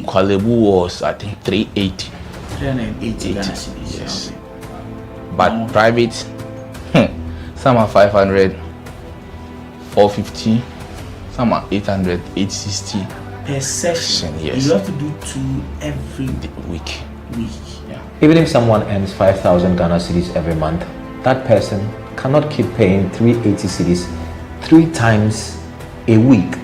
Kwalebu was, I think, 380. 380 Ghana cedis. Yes. But private, some are 500, 450, some are 800, 860. Per session, yes. You have to do 2 every week. Yeah. Even if someone earns 5,000 Ghana cedis every month, that person cannot keep paying 380 cedis 3 times a week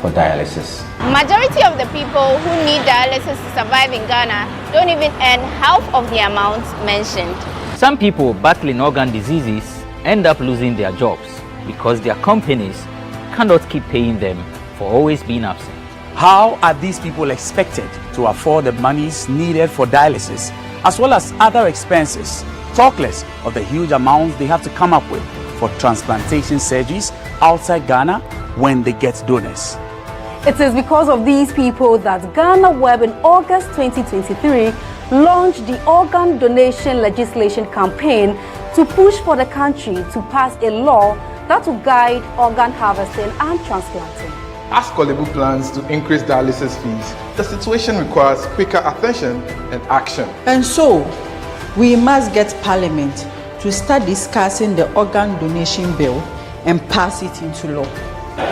for dialysis. Majority of the people who need dialysis to survive in Ghana don't even earn half of the amount mentioned. Some people battling organ diseases end up losing their jobs because their companies cannot keep paying them for always being absent. How are these people expected to afford the monies needed for dialysis as well as other expenses, talk less of the huge amounts they have to come up with for transplantation surgeries outside Ghana when they get donors? It is because of these people that GhanaWeb in August 2023 launched the organ donation legislation campaign to push for the country to pass a law that will guide organ harvesting and transplanting. As Kwalebu plans to increase dialysis fees, the situation requires quicker attention and action. And so, we must get Parliament to start discussing the organ donation bill and pass it into law.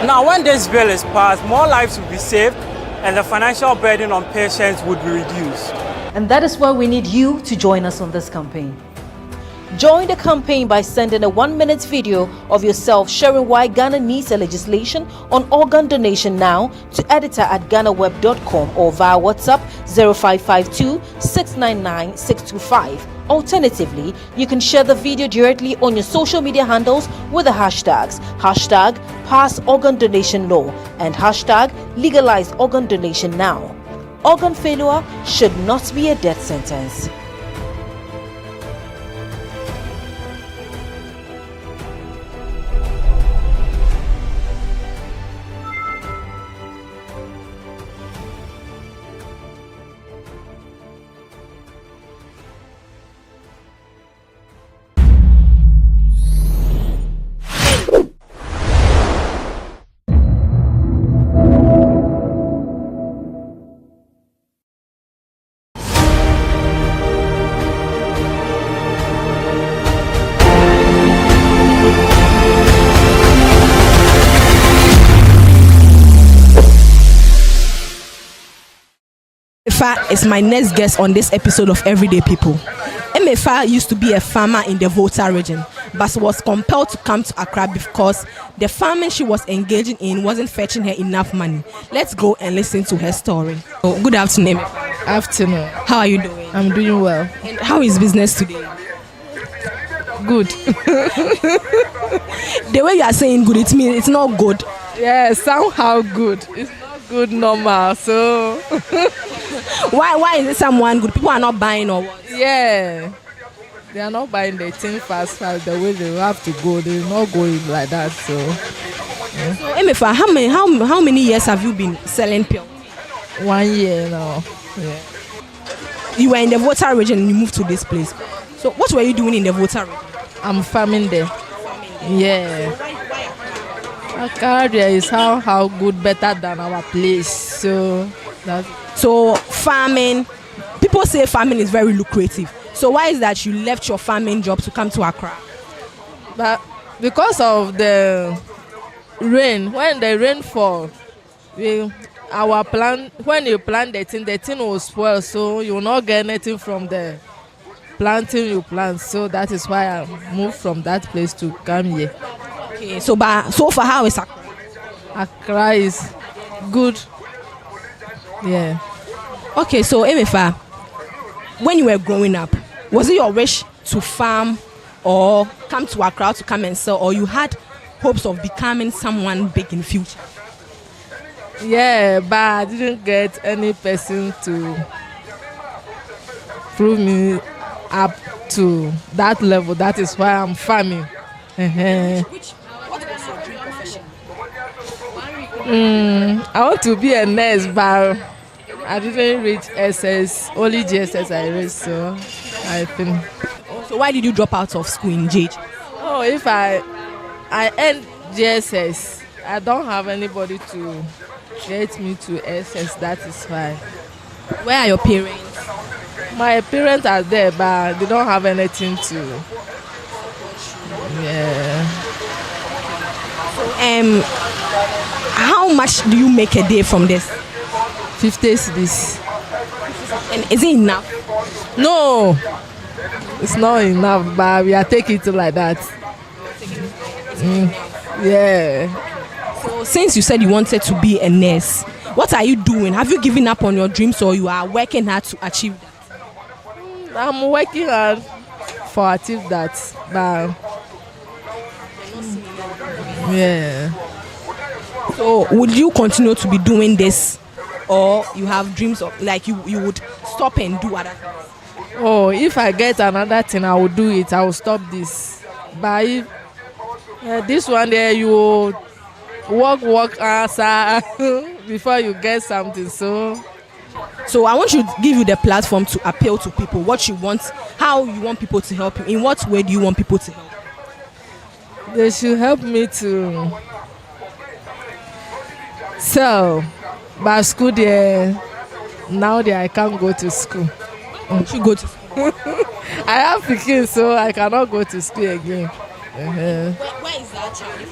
Now, when this bill is passed, more lives will be saved and the financial burden on patients would be reduced. And that is why we need you to join us on this campaign. Join the campaign by sending a 1-minute video of yourself sharing why Ghana needs a legislation on organ donation now to editor@ghanaweb.com or via WhatsApp 0552 699 625. Alternatively, you can share the video directly on your social media handles with the hashtags #PassOrganDonationLaw and #LegalizeOrganDonationNow. Organ failure should not be a death sentence. Emefa is my next guest on this episode of Everyday People. Emefa used to be a farmer in the Volta region, but was compelled to come to Accra because the farming she was engaging in wasn't fetching her enough money. Let's go and listen to her story. Oh, good afternoon. Afternoon. How are you doing? I'm doing well. And how is business today? Good. The way you are saying good, it means it's not good. Yeah, somehow good. It's not good normal, so... Why is it someone good? People are not buying or what? Yeah. They are not buying the thing fast the way they have to go. They're not going like that, so... Yeah. So, Emefa, how many years have you been selling pure? 1 year now. Yeah. You were in the Volta region and you moved to this place. So what were you doing in the Volta region? I'm farming there. Yeah. Akaria is how good, better than our place. So farming, people say farming is very lucrative. So why is that you left your farming job to come to Accra? But because of the rain, when the rain fall, our plant, when you plant the thing will spoil, so you will not get anything from the planting you plant. So that is why I moved from that place to come here. Okay, so far how is Accra? Accra is good. Yeah. Okay, so Emefa, when you were growing up, was it your wish to farm or come to Accra to come and sell, or you had hopes of becoming someone big in future? Yeah, but I didn't get any person to prove me up to that level. That is why I'm farming. What was your dream profession? I want to be a nurse, but I didn't reach SS. Only GSS I reached, so I think. So why did you drop out of school in JJ? Oh, if I end GSS, I don't have anybody to get me to SS. That is why. Where are your parents? My parents are there, but they don't have anything to. Yeah. How much do you make a day from this? 50 cedis. And is it enough? No, it's not enough, but we are taking it like that. Yeah. So since you said you wanted to be a nurse, what are you doing? Have you given up on your dreams, or you are working hard to achieve that? I'm working hard for achieve that, but yeah. So would you continue to be doing this, or you have dreams of like you would stop and do other things? Oh, if I get another thing, I will do it. I will stop this. But if this one there, you work answer before you get something. So I want you to give you the platform to appeal to people. What you want, how you want people to help you. In what way do you want people to help? They should help me to sell. But school there, now that I can't go to school. You go to school? I have pikin, so I cannot go to school again. Where is that child?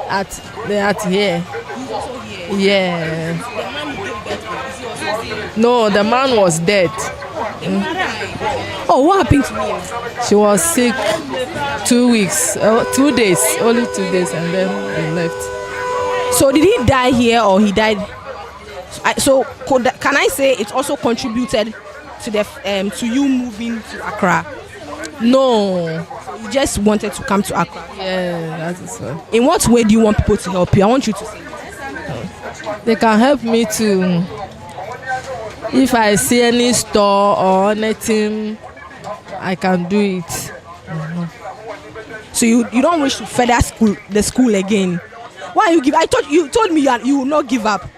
At here. He's also here? Yeah. The man who gave birth to him, is he also here? No, the man was dead. Oh, what happened to him? She was sick 2 weeks, 2 days, only 2 days, and then he left. So did he die here, or he died? Can I say it also contributed to the to you moving to Accra? No. You just wanted to come to Accra? Yeah, that is right. In what way do you want people to help you? I want you to say. They can help me to, if I see any store or anything, I can do it. So you don't wish to further the school again? Why you give? I thought you told me you will not give up.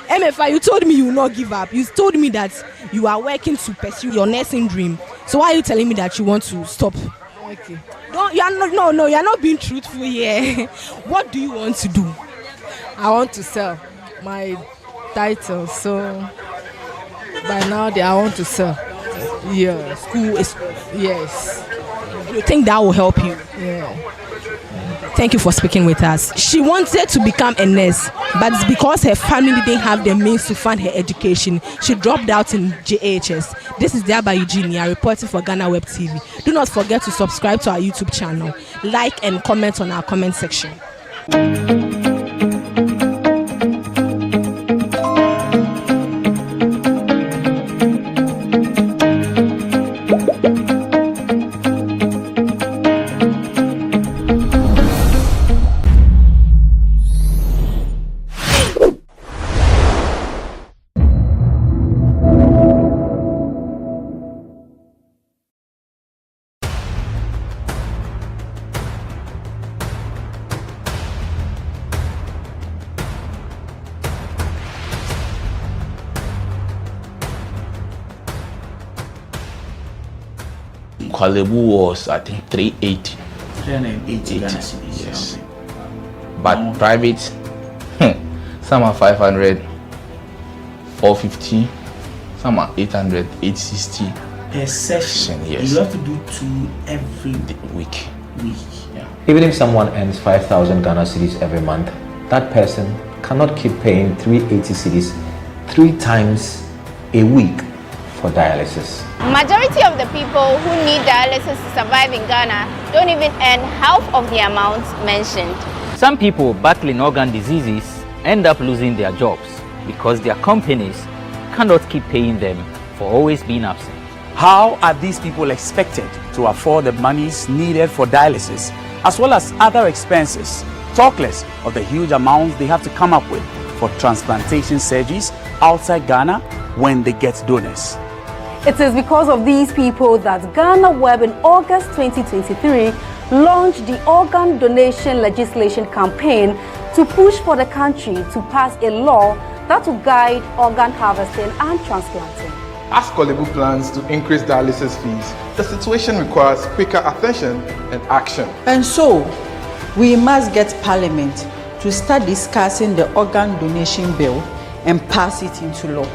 MFI, you told me you will not give up. You told me that you are working to pursue your nursing dream. So why are you telling me that you want to stop? Okay. You are not being truthful here. What do you want to do? I want to sell my title. So by now I want to sell. Yeah. School is. Yes. You think that will help you? Yeah. Thank you for speaking with us. She wanted to become a nurse, but it's because her family didn't have the means to fund her education. She dropped out in JHS. This is Diaba Eugenia reporting for GhanaWeb TV. Do not forget to subscribe to our YouTube channel, like and comment on our comment section. Kwalebu was, I think, 380. 380 Ghana cedis. Yes. But private, some are 500, 450, some are 800, 860. Per session, yes. You have to do 2 every week. Yeah. Even if someone earns 5,000 Ghana cedis every month, that person cannot keep paying 380 cedis 3 times a week for dialysis. Majority of the people who need dialysis to survive in Ghana don't even earn half of the amount mentioned. Some people battling organ diseases end up losing their jobs because their companies cannot keep paying them for always being absent. How are these people expected to afford the monies needed for dialysis as well as other expenses, talk less of the huge amounts they have to come up with for transplantation surgeries outside Ghana when they get donors? It is because of these people that GhanaWeb in August 2023 launched the organ donation legislation campaign to push for the country to pass a law that will guide organ harvesting and transplanting. As Kolebu plans to increase dialysis fees, the situation requires quicker attention and action. And so, we must get Parliament to start discussing the organ donation bill and pass it into law.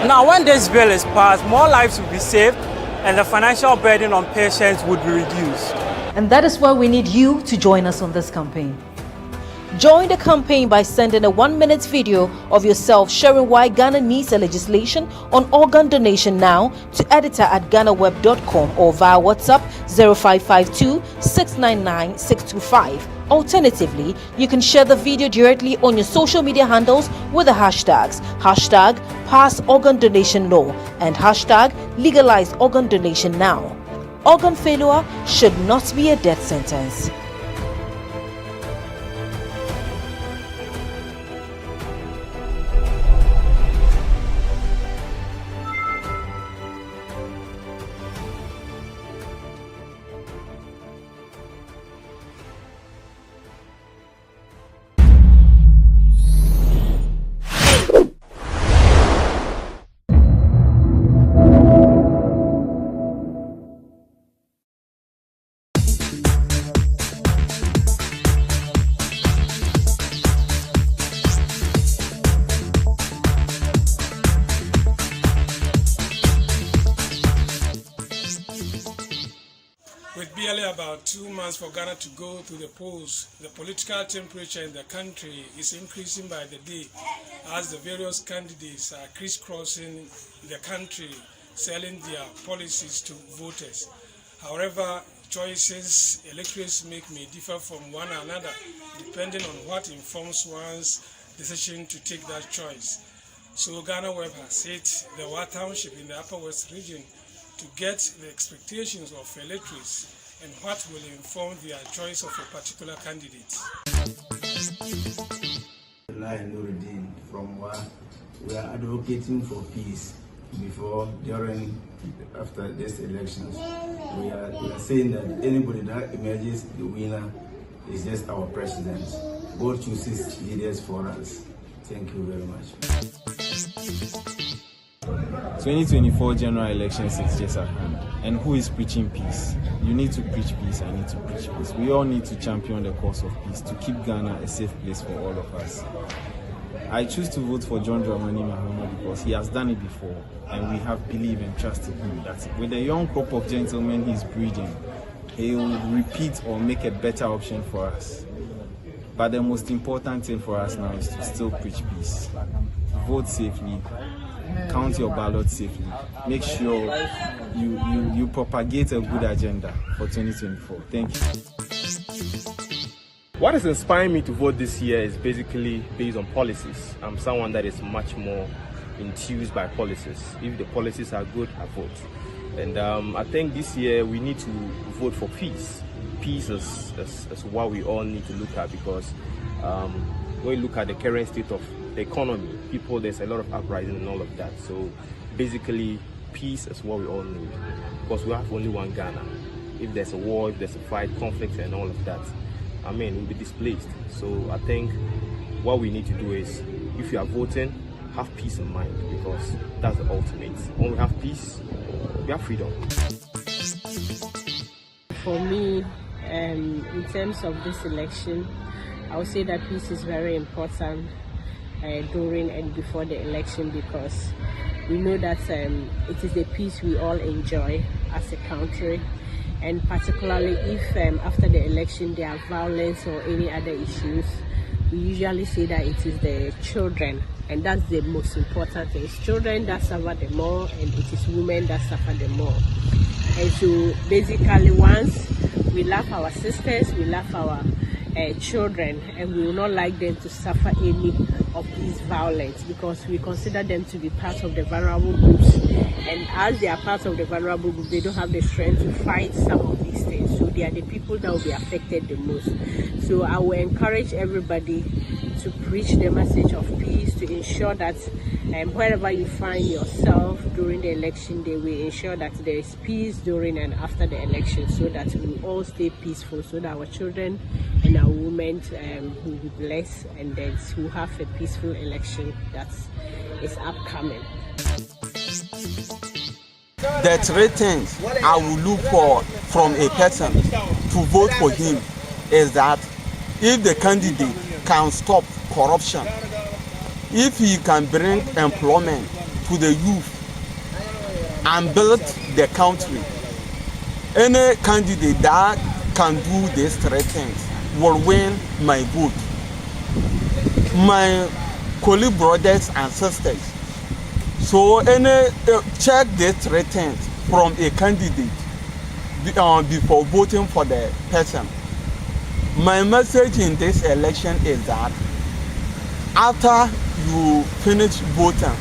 Now, when this bill is passed, more lives will be saved and the financial burden on patients would be reduced. And that is why we need you to join us on this campaign. Join the campaign by sending a 1-minute video of yourself sharing why Ghana needs a legislation on organ donation now to editor@ghanaweb.com or via WhatsApp 0552 699 625. Alternatively, you can share the video directly on your social media handles with the hashtags #PassOrganDonationLaw and #LegalizeOrganDonationNow. Organ failure should not be a death sentence. With barely about 2 months for Ghana to go to the polls, the political temperature in the country is increasing by the day as the various candidates are crisscrossing the country, selling their policies to voters. However, choices electorates make may differ from one another depending on what informs one's decision to take that choice. So GhanaWeb has hit the Wa Township in the Upper West region to get the expectations of electorates and what will inform their choice of a particular candidate. From Wa, we are advocating for peace before, during, after these elections. We are saying that anybody that emerges the winner is just our president. God chooses leaders for us. Thank you very much. 2024 general elections is just at hand. And who is preaching peace? You need to preach peace, I need to preach peace. We all need to champion the cause of peace to keep Ghana a safe place for all of us. I choose to vote for John Dramani Mahama because he has done it before and we have believed and trusted him that with the young crop of gentlemen he's breeding, he will repeat or make a better option for us. But the most important thing for us now is to still preach peace. Vote safely, count your ballot safely. Make sure you propagate a good agenda for 2024. Thank you. What is inspiring me to vote this year is basically based on policies. I'm someone that is much more enthused by policies. If the policies are good, I vote. And I think this year we need to vote for peace. Peace is what we all need to look at because when you look at the current state of the economy, there's a lot of uprising and all of that. So basically, peace is what we all need because we have only one Ghana. If there's a war, if there's a fight, conflict and all of that, we'll be displaced. So I think what we need to do is, if you are voting, have peace in mind because that's the ultimate. When we have peace, we have freedom. For me, in terms of this election, I would say that peace is very important during and before the election because we know that it is the peace we all enjoy as a country. And particularly if after the election there are violence or any other issues, we usually say that it is the children, and that's the most important thing. It's children that suffer the more, and it is women that suffer the more. And so basically once we love our sisters, we love our children, and we would not like them to suffer any of these violence, because we consider them to be part of the vulnerable groups, and as they are part of the vulnerable group, they don't have the strength to fight some of these things, so they are the people that will be affected the most. So I will encourage everybody to preach the message of peace, to ensure that wherever you find yourself during the election day, we ensure that there is peace during and after the election, so that we all stay peaceful, so that our children and our women will be blessed, and that we'll have a peaceful election that is upcoming. The three things I will look for from a person to vote for him is that if the candidate can stop corruption, if he can bring employment to the youth and build the country, any candidate that can do these three things will win my vote. My colleague brothers and sisters, so check these three things from a candidate before voting for the person. My message in this election is that after you finish voting,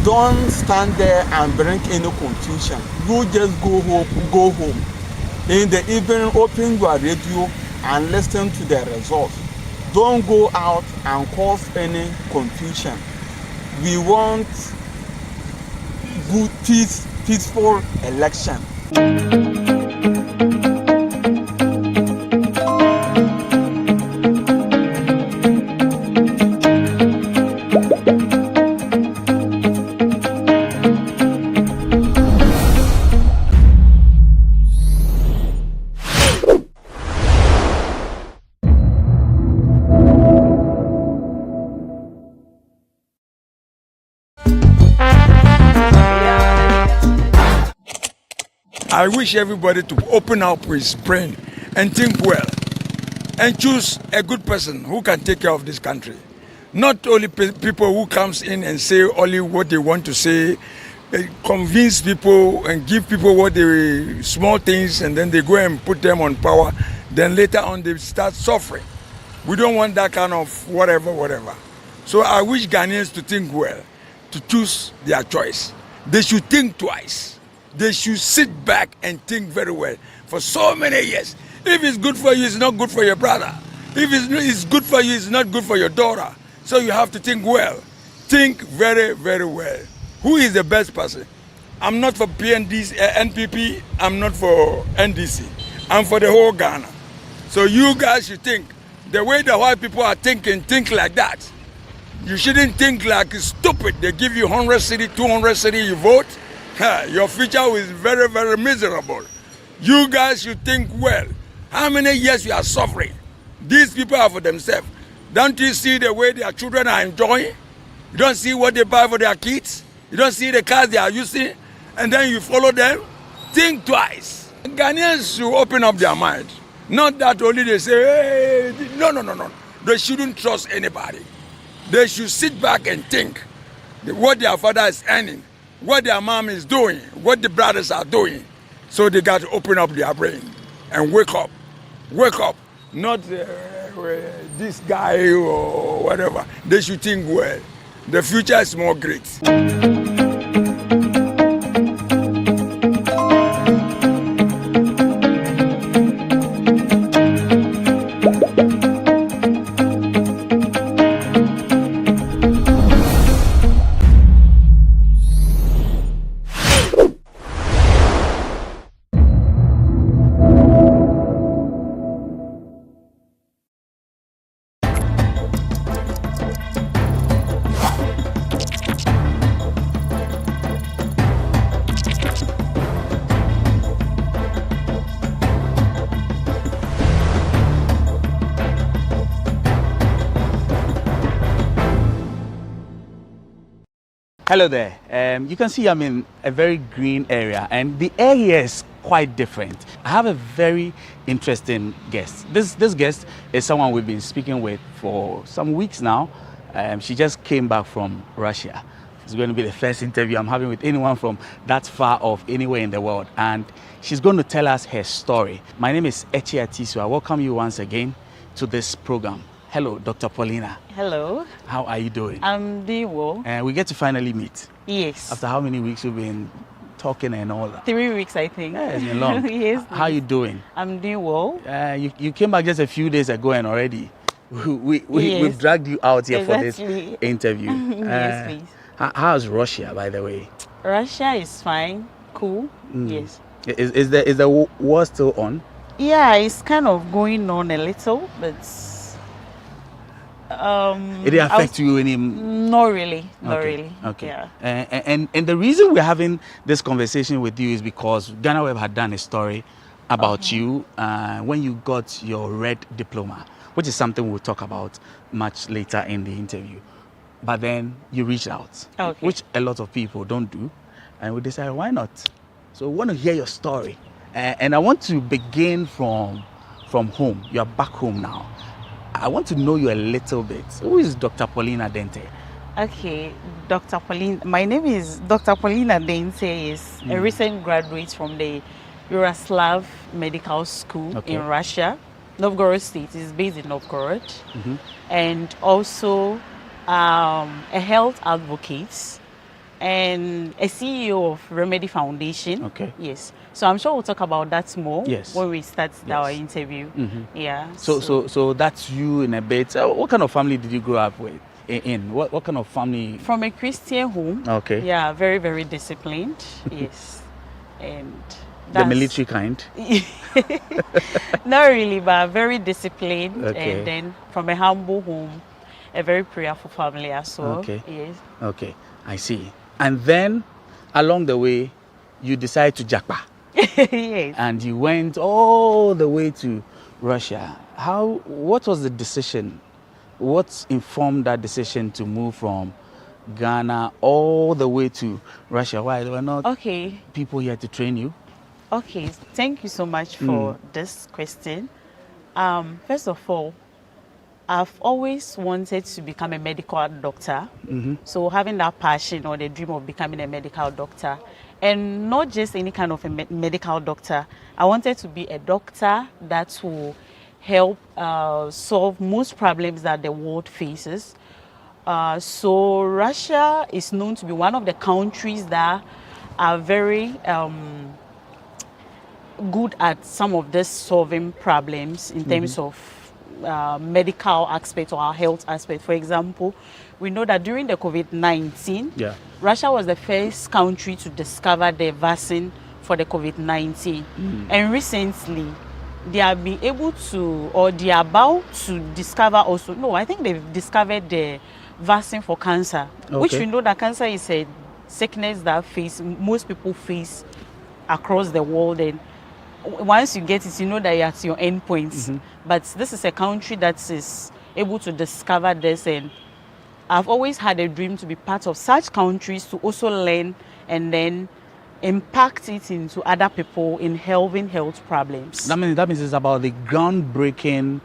don't stand there and bring any confusion. You just go home. In the evening, open your radio and listen to the results. Don't go out and cause any confusion. We want good, peaceful election. I wish everybody to open up his brain and think well and choose a good person who can take care of this country. Not only people who comes in and say only what they want to say, convince people and give people what they small things, and then they go and put them on power. Then later on they start suffering. We don't want that kind of whatever. So I wish Ghanaians to think well, to choose their choice. They should think twice. They should sit back and think very well for so many years. If it's good for you, it's not good for your brother. If it's good for you, it's not good for your daughter. So you have to think well. Think very, very well. Who is the best person? I'm not for NPP, I'm not for NDC. I'm for the whole Ghana. So you guys should think. The way the white people are thinking, think like that. You shouldn't think like it's stupid. They give you 100 city, 200 city, you vote. Your future is very, very miserable. You guys should think well. How many years you are suffering? These people are for themselves. Don't you see the way their children are enjoying? You don't see what they buy for their kids? You don't see the cars they are using? And then you follow them? Think twice. Ghanaians should open up their mind. Not that only they say, hey, no. They shouldn't trust anybody. They should sit back and think what their father is earning, what their mom is doing, what the brothers are doing. So they got to open up their brain and wake up. Wake up. Not this guy or whatever. They should think well. The future is more great. Hello there. You can see I'm in a very green area, and the air here is quite different. I have a very interesting guest. This guest is someone we've been speaking with for some weeks now. She just came back from Russia. It's going to be the first interview I'm having with anyone from that far off anywhere in the world, and she's going to tell us her story. My name is Echi Atisu. I welcome you once again to this program. Hello, Dr. Paulina. Hello. How are you doing? I'm doing well. And we get to finally meet. Yes. After how many weeks we've been talking and all that? 3 weeks, I think. Yeah, it's been long. Yes. How are you doing? I'm doing well. You came back just a few days ago and already we've dragged you out here for this interview. Yes, please. How's Russia, by the way? Russia is fine, cool. Yes. Is the war still on? Yeah, it's kind of going on a little, but it didn't affect you any? Not really. Not really. Okay. Yeah. And the reason we're having this conversation with you is because GhanaWeb had done a story about you when you got your red diploma, which is something we'll talk about much later in the interview. But then you reached out, which a lot of people don't do, and we decided, why not? So we want to hear your story, and I want to begin from home. You're back home now. I want to know you a little bit. Who is Dr. Paulina Dente? Okay, Dr. Paulina. My name is Dr. Paulina Dente. Is a recent graduate from the Yaroslav Medical School in Russia. Novgorod State is based in Novgorod, and also a health advocate and a CEO of Remedy Foundation. Okay. Yes. So I'm sure we'll talk about that more when we start our interview. Yeah. So that's you in a bit. What kind of family did you grow up with? In what kind of family? From a Christian home. Okay. Yeah, very, very disciplined. Yes. And the military kind? Not really, but very disciplined. Okay. And then from a humble home, a very prayerful family as well. Okay. Yes. Okay, I see. And then along the way, you decided to japa. Yes. And you went all the way to Russia. What was the decision? What informed that decision to move from Ghana all the way to Russia? Why there were not people here to train you? Okay, thank you so much for this question. First of all, I've always wanted to become a medical doctor. So having that passion or the dream of becoming a medical doctor, and not just any kind of a medical doctor. I wanted to be a doctor that will help solve most problems that the world faces. So Russia is known to be one of the countries that are very good at some of this solving problems in terms of medical aspect or our health aspect. For example, we know that during the COVID-19, Russia was the first country to discover the vaccine for the COVID-19. And recently, they have been able to, or they are about to discover also, no, I think they've discovered the vaccine for cancer, which we know that cancer is a sickness that most people face across the world. And once you get it, you know that you're at your end points. But this is a country that is able to discover this, and I've always had a dream to be part of such countries to also learn and then impact it into other people in helping health problems. That means it's about the groundbreaking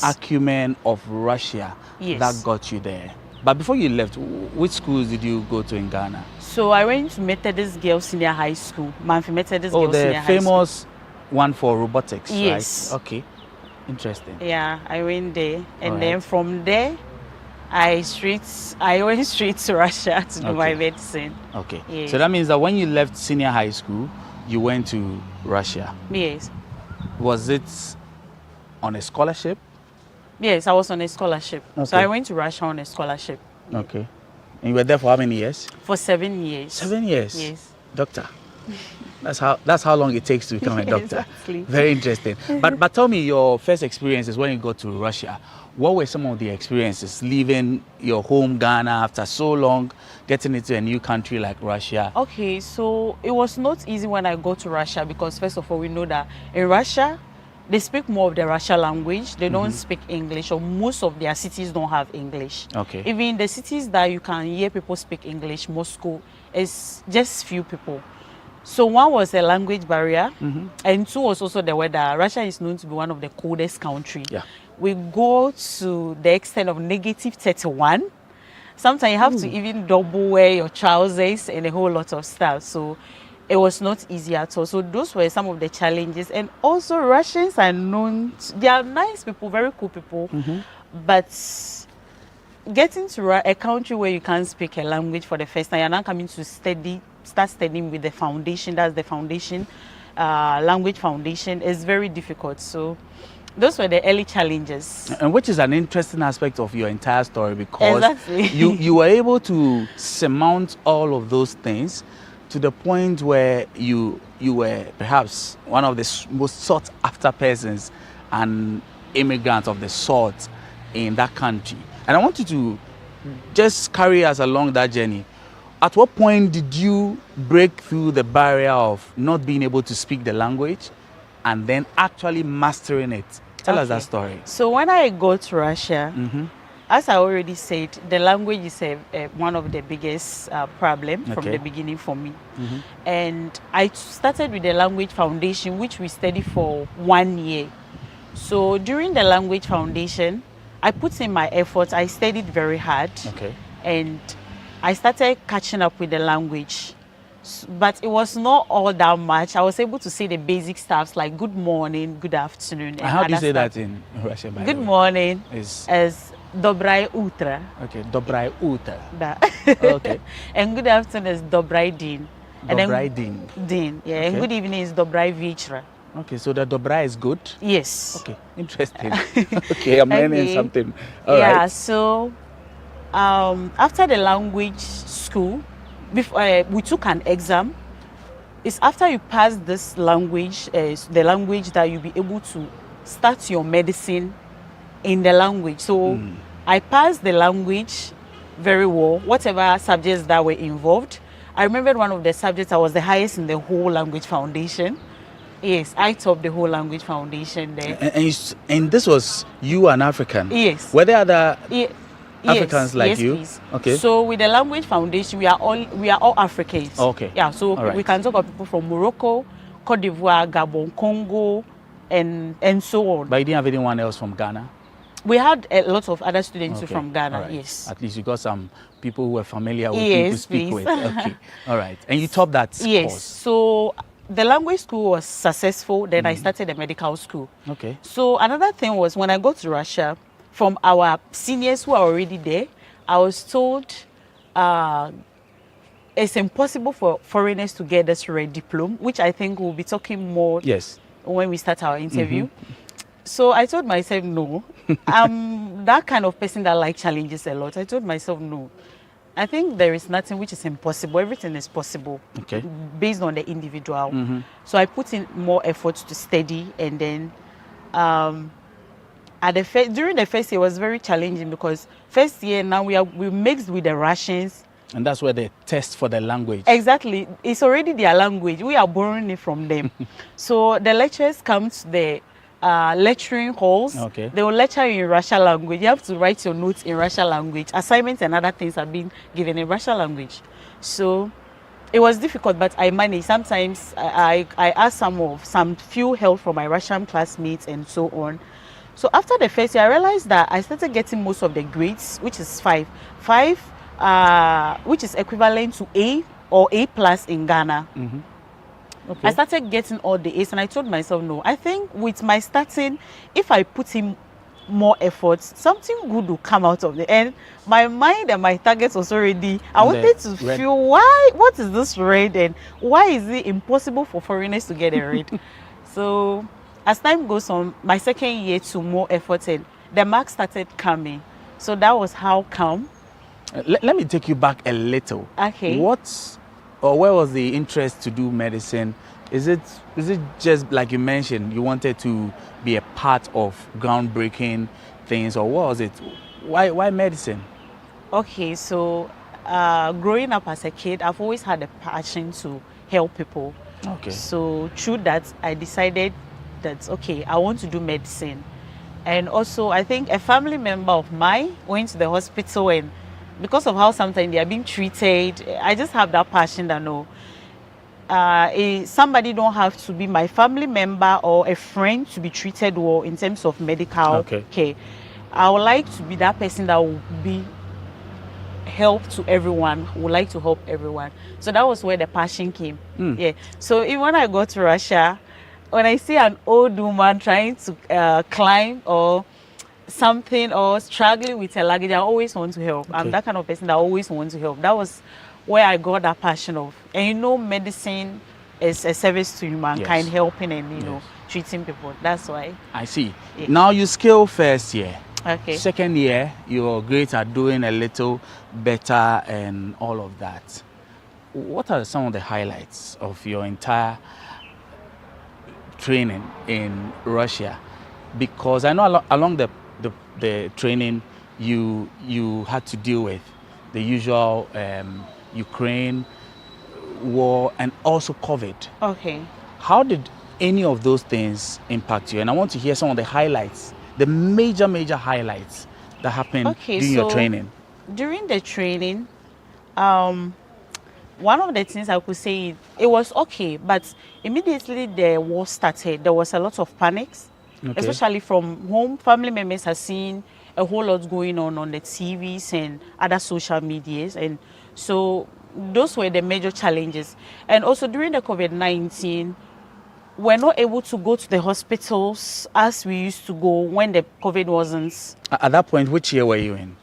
acumen of Russia that got you there. But before you left, which schools did you go to in Ghana? So I went to Methodist Girls Senior High School, Manfi Methodist Girls Senior High School. The famous one for robotics, yes. Right? Okay, interesting. Yeah, I went there, and then from there, I went straight to Russia to do my medicine. Okay. Yes. So that means that when you left senior high school, you went to Russia. Yes. Was it on a scholarship? Yes, I was on a scholarship. So I went to Russia on a scholarship. Okay. And you were there for how many years? For 7 years. 7 years? Yes. Doctor. That's how long it takes to become a doctor. Exactly. Very interesting. But tell me your first experiences when you got to Russia. What were some of the experiences leaving your home Ghana after so long, getting into a new country like Russia? Okay, so it was not easy when I got to Russia because first of all, we know that in Russia, they speak more of the Russian language. They don't speak English, or most of their cities don't have English. Okay. Even the cities that you can hear people speak English, Moscow, is just few people. So one was a language barrier, and two was also the weather. Russia is known to be one of the coldest countries. Yeah. We go to the extent of -31. Sometimes you have to even double wear your trousers and a whole lot of stuff. So it was not easy at all. So those were some of the challenges. And also Russians are known, they are nice people, very cool people, but getting to a country where you can't speak a language for the first time, you're not coming to start studying with the foundation, that's the foundation, language foundation, is very difficult. So those were the early challenges. And which is an interesting aspect of your entire story, because exactly. you were able to surmount all of those things to the point where you were perhaps one of the most sought after persons and immigrants of the sort in that country. And I want you to just carry us along that journey. At what point did you break through the barrier of not being able to speak the language and then actually mastering it? Tell us that story. So when I go to Russia, as I already said, the language is one of the biggest problems from the beginning for me. And I started with the language foundation, which we studied for 1 year. So during the language foundation, I put in my efforts. I studied very hard. And I started catching up with the language. But it was not all that much. I was able to say the basic stuff like good morning, good afternoon. And how do you say that in Russian? Good morning is Dobrai Utra. Okay, Dobrai Utra. Okay. And good afternoon is Dobrai Din. Dobrai Din. Din, yeah. Okay. And good evening is Dobrai Vichra. Okay, so the Dobrai is good? Yes. Okay, interesting. Okay, I'm learning something. All yeah, right. so after the language school, before we took an exam. It's after you pass this language, the language, that you'll be able to start your medicine in the language. So I passed the language very well, whatever subjects that were involved. I remembered one of the subjects I was the highest in the whole language foundation. Yes, I topped the whole language foundation there. And this was you, an African? Yes. Were there other Africans like you? Please. Okay. So with the language foundation, we are all Africans. Okay. Yeah. So All right. we can talk about people from Morocco, Cote d'Ivoire, Gabon, Congo, and so on. But you didn't have anyone else from Ghana? We had a lot of other students Okay. from Ghana. All right. Yes. At least you got some people who were familiar with Yes, you to speak please. with. Okay. All right. And you topped that Yes. course? So the language school was successful. Then I started the medical school. Okay. So another thing was when I got to Russia, from our seniors who are already there, I was told it's impossible for foreigners to get this red diploma, which I think we'll be talking more when we start our interview. So I told myself, no. I'm that kind of person that likes challenges a lot. I told myself, no. I think there is nothing which is impossible. Everything is possible based on the individual. So I put in more efforts to study, and then during the first year it was very challenging because first year now we mixed with the Russians. And that's where they test for the language. Exactly. It's already their language. We are borrowing it from them. So the lecturers come to the lecturing halls. They will lecture you in Russian language. You have to write your notes in Russian language. Assignments and other things are being given in Russian language. So it was difficult, but I managed. Sometimes I asked some few help from my Russian classmates and so on. So after the first year, I realized that I started getting most of the grades, which is 5, which is equivalent to A or A+ in Ghana. I started getting all the A's, and I told myself, no, I think with my starting, if I put in more effort, something good will come out of it. And my mind and my targets was already, I wanted to feel what is this red, and why is it impossible for foreigners to get a red? So as time goes on, my second year to more effort, and the marks started coming. So that was how come. Let me take you back a little. Okay. Where was the interest to do medicine? Is it just like you mentioned, you wanted to be a part of groundbreaking things, or what was it? Why medicine? Okay, so growing up as a kid, I've always had a passion to help people. Okay. So through that, I decided that, okay, I want to do medicine. And also, I think a family member of mine went to the hospital, and because of how sometimes they are being treated, I just have that passion that no, somebody don't have to be my family member or a friend to be treated well in terms of medical care. I would like to be that person that will be help to everyone, would like to help everyone. So that was where the passion came. Yeah. So even when I go to Russia, when I see an old woman trying to climb or something or struggling with her luggage, I always want to help. I'm that kind of person that always wants to help. That was where I got that passion of. And you know, medicine is a service to humankind, helping and, you know, treating people. That's why. I see. Now you scale first year. Okay. Second year, you're great at doing a little better and all of that. What are some of the highlights of your entire training in Russia? Because I know along the training, you had to deal with the usual Ukraine war and also COVID. Okay. How did any of those things impact you? And I want to hear some of the highlights, the major highlights that happened during your training. During the training, one of the things I could say, it was okay, but immediately the war started, there was a lot of panics, especially from home. Family members have seen a whole lot going on the TVs and other social medias, and so those were the major challenges. And also during the COVID-19, we're not able to go to the hospitals as we used to go when the COVID wasn't. At that point, which year were you in?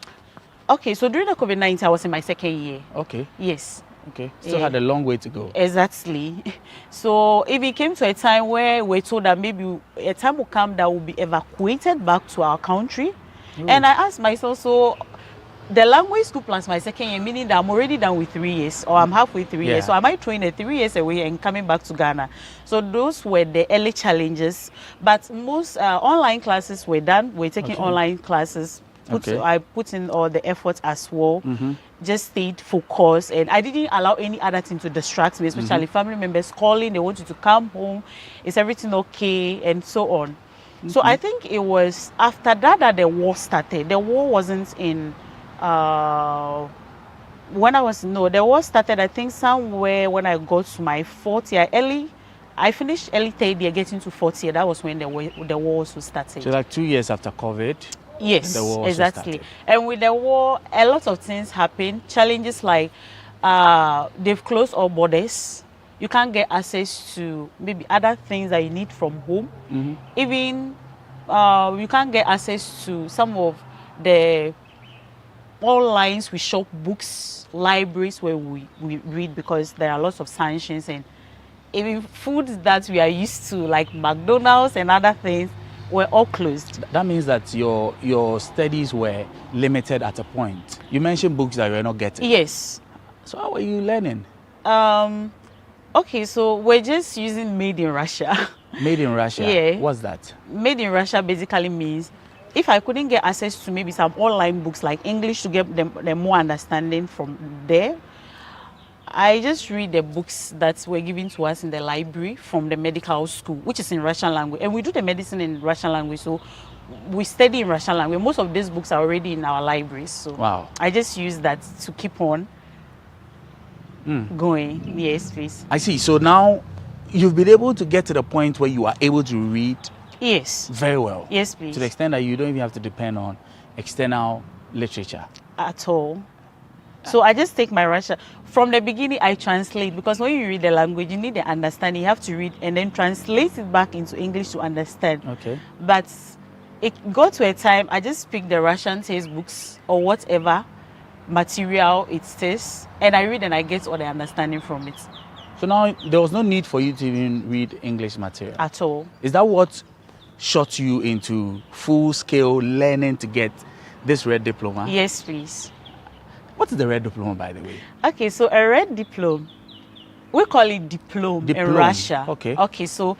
Okay, so during the COVID-19, I was in my second year. Okay. Yes. Okay, still had a long way to go. Exactly. So if it came to a time where we're told that maybe a time will come that we'll be evacuated back to our country, and I asked myself, so the language school plus my second year, meaning that I'm already done with 3 years, or I'm halfway 3 years, so I might train 3 years away and coming back to Ghana. So those were the early challenges, but most online classes were done. We're taking online classes. I put in all the effort as well. Just stayed focused, and I didn't allow any other thing to distract me, especially family members calling, they want you to come home, is everything okay, and so on. So I think it was after that the war started. The war wasn't in when I was, the war started, I think somewhere when I got to my fourth year, I finished early third year, getting to fourth year. That was when the war also started. So like 2 years after COVID? Yes, exactly. And with the war, a lot of things happened. Challenges like they've closed all borders. You can't get access to maybe other things that you need from home. Even you can't get access to some of the online we shop books, libraries where we read, because there are lots of sanctions, and even foods that we are used to like McDonald's and other things were all closed. That means that your studies were limited at a point. You mentioned books that you were not getting. Yes. So how were you learning? Okay, so we're just using Made in Russia. Made in Russia? Yeah. What's that? Made in Russia basically means if I couldn't get access to maybe some online books like English to get them more understanding from there, I just read the books that were given to us in the library from the medical school, which is in Russian language. And we do the medicine in Russian language, so we study in Russian language. Most of these books are already in our libraries. So I just use that to keep on going. Yes, please. I see. So now you've been able to get to the point where you are able to read very well. Yes, please. To the extent that you don't even have to depend on external literature. At all. So I just take my Russian. From the beginning, I translate, because when you read the language, you need to understand. You have to read and then translate it back into English to understand. Okay. But it got to a time, I just pick the Russian textbooks or whatever material it is, and I read and I get all the understanding from it. So now there was no need for you to even read English material? At all. Is that what shot you into full-scale learning to get this red diploma? Yes, please. What is the red diploma, by the way? Okay, so a red diploma, we call it diploma in Russia. Okay. Okay, so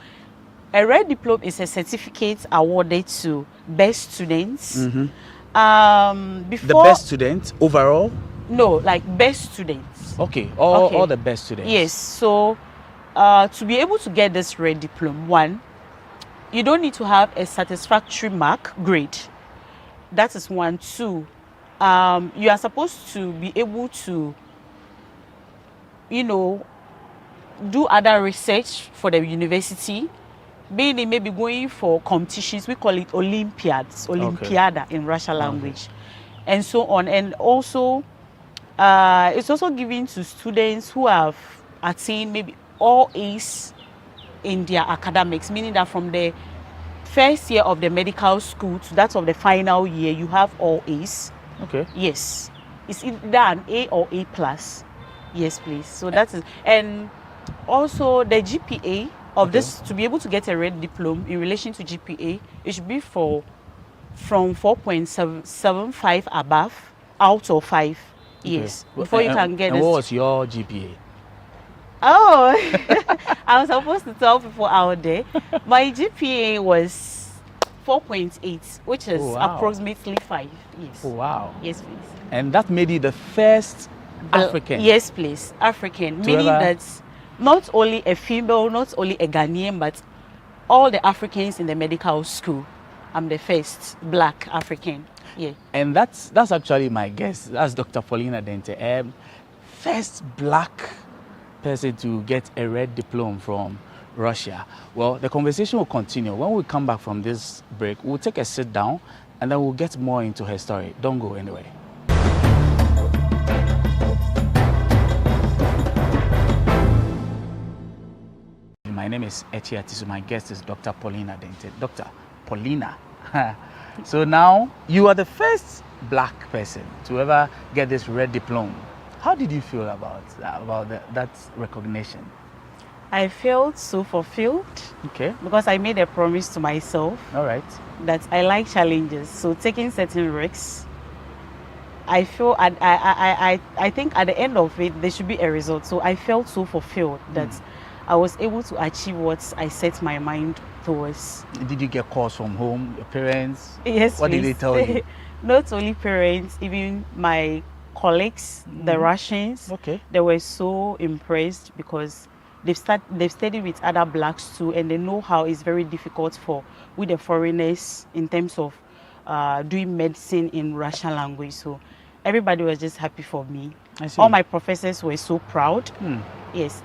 a red diploma is a certificate awarded to best students. The Before best students overall? No, like best students. Okay, all the best students. Yes, so to be able to get this red diploma, one, you don't need to have a satisfactory grade. That is one. Two, you are supposed to be able to, do other research for the university, meaning maybe going for competitions. We call it Olympiads, Olympiada in Russian language, and so on. And also, It's also given to students who have attained maybe all A's in their academics, meaning that from the first year of the medical school to that of the final year, you have all A's. Okay. Yes. It's either an A or A plus. Yes, please. So that is, and also the GPA of this, to be able to get a red diploma in relation to GPA, it should be from 4.75 above out of 5. Yes. Okay. Before you can get and this. what was your GPA? Oh, I was supposed to tell people out there. My GPA was 4.8, which is approximately 5. Yes. Oh, wow. Yes, please. And that made you the first African? Yes, please. African. Meaning that not only a female, not only a Ghanaian, but all the Africans in the medical school. I'm the first black African. Yeah. And that's actually my guess. That's Dr. Paulina Dente. First black person to get a red diploma from Russia. Well, the conversation will continue. When we come back from this break, we'll take a sit down and then we'll get more into her story. Don't go anywhere. My name is Echi Atisu. My guest is Dr. Paulina Dente. Dr. Paulina. So now you are the first black person to ever get this red diploma. How did you feel about that recognition? I felt so fulfilled. Okay. Because I made a promise to myself. All right. That I like challenges. So taking certain risks, I feel I think at the end of it there should be a result. So I felt so fulfilled that I was able to achieve what I set my mind towards. Did you get calls from home, your parents? Yes. What did they tell you? Not only parents, even my colleagues, the Russians. Okay. They were so impressed because they've studied with other blacks too, and they know how it's very difficult with the foreigners in terms of doing medicine in Russian language. So everybody was just happy for me. I see. All my professors were so proud. Yes.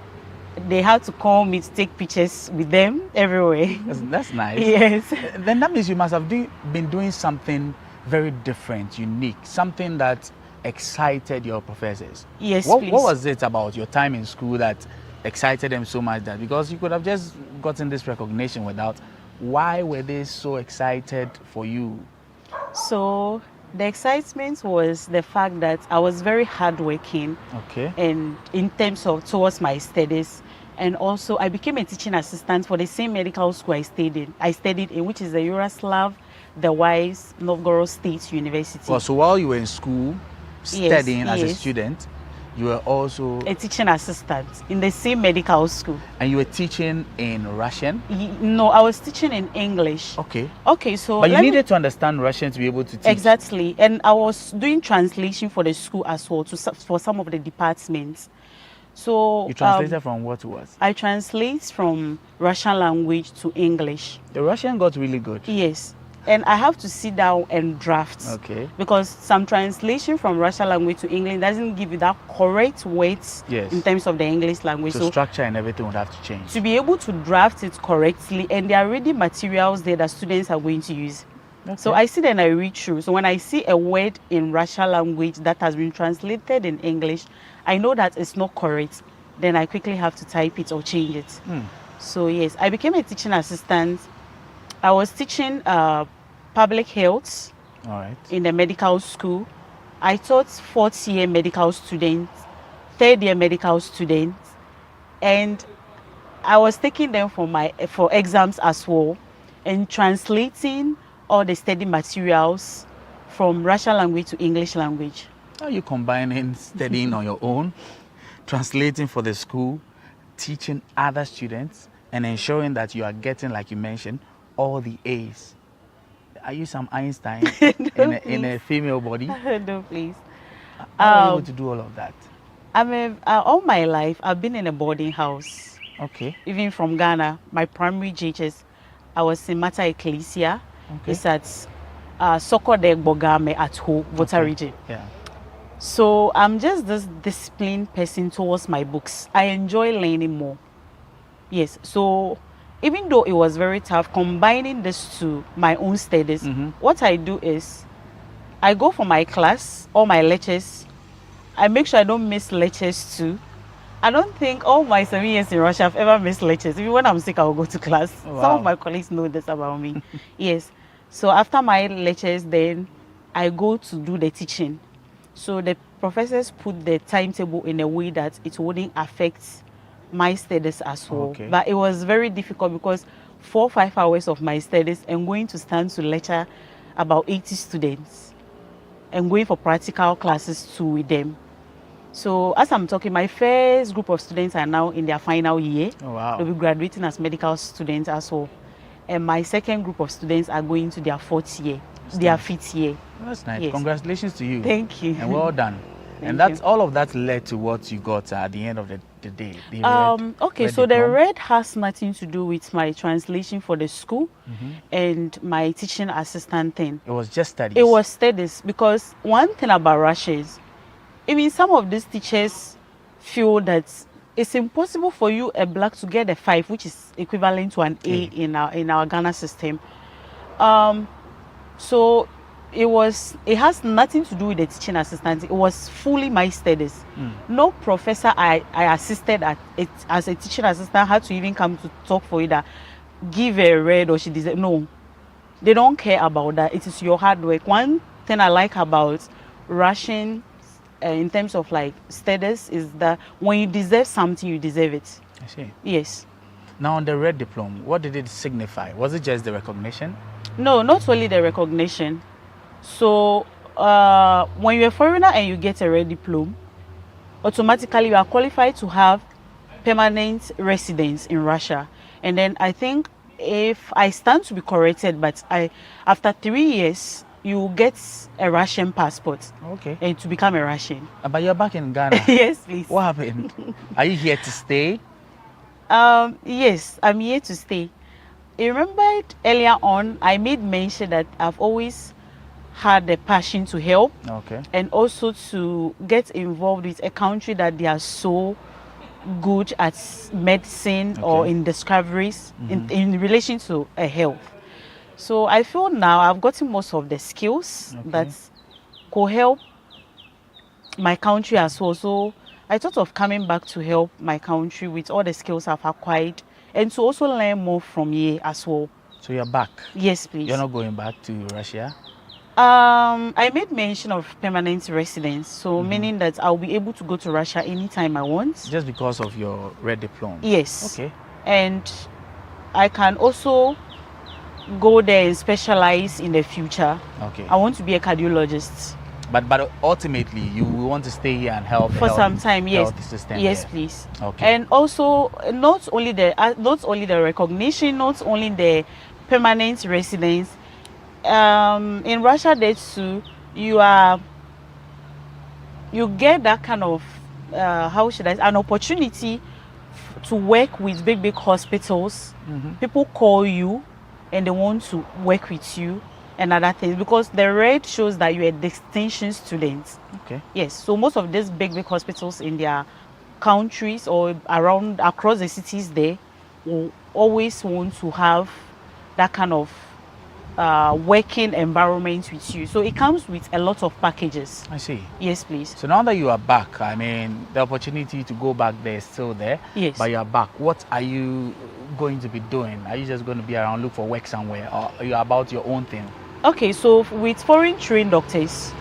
They had to call me to take pictures with them everywhere. That's nice. Yes. Then that means you must have been doing something very different, unique, something that excited your professors. Yes, please. What was it about your time in school that excited them so much that, because you could have just gotten this recognition without, why were they so excited for you? So the excitement was the fact that I was very hardworking. Okay. And in terms of towards my studies, and also I became a teaching assistant for the same medical school I studied in, which is the Yaroslav the Wise Novgorod State University. Well, so while you were in school studying as a student, you were also a teaching assistant in the same medical school. And you were teaching in Russian? No, I was teaching in English. Okay. Okay, so but you needed to understand Russian to be able to teach. Exactly, and I was doing translation for the school as well for some of the departments. So you translated from what to what? I translate from Russian language to English. The Russian got really good. Yes. And I have to sit down and draft. Okay. Because some translation from Russian language to English doesn't give you that correct weight in terms of the English language. So structure and everything would have to change. To be able to draft it correctly, and there are already materials there that students are going to use. Okay. So I sit and I read through. So when I see a word in Russian language that has been translated in English, I know that it's not correct. Then I quickly have to type it or change it. So yes, I became a teaching assistant. I was teaching public health in the medical school. I taught 4th year medical students, 3rd year medical students, and I was taking them for exams as well and translating all the study materials from Russian language to English language. How are you combining studying on your own, translating for the school, teaching other students, and ensuring that you are getting, like you mentioned, all the A's? Are you some Einstein in a female body? No, please. How are you able to do all of that? All my life, I've been in a boarding house. Okay. Even from Ghana, my primary JHS, I was in Mata Ecclesia. Okay. It's at Soko de Bogame at Ho, Volta region. Yeah. So I'm just this disciplined person towards my books. I enjoy learning more. Yes. So even though it was very tough combining this to my own studies, what I do is I go for my class, all my lectures. I make sure I don't miss lectures too. I don't think all my 7 years in Russia I've ever missed lectures. Even when I'm sick, I will go to class. Wow. Some of my colleagues know this about me. Yes. So after my lectures, then I go to do the teaching. So the professors put the timetable in a way that it wouldn't affect my studies as well. Okay. But it was very difficult because 4 or 5 hours of my studies and going to stand to lecture about 80 students and going for practical classes too with them. So as I'm talking, my first group of students are now in their final year. Oh, wow. They'll be graduating as medical students as well. And my second group of students are going to their 4th year, their 5th year. That's nice. Yes. Congratulations to you. Thank you. And well done. Thank And that's you. all of that led to what you got at the end of the day. The Okay, red so the diploma. red has nothing to do with my translation for the school and my teaching assistant thing. It was just studies. It was studies because one thing about Russia is, I mean, some of these teachers feel that it's impossible for you, a black, to get a 5, which is equivalent to an A in our Ghana system. So it has nothing to do with the teaching assistant. It was fully my studies. No professor I assisted at it as a teaching assistant had to even come to talk for you that give a red or she deserve. No, they don't care about that. It is your hard work. One thing I like about Russian in terms of like studies is that when you deserve something, you deserve it. I see. Yes. Now on the red diploma, what did it signify? Was it just the recognition? No, not only the recognition. So when you're a foreigner and you get a red diploma, automatically you are qualified to have permanent residence in Russia. And then I think, if I stand to be corrected, but after 3 years, you get a Russian passport. Okay. And to become a Russian. But you're back in Ghana. Yes, please. What happened? Are you here to stay? Yes, I'm here to stay. You remember earlier on, I made mention that I've always had the passion to help. Okay. And also to get involved with a country that they are so good at medicine or in discoveries in relation to health. So I feel now I've gotten most of the skills that could help my country as well. So I thought of coming back to help my country with all the skills I've acquired and to also learn more from here as well. So you're back? Yes, please. You're not going back to Russia? I made mention of permanent residence, so meaning that I'll be able to go to Russia anytime I want. Just because of your red diploma? Yes. Okay. And I can also go there and specialize in the future. Okay. I want to be a cardiologist. But ultimately, you will want to stay here and help For some time, yes. help the system Yes, there. please. Okay. And also, not only the recognition, not only the permanent residence. In Russia, there too, you get that kind of an opportunity to work with big hospitals. People call you and they want to work with you and other things because the red shows that you're a distinction student. Okay. Yes. So most of these big hospitals in their countries or across the cities, they will always want to have that kind of working environment with you. So it comes with a lot of packages. I see. Yes, please. So now that you are back, I mean, the opportunity to go back there is still there. Yes. But you are back. What are you going to be doing? Are you just going to be around, look for work somewhere, or are you about your own thing? Okay, so with foreign trained doctors,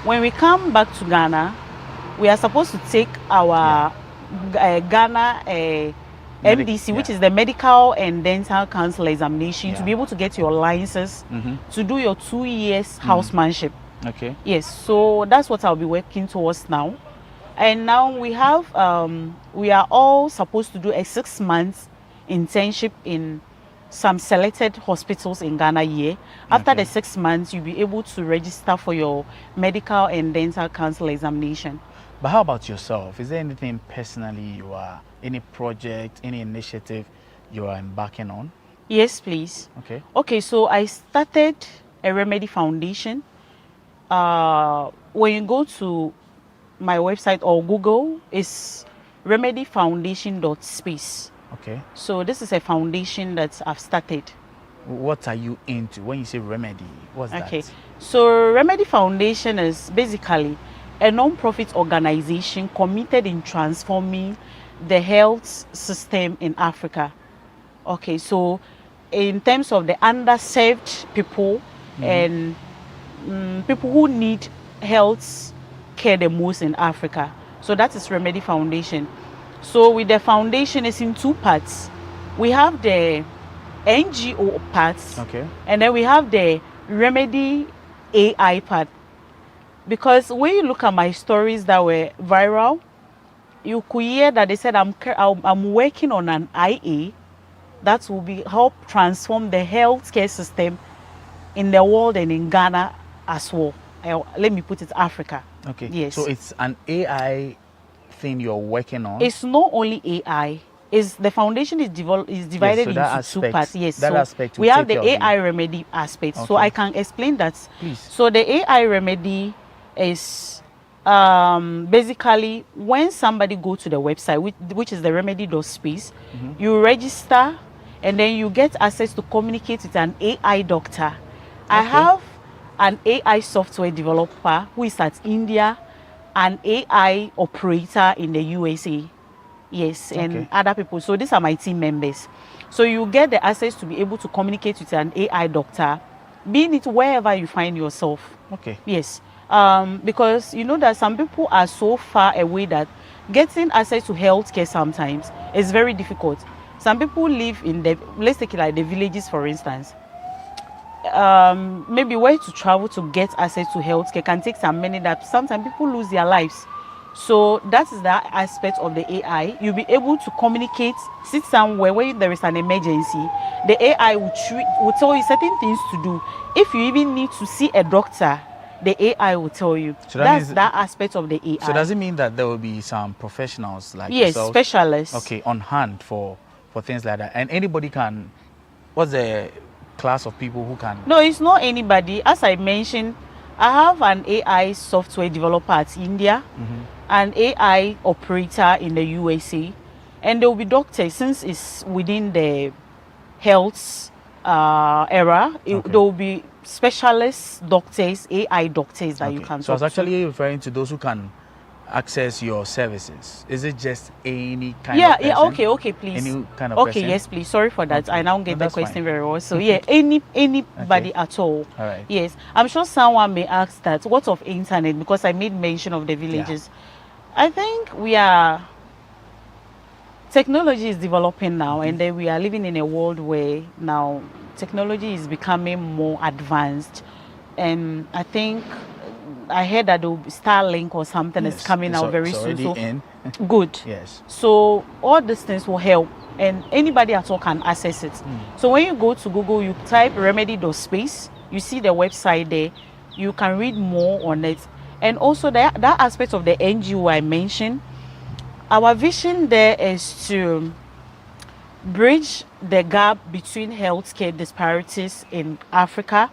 when we come back to Ghana, we are supposed to take our Ghana MDC, which is the Medical and Dental Council examination, to be able to get your license to do your 2 years housemanship. Okay. Yes, so that's what I'll be working towards now. And now we have, we are all supposed to do a 6 months internship in some selected hospitals in Ghana here. After the 6 months, you'll be able to register for your Medical and Dental Council examination. But how about yourself? Is there anything personally any project, any initiative you are embarking on? Yes, please. Okay. Okay, so I started a Remedy Foundation. When you go to my website or Google, it's remedyfoundation.space. Okay. So this is a foundation that I've started. What are you into when you say remedy? What's that? Okay. So Remedy Foundation is basically a non-profit organization committed in transforming the health system in Africa. Okay, so in terms of the underserved people and people who need health care the most in Africa. So that is Remedy Foundation. So with the foundation, it's in two parts. We have the NGO part, and then we have the Remedy AI part. Because when you look at my stories that were viral, you could hear that they said I'm working on an IA that will be help transform the healthcare system in the world and in Ghana as well. Let me put it Africa. Okay. Yes. So it's an AI thing you're working on. It's not only AI. Is the foundation is divided into two parts. Yes. That so aspect we have the AI remedy aspect. So I can explain that. Please. So the AI remedy is basically when somebody go to the website, which is the remedy.space, you register and then you get access to communicate with an AI doctor. I have an AI software developer who is at India, an AI operator in the USA. Yes, and other people. So these are my team members. So you get the access to be able to communicate with an AI doctor, being it wherever you find yourself. Okay. Yes. Because you know that some people are so far away that getting access to healthcare sometimes is very difficult. Some people live in let's take it like the villages, for instance. Maybe where to travel to get access to healthcare can take some minutes that sometimes people lose their lives. So that is that aspect of the AI. You'll be able to communicate, sit somewhere where there is an emergency. The AI will tell you certain things to do. If you even need to see a doctor, the AI will tell you. So that's that aspect of the AI. So does it mean that there will be some professionals like yes, yourself, specialists. Okay, on hand for things like that, and anybody can. What's the class of people who can? No, it's not anybody. As I mentioned, I have an AI software developer at India, an AI operator in the USA, and there will be doctors. Since it's within the health era, there will be specialists, doctors, AI doctors that you can So I was talk actually referring to those who can access your services. Is it just any kind of person? Yeah, okay, please. Any kind of person? Yes, please. Sorry for that. I now get the question fine. very well. So yeah, anybody at all. All right. Yes. I'm sure someone may ask that, what of internet? Because I made mention of the villages. I think technology is developing now, and then we are living in a world where now technology is becoming more advanced. And I think I heard that the Starlink or something is coming out very soon. So good. Yes. So all these things will help, and anybody at all can access it. So when you go to Google, you type remedy.space, you see the website there. You can read more on it. And also that aspect of the NGO I mentioned, our vision there is to bridge the gap between healthcare disparities in Africa,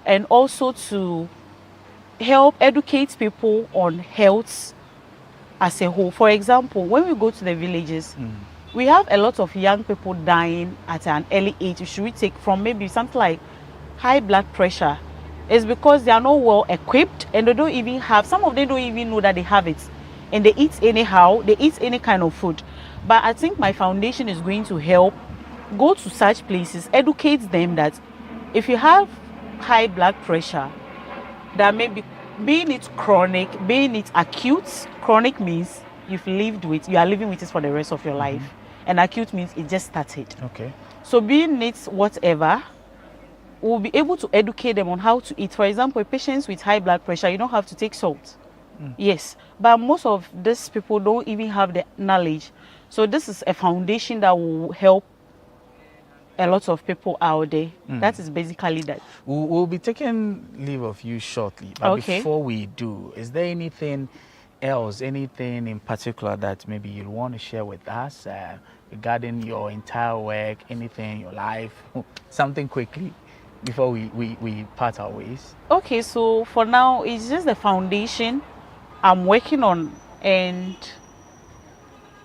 and also to help educate people on health as a whole. For example, when we go to the villages, we have a lot of young people dying at an early age. Should we take from maybe something like high blood pressure? It's because they are not well equipped, and they don't even have, some of them don't even know that they have it. And they eat anyhow, they eat any kind of food. But I think my foundation is going to help go to such places, educate them that if you have high blood pressure, that may be, being it chronic, being it acute. Chronic means you are living with it for the rest of your life. And acute means it just started. Okay. So being it whatever, we'll be able to educate them on how to eat. For example, patients with high blood pressure, you don't have to take salt. Yes, but most of these people don't even have the knowledge. So this is a foundation that will help a lot of people out there. That is basically that. We'll be taking leave of you shortly, but before we do, is there anything else, anything in particular that maybe you want to share with us regarding your entire work, anything in your life, something quickly before we part our ways? Okay, so for now, it's just the foundation I'm working on, and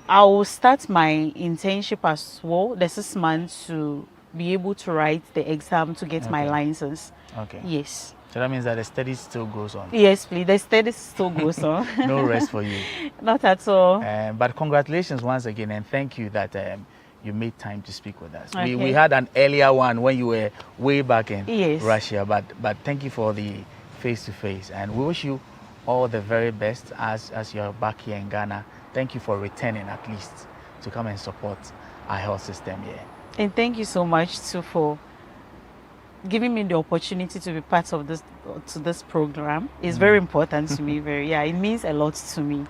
I will start my internship as well, the 6 months, to be able to write the exam to get my license. Okay. Yes. So that means that the study still goes on. Yes, please. The study still goes on. No rest for you. Not at all. But congratulations once again, and thank you that you made time to speak with us. Okay. We had an earlier one when you were way back in Yes. Russia, but thank you for the face-to-face, and we wish you all the very best as you're back here in Ghana. Thank you for returning at least to come and support our health system here. And thank you so much too for giving me the opportunity to be part of this program. It's very important to me. It means a lot to me.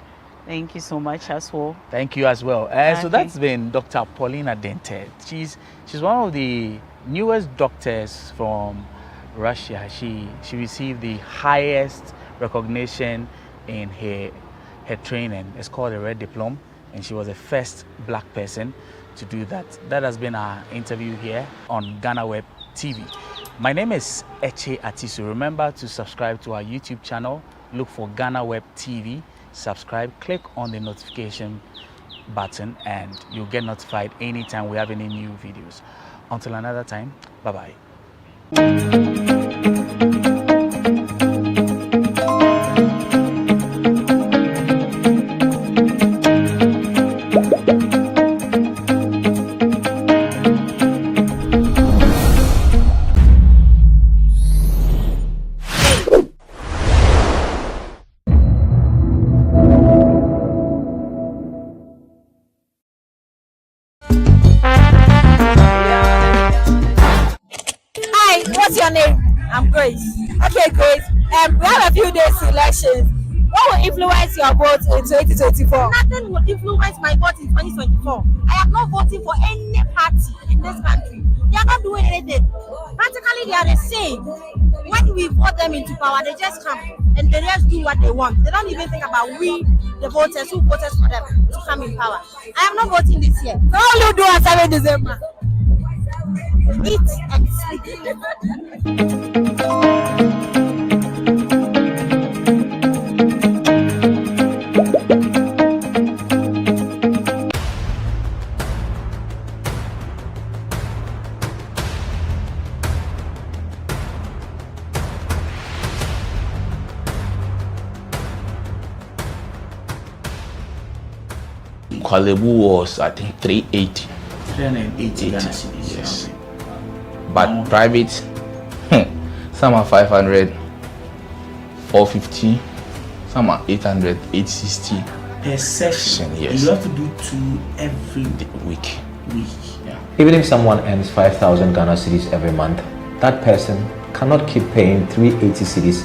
Thank you so much as well. Thank you as well. So that's been Dr. Paulina Dented. She's one of the newest doctors from Russia. She received the highest recognition in her training. It's called a Red Diploma, and she was the first black person to do that. That has been our interview here on GhanaWeb TV. My name is Eche Atisu. Remember to subscribe to our YouTube channel. Look for GhanaWeb TV. Subscribe, click on the notification button, and you'll get notified anytime we have any new videos. Until another time, bye-bye. What's your name? I'm Grace. Okay, Grace. We have a few days to elections. What will influence your vote in 2024? Nothing will influence my vote in 2024. I am not voting for any party in this country. They are not doing anything. Practically, they are the same. When we vote them into power, they just come and they just do what they want. They don't even think about we, the voters who voted for them to come in power. I am not voting this year. So all you do on 7 December. Eat and sleep. Kwalebu was, I think, 380. 380 Ghana cedis. Yes. But private, some are 500, 450, some are 800, 860. Per session, yes. You have to do 2 every week. Yeah. Even if someone earns 5,000 Ghana cedis every month, that person cannot keep paying 380 cedis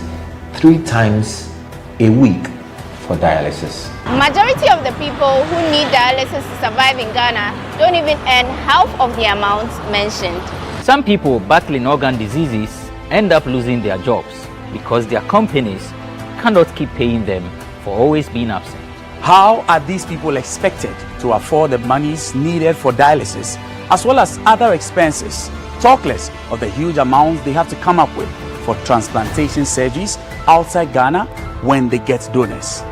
3 times a week for dialysis. Majority of the people who need dialysis to survive in Ghana don't even earn half of the amount mentioned. Some people battling organ diseases end up losing their jobs because their companies cannot keep paying them for always being absent. How are these people expected to afford the monies needed for dialysis as well as other expenses, talk less of the huge amounts they have to come up with for transplantation surgeries outside Ghana when they get donors?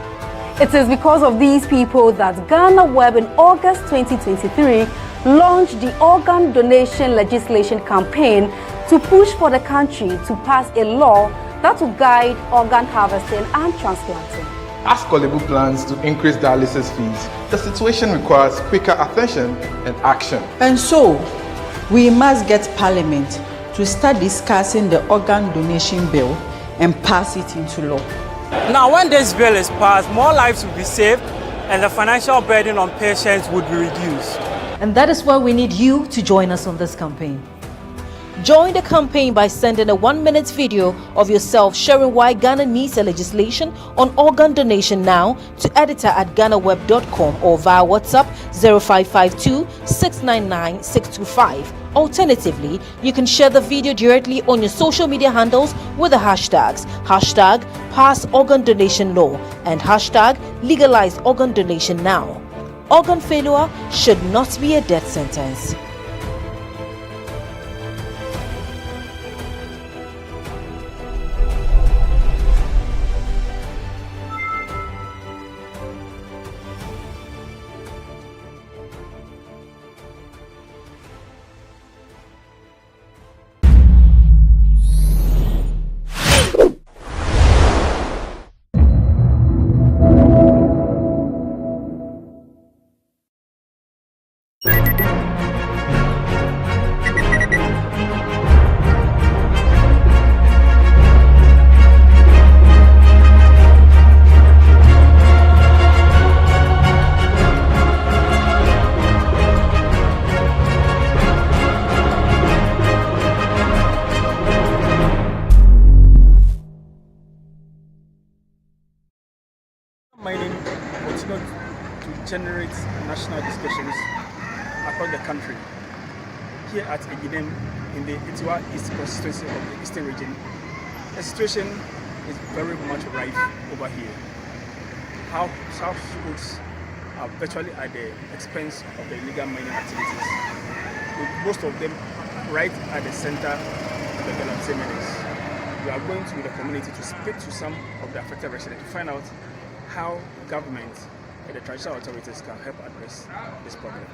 It is because of these people that GhanaWeb in August 2023 launched the organ donation legislation campaign to push for the country to pass a law that will guide organ harvesting and transplanting. As Kwalebu plans to increase dialysis fees, the situation requires quicker attention and action. And so, we must get Parliament to start discussing the organ donation bill and pass it into law. Now, when this bill is passed, more lives will be saved and the financial burden on patients would be reduced. And that is why we need you to join us on this campaign. Join the campaign by sending a 1-minute video of yourself sharing why Ghana needs a legislation on organ donation now to editor@ghanaweb.com or via WhatsApp 0552 699 625. Alternatively, you can share the video directly on your social media handles with the hashtags #PassOrganDonationLaw and #LegalizeOrganDonationNow. Organ failure should not be a death sentence. generate national discussions across the country. Here at Eginem, in the Itiwa East constituency of the Eastern region, the situation is very much rife over here. Households are virtually at the expense of the illegal mining activities, with most of them right at the center of the Galamsey menace. We are going to the community to speak to some of the affected residents to find out how government and the traditional authorities can help address this problem.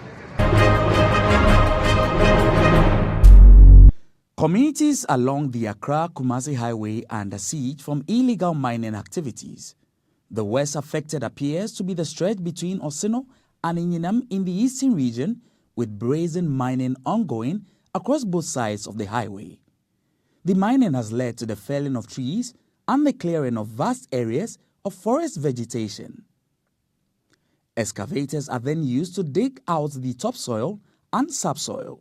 Communities along the Accra-Kumasi Highway are under siege from illegal mining activities. The worst affected appears to be the stretch between Osino and Inyinam in the eastern region, with brazen mining ongoing across both sides of the highway. The mining has led to the felling of trees and the clearing of vast areas of forest vegetation. Excavators are then used to dig out the topsoil and subsoil.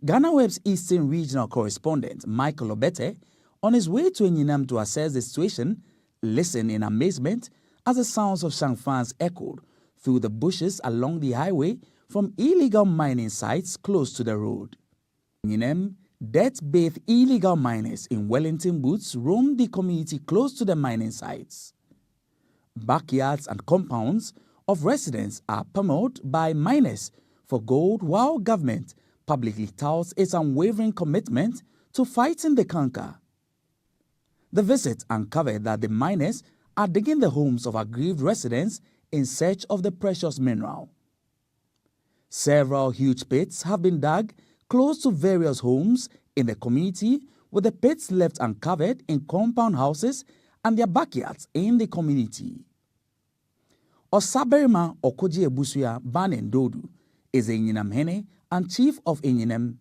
GhanaWeb's Eastern Regional Correspondent Michael Obete, on his way to Enyinam to assess the situation, listened in amazement as the sounds of shangfans echoed through the bushes along the highway from illegal mining sites close to the road. Enyinam, death-bathed illegal miners in Wellington boots roam the community close to the mining sites. Backyards and compounds of residents are pummeled by miners for gold, while government publicly touts its unwavering commitment to fighting the canker. The visit uncovered that the miners are digging the homes of aggrieved residents in search of the precious mineral. Several huge pits have been dug close to various homes in the community, with the pits left uncovered in compound houses and their backyards in the community. Osaberima Okoji Ebusuya Banen Dodu is a Enyinam Hene and chief of Enyinam.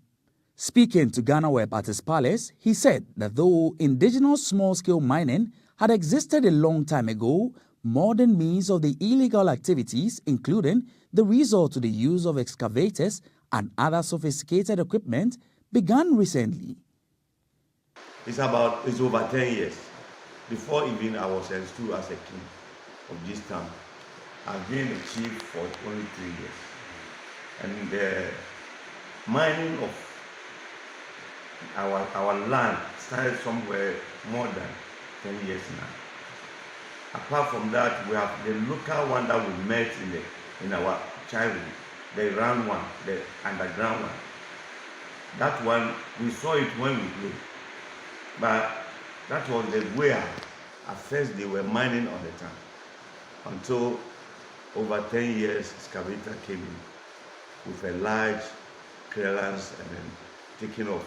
Speaking to GhanaWeb at his palace, he said that though indigenous small-scale mining had existed a long time ago, modern means of the illegal activities, including the resort to the use of excavators and other sophisticated equipment, began recently. It's over 10 years. Before even I was installed as a king of this town, I've been a chief for only 3 years. And the mining of our land started somewhere more than 10 years now. Apart from that, we have the local one that we met in our childhood, the round one, the underground one. That one, we saw it when we grew. But that was the way at first they were mining on the town. Until over 10 years, excavator came in with a large clearance and then taking off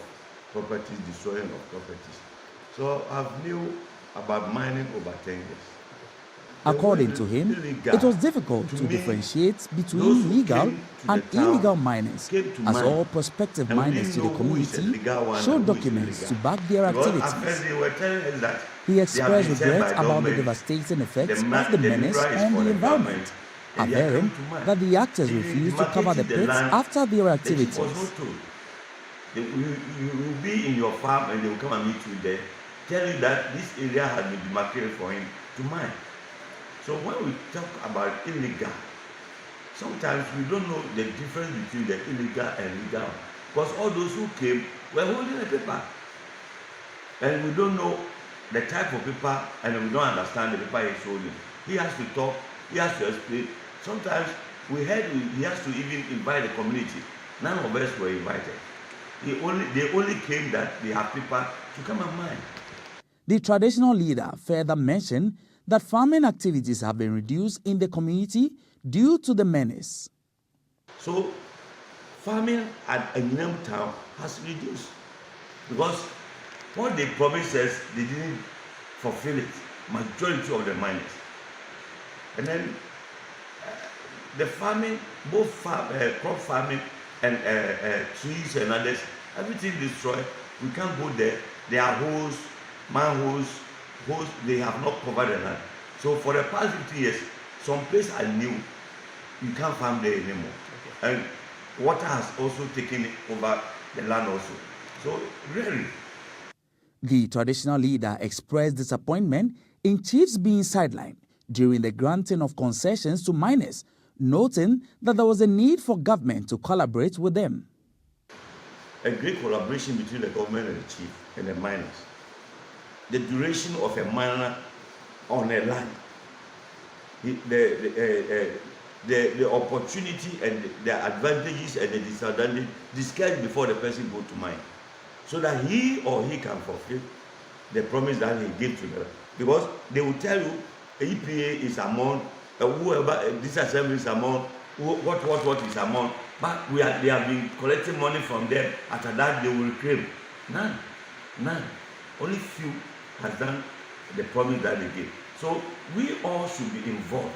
properties, destroying of properties. So I've knew about mining over 10 years. According to him, it was difficult to differentiate between legal and illegal miners, as all prospective miners to the community showed documents to back their activities. He expressed regret about the devastating effects of the menace on the environment, averring that the actors refused to cover the pits after their activities. You will be in your farm and they will come and meet you there, tell you that this area has been demarcated for him to mine. So when we talk about illegal, sometimes we don't know the difference between the illegal and legal. Because all those who came were holding a paper. And we don't know the type of paper, and we don't understand the paper he's holding. He has to talk, he has to explain. Sometimes we heard he has to even invite the community. None of us were invited. They only came that they have paper to come and mine. The traditional leader further mentioned that farming activities have been reduced in the community due to the menace. So, farming at Enyinam town has reduced because what they promised us, they didn't fulfill it, majority of the miners. And then the farming, both crop farming and trees and others, everything destroyed. We can't go there. There are holes, manholes, they have not covered the land. So for the past 50 years, some places are new. You can't farm there anymore. Okay. And water has also taken over the land also. So really. The traditional leader expressed disappointment in chiefs being sidelined during the granting of concessions to miners noting that there was a need for government to collaborate with them. A great collaboration between the government and the chief and the miners. The duration of a miner on a land, the opportunity and the advantages and the disadvantages discussed before the person go to mine, so that he or he can fulfill the promise that he gave to them. Because they will tell you EPA is amount, whoever disassembly is amount, what is amount, but they have been collecting money from them. After that, they will claim none. Only few has done the promise that they gave. So we all should be involved.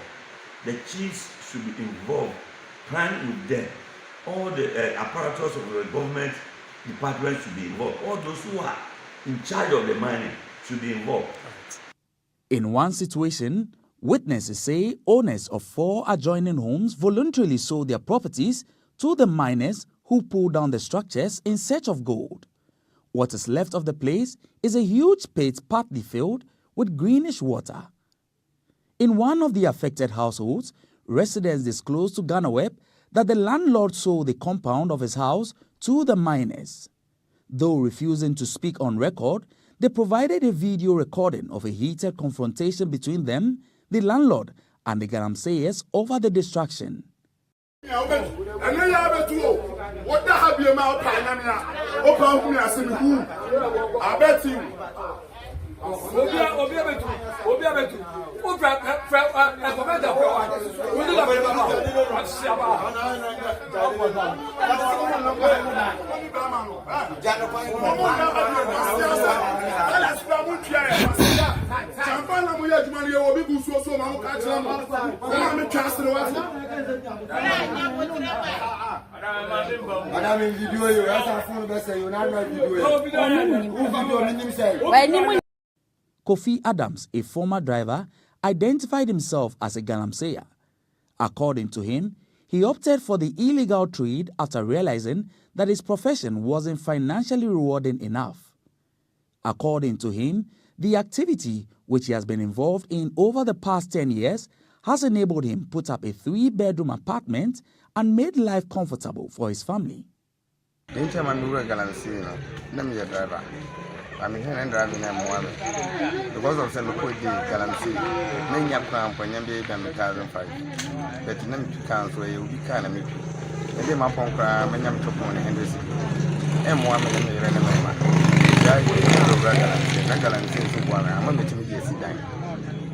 The chiefs should be involved, plan with them. All the apparatus of the government departments should be involved. All those who are in charge of the mining should be involved. In one situation, witnesses say owners of 4 adjoining homes voluntarily sold their properties to the miners who pulled down the structures in search of gold. What is left of the place is a huge pit partly filled with greenish water. In one of the affected households, residents disclosed to GhanaWeb that the landlord sold the compound of his house to the miners. Though refusing to speak on record, they provided a video recording of a heated confrontation between them, the landlord, and the Galamseyers over the distraction. Kofi Adams, a former driver, identified himself as a Galamseya. According to him, he opted for the illegal trade after realizing that his profession wasn't financially rewarding enough. According to him, the activity, which he has been involved in over the past 10 years, has enabled him put up a 3-bedroom apartment and made life comfortable for his family. I'm here and driving them because of some good Galamsey. Many of them for Yambi and 2005. But them to council will be kind of me. And then my punk, many of them on Henderson. And one of them ran a man. Galamsey, I'm a meeting down.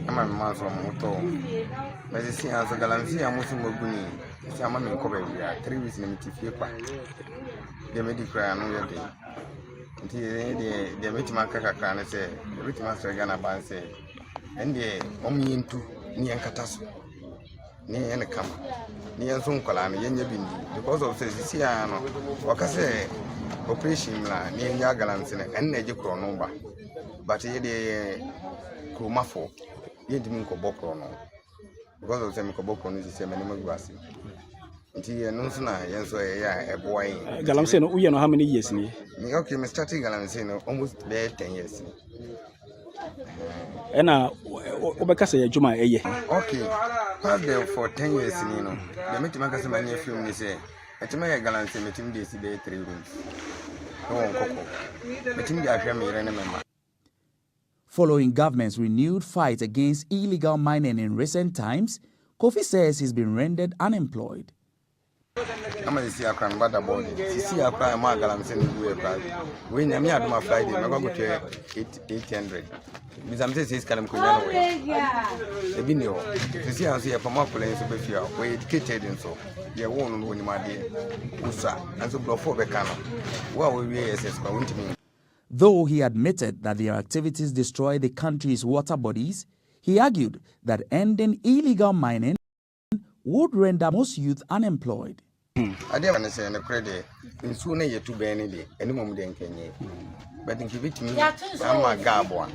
I'm a man from Moto. But you see, as a Galamsey, I'm Muslim Moguni. Some of them cover 3 weeks in the paper. They made the cry on your day. The Mitima Kaka say, the Mitima Sagana Ban say, and the Omi into Nian Katasu, Nian Kama, Nian Sunkola, Nian Bindi, because of Siciano, Wakase, Operation La, Nian Yagalans, and Nejiko Nomba, but ye de Kumafo, yet Minkoboko, because of Semikoboko is the same animal grassy. Galamsey, we know how many years in here? Okay, I started Galamsey almost 10 years. And Obacasa Juma, okay, past there for 10 years, you know. The Metimacas mania film is a Metimaya Galamsey, Metim Daisy 3 rooms. No one cocoa. Metim Diagram. Following government's renewed fight against illegal mining in recent times, Kofi says he's been rendered unemployed. I'm going to see a crime bad about it. See a crime, I'm sending you a crime. When I'm here, my Friday, I'm going to 800. Because I'm saying, it's kind of cool. The video, you see, I see a Pamako and Superfia, we're educated and so. They won't win my day. Usa, and so before the cannon. What will we assess by winter? Though he admitted that their activities destroy the country's water bodies, he argued that ending illegal mining would render most youth unemployed. I didn't say in the credit, in sooner you to be any day, any moment in Kenya. But in Kibit, I'm a gabwa,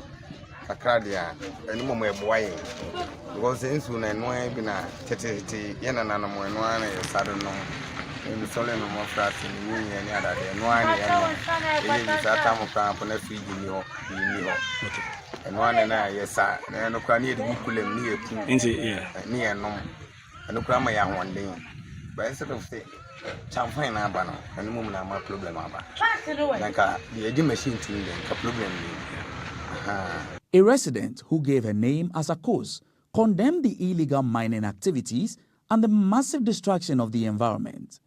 a cardia, any moment boy. Because in sooner, no, I've been a tete, yen and animal, and one is sudden. In the solemn of flats in the union, and the other day, and one is that time of camp on a free and one and I, yes, sir, and no can need to near no. ɛno kura ma yɛ ahoɔden but instead of say chamfan na aba no ɛno mu na ma problem aba nka the machine to the problem. A resident who gave her name as a cause condemned the illegal mining activities and the massive destruction of the environment,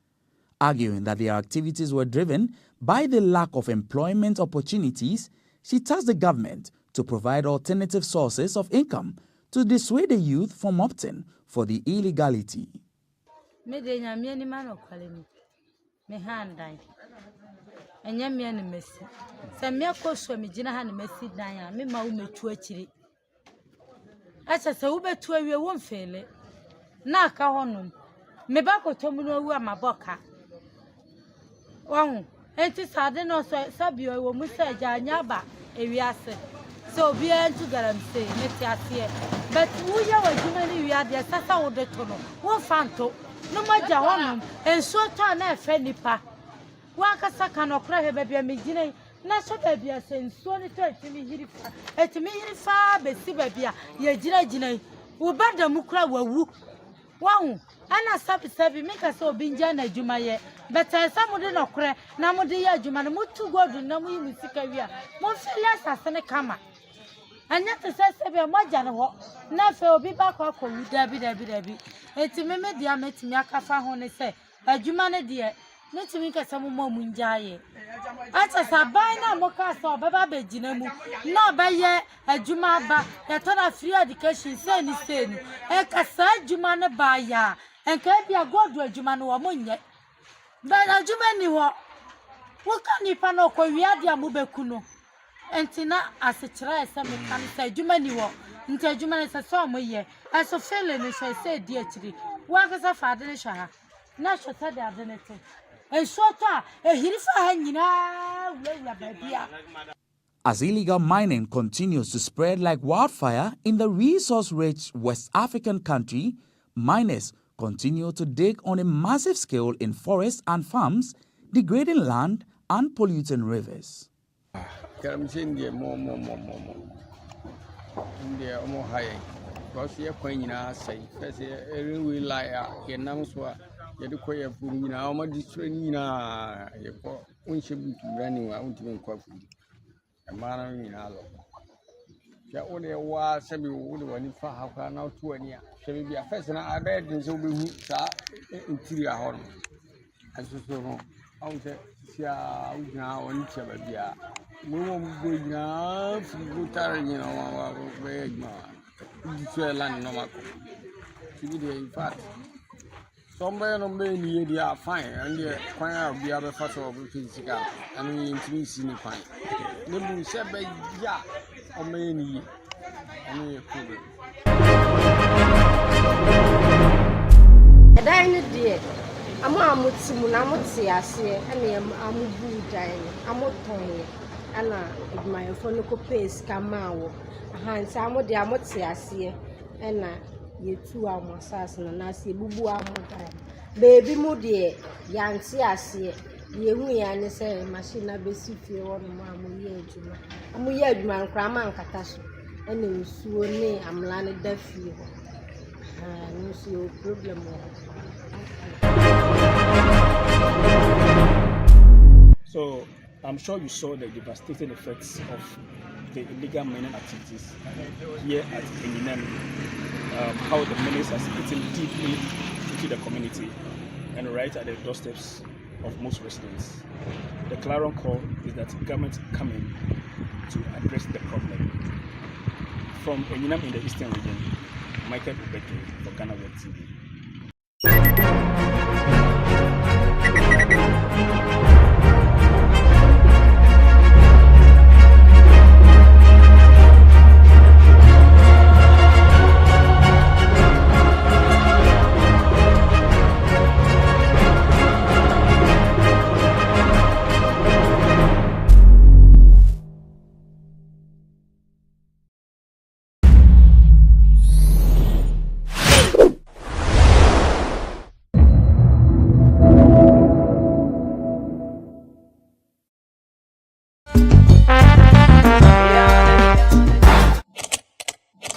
arguing that their activities were driven by the lack of employment opportunities. She tasked the government to provide alternative sources of income to dissuade the youth from opting for the illegality. So be to guarantee but we are the Sasa of the Tono, one fanto, no matter honum, and so turn a fenipa. Waka Sakano cry baby a midine, not so baby a saying so little to me, at me far, but see baby, ye jina, who bad the mukra were woo. Wow, Anna Sabi make us so being Jana Jumaye, but some of the no cry, Namodia Juman, to go to Namu Musicavia, Monfelas as an kama. And yet the says a major walk, never be back or Debbie. It's a meme dear met me a cafa hone say, a Jumana dear, not to make a some more munjaye. As a sabina mocha saw Baba Bejinamu, no by ye, a Jumaba, a ton of free education, saying, a Casa Jumana baya, and can't be a god to a Jumano or Munya. But a Jumani what can you pano ko wiadia mubekuno? Entina as a try some can say Jumani walk, into Jumani as a song ye, as a felon shall say dear tree, work as a father shaha, not shall tell the identity. And short a hirifa. As illegal mining continues to spread like wildfire in the resource-rich West African country, miners continue to dig on a massive scale in forests and farms, degrading land and polluting rivers. India more. India more high. Because you're quite say, we lie, your names were. You quite a food, my distraining, you call unshabby running out to coffee. A man in our ya only was semi wood when you have now 20. Shall be a person I bet in so be in 3 hours. As so, I would say, now on each other. We won't go now, go tiring, our way. It's a land no matter. In fact. Somewhere no many they are fine, and the choir of the other factor of physical, and we introduce in the fine. Never said by ya or many problem. A dine dear, I'm a Mutsi, I say, and I'm a good dine, I'm a tony, and my phonical pace come out. Hands, I'm a dear Mutsi, I see, and you 2 hours and I see Bubu baby moody, Yancy, I see ye, and say, machine, I be see you on Mamma. I'm a young man, Craman Catasso, and you soon me, I'm landed deaf fever. No see your problem. So, I'm sure you saw the devastating effects of the illegal mining activities here at Eminem. How the menace has eaten deeply into the community and right at the doorsteps of most residents. The clarion call is that government come in to address the problem. From Eminem in the eastern region, Michael Ubeto for GhanaWeb TV.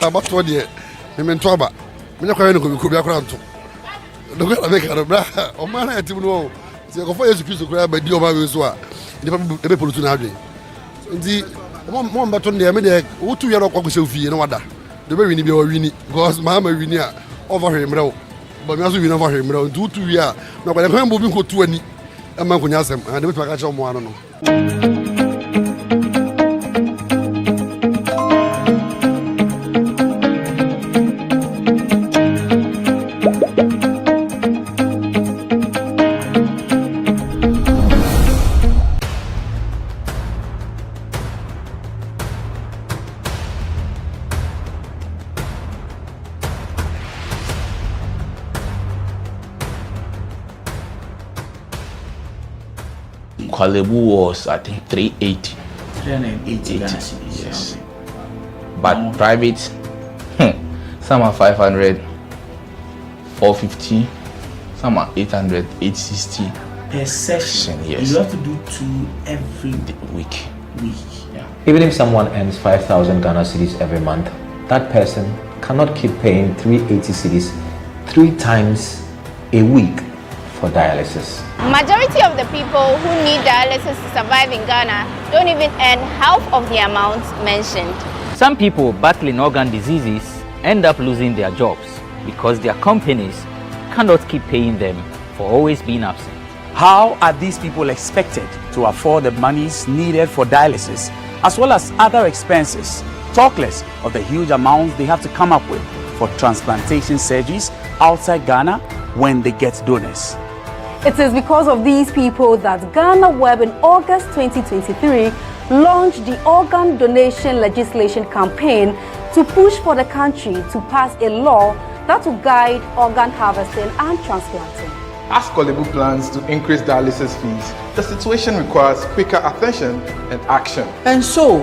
About 20 years, I'm in trouble. I'm not going to go to Look at make a bra. Oh man, I don't know. So go for you to grab by the over so. The people to now. The one button there, me there. Who 2 years ago go selfie no wada. The way we need be winning because mama winning over him now. But me also win over him now. 2 years. No, but I'm moving go 20. I'm going to ask him and the people catch on one no. Kwalebu was, I think, 380. 380 Ghana cedis. Yes. But private, some are 500, 450, some are 800, 860. Per session, yes. You have to do 2 every week. Yeah. Even if someone earns 5,000 Ghana cedis every month, that person cannot keep paying 380 cedis 3 times a week for dialysis. Majority of the people who need dialysis to survive in Ghana don't even earn half of the amount mentioned. Some people battling organ diseases end up losing their jobs because their companies cannot keep paying them for always being absent. How are these people expected to afford the monies needed for dialysis as well as other expenses, talk less of the huge amounts they have to come up with for transplantation surgeries outside Ghana when they get donors? It is because of these people that GhanaWeb in August 2023 launched the organ donation legislation campaign to push for the country to pass a law that will guide organ harvesting and transplanting. As Kwalebu plans to increase dialysis fees, the situation requires quicker attention and action. And so,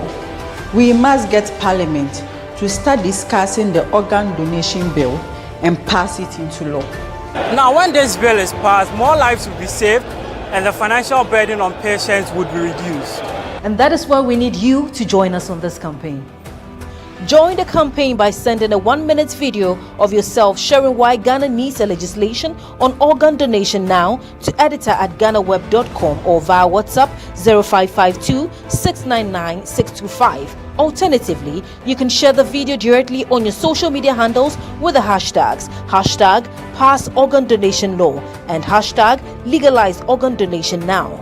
we must get Parliament to start discussing the organ donation bill and pass it into law. Now, when this bill is passed, more lives will be saved and the financial burden on patients would be reduced. And that is why we need you to join us on this campaign. Join the campaign by sending a 1-minute video of yourself sharing why Ghana needs a legislation on organ donation now to editor@ghanaweb.com or via WhatsApp 0552 699 625. Alternatively, you can share the video directly on your social media handles with the hashtags #PassOrganDonationLaw and #LegalizeOrganDonationNow.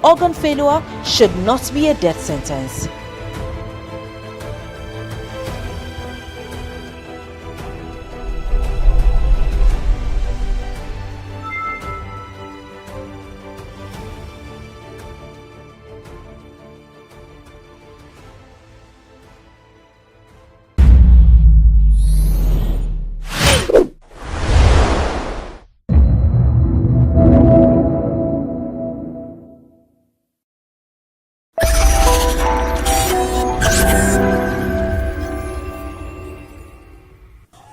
Organ failure should not be a death sentence.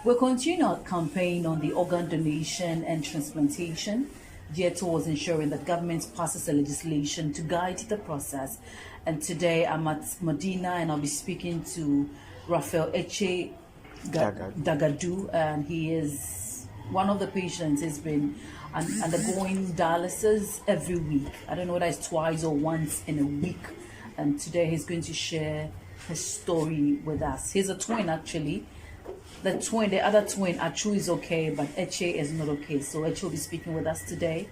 We'll continue our campaign on the organ donation and transplantation, geared towards ensuring that government passes a legislation to guide the process. And today I'm at Medina and I'll be speaking to Raphael Eche Dagadu, and he is one of the patients who's been undergoing dialysis every week. I don't know whether it's twice or once in a week. And today he's going to share his story with us. He's a twin, actually. The other twin, Achu, is okay, but Eche is not okay. So Eche will be speaking with us today,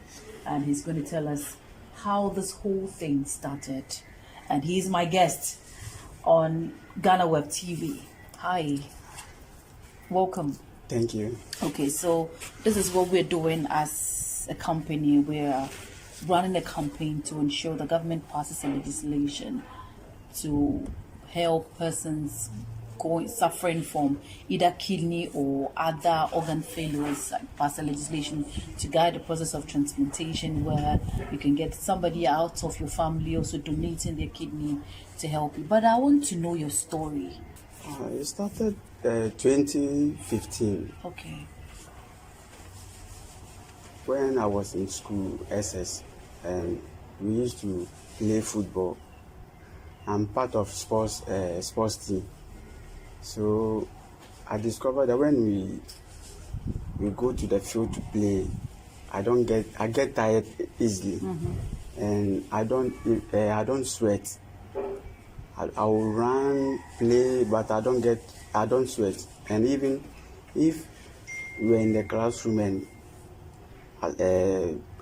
and he's going to tell us how this whole thing started. And he's my guest on GhanaWeb TV. Hi. Welcome. Thank you. Okay, so this is what we're doing as a company. We're running a campaign to ensure the government passes a legislation to help persons suffering from either kidney or other organ failures, pass a legislation to guide the process of transplantation, where you can get somebody out of your family also donating their kidney to help you. But I want to know your story. It started 2015. Okay. When I was in school, SS, and we used to play football. I'm part of sports team. So I discovered that when we go to the field to play, I get tired easily, and I don't sweat. I will run, play, but I don't sweat. And even if we're in the classroom and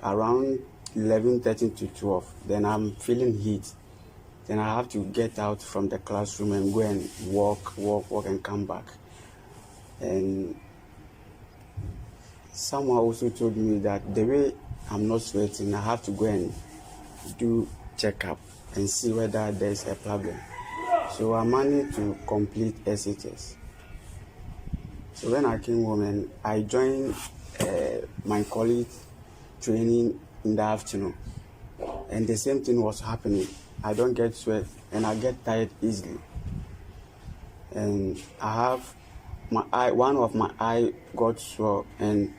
around 11:30 to 12, then I'm feeling heat. Then I have to get out from the classroom and go and walk and come back. And someone also told me that the way I'm not sweating, I have to go and do checkup and see whether there's a problem. So I managed to complete SHS. So when I came home and I joined my college training in the afternoon, and the same thing was happening. I don't get sweat and I get tired easily. And I have one of my eye got sore, and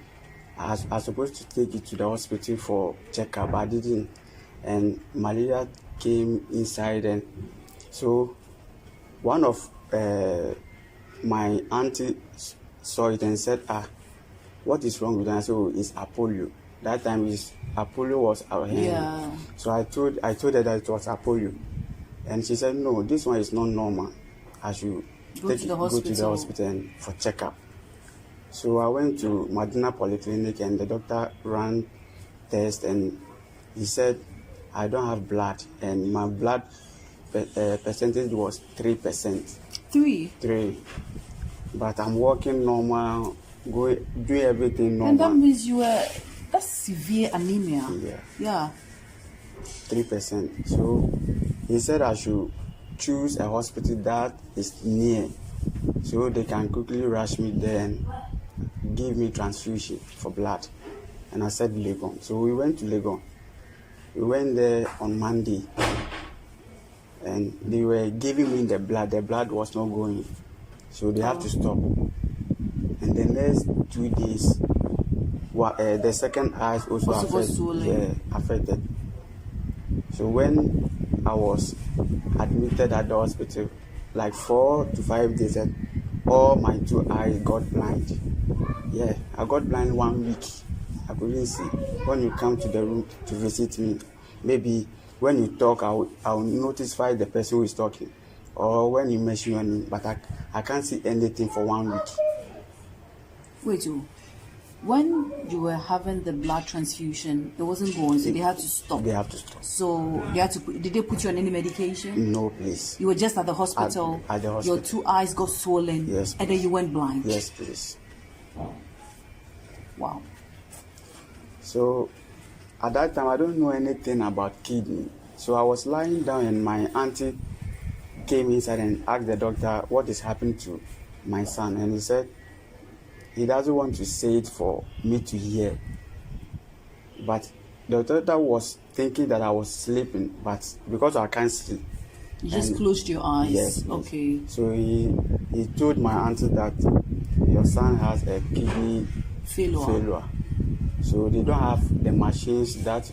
I was supposed to take it to the hospital for checkup. I didn't, and malaria came inside, and so one of my auntie saw it and said, what is wrong with her? I said, oh, it's Apollo. That time Apollo was our hand. Yeah. So I told her that it was Apollo, and she said, no, this one is not normal. I should go to the hospital and for checkup. So I went to Madina Polyclinic, and the doctor ran test, and he said I don't have blood, and my blood percentage was 3%. 3. But I'm walking normal, doing everything normal. And that means that's severe anemia. Yeah. 3%. So he said I should choose a hospital that is near, so they can quickly rush me there and give me transfusion for blood. And I said Legon. So we went to Legon. We went there on Monday, and they were giving me the blood. The blood was not going, so they have to stop. And the next 2 days, the second eye also affected. So when I was admitted at the hospital, like 4 to 5 days, all my 2 eyes got blind. Yeah, I got blind 1 week. I couldn't see. When you come to the room to visit me, maybe when you talk, I'll notify the person who is talking, or when you mention your name, but I can't see anything for 1 week. Wait, when you were having the blood transfusion, it wasn't going, so they had to stop. They have to stop. So did they put you on any medication? No, please. You were just at the hospital. At the hospital. Your 2 eyes got swollen. Yes, please. And then you went blind. Yes, please. Wow. So at that time, I don't know anything about kidney. So I was lying down, and my auntie came inside and asked the doctor what is happening to my son, and he said he doesn't want to say it for me to hear. But the doctor was thinking that I was sleeping, but because I can't sleep. You just closed your eyes. Yes. Okay. So he told my auntie that your son has a kidney failure. So they don't have the machines that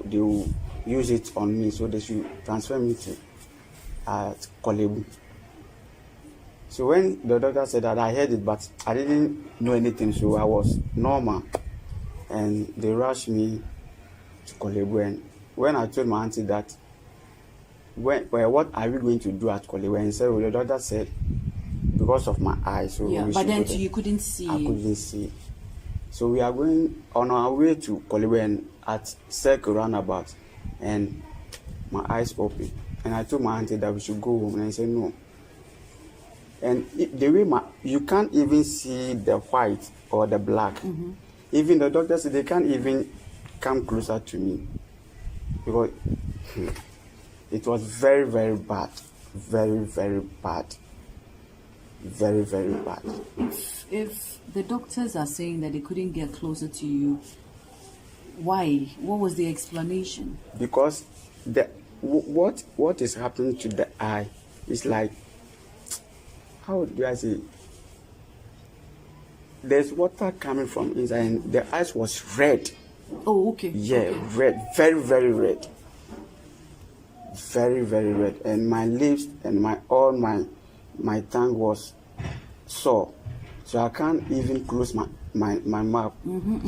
they will use it on me, so they should transfer me to Kolebu. So when the doctor said that, I heard it, but I didn't know anything, so I was normal. And they rushed me to Kolebu. And when I told my auntie that, what are we going to do at Kolebu? And said, well, the doctor said, because of my eyes. So yeah, but then you couldn't see. I couldn't see. So we are going on our way to Kolebu, and at Circle Roundabout, and my eyes open. And I told my auntie that we should go home, and I said no. And the way you can't even see the white or the black. Mm-hmm. Even the doctor said they can't even come closer to me, because it was very, very bad. Very, very bad. Very, very bad. If the doctors are saying that they couldn't get closer to you, why? What was the explanation? Because what is happening to the eye is like, how do I say? There's water coming from inside, and the eyes was red. Oh, okay. Yeah, okay. Red, very, very red. Very, very red, and my lips and my tongue was sore, so I can't even close my mouth.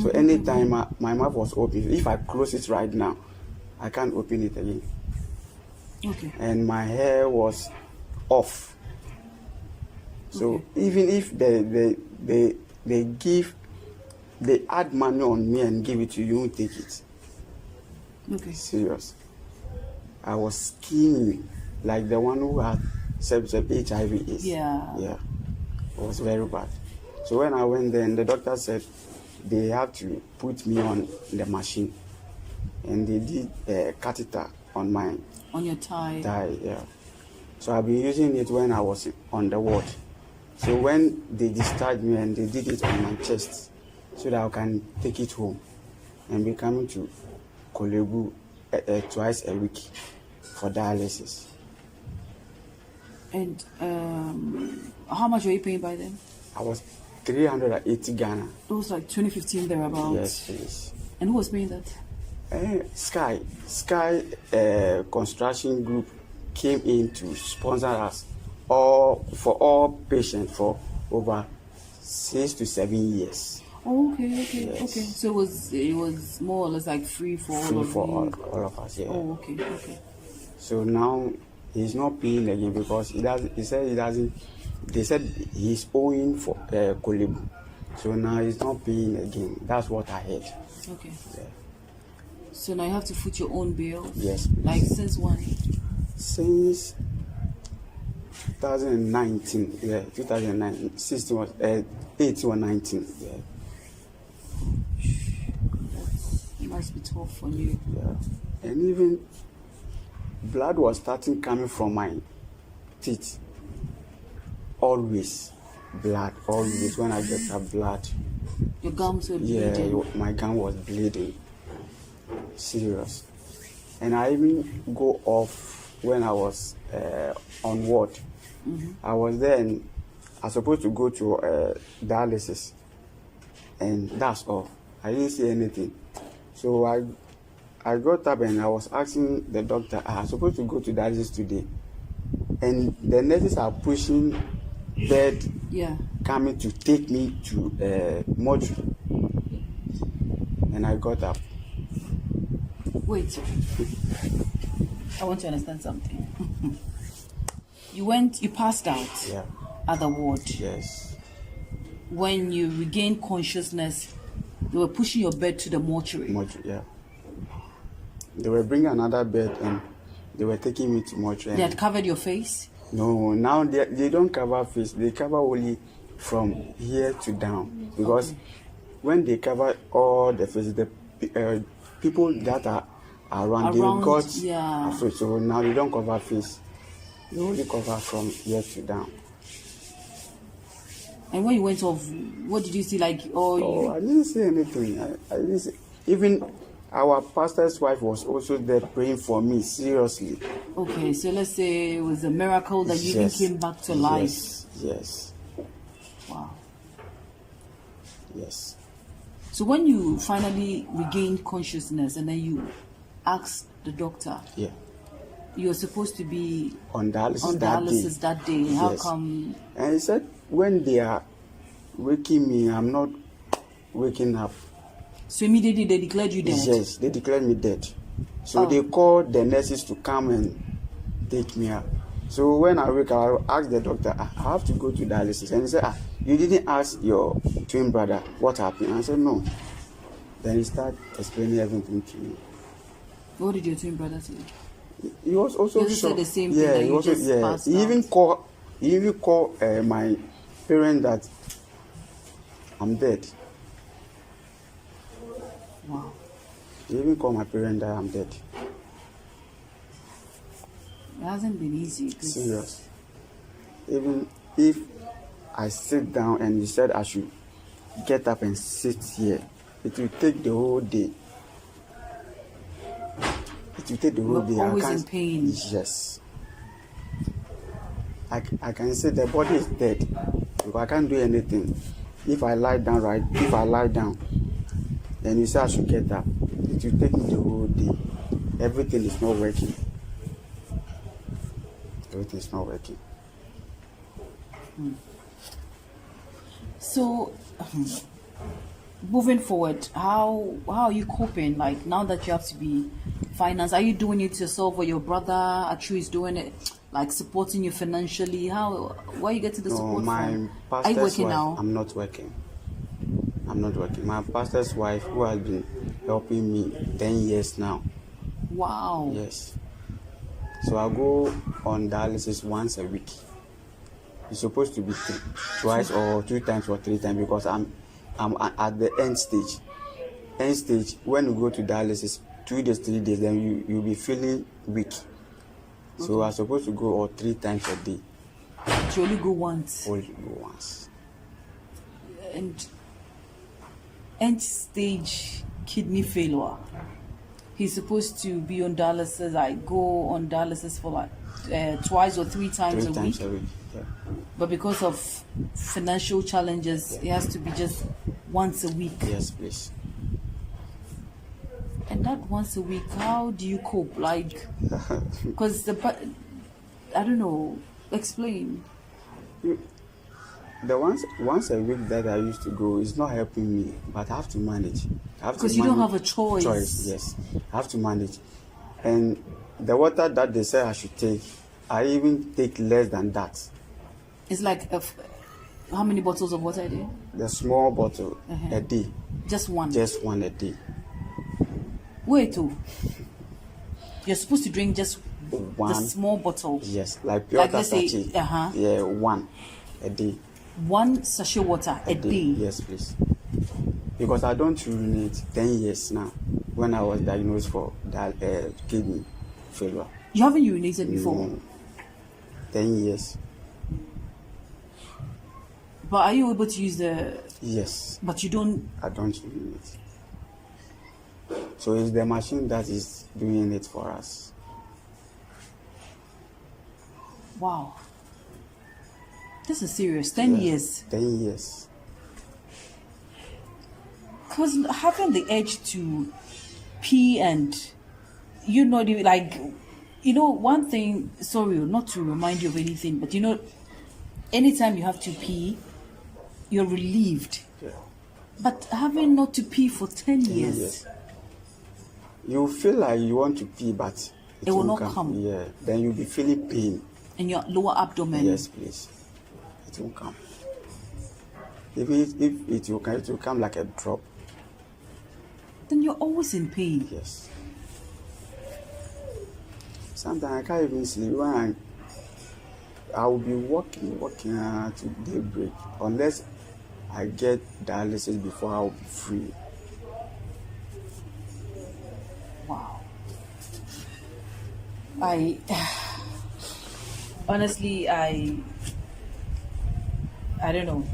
So anytime my mouth was open, if I close it right now, I can't open it again. Okay. And my hair was off. So even if they add money on me and give it to you, you won't take it. Okay. Serious. I was skinny, like the one who had HIV is. Yeah. Yeah. It was very bad. So when I went there, and the doctor said they have to put me on the machine, and they did a catheter on my your thigh. Yeah. So I've been using it when I was on the ward. So when they discharged me and they did it on my chest, so that I can take it home and be coming to Kolebu twice a week for dialysis. And how much were you paying by then? I was 380 Ghana. It was like 2015 thereabouts. Yes, please. And who was paying that? Sky Construction Group came in to sponsor us for all patients for over 6 to 7 years. Oh, okay. Yes. Okay. So it was more or less like free for all of you. All of us, yeah. Oh, okay. So now he's not paying again because he said he doesn't. They said he's owing for Kolebu. So now he's not paying again. That's what I heard. Okay. Yeah. So now you have to foot your own bills? Yes. Like since when? Since 2019. Yeah, 2019. 18 or 19. Yeah. It must be tough for you. Yeah. And even blood was starting coming from my teeth. Always blood. Always when I get a blood. Your gums were bleeding? Yeah, my gum was bleeding. Serious. And I even go off when I was on ward. I was there and I was supposed to go to dialysis. And that's all. I didn't see anything. So I got up and I was asking the doctor, I'm supposed to go to dialysis today. And the nurses are pushing bed coming to take me to mortuary. And I got up. Wait. I want to understand something. You passed out at the ward. Yes. When you regained consciousness, they were pushing your bed to the mortuary. Yeah. They were bringing another bed and they were taking me to mortuary. They had covered your face? No, now they don't cover face. They cover only from here to down. Because when they cover all the face, the people that are around they got afraid. So now they don't cover face. They only cover from here to down. And when you went off, what did you see? I didn't see anything. I didn't see. Even our pastor's wife was also there praying for me, seriously. Okay, so let's say it was a miracle that you even came back to life. Yes. Wow. Yes. So when you finally regained consciousness and then you asked the doctor, you were supposed to be on dialysis, that day. How come? And he said, when they are waking me, I'm not waking up. So immediately they declared you dead? Yes, they declared me dead. So they called the nurses to come and take me out. So when I wake up, I asked the doctor, I have to go to dialysis. And he said, you didn't ask your twin brother what happened? I said, no. Then he started explaining everything to me. What did your twin brother say? He was also shocked. He said the same thing that you also, just passed He even called my parents that I'm dead. Wow. He even called my parents that I'm dead. It hasn't been easy. Serious. Even if I sit down and he said I should get up and sit here, it will take the whole day. It will take the whole day. You're always in pain. Yes. I can say the body is dead because I can't do anything. If I lie down, then you say I should get up. It will take me the whole day. Everything is not working. Everything is not working. So, moving forward, how are you coping? Like now that you have to be financed, are you doing it yourself or your brother Achu is doing it, like supporting you financially? Where you getting the support from? Are you working now? I'm not working. My pastor's wife, who has been helping me 10 years now. Wow. Yes. So I go on dialysis once a week. It's supposed to be twice or 2 times or 3 times because I'm at the end stage. End stage, when you go to dialysis, 2 days, 3 days, then you'll be feeling weak. So I'm supposed to go 3 times a day. You only go once? Only go once. And end stage kidney failure. He's supposed to be on dialysis. I go on dialysis for like twice or 3 times a week. 3 times a week, yeah. But because of financial challenges, it has to be just once a week. Yes, please. And that once a week, how do you cope? Like, because I don't know, explain. The once a week that I used to go is not helping me, but I have to manage. Because you don't have a choice. Yes, I have to manage. And the water that they say I should take, I even take less than that. It's like how many bottles of water a day? The small bottle a day. Just one? Just one a day. Wait, you're supposed to drink just one, the small bottle? Yes, like pure water sachet. Yeah, one a day. 1 sachet water a day? Yes, please. Because I don't urinate 10 years now when I was diagnosed for kidney failure. You haven't urinated before? No. 10 years. But are you able to use the... Yes. But you don't... I don't urinate. So it's the machine that is doing it for us. Wow. This is serious. 10 years. 10 years. Because having the urge to pee and, you know, like, you know, one thing, sorry, not to remind you of anything, but you know, anytime you have to pee, you're relieved. Yeah. But having not to pee for 10 years. You feel like you want to pee, but it will not come. Yeah. Then you'll be feeling pain. In your lower abdomen? Yes, please. It will come. If it will come like a drop. Then you're always in pain. Yes. Sometimes I can't even sleep. When I will be walking to daybreak unless I get dialysis before I will be free. Wow. Honestly, I don't know.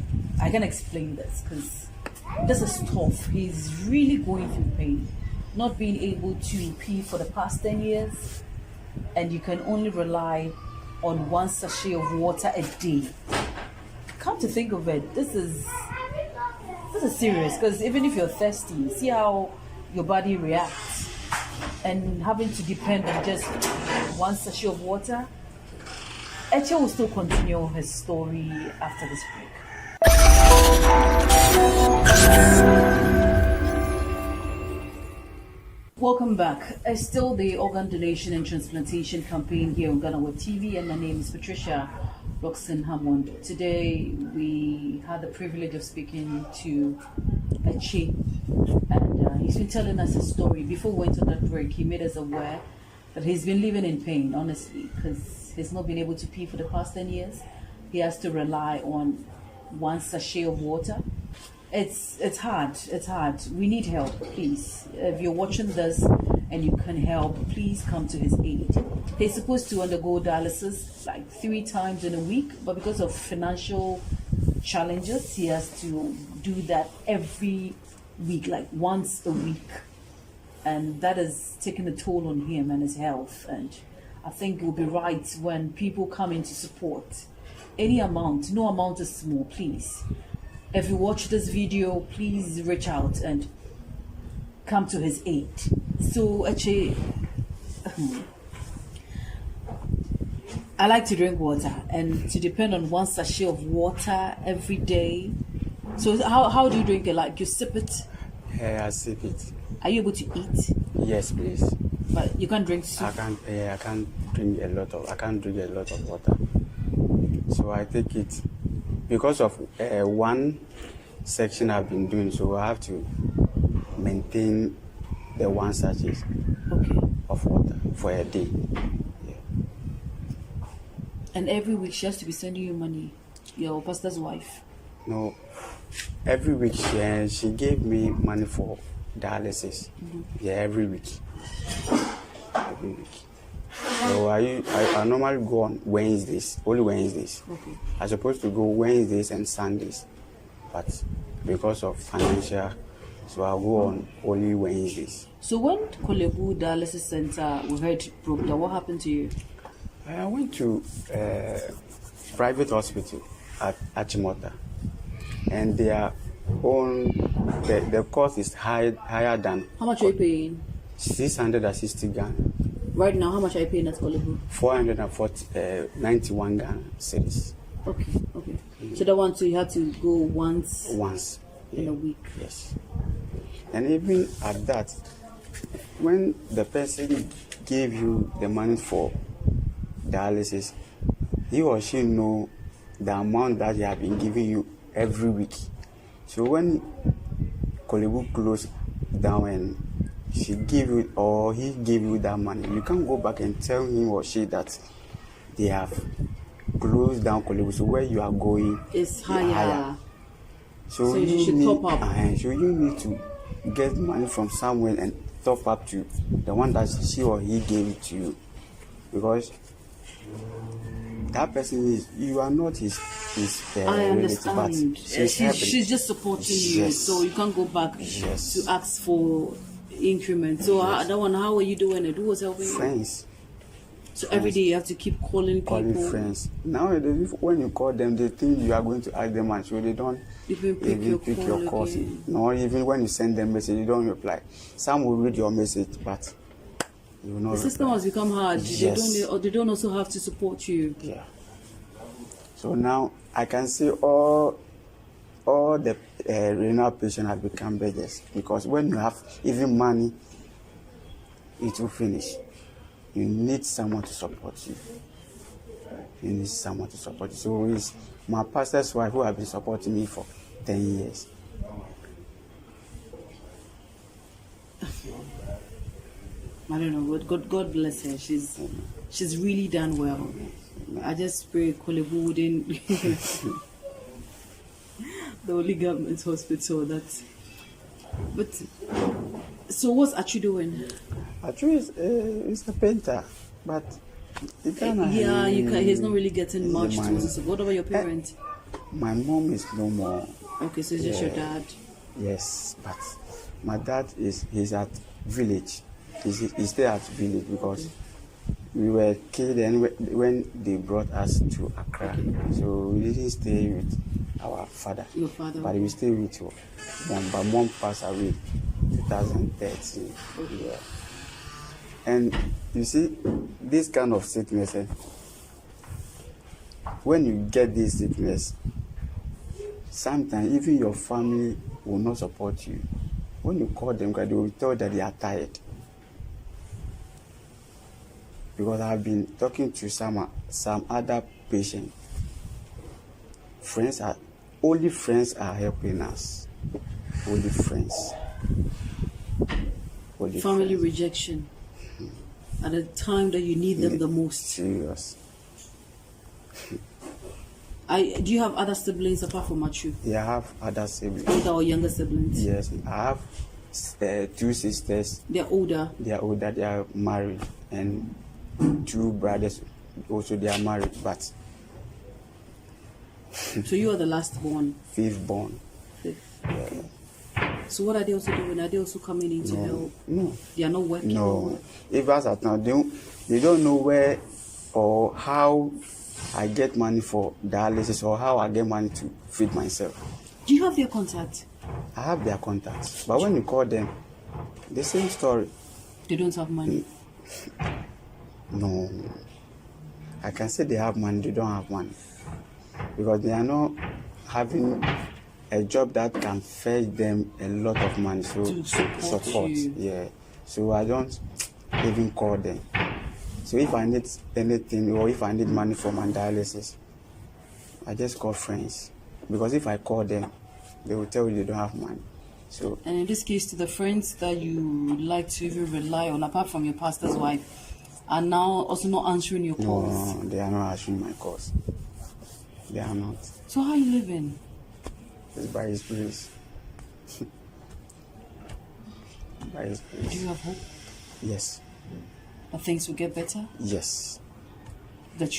I can explain this because this is tough. He's really going through pain, not being able to pee for the past 10 years, and you can only rely on 1 sachet of water a day. Come to think of it, this is serious because even if you're thirsty, see how your body reacts, and having to depend on just 1 sachet of water. Eche will still continue his story after this break. Welcome back. It's still the organ donation and transplantation campaign here on GhanaWeb TV, and my name is Patricia Roxanne Hammond. Today we had the privilege of speaking to Eche, and he's been telling us his story. Before we went on that break, he made us aware that he's been living in pain, honestly, because he's not been able to pee for the past 10 years. He has to rely on 1 sachet of water. It's hard. We need help, please. If you're watching this and you can help, please come to his aid. He's supposed to undergo dialysis like 3 times in a week, but because of financial challenges, he has to do that every week, like once a week. And that has taken a toll on him and his health. And I think it will be right when people come in to support. Any amount, no amount is small, please. If you watch this video, please reach out and come to his aid. So actually, I like to drink water, and to depend on 1 sachet of water every day, So how do you drink it? Like you sip it? I sip it. Are you able to eat? Yes, please. But you can't drink soup? I can't drink a lot of water. So I take it because of one section I've been doing, so I have to maintain the 1 sachet of water for a day. Yeah. And every week she has to be sending you money, your pastor's wife? No, every week she gave me money for dialysis. Yeah, every week. So I normally go on Wednesdays, only Wednesdays. Okay. I'm supposed to go Wednesdays and Sundays, but because of financial, so I'll go on only Wednesdays. So when Kolebu Dialysis Center, we heard broke down, what happened to you? I went to private hospital at Achimota, and their own the cost is higher than. How much are you paying? 660 Ghana. Right now, how much are you paying at Kolebu? 491 Ghana cedis. Okay. So that one, so you had to go once in a week. Yes. And even at that, when the person gave you the money for dialysis, he or she know the amount that they have been giving you every week. So when Kolebu closed down and she give you or he gave you that money, you can't go back and tell him or she that they have closed down Kolebu. So where you are going is higher. So you should top up. So you need to get money from somewhere and top up to the one that she or he gave it to you, because that person you are not his I relative, but understand. She's just supporting you, Yes. so you can't go back Yes. to ask for increment. So that one, how are you doing it? Who was helping you? Friends. So every day you have to keep calling people. Friends. Nowadays, when you call them, they think you are going to ask them, and so they don't even pick your calls. again. No, even when you send them message, you don't reply. Some will read your message, but you will not The system reply. has become hard. Yes. They don't also have to support you. Yeah. So now I can say all the renal patients have become beggars, because when you have even money, it will finish. You need someone to support you. So it's my pastor's wife who has been supporting me for 10 years. I don't know, but God bless her. She's really done well. I just pray Kolebu wouldn't the only government hospital that. But so what's Achu doing? Achu is a painter, but he can't. He's not really getting much money. to. So what about your parents? My mom is no more. Okay, so it's just your dad. Yes, but my dad he's at village. He's still at village because we were kids and when they brought us to Accra. So we didn't stay with our father. Your father. But we stayed with mom. But mom passed away 2013. Yeah. And you see, this kind of sickness, when you get this sickness, sometimes even your family will not support you. When you call them, they will tell that they are tired. Because I've been talking to some other patients. Only friends are helping us. Only friends. Family rejection. At the time that you need them the most. Serious. Do you have other siblings apart from Achu? Yeah, I have other siblings. Older or younger siblings? Yes, I have 2 sisters. They're older? They are married. And 2 brothers also, they are married, but so you are the last born? 5th born. Okay. So what are they also doing? Are they also coming in to help? No. They are not working? No. If as at now, they don't know where or how I get money for dialysis or how I get money to feed myself. Do you have their contact? I have their contacts, but when you call them, the same story. They don't have money? No. I can say they have money, they don't have money. Because they are not having a job that can fetch them a lot of money. So To support you. yeah. So I don't even call them. So if I need anything or if I need money for my dialysis, I just call friends. Because if I call them, they will tell you they don't have money. So And in this case, to the friends that you like to even rely on, apart from your pastor's wife, are now also not answering your calls. no, they are not answering my calls. They are not. So how are you living? It's by His grace. By His grace. Do you have hope Yes. that things will get better? Yes. But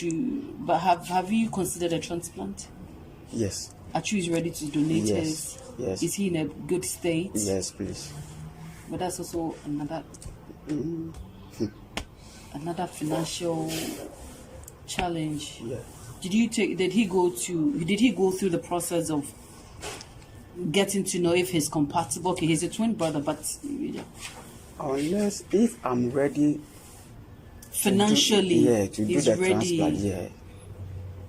have you considered a transplant? Yes. Achu is ready to donate Yes. his. Yes. Is he in a good state? Yes, please. But that's also another financial challenge. Yeah. Did he go through the process of getting to know if he's compatible? Okay, he's a twin brother, but Unless if I'm ready financially, to do he's the ready. transplant, yeah.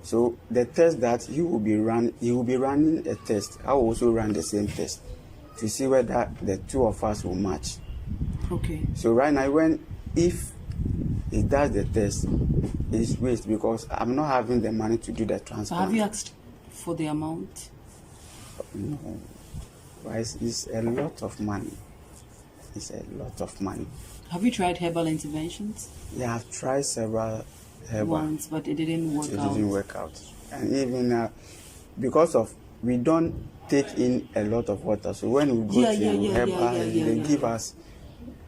So the test that he will be running a test. I will also run the same test to see whether the two of us will match. Okay. So right now, if he does the test, it's waste because I'm not having the money to do the transplant. So have you asked for the amount? No. But it's a lot of money. It's a lot of money. Have you tried herbal interventions? Yeah, I've tried several herbal. Once, but it didn't work out. It didn't work out. And even because of we don't take in a lot of water, so when we go to herbal, they give us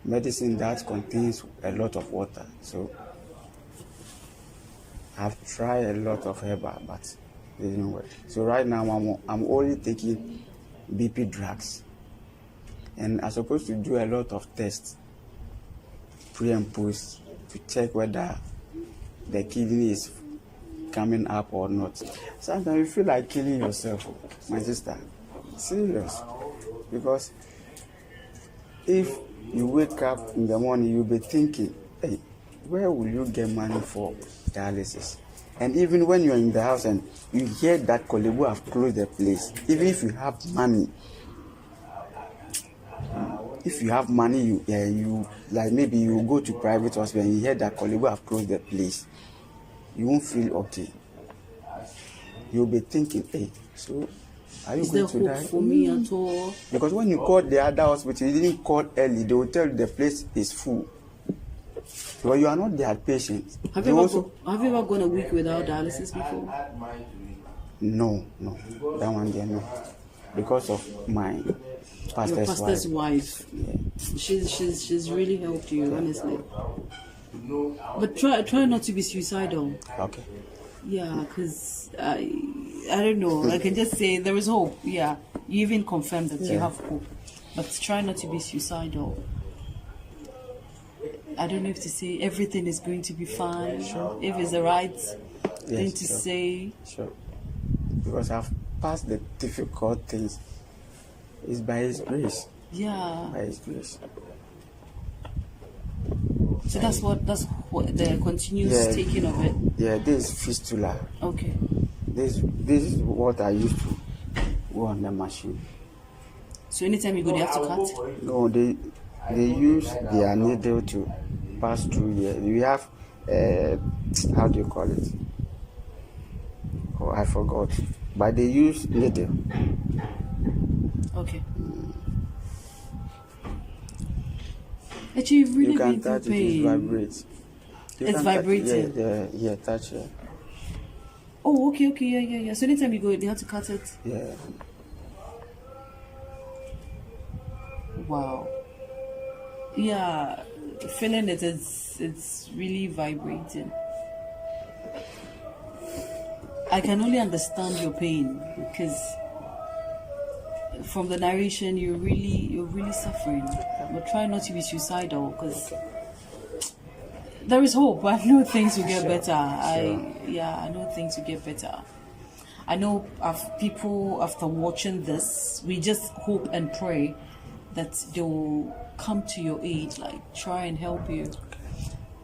medicine that contains a lot of water. So I've tried a lot of herbal, but it didn't work. So right now I'm only taking BP drugs, and I'm supposed to do a lot of tests, pre and post, to check whether the kidney is coming up or not. Sometimes you feel like killing yourself, my sister. Serious. Because if you wake up in the morning, you'll be thinking, hey, where will you get money for dialysis? And even when you're in the house and you hear that Kolebu have closed the place, even if you have money, you like maybe you go to private hospital and you hear that Kolebu have closed the place, you won't feel okay. You'll be thinking, hey, so are you going to die? Is there hope for me at all? Because when you call the other hospital, you didn't call early, they will tell you the place is full. Well, you are not their patient. Have you ever gone a week without dialysis before? No. That one there, no. Because of my pastor's wife. Yeah. She's really helped you, honestly. But try not to be suicidal. Okay. Yeah, because I don't know. I can just say there is hope. Yeah, you even confirmed that you have hope. But try not to be suicidal. I don't know if to say everything is going to be fine. Sure. If it's the right thing to say. Sure. Because I've passed the difficult things. It's by His grace. Yeah. By His grace. So that's what the continuous taking of it. Yeah, this is fistula. Okay. This is what I used to go on the machine. So anytime you go, they have to cut? No, they use their needle to pass through here. We have how do you call it? Oh, I forgot. But they use needle. Okay. Actually, you've really you can been touch through it, pain. it vibrates. It's vibrating? Yeah, touch it. Oh, okay, yeah. So anytime you go, they have to cut it? Yeah. Wow. Yeah, feeling it's really vibrating. I can only understand your pain because from the narration you're really suffering. But try not to be suicidal because there is hope. I know things will get better. I know things will get better. I know people after watching this, we just hope and pray that they will come to your aid, like try and help you.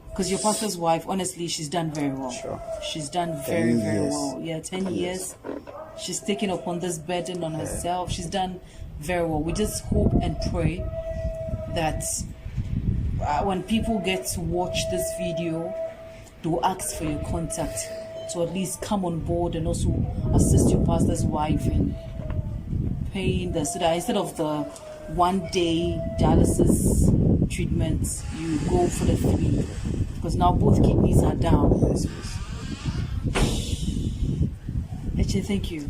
Because your pastor's wife, honestly, she's done very well. Sure. She's done very well. Yeah, 10 years. She's taken upon this burden on herself. She's done very well. We just hope and pray that when people get to watch this video, they'll ask for your contact to at least come on board and also assist your pastor's wife in paying the, so that instead of the 1 day dialysis treatment, you go for the 3, because now both kidneys are down. Eche, thank you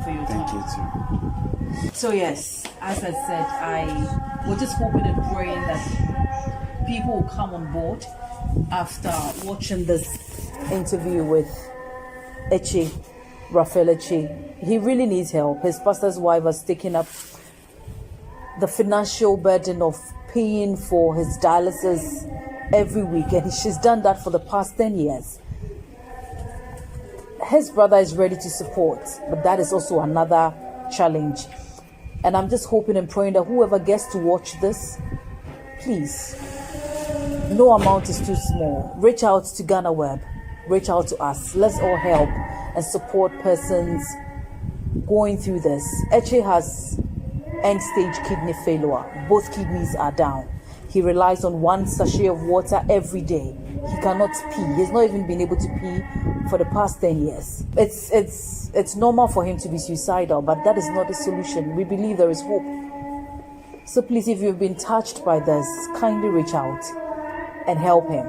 for your time. Thank you too. So yes, as I said, I was just hoping and praying that people will come on board after watching this interview with Eche, Raphael Eche. He really needs help. His pastor's wife has taken up the financial burden of paying for his dialysis every week, and she's done that for the past 10 years. His brother is ready to support, but that is also another challenge. And I'm just hoping and praying that whoever gets to watch this, please, no amount is too small. Reach out to GhanaWeb, reach out to us. Let's all help and support persons going through this. Eche has end-stage kidney failure. Both kidneys are down. He relies on 1 sachet of water every day. He cannot pee. He's not even been able to pee for the past 10 years. It's normal for him to be suicidal, but that is not the solution. We believe there is hope. So please, if you've been touched by this, kindly reach out and help him.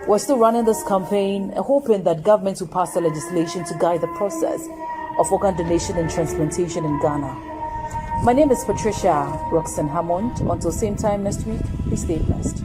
We're still running this campaign, hoping that government will pass the legislation to guide the process of organ donation and transplantation in Ghana. My name is Patricia Roxanne Hammond. Until same time next week, please stay blessed.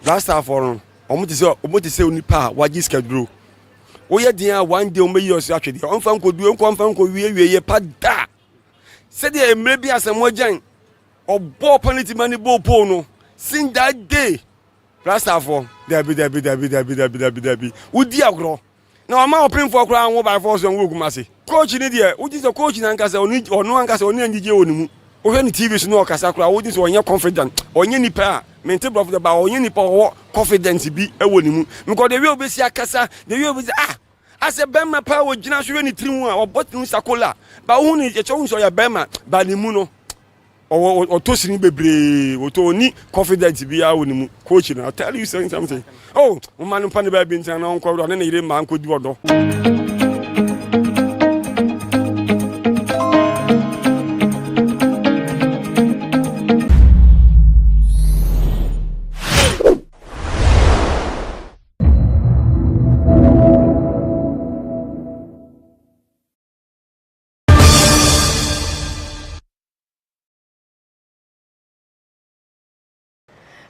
Last time for no, omo te say onipa waji schedule. Oye dia 1 day o me years atwede. On fa nkodu enko fa nko wie pa da. Say dey emre bi asem agyan. Obo penalty money bo po no. Since that day, last time for Debi. Udi agro. Na o ma open for kra anwo by force on Ogumase. Coach ni dey, udi so coach na nkasa onu ankasa oni angije onimu. O hwe ni TV so no okasa kra, udi so onye confident. Onye nipa mente bro the ba onye nipa wo confidence bi ewo ni mu because the way obesi akasa the way obesi as a bema pa wo gina so ni trimu a obotinu sakola ba hu ni echo hu so ya bema ba ni mu no o to sini bebre o to ni confidence bi a wo ni mu coach na tell you something oh man no pa ne ba bi ntan na onko ro na yire ma anko di odo.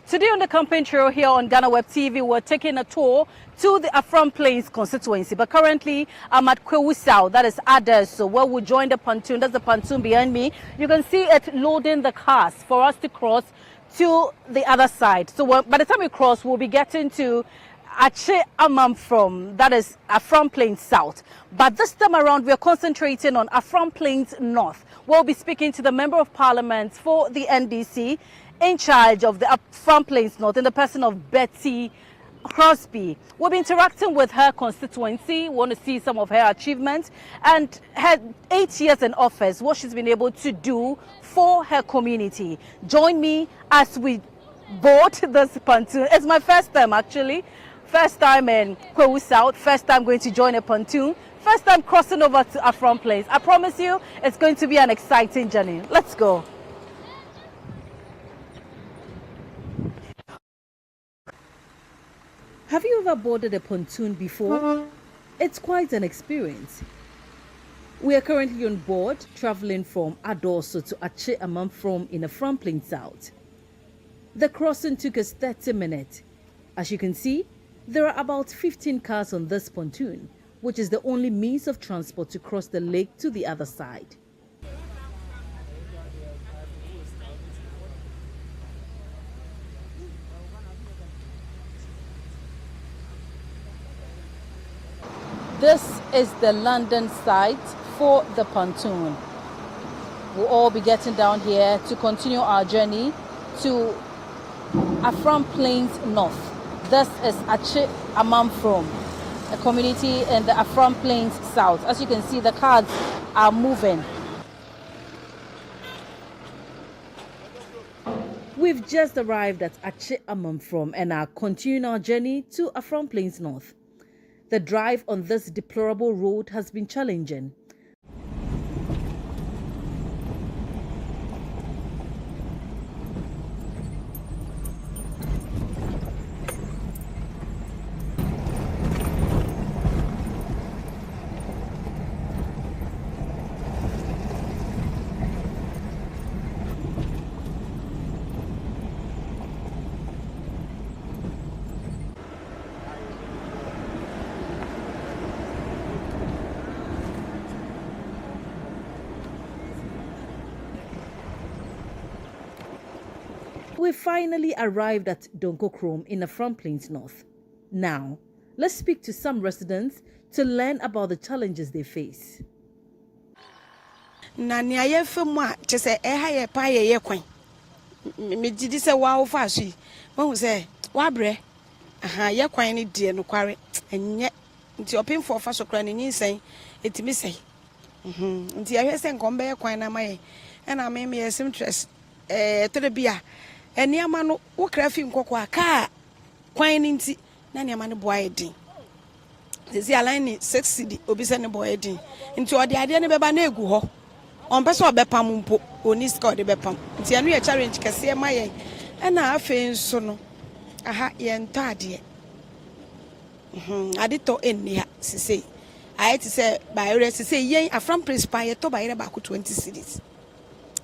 Today on the campaign trail here on GhanaWeb TV, we're taking a tour to the Afram Plains constituency. But currently, I'm at Kwewu South, that is Adders, so where we join the pontoon. That's the pontoon behind me. You can see it loading the cars for us to cross to the other side. So by the time we cross, we'll be getting to Ache Amam from, that is Afram Plains South. But this time around, we're concentrating on Afram Plains North. We'll be speaking to the Member of Parliament for the NDC, in charge of the Afram Plains North in the person of Betty Crosby. We'll be interacting with her constituency. We want to see some of her achievements and her 8 years in office, what she's been able to do for her community. Join me as we board this pontoon. It's my first time actually. First time in Kwewu South, first time going to join a pontoon, first time crossing over to Afram Plains. I promise you it's going to be an exciting journey. Let's go. Have you ever boarded a pontoon before? It's quite an experience. We are currently on board, traveling from Adoso to Ache Amamfrom in Afram Plains South. The crossing took us 30 minutes. As you can see, There are about 15 cars on this pontoon, which is the only means of transport to cross the lake to the other side. This is the London site for the pontoon. We'll all be getting down here to continue our journey to Afram Plains North. This is Achi Amamfrom, a community in the Afram Plains South. As you can see, the cars are moving. We've just arrived at Achi Amamfrom and are continuing our journey to Afram Plains North. The drive on this deplorable road has been challenging. We finally arrived at Donkokrom in the Afram Plains North. Now, let's speak to some residents to learn about the challenges they face. Na nia ye femu a chese eha ye pa ye kwan me gidi se wa wo fa so yi wo se wa bre aha ye kwan ni die no kware enye nti opemfo fa so kra ni nyinsɛn etimi sɛn nti ya hwɛ se nkombe ye kwan na maye na me yesim tres tere bia eniama no wo kra fi nkokɔ aka kwan ni nti na niama no boa edin sisi align ni 6 cedi obi se ne boa edin nti ode ade ne beba na egu hɔ on person obepam mpo oni ska ode bepam nti anu ye challenge kese ma yen na afen so no aha ye ntade ade to enni ha sisi ayeti se bayre sisi yen Afram principal ye to bayre ba ko 20 cedis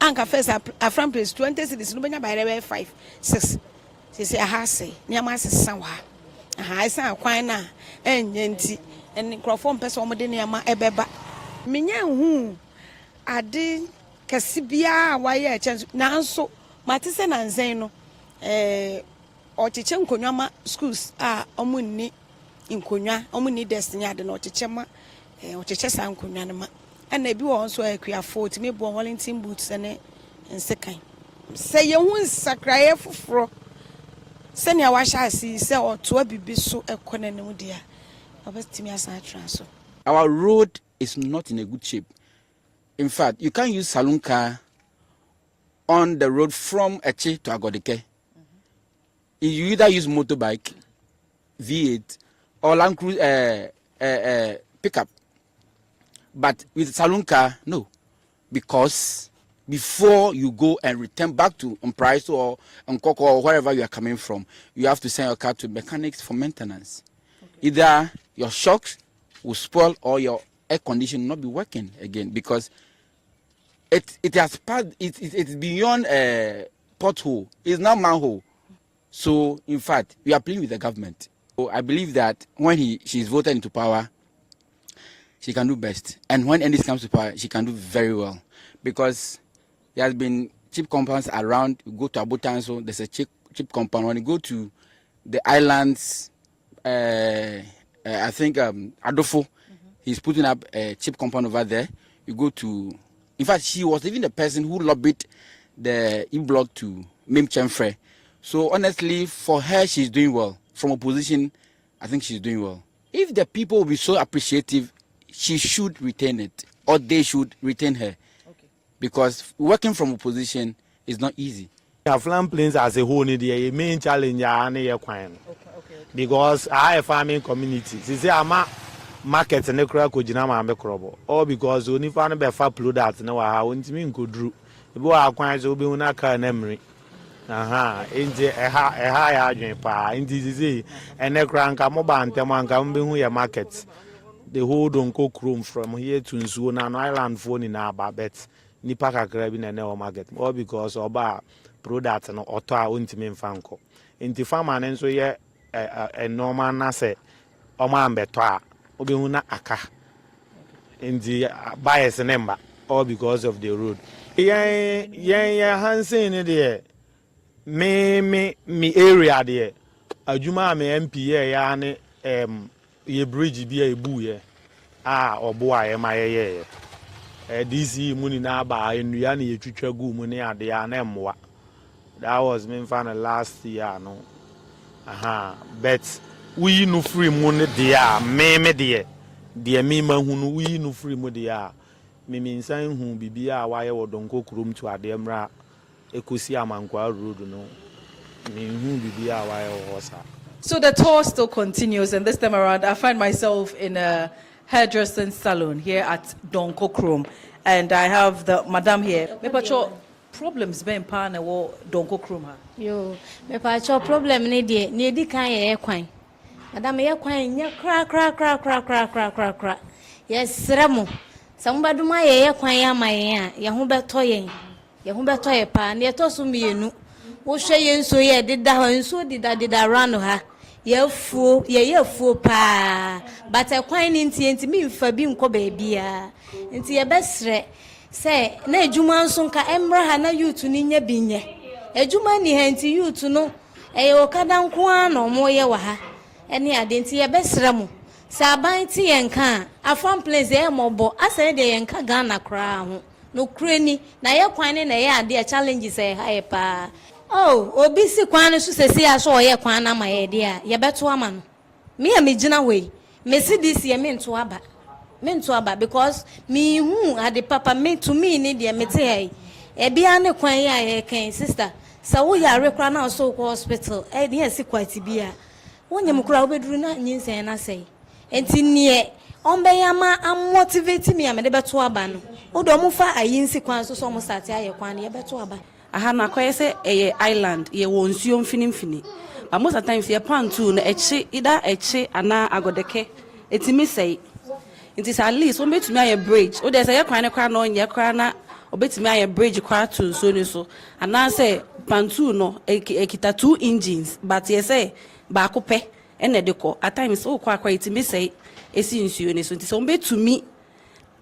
anka first Afram place 20 cedis no benya bayre 5 6 sisi aha se niama sesa wa aha isa kwan na enye nti en microphone person mo de niama ebeba menya hu ade kasibia waye chance nanso matise nanzen no ocheche nkonwa ma schools a omunni nkonwa omunni destiny ade no ocheche ma ocheche sa nkonwa ne ma na bi wo nso akuafo timi bo Wellington boots ne nsekan se ye hu nsakraye foforo se ne wa sha asi se oto abibi so ekone ne mu dia obetimi asa transfer. Our road is not in a good shape. In fact, you can't use saloon car on the road from Eche to Agodike. You either use motorbike, V8, or Land Cruiser pickup. But with saloon car, no. Because before you go and return back to Umprice or Nkoko or wherever you are coming from, you have to send your car to mechanics for maintenance. Okay. Either your shocks will spoil or your air condition not be working again because it has passed. It's beyond a pothole. It's not manhole. So in fact, we are playing with the government. So I believe that when she's voted into power, she can do best. And when NDC comes to power, she can do very well because there has been cheap compounds around. You go to Abutanso, there's a cheap compound. When you go to the islands, I think Adolfo. He's putting up a cheap compound over there. You go to... In fact, she was even the person who lobbied the E-Block to Mim Chemfre. So honestly, for her, she's doing well. From opposition, I think she's doing well. If the people will be so appreciative, she should retain it. Or they should retain her. Okay. Because working from opposition is not easy. Afram Plains as a whole, the main challenge is because I have a farming community. Market ne kura ko jina ma be krobo all because oni fa no be fa product na wa ha ontimi nkoduru ebe wa akwan so be una ka na mri aha enje eha ya adwen pa ndi zizi ene kura nka mo ba ntem anka mbe hu ya market the whole don ko chrome from here to nsuo na no island phone na ba bet ni pa kakra bi na ne o market all because oba product no oto a ontimi mfa nko enti farmer ne nso ye a normal na say oma ambeto a obehu na aka in the bias number all because of the road yeah Hansen there me area there adwuma me MP ya ne ye bridge bi a ebu ye obo a ye ma ye DC muni na ba enua na ye twitwa gu mu ne ade ya na emwa. That was me fan last year no but we no free money there me there me ma hunu we no free mo there me nsan hu bibia wa ye wodonko krom to ade mra ekosi amankwa road no me hu bibia wa ye hosa. So the tour still continues, and this time around I find myself in a hairdressing salon here at Donko Krom, and I have the madam here. Me pacho problems being pan or Donko Krom ha. Yo, me pacho problem ni di kan ye kwan. Madam ye kwan nya kra. Yes ramo. Sambadu ma ye kwan ya ma ye ho beto yen. Ye ho beto ye pa na ye to so mienu. Wo hwe ye nso ye deda ho nso deda rano ha. Ye fuo pa. But e kwan ni nti mi mfa bi nko ba bia. Nti ye besre say na ejuma nso nka emra ha na youth ni nya binye. Ejuma ni ha nti youth no e okada nko ano mo ye wa ha. Ene ade nti ye besre mo. Sa ban ti ye nka afam place e mobo asa de ye nka Ghana kra ho. No kreni na ye kwan ni na ye ade challenges e ha ye pa. Oh, obi si kwan so sesi aso ye kwan na ma ye de a ye beto ama no. Me am gina we. Me si this ye me nto aba because me hu ade papa me to me ni de me te ai. E bia ne kwan ya ye kan sister. Sa wo ya rekra na so ko hospital. E de si kwati bia. Wonyem kura obeduru na nyinsen na sei. Enti nie on be yama am motivate me am de beto aba no. Wo do mo fa ayinsi kwan so mo start aye kwan ye beto aba. Aha na kwa say a island ye wonsuo mfini but most of the times ye pantu na echi ida echi ana agodeke etimi say it is at least betumi aye bridge o dey say ye kwan kwa no nye kwa na obetumi aye bridge kwa to so ni so ana say pantu no ekita 2 engines but ye say ba kope ene de ko at times o kwa etimi say esi nsuo ni so it is betumi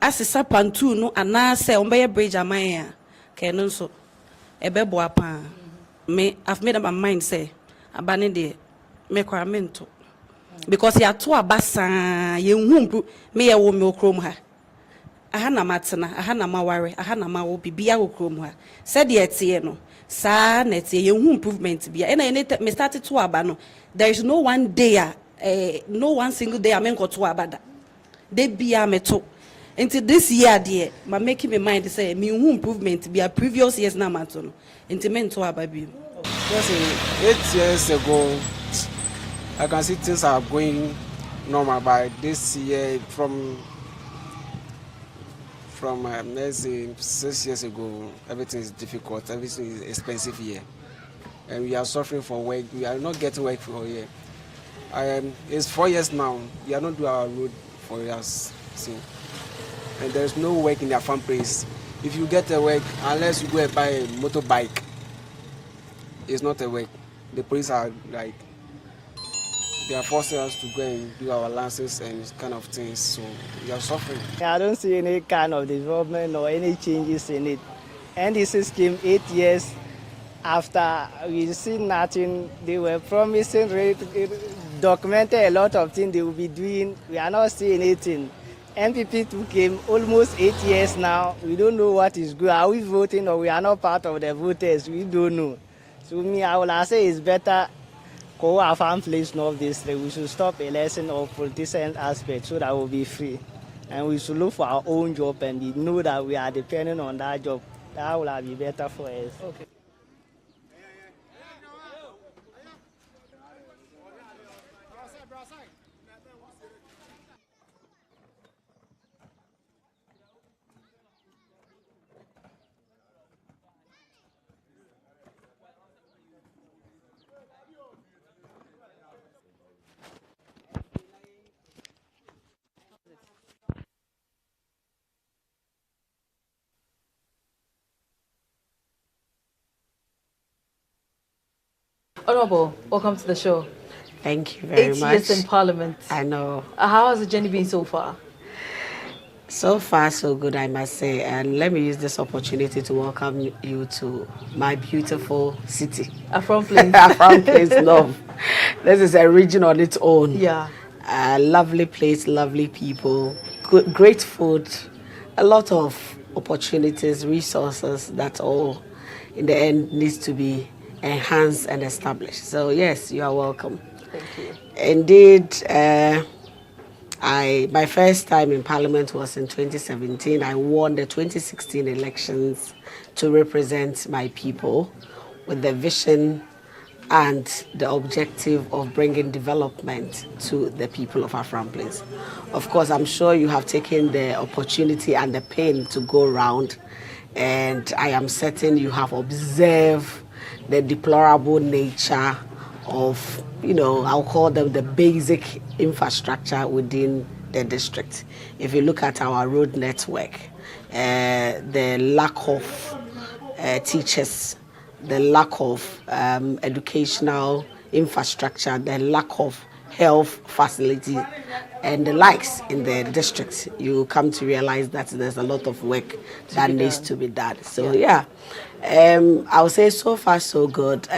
asesa pantu no ana say ye bridge amaya kenu so ebebo apa me I've made up my mind say abane de me kwa mento because ya to abasa ye hu me ye wo me okrom ha aha na matena aha na maware aha na mawo bibia okrom ha said ye tie no sa na tie ye hu improvement bia na me started to aba no there is no one day no one single day I menko to abada de bia me to into this year dear ma making me mind say me who improvement be a previous years na matter no into mentor ababi. Yes, 8 years ago I can see things are going normal, but this year from let's say 6 years ago everything is difficult, everything is expensive here and we are suffering for work. We are not getting work for here. It's 4 years now we are not doing our road for us. See, and there's no work in their farm place. If you get a work, unless you go and buy a motorbike, it's not a work. The police are like, they are forcing us to go and do our licenses and kind of things, so we are suffering. I don't see any kind of development or any changes in it. NDC scheme 8 years after, we see nothing. They were promising, documented a lot of things they will be doing. We are not seeing anything. NPP came almost 8 years now. We don't know what is good. Are we voting or we are not part of the voters? We don't know. So me, I will say it's better go our farm place of this. We should stop election of politician aspect so that we'll be free. And we should look for our own job and we know that we are depending on that job. That will be better for us. Okay. Honorable, welcome to the show. Thank you very much. 8 years in Parliament. I know. How has the journey been so far? So far, so good, I must say. And let me use this opportunity to welcome you to my beautiful city. Afram Plains. Afram Plains, love. This is a region on its own. Yeah. A lovely place, lovely people, good, great food, a lot of opportunities, resources that all in the end needs to be enhanced and established. So yes, you are welcome. Thank you. Indeed, my first time in Parliament was in 2017. I won the 2016 elections to represent my people with the vision and the objective of bringing development to the people of Afram Plains. Of course, I'm sure you have taken the opportunity and the pain to go around, and I am certain you have observed the deplorable nature of, I'll call them the basic infrastructure within the district. If you look at our road network, the lack of teachers, the lack of educational infrastructure, the lack of health facility, and the likes in the district, you come to realize that there's a lot of work that needs to be done. So I would say so far so good.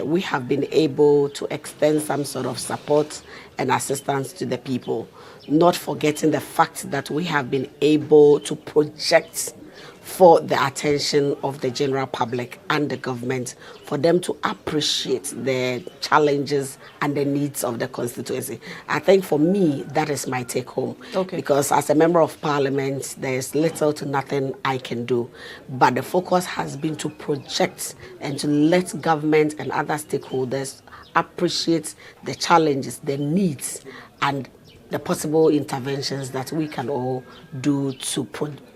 We have been able to extend some sort of support and assistance to the people, not forgetting the fact that we have been able to project for the attention of the general public and the government, for them to appreciate the challenges and the needs of the constituency. I think for me, that is my take home. Okay. Because as a member of parliament, there's little to nothing I can do. But the focus has been to project and to let government and other stakeholders appreciate the challenges, the needs, and the possible interventions that we can all do to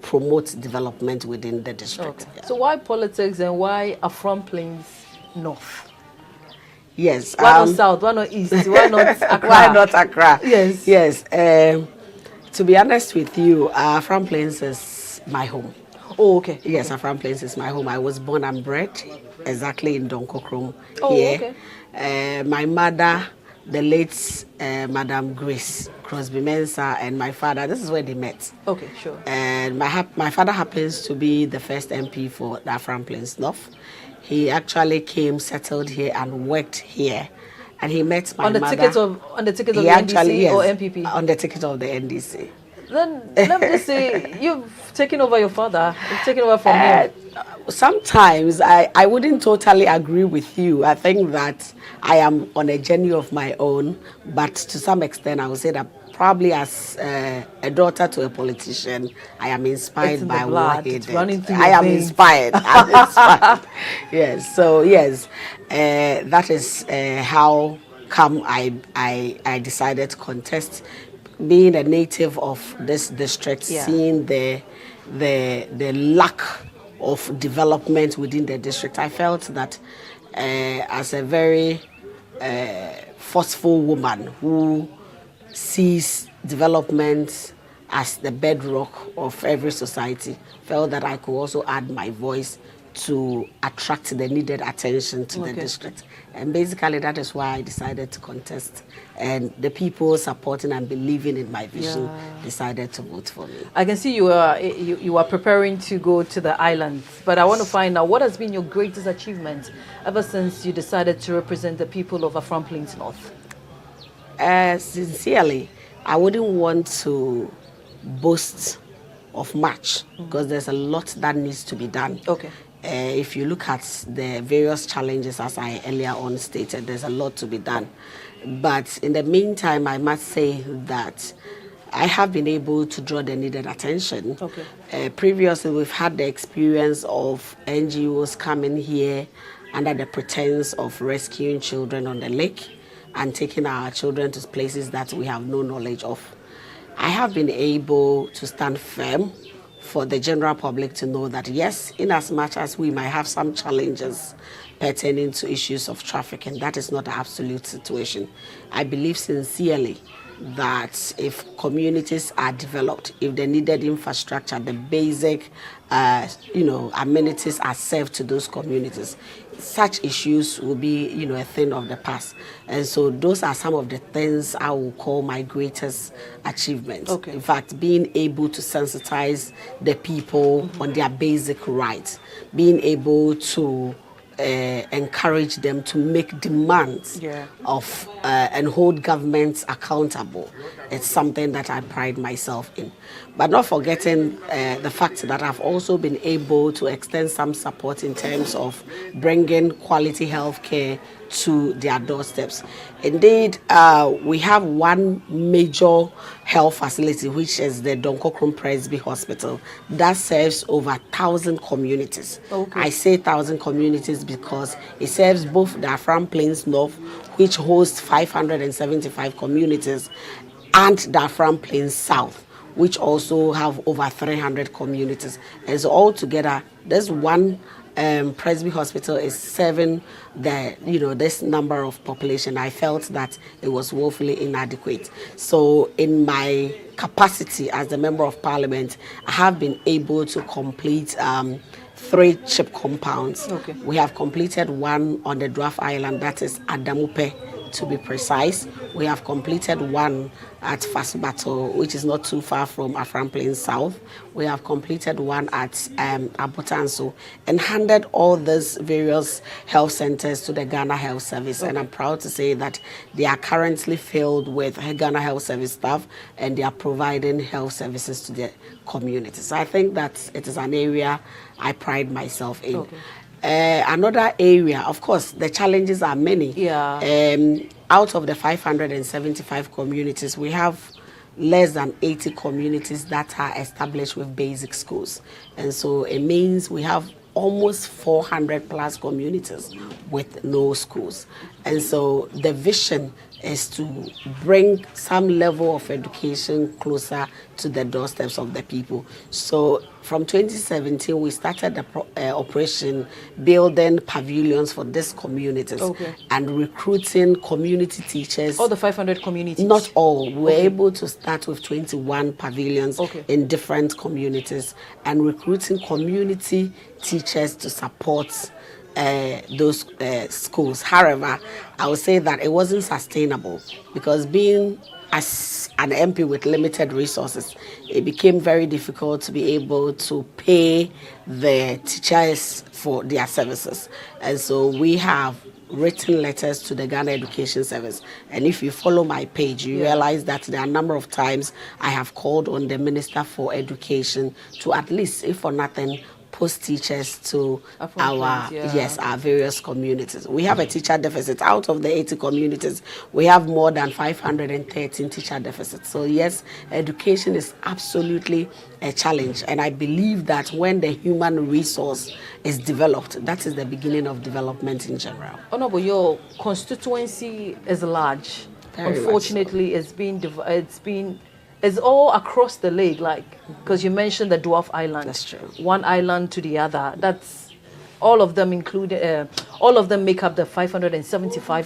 promote development within the district. Okay. So why politics and why Afram Plains North? Yes. Why not South? Why not East? Why not Accra? Why not Accra? Yes. Yes. To be honest with you, Afram Plains is my home. Oh, okay. Yes, Afram Plains is my home. I was born and bred exactly in Donkokrom here. Okay. My mother, the late Madam Grace Crosby Mensah, and my father, this is where they met. Okay, sure. And my father happens to be the first MP for the Afram Plains North. He actually came, settled here, and worked here. And he met my mother. On the ticket of the NDC or MPP? On the ticket of the NDC. Then let me just say, you've taken over your father. You've taken over from him. Sometimes I wouldn't totally agree with you. I think that I am on a journey of my own, but to some extent I would say that probably as a daughter to a politician, I am inspired by what he did. I am inspired. I'm inspired. Yes. So yes, that is how come I decided to contest. Being a native of this district, seeing the lack of development within the district, I felt that as a very forceful woman who sees development as the bedrock of every society, felt that I could also add my voice to attract the needed attention to the district. And basically that is why I decided to contest. And the people supporting and believing in my vision decided to vote for me. I can see you are preparing to go to the islands, but I want to find out what has been your greatest achievement ever since you decided to represent the people of Afram Plains North? Sincerely, I wouldn't want to boast of much because there's a lot that needs to be done. Okay. If you look at the various challenges, as I earlier on stated, there's a lot to be done. But in the meantime, I must say that I have been able to draw the needed attention. Okay. Previously, we've had the experience of NGOs coming here under the pretense of rescuing children on the lake and taking our children to places that we have no knowledge of. I have been able to stand firm for the general public to know that yes, in as much as we might have some challenges pertaining to issues of trafficking, that is not an absolute situation. I believe sincerely that if communities are developed, if the needed infrastructure, the basic amenities are served to those communities. Such issues will be, a thing of the past. And so those are some of the things I will call my greatest achievements. Okay. In fact, being able to sensitize the people on their basic rights, being able to encourage them to make demands of and hold governments accountable. It's something that I pride myself in. But not forgetting the fact that I've also been able to extend some support in terms of bringing quality health care to their doorsteps. Indeed, we have one major health facility, which is the Donkokron Presby Hospital, that serves over 1,000 communities. Okay. I say 1,000 communities because it serves both the Afram Plains North, which hosts 575 communities, and the Afram Plains South, which also have over 300 communities. And so altogether, this one Presby Hospital is serving this number of population. I felt that it was woefully inadequate. So in my capacity as the Member of Parliament, I have been able to complete 3 CHIP compounds. Okay. We have completed one on the Dwarf Island, that is Adamupe, to be precise. We have completed one at Fasubato, which is not too far from Afram Plains South. We have completed one at Abotanso, and handed all these various health centers to the Ghana Health Service. And I'm proud to say that they are currently filled with Ghana Health Service staff, and they are providing health services to the community. So I think that it is an area I pride myself in. Okay. Another area, of course, the challenges are many. Yeah. Out of the 575 communities, we have less than 80 communities that are established with basic schools. And so it means we have almost 400 plus communities with no schools. And so the vision is to bring some level of education closer to the doorsteps of the people. So from 2017, we started the operation building pavilions for these communities and recruiting community teachers. All the 500 communities? Not all. We were able to start with 21 pavilions in different communities and recruiting community teachers to support those schools. However, I would say that it wasn't sustainable because being as an MP with limited resources, it became very difficult to be able to pay the teachers for their services. And so we have written letters to the Ghana Education Service. And if you follow my page, you realize that there are a number of times I have called on the Minister for Education to at least, if for nothing, post teachers to our various communities. We have a teacher deficit. Out of the 80 communities, we have more than 513 teacher deficits. So yes, education is absolutely a challenge. And I believe that when the human resource is developed, that is the beginning of development in general. Honorable, your constituency is large. Very Unfortunately, it's all across the lake, because you mentioned the Dwarf Island. That's true. One island to the other. That's all of them all of them make up the 575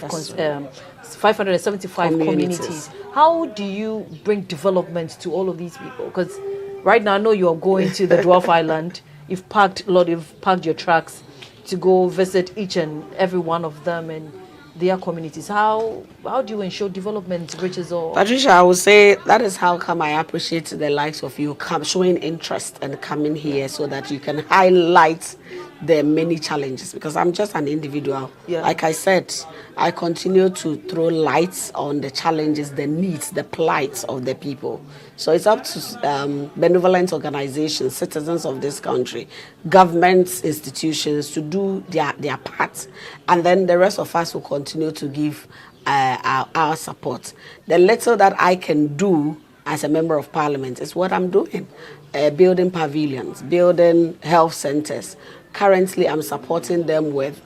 communities. How do you bring development to all of these people? Because right now I know you are going to the Dwarf Island. You've parked your trucks to go visit each and every one of them and their communities. How do you ensure development reaches all? Patricia, I would say that is how come I appreciate the likes of you showing interest and coming here so that you can highlight the many challenges, because I'm just an individual. Like I said, I continue to throw lights on the challenges, the needs, the plights of the people. So it's up to benevolent organizations, citizens of this country, governments, institutions to do their part. And then the rest of us will continue to give our support. The little that I can do as a member of parliament is what I'm doing. Building pavilions, building health centers. Currently, I'm supporting them with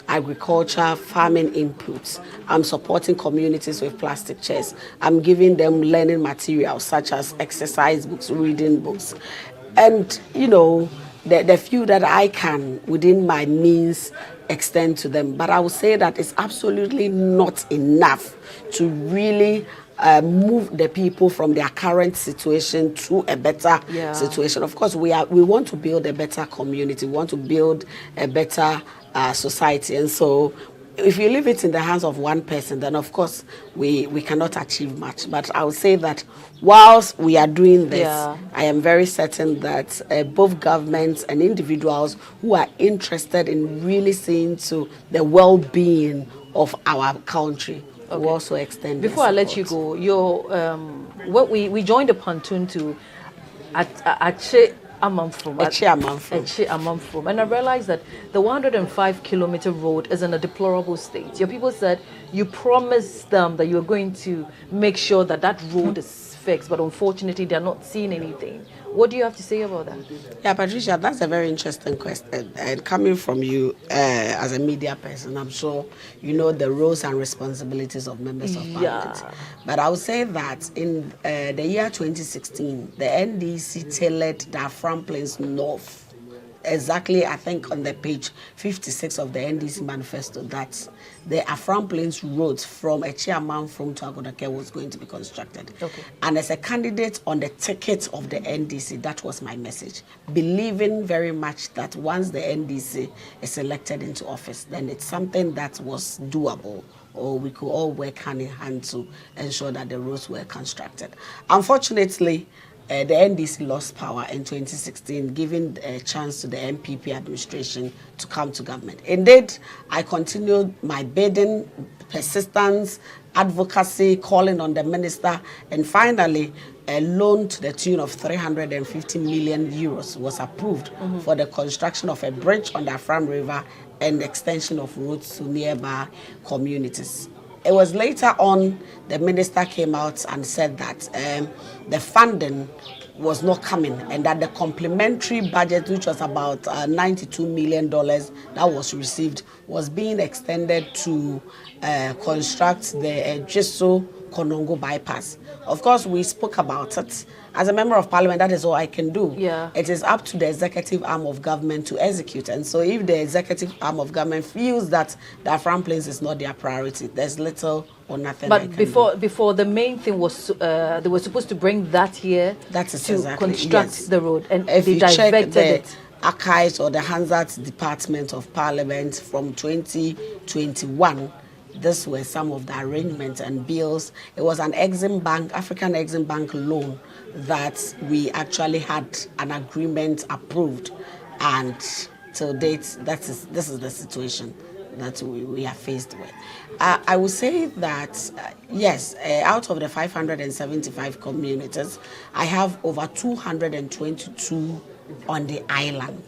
agriculture, farming inputs. I'm supporting communities with plastic chairs. I'm giving them learning materials such as exercise books, reading books. And, the few that I can, within my means, extend to them. But I would say that it's absolutely not enough to really move the people from their current situation to a better situation. Of course, we want to build a better community. We want to build a better society, and so if you leave it in the hands of one person, then of course we cannot achieve much. But I would say that whilst we are doing this, I am very certain that both governments and individuals who are interested in really seeing to the well-being of our country will also extend. Before I let you go, your we joined the pontoon to Ache Amamfrom, and I realized that the 105-kilometer road is in a deplorable state. Your people said you promised them that you were going to make sure that that road is fixed, but unfortunately they're not seeing anything. What do you have to say about that? Yeah, Patricia, that's a very interesting question. And coming from you as a media person, I'm sure you know the roles and responsibilities of members of parliament. But I would say that in the year 2016, the NDC tailored the Afram Plains North. Exactly, I think on the page 56 of the NDC manifesto, that the Afram Plains roads from Amamfrom to Agodake was going to be constructed. And as a candidate on the ticket of the NDC, that was my message. Believing very much that once the NDC is elected into office, then it's something that was doable, or we could all work hand in hand to ensure that the roads were constructed. Unfortunately, the NDC lost power in 2016, giving a chance to the MPP administration to come to government. Indeed, I continued my bidding, persistence, advocacy, calling on the minister, and finally, a loan to the tune of 350 million euros was approved for the construction of a bridge on the Afram River and extension of roads to nearby communities. It was later on the minister came out and said that the funding was not coming, and that the complementary budget, which was about $92 million that was received, was being extended to construct the Jeso Konongo bypass. Of course, we spoke about it. As a member of parliament, that is all I can do. It is up to the executive arm of government to execute. And so if the executive arm of government feels that the Afram Plains is not their priority, there's little or nothing. But before the main thing was, they were supposed to bring that here to construct the road, and if they you check diverted the it. archives or the Hansard Department of Parliament from 2021, these were some of the arrangements and bills. It was an Exim Bank, African Exim Bank loan that we actually had an agreement approved, and to date, this is the situation that we are faced with. I would say that, yes, out of the 575 communities, I have over 222 on the island.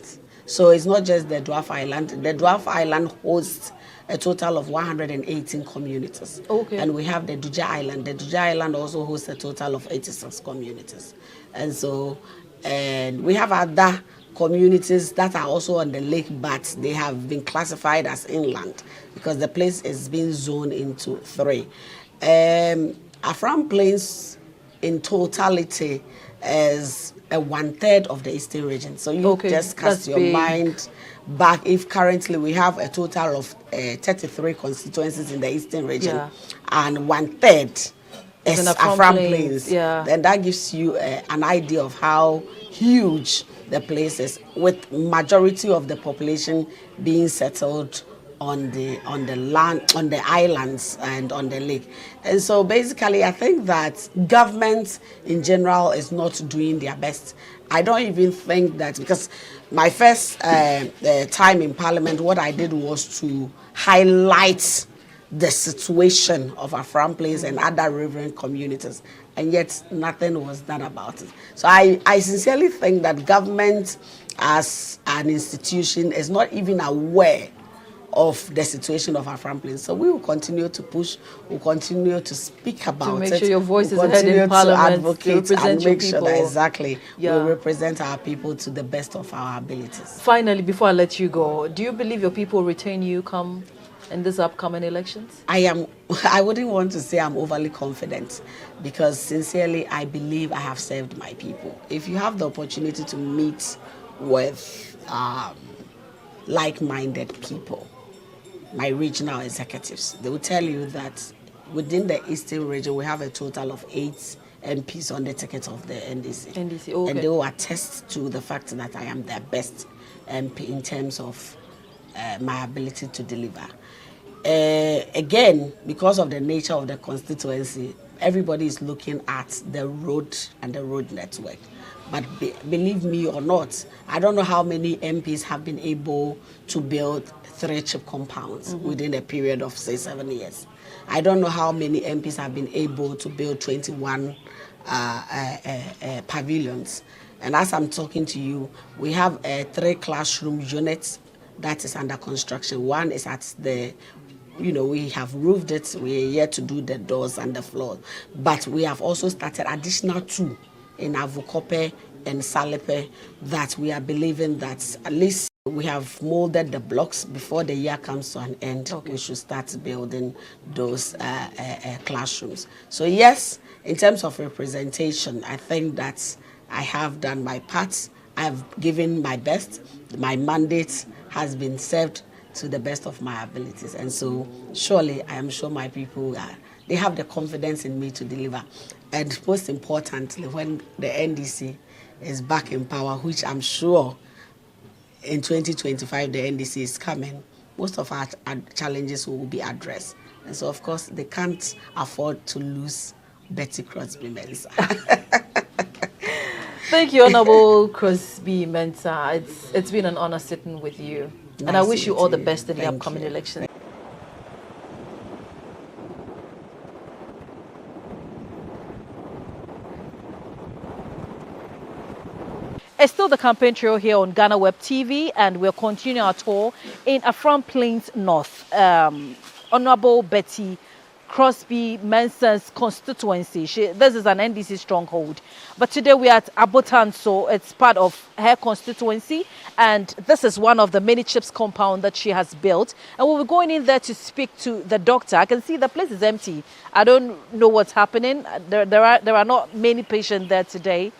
So it's not just the Dwarf Island. The Dwarf Island hosts a total of 118 communities. And we have the Duja Island. The Duja Island also hosts a total of 86 communities. And so we have other communities that are also on the lake, but they have been classified as inland because the place is being zoned into 3. Afram Plains in totality is a 1/3 of the eastern region. So you just cast your mind back. If currently we have a total of 33 constituencies in the eastern region, and 1/3 is Afram Plains, then that gives you an idea of how huge the place is, with majority of the population being settled on the land, on the islands and on the lake. And so basically I think that government in general is not doing their best. I don't even think that, because my first time in parliament, what I did was to highlight the situation of Afram Plains and other riverine communities, and yet nothing was done about it. So I sincerely think that government as an institution is not even aware of the situation of Afram Plains. So we will continue to push, we'll continue to speak about it. To make sure your voice is heard continue in parliament, to advocate and make sure that exactly we represent our people to the best of our abilities. Finally, before I let you go, do you believe your people will retain you come in these upcoming elections? I wouldn't want to say I'm overly confident, because sincerely I believe I have served my people. If you have the opportunity to meet with like-minded people, my regional executives, they will tell you that within the Eastern region, we have a total of 8 MPs on the ticket of the NDC. Okay. And they will attest to the fact that I am their best MP in terms of my ability to deliver. Again, because of the nature of the constituency, everybody is looking at the road and the road network. But believe me or not, I don't know how many MPs have been able to build 3 chip compounds within a period of, say, 7 years. I don't know how many MPs have been able to build 21 pavilions. And as I'm talking to you, we have 3 classroom units that is under construction. One is at the, we have roofed it. We are yet to do the doors and the floor. But we have also started additional 2 in Avukope and Salepe that we are believing that at least we have molded the blocks before the year comes to an end. We should start building those classrooms. So yes, in terms of representation, I think that I have done my part. I've given my best. My mandate has been served to the best of my abilities. And so surely I am sure my people they have the confidence in me to deliver. And most importantly, when the NDC is back in power, which I'm sure in 2025 the NDC is coming, most of our challenges will be addressed. And so, of course, they can't afford to lose Betty Crosby Mensah. Thank you, Honorable Crosby Mensah. It's been an honor sitting with you. Nice, and I wish you all the best in the Thank upcoming you. election. It's still the campaign trail here on GhanaWeb TV, and we're continuing our tour in Afram Plains North. Honorable Betty Crosby Mensah's constituency. This is an NDC stronghold. But today we are at Abotan, so it's part of her constituency. And this is one of the many chips compound that she has built. And we'll be going in there to speak to the doctor. I can see the place is empty. I don't know what's happening. There are not many patients there today.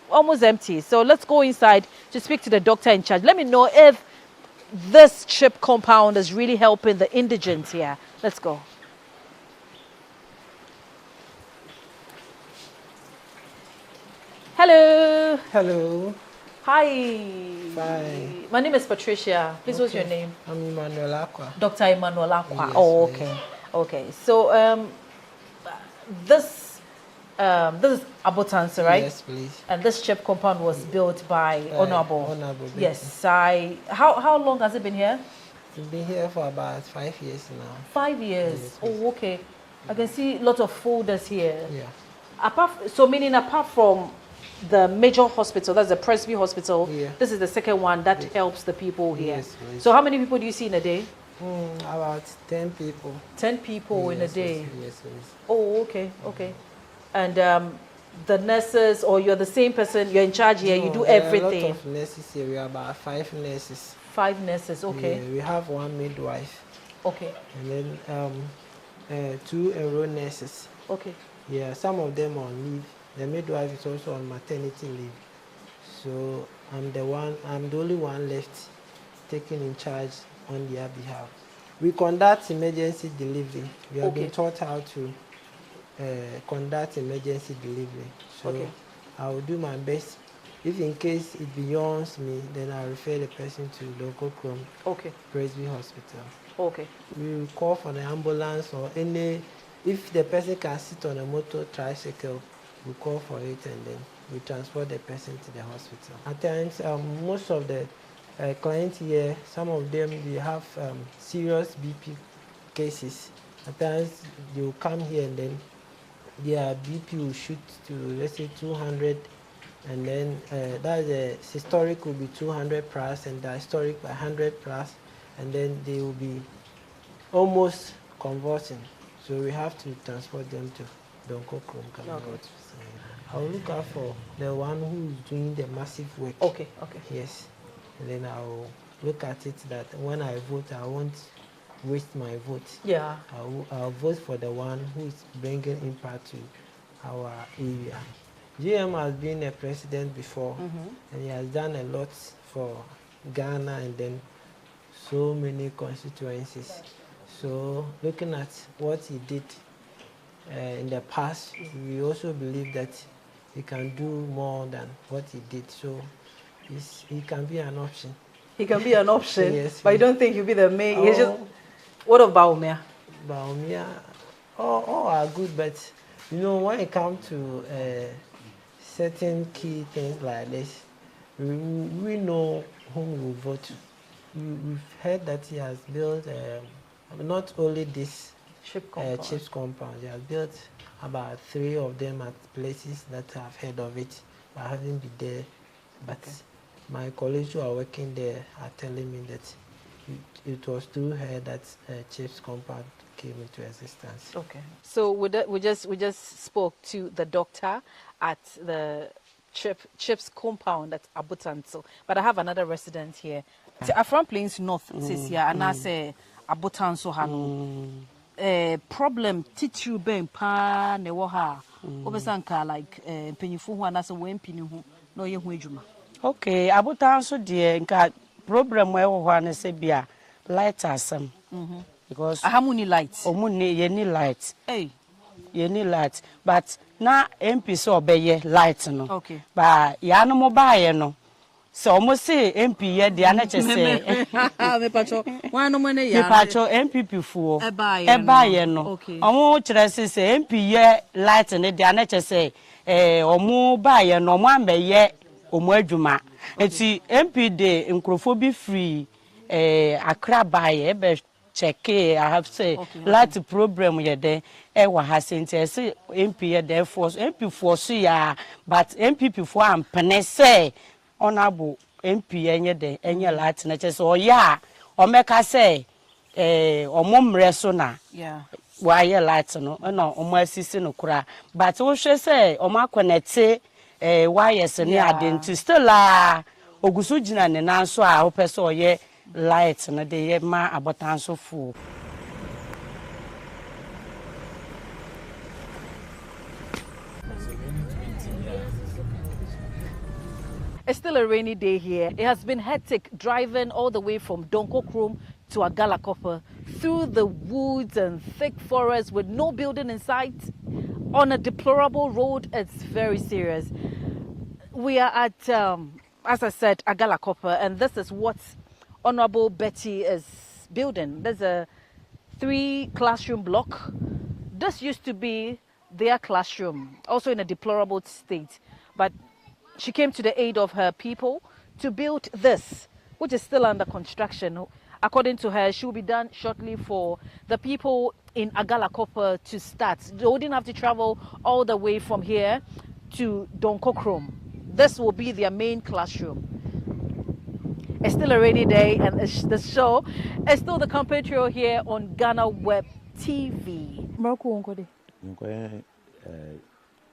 Almost empty. So let's go inside to speak to the doctor in charge. Let me know if this chip compound is really helping the indigents here. Let's go. Hello. Hello. Hi. Bye. My name is Patricia. Please, what's your name? I'm Emmanuel Aqua. Dr. Emmanuel Aqua. Yes, oh, okay. Okay. So this is Abotanse, right? Yes, please. And this chip compound was built by Honorable. Honorable. Yes. How long has it been here? It's been here for about 5 years now. 5 years. Yes, Oh, okay. I can see a lot of folders here. Yeah. Apart from the major hospital, that's the Presby Hospital, this is the second one that helps the people here. Yes, please. So how many people do you see in a day? About 10 people. 10 people in a day? Yes, please. Oh, okay, okay. And the nurses, or you're the same person, you're in charge here, you do everything? A lot of nurses here. We are about 5 nurses. 5 nurses, okay. Yeah, we have 1 midwife. Okay. And then 2 enrolled nurses. Okay. Yeah, some of them on leave. The midwife is also on maternity leave. So I'm the only one left taking in charge on their behalf. We conduct emergency delivery. We have been taught how to conduct emergency delivery. So I will do my best. If in case it beyonds me, then I'll refer the person to local Chrome Presby Hospital. Okay. We will call for the ambulance or any. If the person can sit on a motor tricycle, we call for it and then we transport the person to the hospital. At times, most of the clients here, some of them, they have serious BP cases. At times, they will come here and then their BP will shoot to, let's say, 200, and then the systolic will be 200 plus and diastolic by 100 plus, and then they will be almost convulsing. So we have to transport them to Donko Krom. I'll look out for the one who is doing the massive work. Okay, okay. Yes. And then I'll look at it that when I vote, I won't waste my vote. Yeah. I'll vote for the one who is bringing impact to our area. GM has been a president before, and he has done a lot for Ghana and then so many constituencies. So looking at what he did in the past. We also believe that he can do more than what he did. So he can be an option. He can be an option, yes, but you don't think he'll be the main. He's just, what of Baumia? Baumia, all are good, but you know, when it comes to certain key things like this, we know whom we vote to. We've heard that he has built not only this chips compound, he has built about 3 of them at places that I've heard of it, but I haven't been there. But my colleagues who are working there are telling me that it was through her that chips compound came into existence. Okay. So we just spoke to the doctor at the chips compound at Abutanso, but I have another resident here. From Plains North, this year, and I say Abutanso Hano. Problem titru ben pa ne wo ha. Obesanka like penyifu hu anase wen pini hu no ye hu adwuma. Okay, Abutanso de nka problem we wo ho na se bia light asem. Because ahamuni lights. Omuni ye ni light. Hey. Ye ni light, but na MP so obeye light no. Okay. Ba ya no mo ba ye no. So almost say MP ye de na chese. Me pacho. Wan no mo ne ya. Me pacho MPP fuo. Eba ye no. Okay. Omo kire se MP ye light ne de na chese omo ba ye no mo ambe ye omo adwuma. Enti MP de nkrofo bi free Accra ba ye be check I have say light problem ye de wa ha sente say MP ye de force MP force ya but MPP for am pene say honorable MP enye de enye light na che so ya o meka say omomre so na wa ye light no na omo asisi no kura but wo hwe say omo connect wires ni adenti still ogusu gina ne nanso a wo pese o ye light na de ye ma Abutanso fu. It's still a rainy day here. It has been hectic driving all the way from Donkokrom to Agalakopa through the woods and thick forests with no building in sight on a deplorable road. It's very serious. We are at, as I said, Agalakopa, and this is what Honorable Betty is building. There's a 3-classroom block. This used to be their classroom, also in a deplorable state, but she came to the aid of her people to build this, which is still under construction. According to her, she will be done shortly for the people in Agalakopa to start. They wouldn't have to travel all the way from here to Donkokrom. This will be their main classroom. It's still a rainy day, and the show is still the campaign trail here on GhanaWeb TV.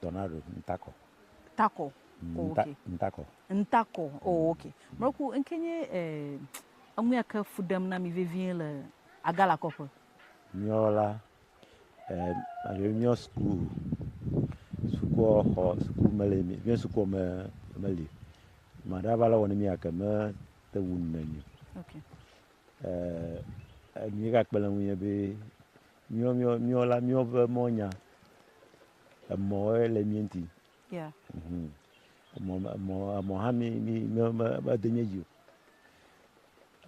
Tornado, Ntako. Taco. Oh, okay. Ntako. Ntako. Oh, okay. Mroku, enkenye amuyaka fudam na mi vivien le Agalakopa. Miola, mio school, school malemi, bien school mali. Madavala woni miaka me te wunmeni. Okay. Mi ga kpela wuye be miola mio monya. Mo le mienti. Yeah. Mo hami mi ba denyeju.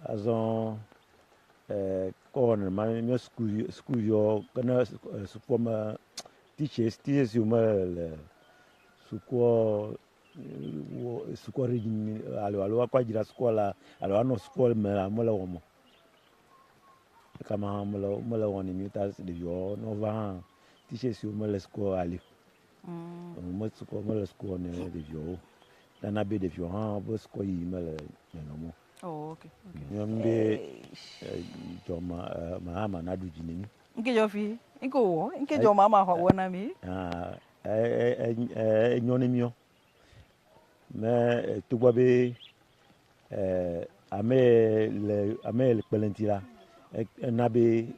Azon corner my school yo kana supoma teachers you mal suko regime alo kwa jira scola alo no school mala womo kama mala woni mitas de yo no va teachers you mal school ali mo school mal school ne de yo dana be de yo ha bo school yi mal no mo. Oh, okay. Nyombe joma mama na dujini. Nke jofi, nke wo, nke joma mama wona mi. Nyonimio. Me tugwabe ame pelentira. Nabe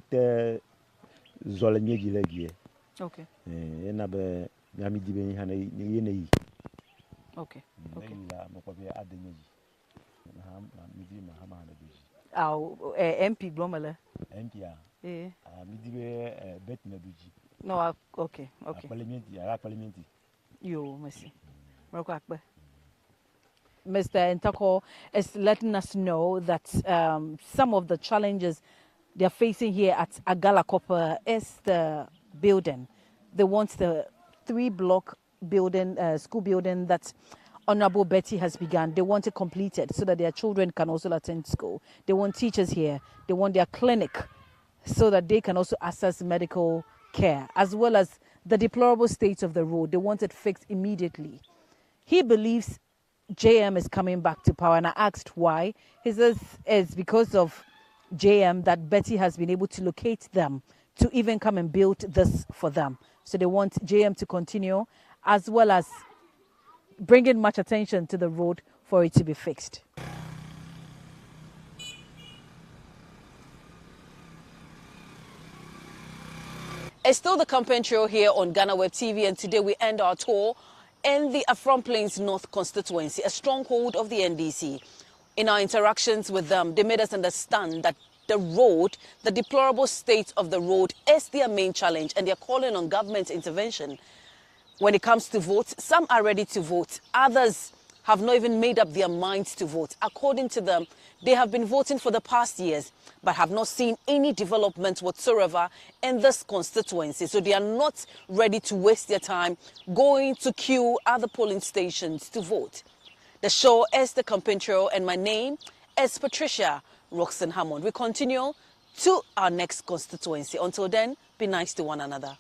te zole nyeji legie. Okay. Nabe nyami dibe hana yene yi. Okay. Okay. MP MP Glomala. MP Bet Meduji. No, okay. Parliament. You, Messi. Mr. Ntako is letting us know that some of the challenges they're facing here at Agala Copper is the building. They want the 3-block building, school building that Honorable Betty has begun. They want it completed so that their children can also attend school. They want teachers here. They want their clinic so that they can also access medical care, as well as the deplorable state of the road. They want it fixed immediately. He believes JM is coming back to power, and I asked why. He says it's because of JM that Betty has been able to locate them to even come and build this for them. So they want JM to continue, as well as bringing much attention to the road for it to be fixed. It's still the campaign trail here on GhanaWeb TV, and today we end our tour in the Afron Plains North constituency, a stronghold of the NDC. In our interactions with them, they made us understand that the road, the deplorable state of the road, is their main challenge, and they're calling on government intervention. When it comes to vote, some are ready to vote. Others have not even made up their minds to vote. According to them, they have been voting for the past years, but have not seen any development whatsoever in this constituency. So they are not ready to waste their time going to queue at the polling stations to vote. The show is the campaign trail, and my name is Patricia Roxanne Hammond. We continue to our next constituency. Until then, be nice to one another.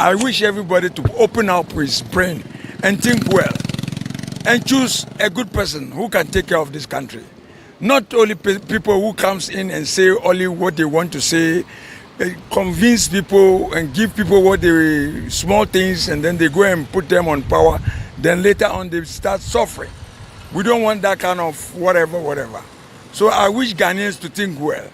I wish everybody to open up his brain and think well and choose a good person who can take care of this country. Not only people who comes in and say only what they want to say, convince people and give people what they small things, and then they go and put them on power. Then later on they start suffering. We don't want that kind of whatever. So I wish Ghanaians to think well,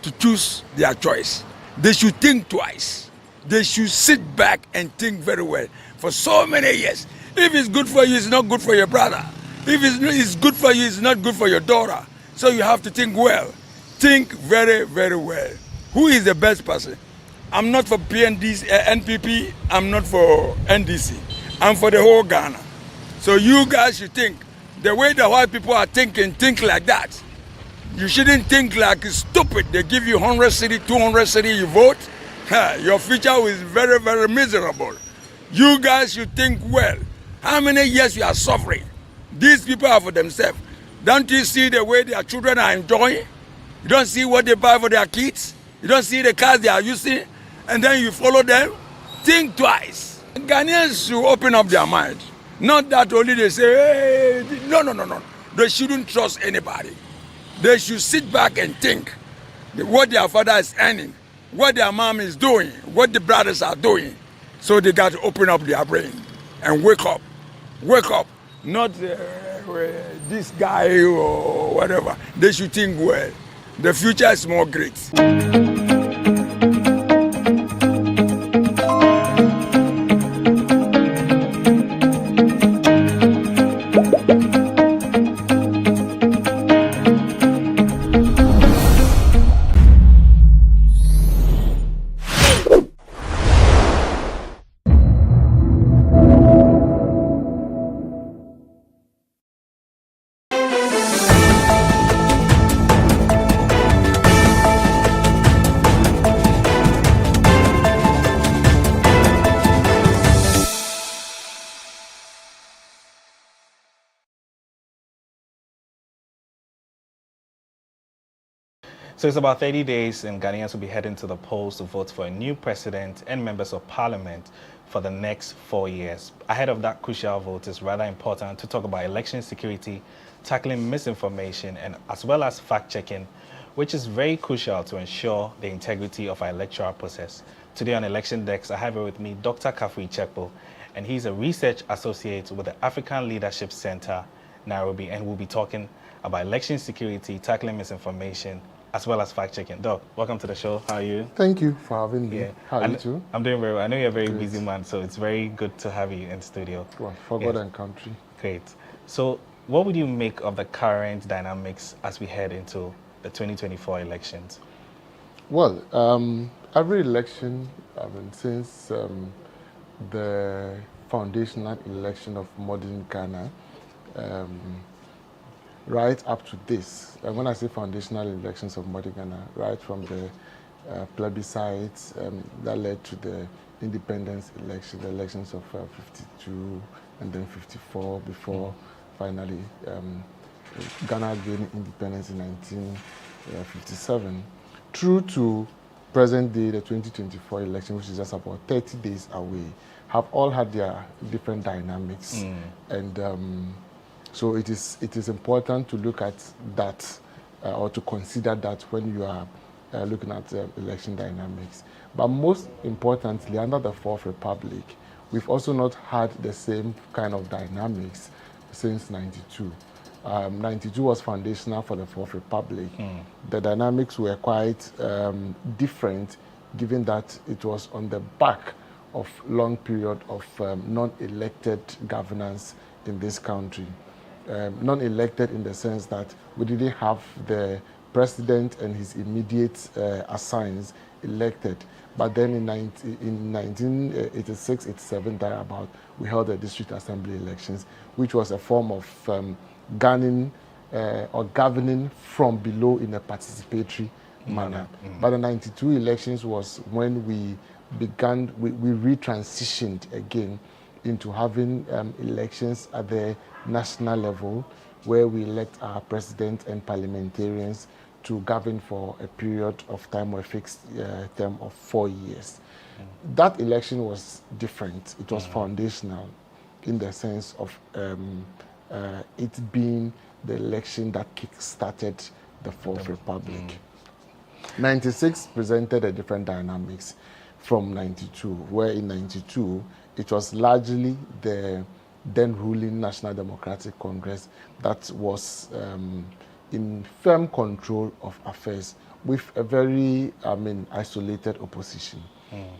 to choose their choice. They should think twice. They should sit back and think very well for so many years. If it's good for you, it's not good for your brother. If it's good for you, it's not good for your daughter. So you have to think well. Think very, very well. Who is the best person? I'm not for NPP, I'm not for NDC. I'm for the whole Ghana. So you guys should think. The way the white people are thinking, think like that. You shouldn't think like it's stupid. They give you 100 city, 200 city, you vote. Your future is very, very miserable. You guys should think well. How many years you are suffering? These people are for themselves. Don't you see the way their children are enjoying? You don't see what they buy for their kids? You don't see the cars they are using? And then you follow them? Think twice. Ghanaians should open up their mind. Not that only they say, hey, no. They shouldn't trust anybody. They should sit back and think what their father is earning, what their mom is doing, what the brothers are doing. So they got to open up their brain and wake up. Wake up. Not this guy or whatever. They should think well. The future is more great. So it's about 30 days and Ghanaians will be heading to the polls to vote for a new president and members of parliament for the next 4 years. Ahead of that crucial vote, it's rather important to talk about election security, tackling misinformation, and as well as fact-checking which is very crucial to ensure the integrity of our electoral process. Today on Election Desk, I have here with me Dr. Kafui Chekpo, and he's a research associate with the African Leadership Center, Nairobi, and we'll be talking about election security, tackling misinformation, as well as fact-checking. Doc, welcome to the show. How are you? Thank you for having me. How are you too? I'm doing very well. I know you're a very busy man, so it's very good to have you in the studio. Well, for God and country. Great. So what would you make of the current dynamics as we head into the 2024 elections? Well, every election, since the foundational election of modern Ghana, right up to this, and when I say foundational elections of modern Ghana, right from the plebiscites that led to the independence election, the elections of 52 and then 54 before finally Ghana gained independence in 1957, through to present day, the 2024 election, which is just about 30 days away, have all had their different dynamics. And so it is important to look at that or to consider that when you are looking at election dynamics. But most importantly, under the Fourth Republic, we've also not had the same kind of dynamics since 92. 92 was foundational for the Fourth Republic. The dynamics were quite different, given that it was on the back of long period of non-elected governance in this country. Non-elected in the sense that we didn't have the president and his immediate assigns elected. But then in 1986-87, thereabout, we held the district assembly elections, which was a form of governing from below in a participatory manner. But the 92 elections was when we began, we retransitioned again into having elections at the national level, where we elect our president and parliamentarians to govern for a period of time or a fixed term of 4 years. That election was different. It was foundational in the sense of it being the election that kick-started the Fourth Republic. 96 presented a different dynamics from 92, where in 92 it was largely the then ruling National Democratic Congress that was in firm control of affairs with a very, isolated opposition.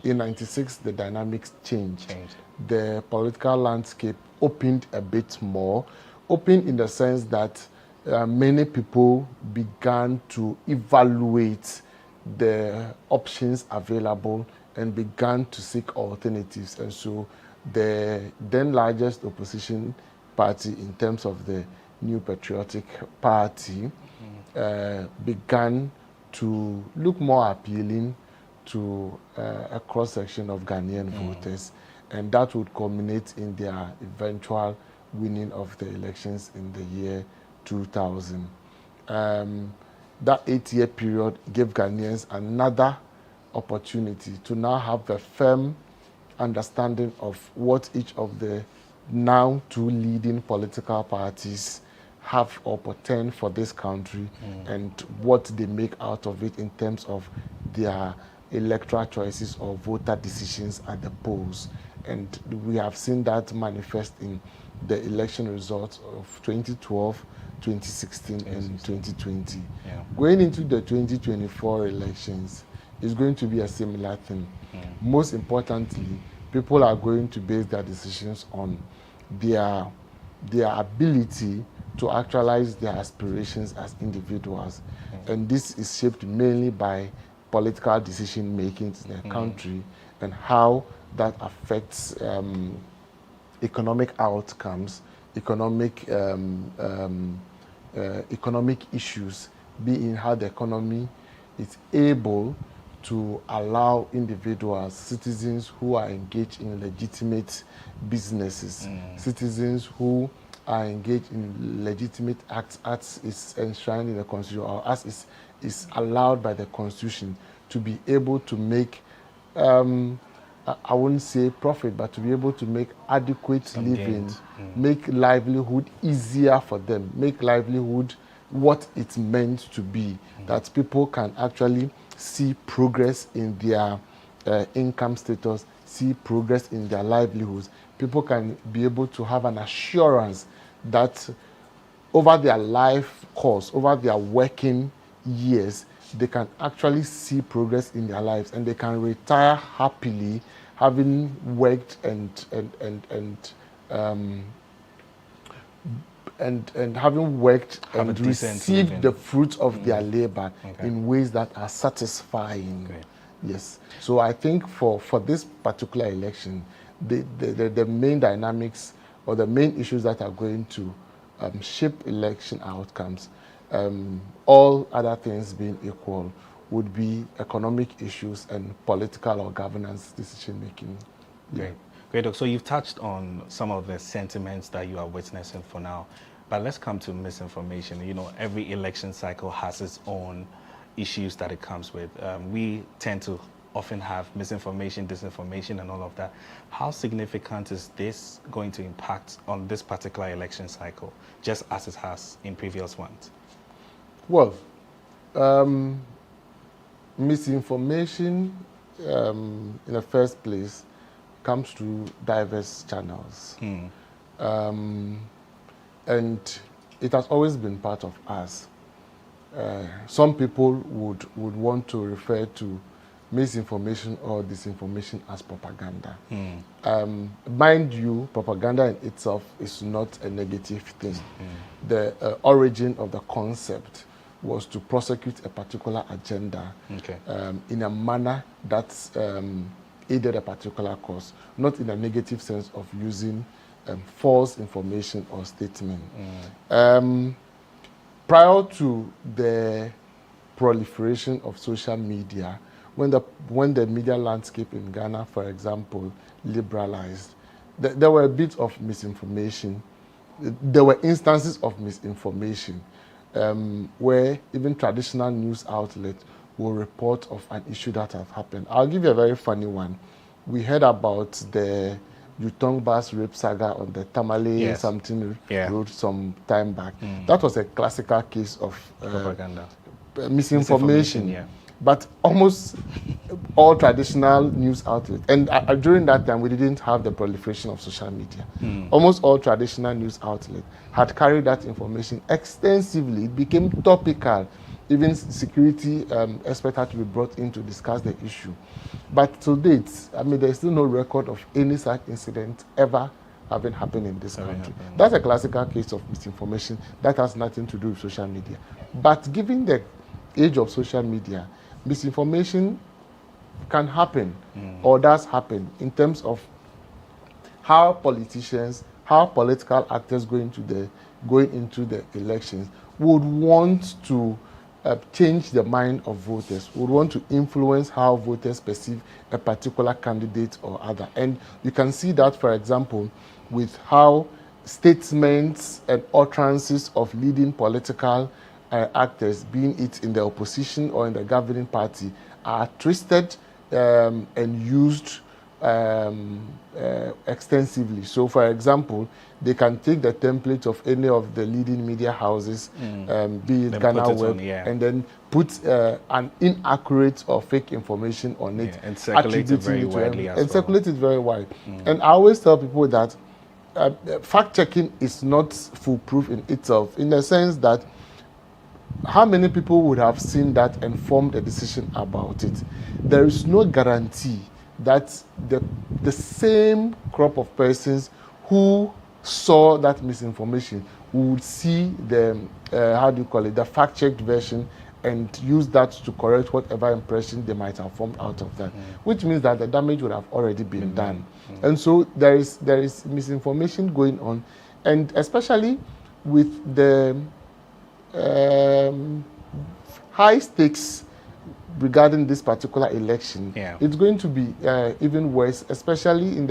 In 96, the dynamics changed. The political landscape opened a bit more, opened in the sense that many people began to evaluate the options available and began to seek alternatives. And so the then largest opposition party in terms of the New Patriotic Party began to look more appealing to a cross-section of Ghanaian voters, and that would culminate in their eventual winning of the elections in the year 2000. That 8-year period gave Ghanaians another opportunity to now have a firm understanding of what each of the now two leading political parties have or portend for this country, and what they make out of it in terms of their electoral choices or voter decisions at the polls. And we have seen that manifest in the election results of 2012, 2016, and 2020. Going into the 2024 elections is going to be a similar thing. Most importantly, people are going to base their decisions on their ability to actualize their aspirations as individuals. And this is shaped mainly by political decision making in the country and how that affects economic outcomes, economic issues, being how the economy is able to allow individuals, citizens who are engaged in legitimate businesses, citizens who are engaged in legitimate acts as is enshrined in the Constitution or as is allowed by the Constitution, to be able to make, I wouldn't say profit, but to be able to make adequate living, make livelihood easier for them, make livelihood what it's meant to be, that people can actually see progress in their income status, see progress in their livelihoods. People can be able to have an assurance that over their life course, over their working years, they can actually see progress in their lives, and they can retire happily, having worked and having worked and received the fruits of their labor in ways that are satisfying. Yes. So I think for this particular election, the main dynamics or the main issues that are going to shape election outcomes, all other things being equal, would be economic issues and political or governance decision making. Great. Great, Doc. So you've touched on some of the sentiments that you are witnessing for now, but let's come to misinformation. You know, every election cycle has its own issues that it comes with. We tend to often have misinformation, disinformation, and all of that. How significant is this going to impact on this particular election cycle, just as it has in previous ones? Well, misinformation, in the first place, comes through diverse channels. And it has always been part of us. Some people would want to refer to misinformation or disinformation as propaganda. Mind you, propaganda in itself is not a negative thing. The origin of the concept was to prosecute a particular agenda in a manner that aided a particular cause, not in a negative sense of using false information or statement. Prior to the proliferation of social media, when the media landscape in Ghana, for example, liberalized, there were a bit of misinformation. There were instances of misinformation where even traditional news outlets will report of an issue that has happened. I'll give you a very funny one. We heard about the Yutong Bas rape saga on the Tamale something road some time back. That was a classical case of propaganda, misinformation. But almost all traditional news outlets, and during that time we didn't have the proliferation of social media. Almost all traditional news outlets had carried that information extensively. It became topical. Even security experts had to be brought in to discuss the issue. But to date, I mean, there's still no record of any such incident ever having happened in this country. That's a classical case of misinformation that has nothing to do with social media. But given the age of social media, misinformation can happen or does happen in terms of how politicians, how political actors going into the elections would want to change the mind of voters, would want to influence how voters perceive a particular candidate or other. And you can see that, for example, with how statements and utterances of leading political actors, being it in the opposition or in the governing party, are twisted and used extensively. So, for example, they can take the template of any of the leading media houses, be it GhanaWeb, and then put an inaccurate or fake information on it, and circulate it very widely as well. Circulate it very wide. And I always tell people that fact-checking is not foolproof in itself, in the sense that how many people would have seen that and formed a decision about it? There is no guarantee that the same crop of persons who saw that misinformation would see the, the fact-checked version and use that to correct whatever impression they might have formed out of that, which means that the damage would have already been done. And so there is misinformation going on, and especially with the high stakes regarding this particular election, it's going to be even worse, especially in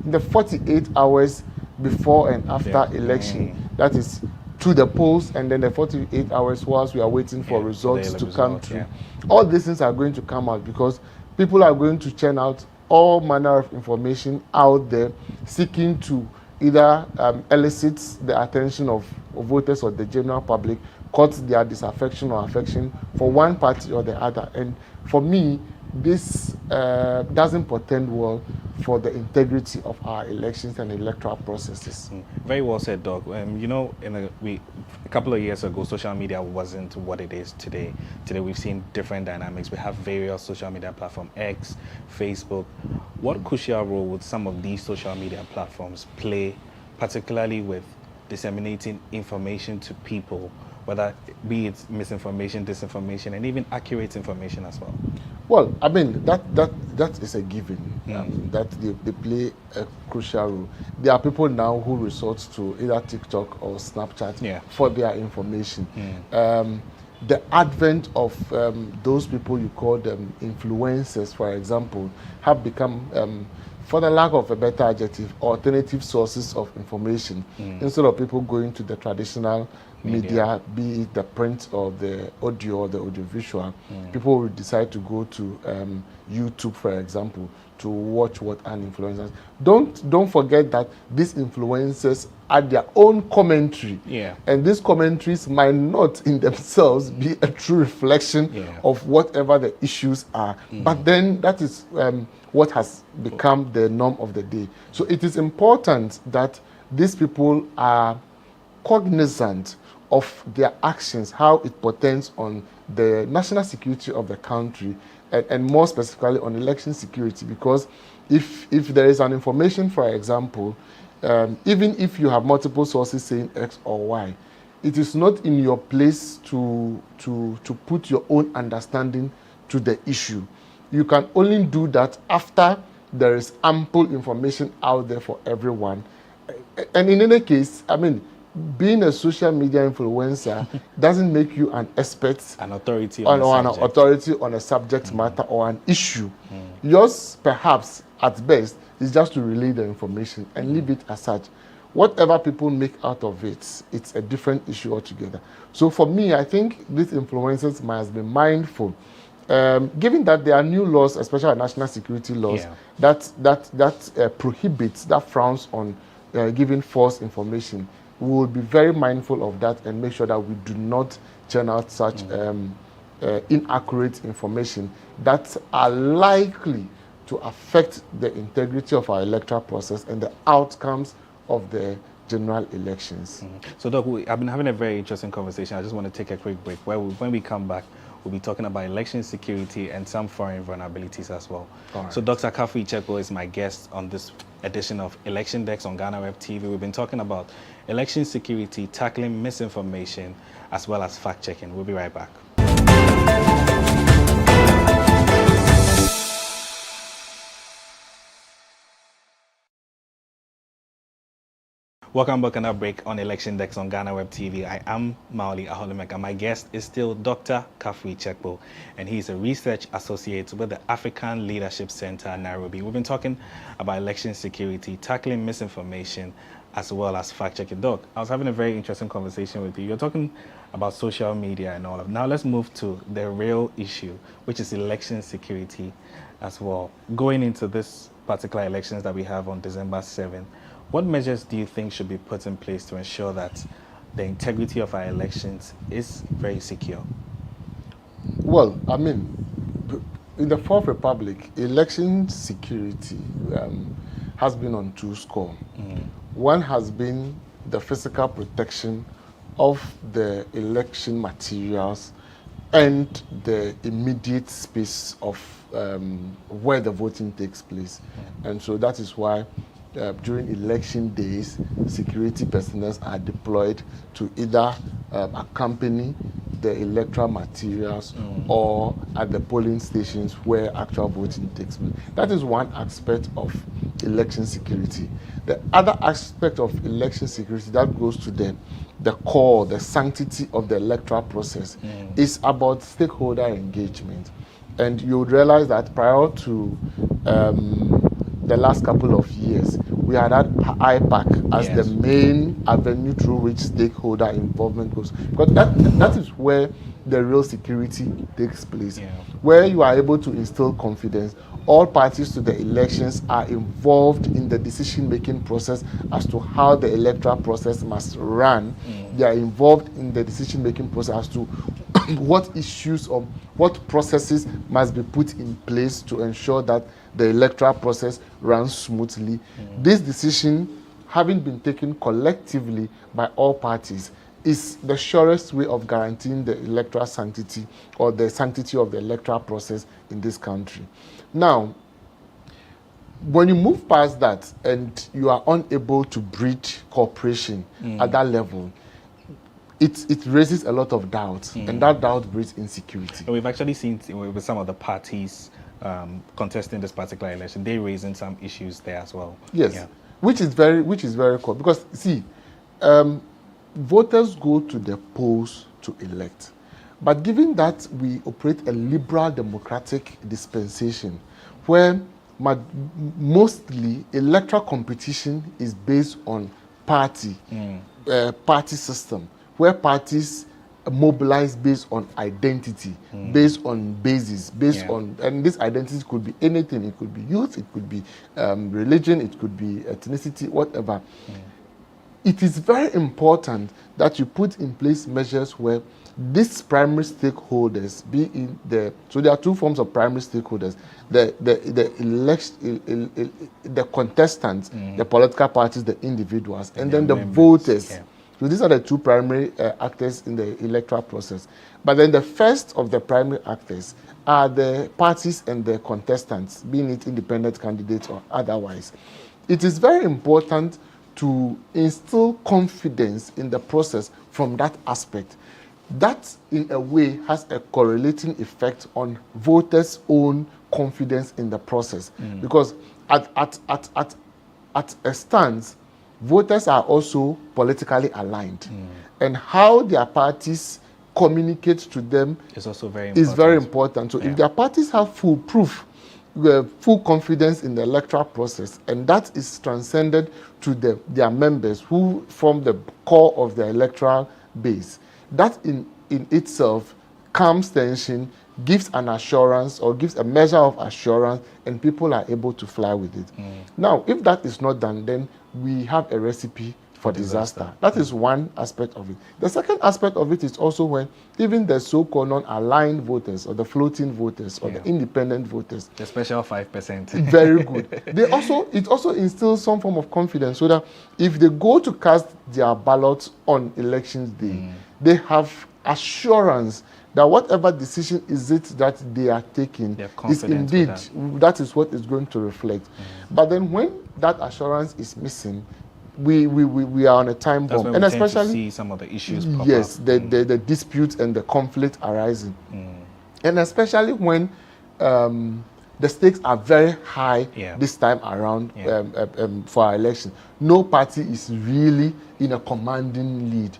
the 48 hours before and after election. That is to the polls, and then the 48 hours whilst we are waiting for results to come through. All these things are going to come out because people are going to churn out all manner of information out there, seeking to either elicit the attention of voters or the general public caught their disaffection or affection for one party or the other. And for me, this doesn't portend well for the integrity of our elections and electoral processes. Very well said, Doc. You know, a couple of years ago, social media wasn't what it is today. Today, we've seen different dynamics. We have various social media platforms, X, Facebook. What crucial role would some of these social media platforms play, particularly with disseminating information to people, whether be it misinformation, disinformation, and even accurate information as well? Well, I mean, that is a given, that they play a crucial role. There are people now who resort to either TikTok or Snapchat for their information. The advent of those people, you call them influencers, for example, have become, for the lack of a better adjective, alternative sources of information. Instead of people going to the traditional media, be it the print or the audio or the audiovisual, people will decide to go to YouTube, for example, to watch what an influencer. Don't forget that these influencers add their own commentary, and these commentaries might not in themselves be a true reflection of whatever the issues are. But then that is what has become the norm of the day. So it is important that these people are cognizant of their actions, how it portends on the national security of the country, and more specifically on election security. Because if there is an information, for example, even if you have multiple sources saying X or Y, it is not in your place to put your own understanding to the issue. You can only do that after there is ample information out there for everyone. And in any case, I mean, being a social media influencer doesn't make you an expert, an authority on a subject matter or an issue. Yours, perhaps, at best, is just to relay the information and leave it as such. Whatever people make out of it, it's a different issue altogether. So for me, I think these influencers must be mindful. Given that there are new laws, especially national security laws, that prohibits, that frowns on giving false information, we will be very mindful of that and make sure that we do not churn out such inaccurate information that are likely to affect the integrity of our electoral process and the outcomes of the general elections. So, Doc, I've been having a very interesting conversation. I just want to take a quick break. When we come back, we'll be talking about election security and some foreign vulnerabilities as well. So Dr. Kafui Chekpo is my guest on this edition of Election Dex on GhanaWeb TV. We've been talking about election security, tackling misinformation, as well as fact-checking. We'll be right back. Welcome back on our break on Election Dex on GhanaWeb TV. I am Maoli Aholemek, and my guest is still Dr. Kafui Chekpo, and he's a research associate with the African Leadership Center, Nairobi. We've been talking about election security, tackling misinformation, as well as fact-checking. Doc, I was having a very interesting conversation with you. You're talking about social media and all of that. Now let's move to the real issue, which is election security as well. Going into this particular elections that we have on December 7th, what measures do you think should be put in place to ensure that the integrity of our elections is very secure? Well, I mean, in the Fourth Republic, election security has been on two scores. One has been the physical protection of the election materials and the immediate space of where the voting takes place. And so that is why during election days, security personnel are deployed to either accompany the electoral materials or at the polling stations where actual voting takes place. That is one aspect of election security. The other aspect of election security that goes to the core, the sanctity of the electoral process is about stakeholder engagement. And you would realize that prior to the last couple of years, we had IPAC as the main avenue through which stakeholder involvement goes. Because that is where the real security takes place, where you are able to instill confidence. All parties to the elections are involved in the decision-making process as to how the electoral process must run. They are involved in the decision-making process as to what issues or what processes must be put in place to ensure that the electoral process runs smoothly. This decision, having been taken collectively by all parties, is the surest way of guaranteeing the electoral sanctity or the sanctity of the electoral process in this country. Now, when you move past that and you are unable to breed cooperation at that level, it raises a lot of doubt, and that doubt breeds insecurity. And we've actually seen with some of the parties contesting this particular election, they're raising some issues there as well. Yes, which is very cool, because see, voters go to the polls to elect, but given that we operate a liberal democratic dispensation where mostly electoral competition is based on party system, where parties mobilize based on identity, based on basis, based on, and this identity could be anything. It could be youth, it could be religion, it could be ethnicity, whatever. It is very important that you put in place measures where these primary stakeholders, so there are two forms of primary stakeholders: the contestants, the political parties, the individuals, and then the voters. So these are the two primary actors in the electoral process. But then the first of the primary actors are the parties and the contestants, being it independent candidates or otherwise. It is very important to instill confidence in the process from that aspect. That, in a way, has a correlating effect on voters' own confidence in the process. Because at a stance, voters are also politically aligned, and how their parties communicate to them is also very important. So if their parties have full confidence in the electoral process, and that is transcended to their members who form the core of the electoral base, that in itself calms tension, gives an assurance or gives a measure of assurance, and people are able to fly with it. Now, if that is not done, then we have a recipe for disaster. That is one aspect of it. The second aspect of it is also when even the so-called non-aligned voters or the floating voters or the independent voters, the special 5%, very good. It also instills some form of confidence, so that if they go to cast their ballots on elections day, they have assurance that whatever decision is it that they are taking is indeed, that is what is going to reflect. But then when that assurance is missing, we are on a time bomb. That's when we tend to see some of the issues pop up. The disputes and the conflict arising. And especially when the stakes are very high this time around for our election. No party is really in a commanding lead.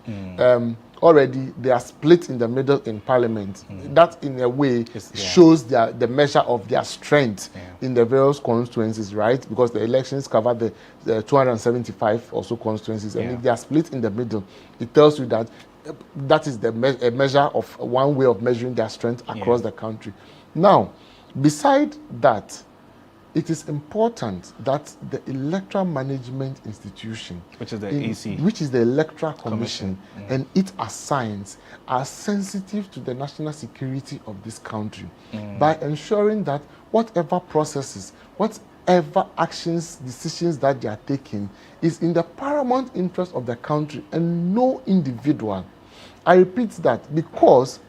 Already they are split in the middle in parliament. That in a way shows the measure of their strength in the various constituencies, right? Because the elections cover the 275 or so constituencies, and if they are split in the middle, it tells you that that is a measure of one way of measuring their strength across the country. Now, beside that, it is important that the Electoral Management Institution, which is the EC, which is the Electoral Commission, and its assigns are sensitive to the national security of this country by ensuring that whatever processes, whatever actions, decisions that they are taking is in the paramount interest of the country and no individual. I repeat that because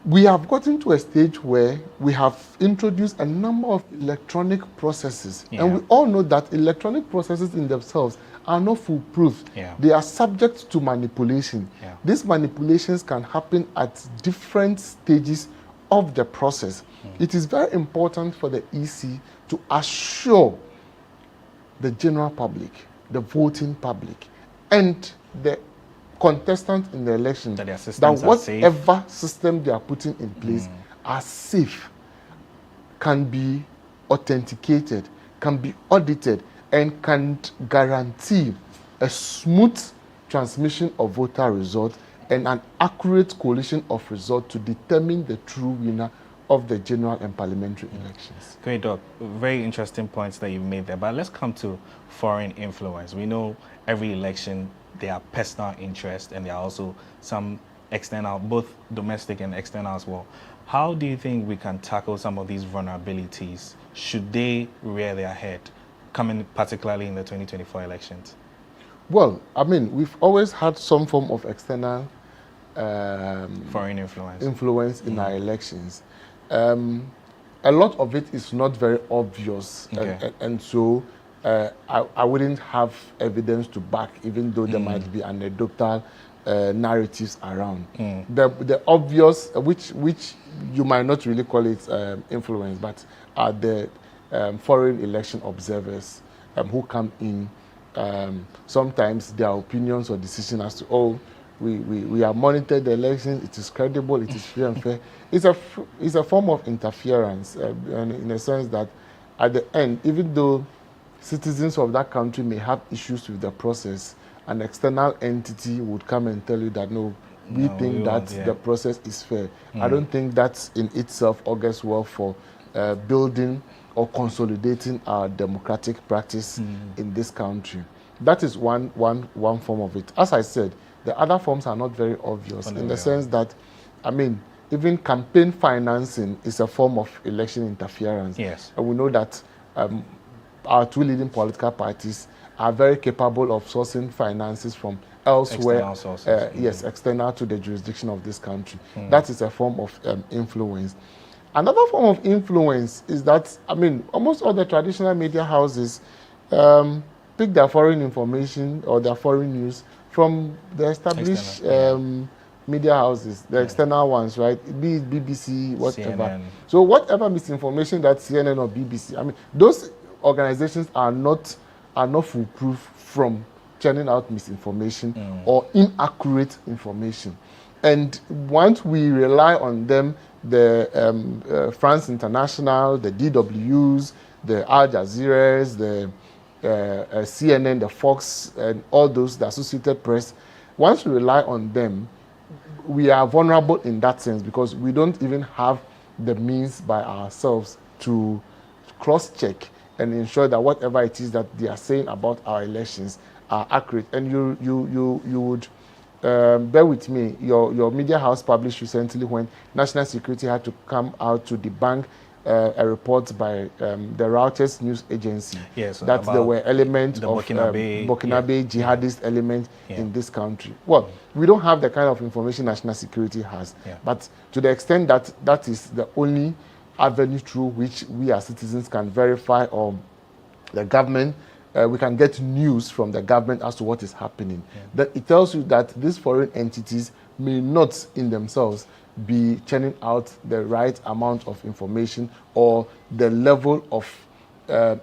we have gotten to a stage where we have introduced a number of electronic processes. And we all know that electronic processes in themselves are not foolproof. They are subject to manipulation. These manipulations can happen at different stages of the process. It is very important for the EC to assure the general public, the voting public, and the contestant in the election that whatever system they are putting in place are safe, can be authenticated, can be audited and can guarantee a smooth transmission of voter results and an accurate collation of results to determine the true winner of the general and parliamentary elections. Great, Doc. Very interesting points that you've made there. But let's come to foreign influence. We know every election, there are personal interests and there are also some external, both domestic and external as well. How do you think we can tackle some of these vulnerabilities should they rear their head, coming particularly in the 2024 elections? Well, I mean, we've always had some form of external foreign influence in our elections. A lot of it is not very obvious, Okay. and so I wouldn't have evidence to back, even though there might be anecdotal narratives around. The obvious, which you might not really call it influence, but are the foreign election observers who come in. Sometimes their opinions or decisions as to, oh, we have monitored the elections, it is credible, it is free and fair. It's a form of interference, and in a sense that at the end, even though citizens of that country may have issues with the process, an external entity would come and tell you that, no, we think that the process is fair. I don't think that in itself augurs well for building or consolidating our democratic practice in this country. That is one form of it. As I said, the other forms are not very obvious in the sense that, I mean, even campaign financing is a form of election interference. Yes. And we know that our two leading political parties are very capable of sourcing finances from elsewhere. External sources. Yes, external to the jurisdiction of this country. That is a form of influence. Another form of influence is that, I mean, almost all the traditional media houses pick their foreign information or their foreign news from the established media houses, the external ones, right? Be it BBC, whatever. CNN. So whatever misinformation that CNN or BBC, I mean, those organizations are not foolproof from churning out misinformation or inaccurate information. And once we rely on them, the France International, the DWs, the Al Jazeera's, the CNN, the Fox, and all those, the Associated Press, once we rely on them, we are vulnerable in that sense because we don't even have the means by ourselves to cross-check and ensure that whatever it is that they are saying about our elections are accurate. And you would bear with me. Your media house published recently when national security had to come out to debunk a report by the Reuters news agency that there were elements of Burkinabe jihadist element in this country. Well, we don't have the kind of information national security has, but to the extent that that is the only avenue through which we as citizens can verify or the government, we can get news from the government as to what is happening. That it tells you that these foreign entities may not in themselves be churning out the right amount of information or the level of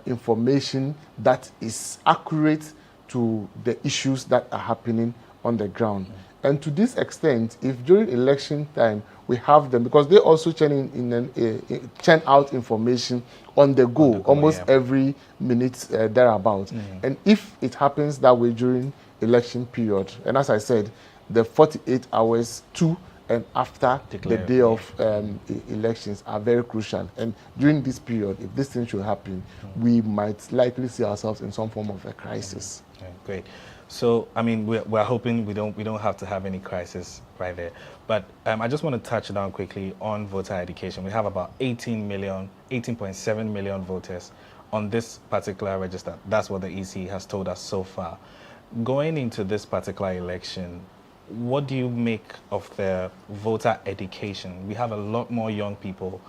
information that is accurate to the issues that are happening on the ground. And to this extent, if during election time we have them, because they also churn out information on the go, almost every minute thereabout. And if it happens that way during election period, and as I said, the 48 hours to and after the day of elections are very crucial. And during this period, if this thing should happen, we might likely see ourselves in some form of a crisis. Great. So, I mean, we're hoping we don't have to have any crisis right there. But I just want to touch down quickly on voter education. We have about 18.7 million voters on this particular register. That's what the EC has told us so far. Going into this particular election, what do you make of the voter education? We have a lot more young people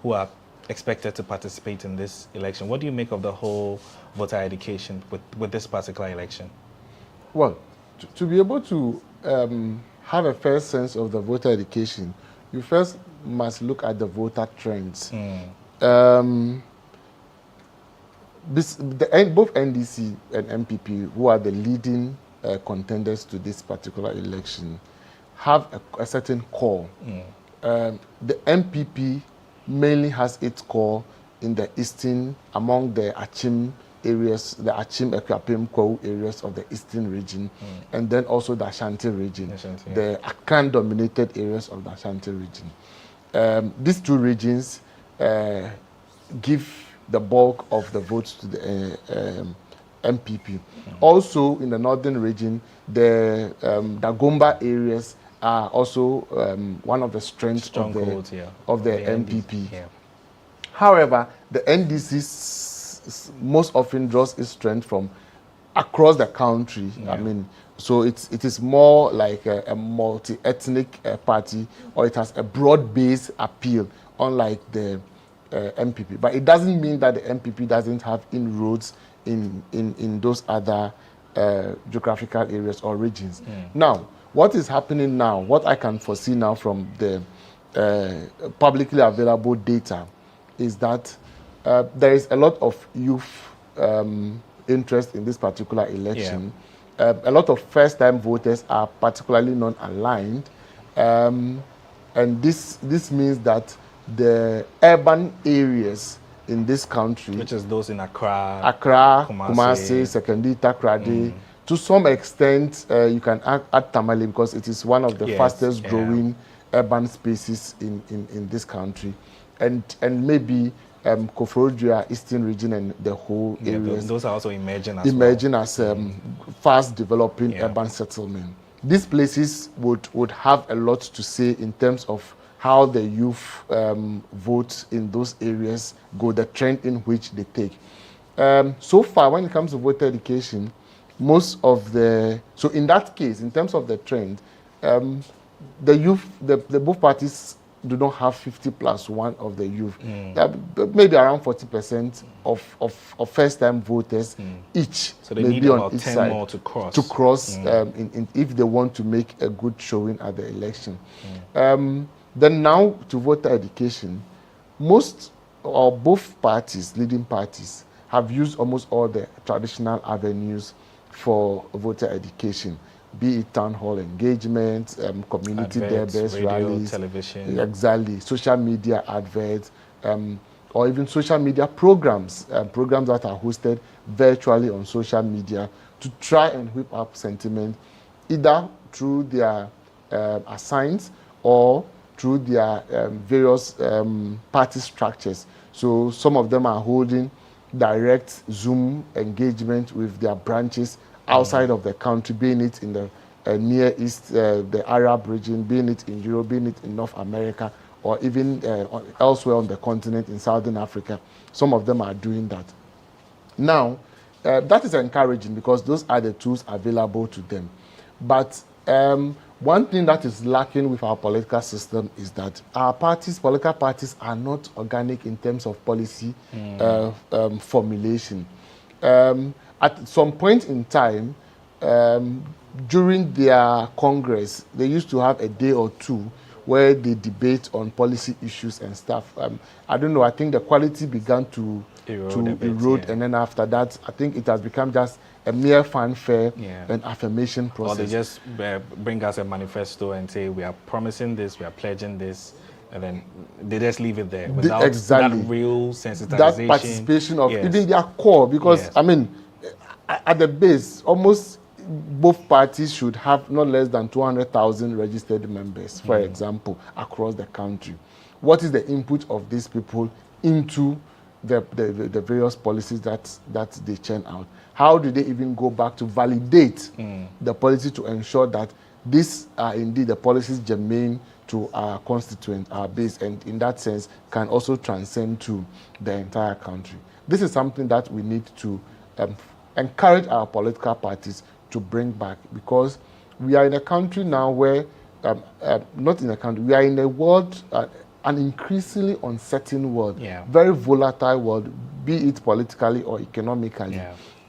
who are expected to participate in this election. What do you make of the whole voter education with this particular election? Well, to be able to have a fair sense of the voter education, you first must look at the voter trends. Both NDC and MPP, who are the leading contenders to this particular election, have a certain core. The MPP mainly has its core in the eastern, among the Achim areas, the Achim Ekwapim Kwahu areas of the eastern region, and then also the Ashanti region, the Akan-dominated areas of the Ashanti region. These two regions give the bulk of the votes to the MPP. Also, in the northern region, the Dagomba areas are also one of the strengths of the MPP. Yeah. However, the NDC most often draws its strength from across the country. I mean, so it is more like a multi-ethnic party, or it has a broad-based appeal, unlike the MPP. But it doesn't mean that the MPP doesn't have inroads in those other geographical areas or regions. Now, what is happening now, what I can foresee now from the publicly available data, is that there is a lot of youth interest in this particular election. A lot of first-time voters are particularly non-aligned, and this means that the urban areas in this country, which is those in Accra, Kumasi, Sekondi, Takoradi, to some extent you can add Tamale, because it is one of the fastest growing urban spaces in this country, and maybe Koforidua, Eastern region, and the whole areas. Those are also emerging as fast developing urban settlement. These places would have a lot to say in terms of how the youth vote in those areas go, the trend in which they take. So far, when it comes to voter education, most of so in that case, in terms of the trend, the youth, the both parties do not have 50+1 of the youth. Maybe around 40% of first-time voters each. So they may need be about on each 10 side more to cross. If they want to make a good showing at the election. Then now to voter education, most or both parties, leading parties, have used almost all the traditional avenues for voter education, be it town hall engagement, community debates, rallies, television, exactly, social media adverts, or even social media programs, programs that are hosted virtually on social media to try and whip up sentiment, either through their assigns or through their various party structures. So some of them are holding direct Zoom engagement with their branches outside of the country, being it in the Near East, the Arab region, being it in Europe, being it in North America, or even elsewhere on the continent in Southern Africa. Some of them are doing that. Now, that is encouraging because those are the tools available to them. But one thing that is lacking with our political system is that our political parties are not organic in terms of policy formulation. At some point in time, during their Congress, they used to have a day or two where they debate on policy issues and stuff. I don't know, I think the quality began to erode, and then after that, I think it has become just a mere fanfare and affirmation process. Or they just bring us a manifesto and say, we are promising this, we are pledging this, and then they just leave it there without that real sensitization. That participation of even their core, because, I mean, at the base, almost both parties should have not less than 200,000 registered members, for example, across the country. What is the input of these people into the various policies that they churn out? How do they even go back to validate the policy to ensure that these are indeed the policies germane to our constituent, our base, and in that sense can also transcend to the entire country? This is something that we need to encourage our political parties to bring back, because we are in a country now where, not in a country, we are in a world, an increasingly uncertain world, very volatile world, be it politically or economically.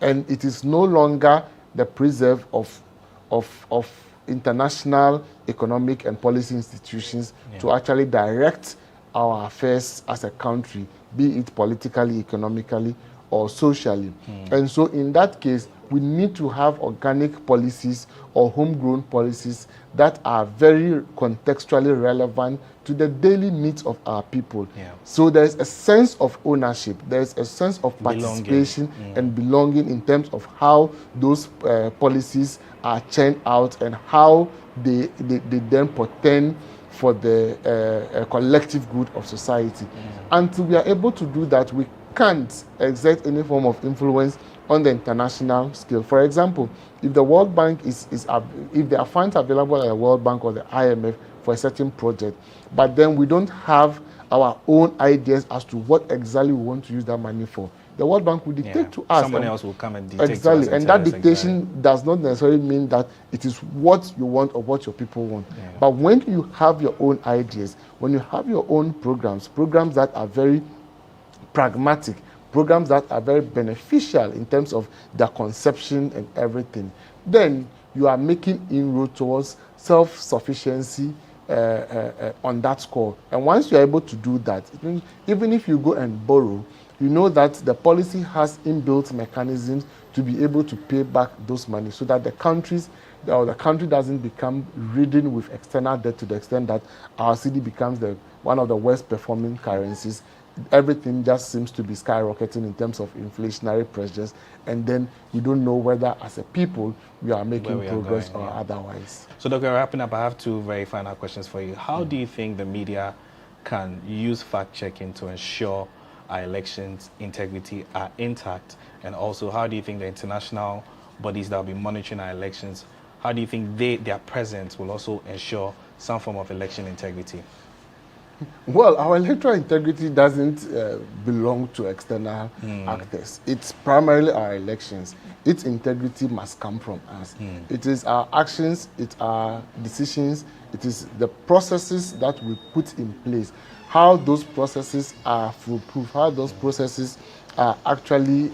And it is no longer the preserve of international economic and policy institutions to actually direct our affairs as a country, be it politically, economically, or socially. And so in that case, we need to have organic policies or homegrown policies that are very contextually relevant to the daily needs of our people. So there's a sense of ownership, there's a sense of participation and belonging in terms of how those policies are churned out and how they then portend for the collective good of society. Until we are able to do that, we can't exert any form of influence on the international scale. For example, if the World Bank if there are funds available at the World Bank or the IMF for a certain project, but then we don't have our own ideas as to what exactly we want to use that money for, the World Bank will dictate to us. Someone else will come and dictate exactly, to us and that dictation does not necessarily mean that it is what you want or what your people want. But when you have your own ideas, when you have your own programs that are very pragmatic, programs that are very beneficial in terms of their conception and everything, then you are making inroad towards self-sufficiency on that score. And once you're able to do that, even if you go and borrow, you know that the policy has inbuilt mechanisms to be able to pay back those money so that the country doesn't become ridden with external debt to the extent that our cedi becomes one of the worst performing currencies. Everything just seems to be skyrocketing in terms of inflationary pressures, and then we don't know whether as a people we are making progress or otherwise. So Dr. wrapping up, I have two very final questions for you. How do you think the media can use fact-checking to ensure our elections' integrity are intact? And also, how do you think the international bodies that will be monitoring our elections, how do you think their presence will also ensure some form of election integrity? Well, our electoral integrity doesn't belong to external actors. It's primarily our elections. Its integrity must come from us. It is our actions, it's our decisions, it is the processes that we put in place, how those processes are foolproof, how those processes are actually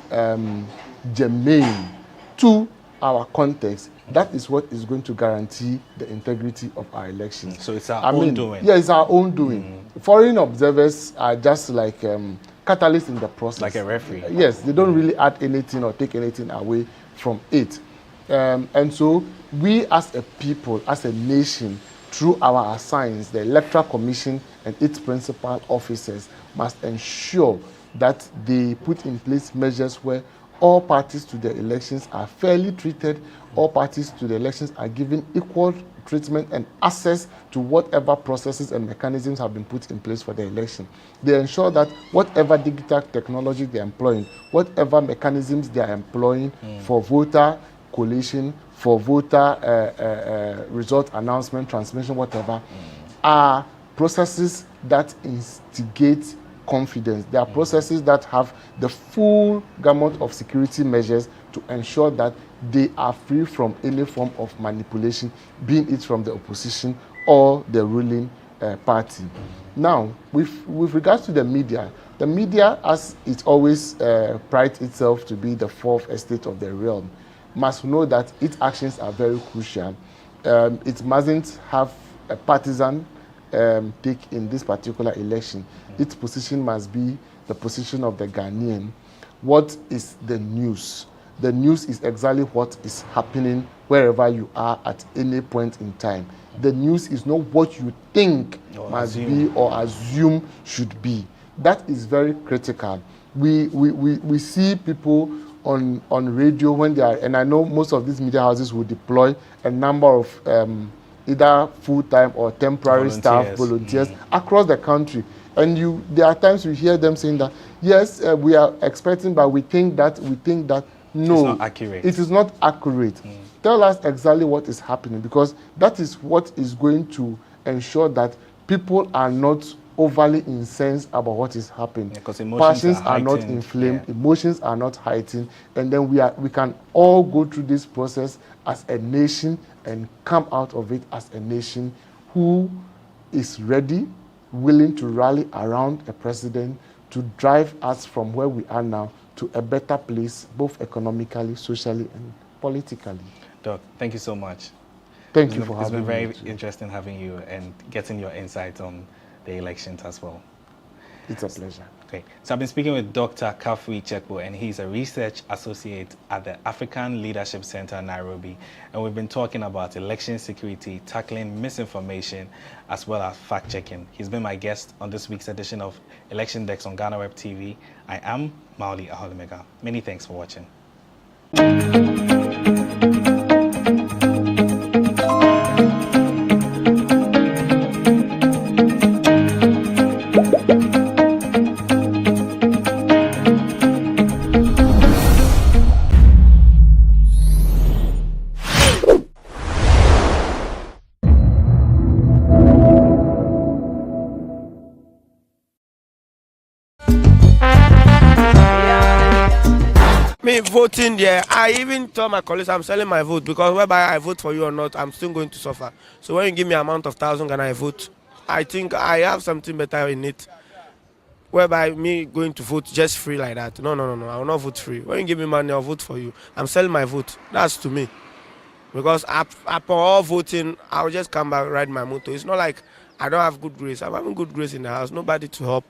germane to our context. That is what is going to guarantee the integrity of our elections. So it's our own doing. Yeah, it's our own doing. Foreign observers are just like catalysts in the process. Like a referee. Yes, they don't really add anything or take anything away from it. And so we as a people, as a nation, through our assigns, the Electoral Commission and its principal officers must ensure that they put in place measures where all parties to the elections are fairly treated, all parties to the elections are given equal treatment and access to whatever processes and mechanisms have been put in place for the election. They ensure that whatever digital technology they are employing, whatever mechanisms they are employing for voter collation, for voter result announcement, transmission, whatever, are processes that instigate confidence. There are processes that have the full gamut of security measures to ensure that they are free from any form of manipulation, being it from the opposition or the ruling party. Now, with regards to the media, as it always prides itself to be the fourth estate of the realm, must know that its actions are very crucial. It mustn't have a partisan take in this particular election. Its position must be the position of the Ghanaian. What is the news? The news is exactly what is happening wherever you are at any point in time. The news is not what you think must be or assume should be. That is very critical. We see people on radio when they are, and I know most of these media houses will deploy a number of either full-time or temporary staff, volunteers across the country. And there are times you hear them saying that, yes, we are expecting, but we think that. No, it's not accurate. It is not accurate. Tell us exactly what is happening, because that is what is going to ensure that people are not overly incensed about what is happening. Passions are not inflamed, emotions are not heightened, and then we can all go through this process as a nation and come out of it as a nation who is ready, willing to rally around a president to drive us from where we are now to a better place, both economically, socially, and politically. Doc, thank you so much. Thank you for having me. It's been very interesting having you and getting your insight on the elections as well. It's a pleasure. Okay, so I've been speaking with Dr. Kafui Chekpo, and he's a research associate at the African Leadership Center, Nairobi. And we've been talking about election security, tackling misinformation, as well as fact-checking. He's been my guest on this week's edition of Election Dex on GhanaWeb TV. I am Mauli Aholimega. Many thanks for watching. Me voting there, I even told my colleagues I'm selling my vote because whether I vote for you or not, I'm still going to suffer. So when you give me an amount of 1,000 and I vote, I think I have something better in it. Whereby me going to vote just free like that. No, I will not vote free. When you give me money, I'll vote for you. I'm selling my vote. That's to me. Because after all voting, I'll just come back, ride my motor. It's not like I don't have good grace. I'm having good grace in the house. Nobody to help.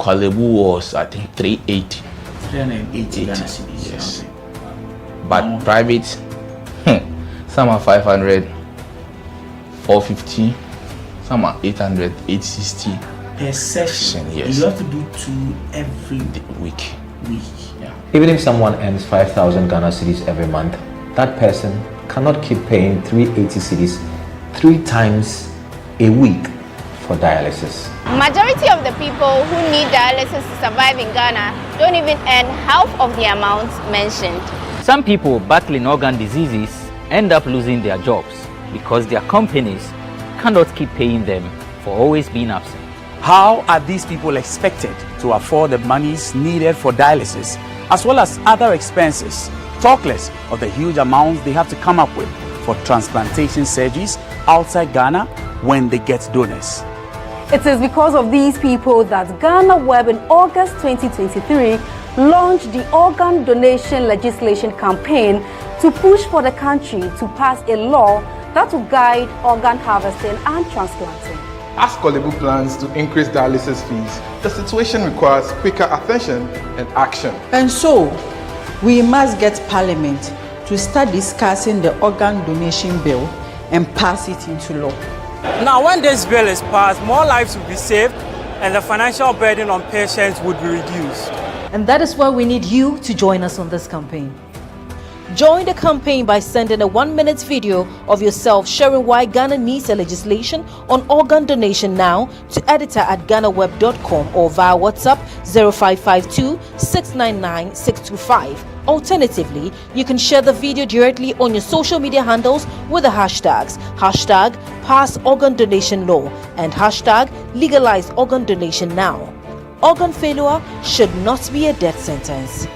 Kwalebu was, I think, 380. 380 Ghana cedis. Yes. But private, some are 500, 450, some are 800, 860. Per session, yes. You have to do 2 every week. Yeah. Even if someone earns 5,000 Ghana cedis every month, that person cannot keep paying 380 cedis 3 times a week for dialysis. Majority of the people who need dialysis to survive in Ghana don't even earn half of the amount mentioned. Some people battling organ diseases end up losing their jobs because their companies cannot keep paying them for always being absent. How are these people expected to afford the monies needed for dialysis as well as other expenses, talk less of the huge amounts they have to come up with for transplantation surgeries outside Ghana when they get donors? It is because of these people that GhanaWeb in August 2023 launched the organ donation legislation campaign to push for the country to pass a law that will guide organ harvesting and transplanting. As Kwalebu plans to increase dialysis fees, the situation requires quicker attention and action. And so, we must get Parliament to start discussing the organ donation bill and pass it into law. Now, when this bill is passed, more lives will be saved and the financial burden on patients would be reduced. And that is why we need you to join us on this campaign. Join the campaign by sending a 1-minute video of yourself sharing why Ghana needs a legislation on organ donation now to editor@ghanaweb.com or via WhatsApp 0552 699 625. Alternatively, you can share the video directly on your social media handles with the hashtags #PassOrganDonationLaw and #LegalizeOrganDonationNow. Organ failure should not be a death sentence.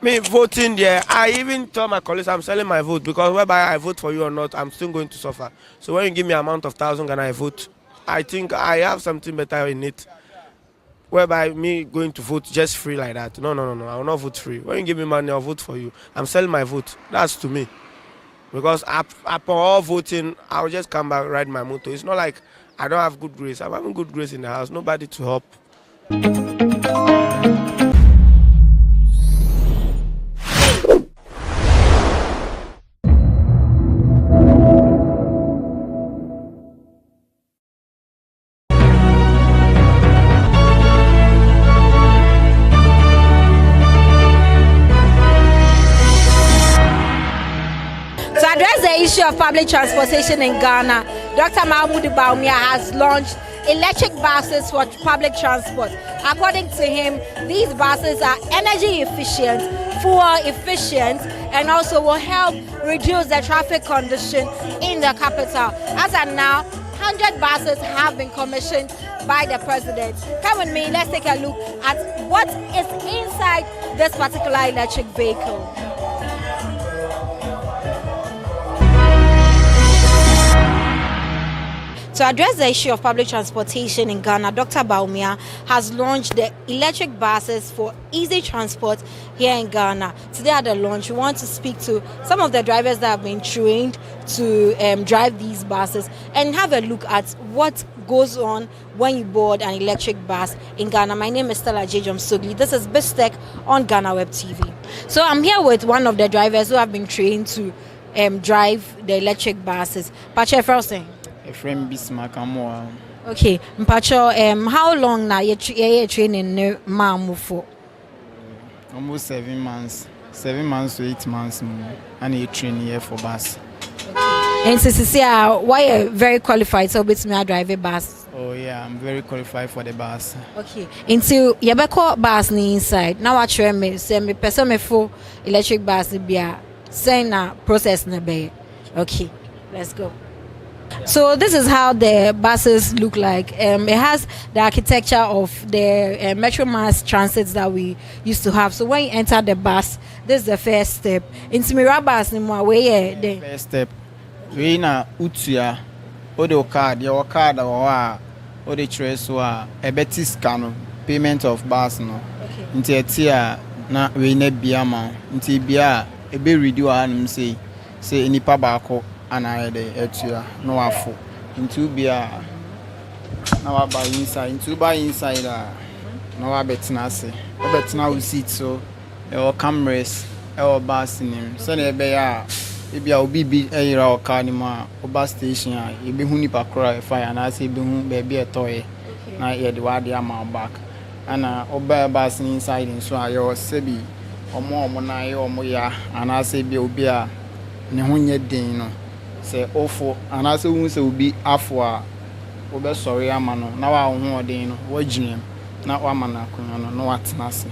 Me voting there, I even told my colleagues I'm selling my vote because whether I vote for you or not, I'm still going to suffer. So when you give me an amount of 1,000 and I vote, I think I have something better in it. Whereby me going to vote just free like that. No, I will not vote free. When you give me money, I'll vote for you. I'm selling my vote. That's to me. Because upon all voting, I'll just come back, ride my motor. It's not like I don't have good grace. I'm having good grace in the house. Nobody to help. Issue of public transportation in Ghana, Dr. Mahmoud Bawumia has launched electric buses for public transport. According to him, these buses are energy efficient, fuel efficient, and also will help reduce the traffic condition in the capital. As of now, 100 buses have been commissioned by the president. Come with me, let's take a look at what is inside this particular electric vehicle. To address the issue of public transportation in Ghana, Dr. Bawumia has launched the electric buses for easy transport here in Ghana. Today at the launch, we want to speak to some of the drivers that have been trained to drive these buses and have a look at what goes on when you board an electric bus in Ghana. My name is Stella J. Sogli. This is BizTech on GhanaWeb TV. So I'm here with one of the drivers who have been trained to drive the electric buses. Pache Frosting. Friend Bismarck Amoa. Okay, Mpacho, how long now you training mamu for? Almost 7 months. 7 months to 8 months more. And you train here for bus. And since why are you very qualified so bit me drive a bus? Oh yeah, I'm very qualified for the bus. Okay. Until you be call bus ni inside. Now what you me say me person me for electric bus be a say na process na be. Okay, let's go. So this is how the buses look like. It has the architecture of the Metro Mass transits that we used to have. So when you enter the bus, this is the first step. In Timira bus, the first step. We na utia. Odo card, your card or the trace or a betty scan payment of bus no. Into tia na we ne biama. Into bia a be redo and say nipa bako. And I etua no afo into bia na wa buy inside into buy inside na wa betina se o betina we seat so e o cameras e o bus nim so na e be ya e bia obi bi e yira o car ni ma o bus station a e be hu nipa kora e fire na se e be hu be e toy na e de wa de ama back ana o buy bus inside so ayo se bi omo na ye omo ya ana se bi obi a ne ho nye den no say ofo and as we say obi afo a obe sorry ama no na wa ho odin no wa gyinem na wa ma na kono no no watena se.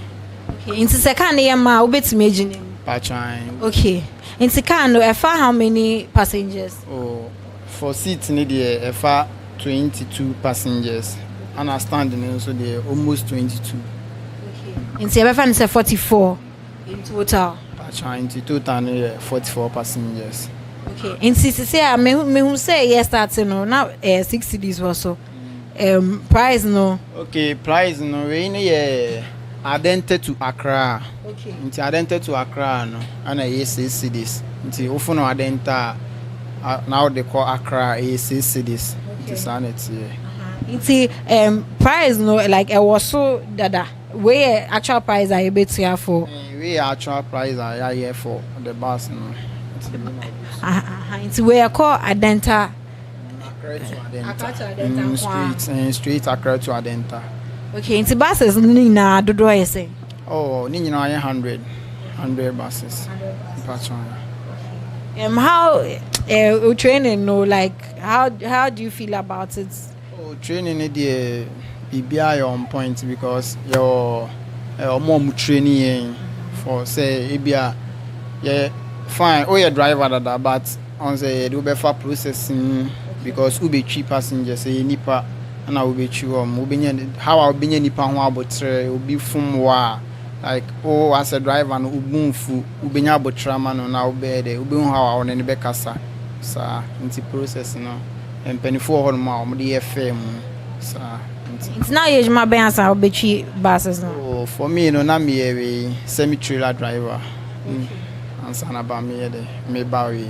Okay, into second year ma obetime gyinem patchan. Okay, into can no efa how many passengers? Oh, for seat ni dey efa 22 passengers. Understanding so dey almost 22. Okay, into efa say 44 in total. Patchan into total 44 passengers. Okay, in say me who say yes starting no now 6 cities also. Price no. Okay, price no we ni Adente to Accra. Okay. Into Adente to Accra no and 6 cities. Into often no Adenta now they call Accra 6 cities. Into sanity. Into price no like it was so dada. Where actual price are you bet here for? We actual price are here for the bus no. Into where call Adenta. Street Accra to Adenta. Okay, into buses na do you say? Oh, ni na 100 buses. How training no like how do you feel about it? Oh, training is the on point because your mom training for say ebia yeah fine oh your driver that but on say do better processing because we be cheap passengers say nipa na we be cheap how I be nipa ho abotre obi fum wa like oh as a driver no ubunfu we be abotra ma no na we be there we be how I ne be kasa sa into processing no and penifo ho ma o de FM sa it's now you my ben asa we cheap buses no. Oh for me no na me a semi trailer driver. And about me there, me Barry.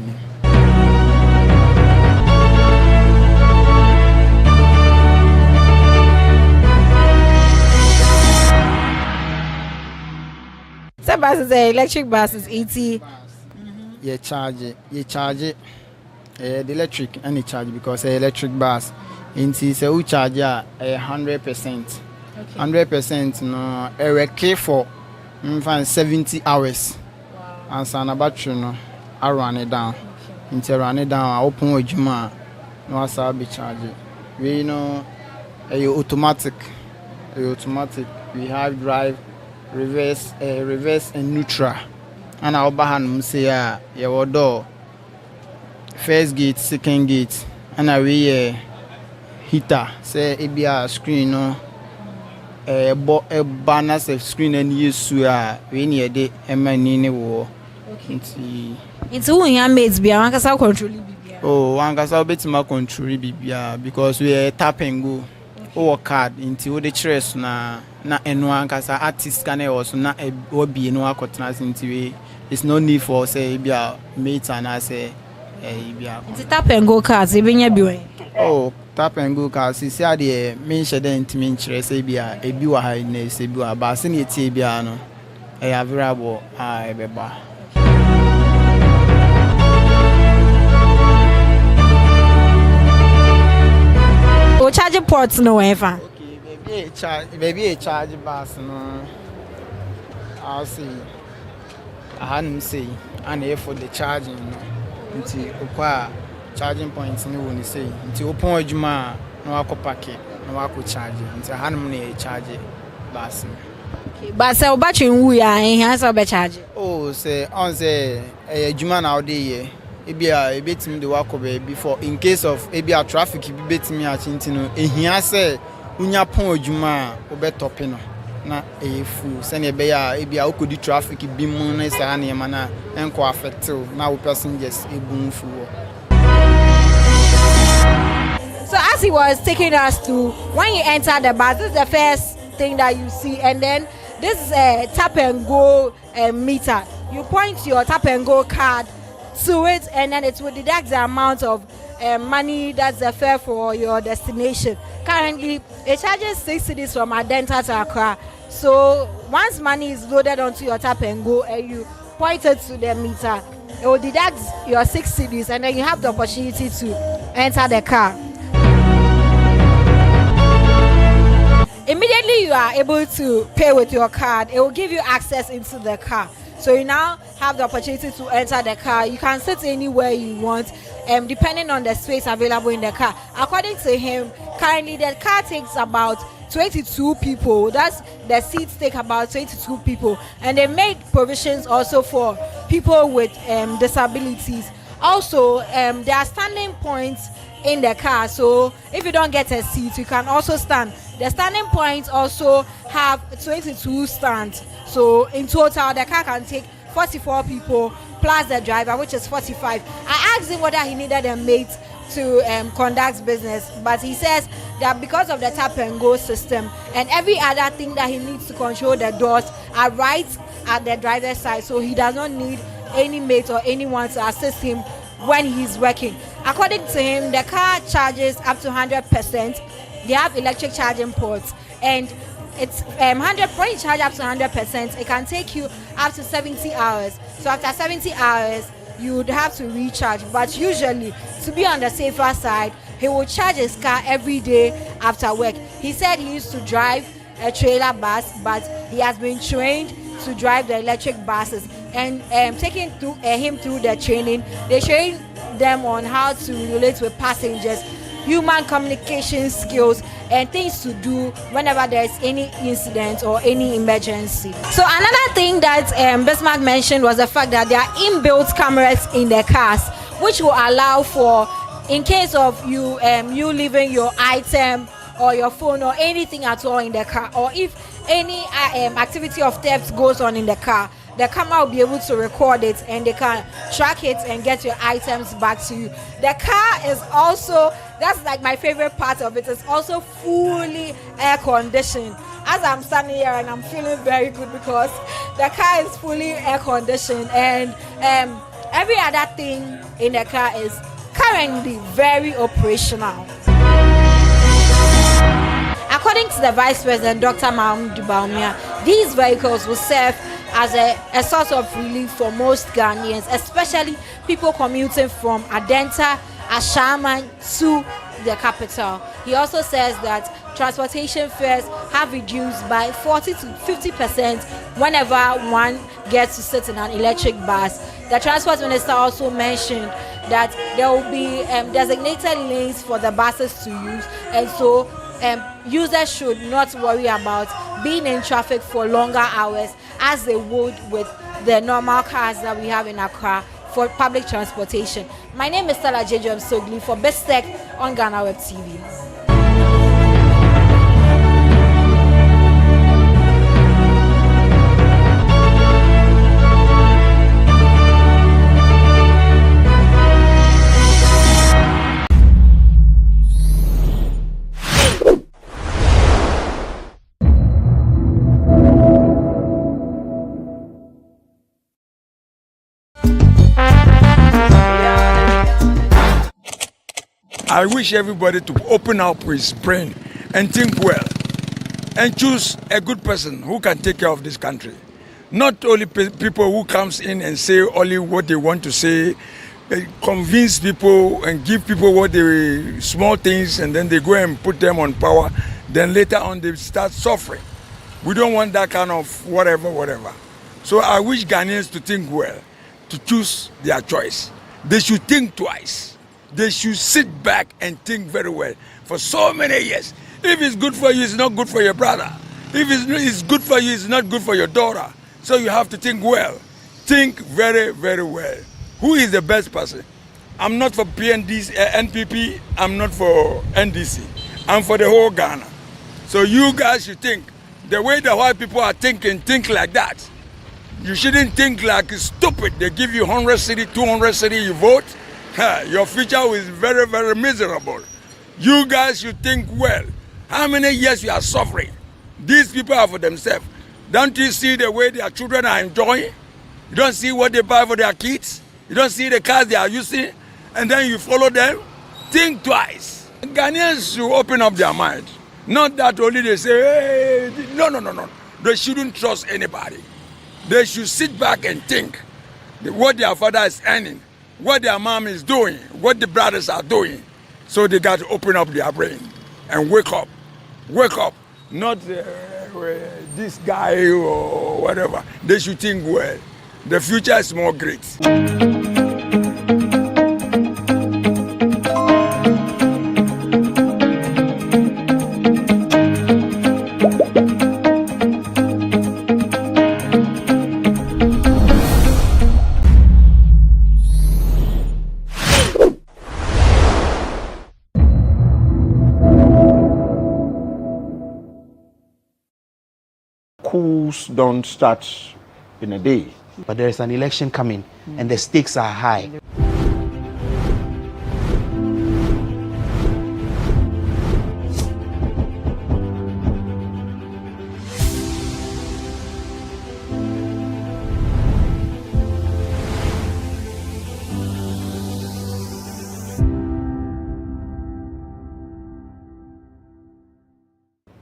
So buses electric buses 80. You charge it. The electric and you charge because electric bus. Into say we charge 100%. 100% no ereke for 70 hours. And sana battery no I run it down. Until run it down I open ojuma no asa be charge. We know automatic. We have drive, reverse and neutral. And our bahan say your door first gate, second gate, and we heater say it be a screen no a banner screen and use we need the emani wo. Into who your mates be one can control bibia. Oh, one can bit my control bibia because we tap and go. Oh, card into the chest na anyone can say artist can also not be no accountants into it's no need for say be a mate and I say it's tap and go cards even your oh tap and go cards see the main shedent mean say be a biwa highness say be a basin it be no a variable I beba. O charge ports no ever. Okay, maybe a charge bus no. I'll see. I hadn't say and here for the charging no. Until ukwa charging points ni woni say. Until open ejuma no akopake no akocharge. Until hanum na charge bus. Okay, but say battery wu ya en han say be charge. Oh say on say ejuma na ode here. ebia ebetimi de wako be for in case of ebia traffic bi betimi achinti no ehia se unya pon adwuma obetope no na efu se ne be ya ebia okodi traffic bi mu na sa na yema na enko affect na wo passengers ebunfu. So as he was taking us to, when you enter the bus, this is the first thing that you see, and then this is a tap and go meter. You point your tap and go card to it, and then it will deduct the amount of money that's the fare for your destination. Currently, it charges 6 cedis from Adenta to Accra. So once money is loaded onto your tap and go, and you point it to the meter, it will deduct your 6 cedis, and then you have the opportunity to enter the car. Immediately you are able to pay with your card, it will give you access into the car. So you now have the opportunity to enter the car. You can sit anywhere you want, depending on the space available in the car. According to him, currently the car takes about 22 people. That's the seats take about 22 people, and they made provisions also for people with disabilities. Also, there are standing points in the car, so if you don't get a seat, you can also stand. The standing points also have 22 stands, so in total the car can take 44 people plus the driver, which is 45. I asked him whether he needed a mate to conduct business, but he says that because of the tap and go system and every other thing that he needs to control the doors are right at the driver's side, so he does not need any mate or anyone to assist him when he's working. According to him, the car charges up to 100%. They have electric charging ports, and it's 100. When you charge up to 100%, it can take you up to 70 hours. So after 70 hours, you would have to recharge. But usually, to be on the safer side, he will charge his car every day after work. He said he used to drive a trailer bus, but he has been trained to drive the electric buses, and taking him through the training, they train them on how to relate with passengers, human communication skills, and things to do whenever there's any incident or any emergency. So another thing that Bismarck mentioned was the fact that there are inbuilt cameras in the cars, which will allow for, in case of you leaving your item or your phone or anything at all in the car, or if any activity of theft goes on in the car, the camera will be able to record it and they can track it and get your items back to you. The car is also, that's like my favorite part of it, it's also fully air conditioned. As I'm standing here and I'm feeling very good because the car is fully air conditioned, and every other thing in the car is currently very operational. According to the Vice President, Dr. Mahmoud Baumia, these vehicles will serve as a source of relief for most Ghanaians, especially people commuting from Adenta, Ashaman to the capital. He also says that transportation fares have reduced by 40 to 50% whenever one gets to sit in an electric bus. The Transport Minister also mentioned that there will be designated lanes for the buses to use, and so users should not worry about being in traffic for longer hours as they would with the normal cars that we have in Accra for public transportation. My name is Stella Jejo Sogli for Best Tech on GhanaWeb TV. I wish everybody to open up his brain and think well and choose a good person who can take care of this country. Not only people who comes in and say only what they want to say, convince people and give people what they small things, and then they go and put them on power. Then later on they start suffering. We don't want that kind of whatever. So I wish Ghanaians to think well, to choose their choice. They should think twice. They should sit back and think very well for so many years. If it's good for you, it's not good for your brother. If it's good for you, it's not good for your daughter. So you have to think well. Think very, very well. Who is the best person? I'm not for PNDC, NPP. I'm not for NDC. I'm for the whole Ghana. So you guys should think the way the white people are thinking, think like that. You shouldn't think like it's stupid. They give you 100 city, 200 city, you vote. Your future is very, very miserable. You guys should think well. How many years you are suffering? These people are for themselves. Don't you see the way their children are enjoying? You don't see what they buy for their kids? You don't see the cars they are using? And then you follow them? Think twice. Ghanaians should open up their mind. Not that only they say, hey, no. They shouldn't trust anybody. They should sit back and think what their father is earning, what their mom is doing, what the brothers are doing. So they got to open up their brain and wake up. Wake up. Not this guy or whatever. They should think well. The future is more great. Coups don't start in a day, but there is an election coming and the stakes are high.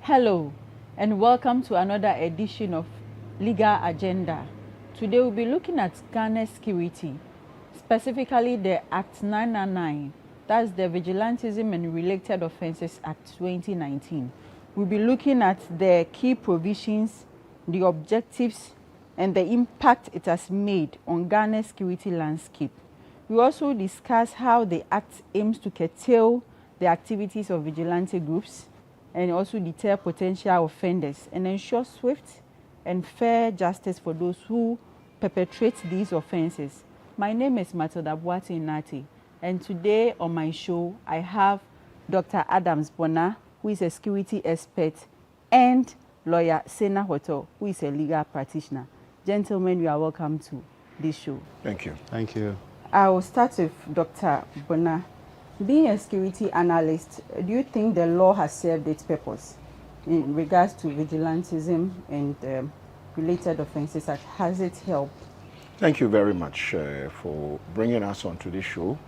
Hello, and welcome to another edition of Legal Agenda. Today we'll be looking at Ghana security, specifically the Act 999, that's the Vigilantism and Related Offences Act 2019. We'll be looking at the key provisions, the objectives, and the impact it has made on Ghana's security landscape. We also discuss how the Act aims to curtail the activities of vigilante groups and also deter potential offenders and ensure swift and fair justice for those who perpetrate these offenses. My name is Matilda Boati Nati, and today on my show I have Dr. Adams Bona, who is a security expert, and lawyer Sena Hoto, who is a legal practitioner. Gentlemen, you are welcome to this show. Thank you. Thank you. I will start with Dr. Bona. Being a security analyst, do you think the law has served its purpose in regards to vigilantism and related offences? Has it helped? Thank you very much for bringing us onto this show.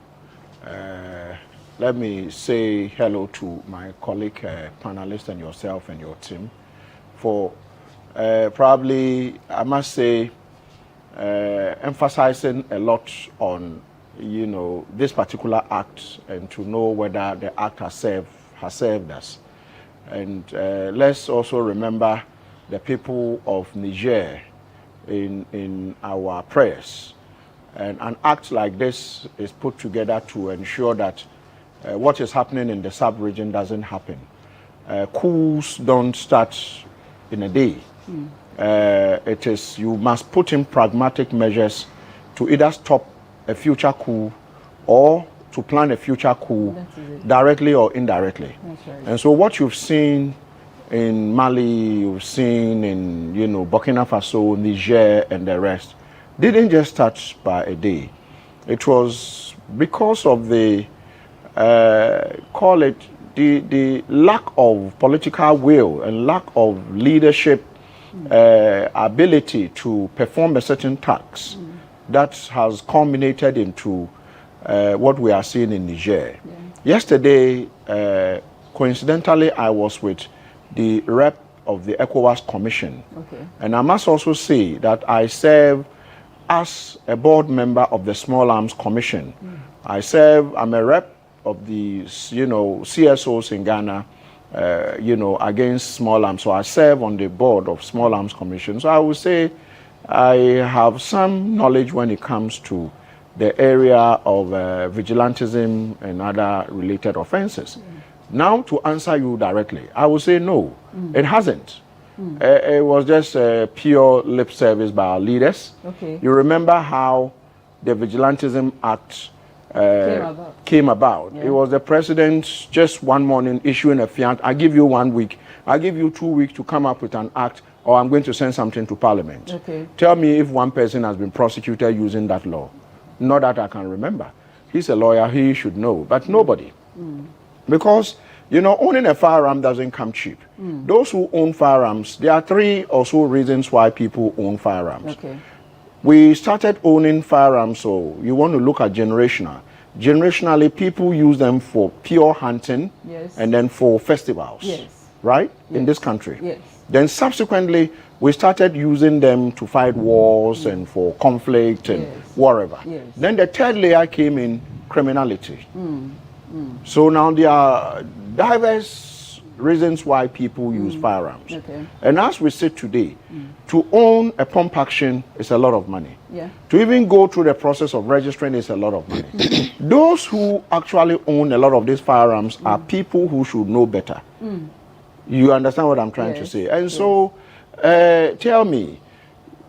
Let me say hello to my colleague, panelist, and yourself and your team for probably, I must say, emphasizing a lot on this particular act and to know whether the act has served us. And let's also remember the people of Niger in our prayers. And an act like this is put together to ensure that what is happening in the sub-region doesn't happen. Coups don't start in a day. It is, you must put in pragmatic measures to either stop a future coup or to plan a future coup directly or indirectly. Right. And so what you've seen in Mali, you've seen in Burkina Faso, Niger, and the rest, didn't just start by a day. It was because of the the lack of political will and lack of leadership ability to perform a certain task that has culminated into what we are seeing in Niger. Yeah. Yesterday, coincidentally, I was with the rep of the ECOWAS Commission. Okay. And I must also say that I serve as a board member of the Small Arms Commission. I'm a rep of the CSOs in Ghana, against small arms. So I serve on the board of Small Arms Commission. So I would say I have some knowledge when it comes to the area of vigilantism and other related offenses. Now, to answer you directly, I would say no, it hasn't. It was just pure lip service by our leaders. Okay. You remember how the Vigilantism Act came about. Yeah. It was the president just one morning issuing a fiat. I give you 1 week. I give you 2 weeks to come up with an act, or I'm going to send something to Parliament. Okay. Tell me if one person has been prosecuted using that law. Not that I can remember. He's a lawyer, he should know, but nobody. Because, you know, owning a firearm doesn't come cheap. Those who own firearms, there are 3 or so reasons why people own firearms. Okay. We started owning firearms, so you want to look at generational. Generationally, people use them for pure hunting, Yes. and then for festivals, Yes. right? Yes. In this country. Yes. Then subsequently, we started using them to fight wars and for conflict and whatever. Yes. Then the third layer came in criminality. So now there are diverse reasons why people use firearms. Okay. And as we sit today, to own a pump action is a lot of money. Yeah. To even go through the process of registering is a lot of money. Those who actually own a lot of these firearms are people who should know better. You understand what I'm trying to say? And so, tell me,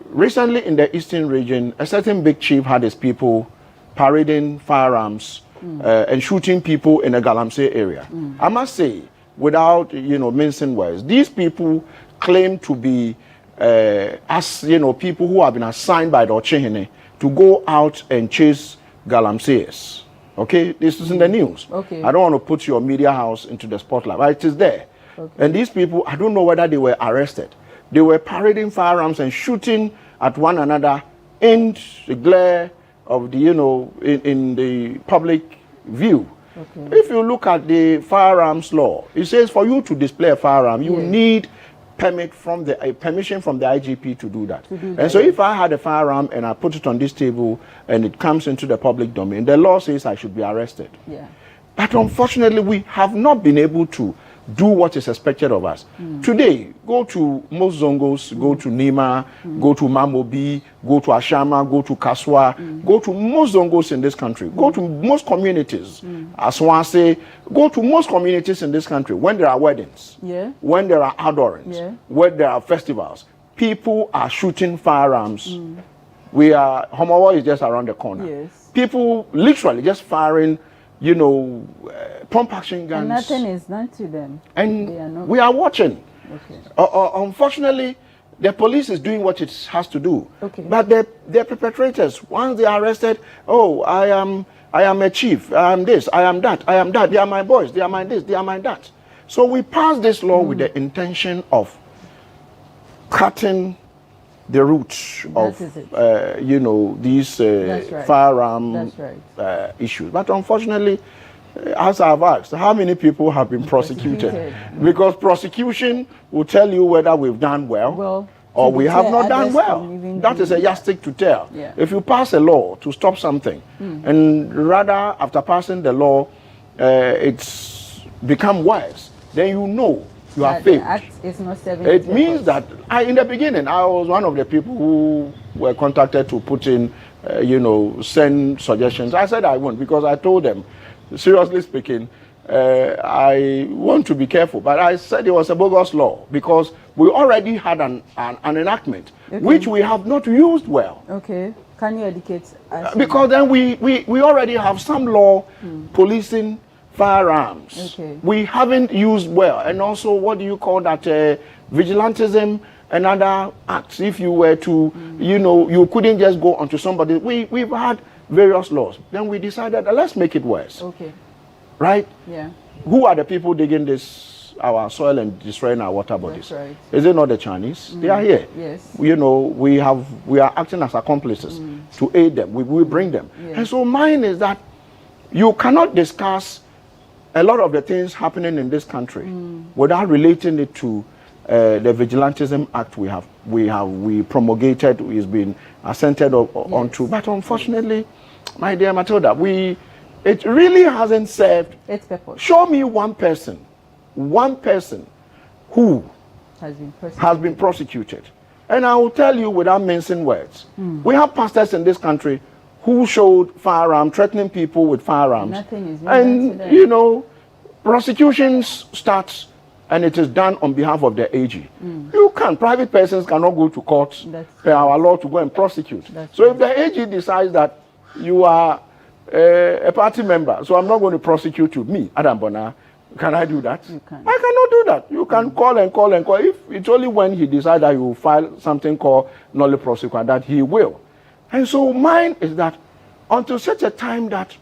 recently in the eastern region, a certain big chief had his people parading firearms and shooting people in the Galamsey area. I must say, without, you know, mincing words, these people claim to be, as, you know, people who have been assigned by the Ochehene to go out and chase Galamseyers. Okay, this is in the news. Okay. I don't want to put your media house into the spotlight, but it is there. Okay. And these people, I don't know whether they were arrested. They were parading firearms and shooting at one another in the glare of the, you know, in the public view. Okay. If you look at the firearms law, it says for you to display a firearm, you need permission from the IGP to do that. And so if I had a firearm and I put it on this table and it comes into the public domain, the law says I should be arrested. Yeah. But unfortunately, we have not been able to do what is expected of us. Today, go to most Zongos, go to Nima, go to Mamobi, go to Ashama, go to Kaswa, go to most Zongos in this country, go to most communities, Aswase, go to most communities in this country when there are weddings, when there are outdoorings, when there are festivals. People are shooting firearms. Homawa is just around the corner. People literally just firing, you know, pump action guns. And nothing is done to them. And we are watching. Okay. Unfortunately, the police is doing what it has to do. Okay. But the perpetrators, once they are arrested, oh, I am a chief, I am this, I am that, I am that, they are my boys, they are my this, they are my that. So we passed this law with the intention of cutting the roots of, you know, these firearm issues. But unfortunately, as I've asked, how many people have been prosecuted? Because prosecution will tell you whether we've done well or we have not done well. That is a yardstick to tell. Yeah. If you pass a law to stop something, and rather after passing the law, it's become worse, then you know you have failed. The act is not serving It its means purpose. that in the beginning, I was one of the people who were contacted to put in, you know, send suggestions. I said I won't because I told them, seriously speaking, I want to be careful. But I said it was a bogus law because we already had an enactment, which we have not used well. Okay. Can you educate us? Because then we already have some law policing firearms. Okay. We haven't used well. And also, what do you call that? Vigilantism and other acts. If you were to, you know, you couldn't just go onto somebody. We've had various laws. Then we decided, let's make it worse. Okay. Right? Yeah. Who are the people digging our soil and destroying our water bodies? That's right. Is it not the Chinese? They are here. Yes. You know, we are acting as accomplices to aid them. We bring them. Yeah. And so mine is that you cannot discuss a lot of the things happening in this country without relating it to the Vigilantism Act we promulgated, has been assented onto. But unfortunately, my dear Matilda, it really hasn't served its purpose. Show me one person who has been prosecuted. And I will tell you without mincing words, we have pastors in this country who showed firearms, threatening people with firearms. Nothing is being done to them. You know, prosecutions start and it is done on behalf of the AG. Private persons cannot go to court per our law to go and prosecute. So if the AG decides that you are a party member, so I'm not going to prosecute you. Me, Adam Bona, can I do that? You can. I cannot do that. You can call and call and call. If it's only when he decides that he will file something called nolle prosequi that he will. And so mine is that until such a time that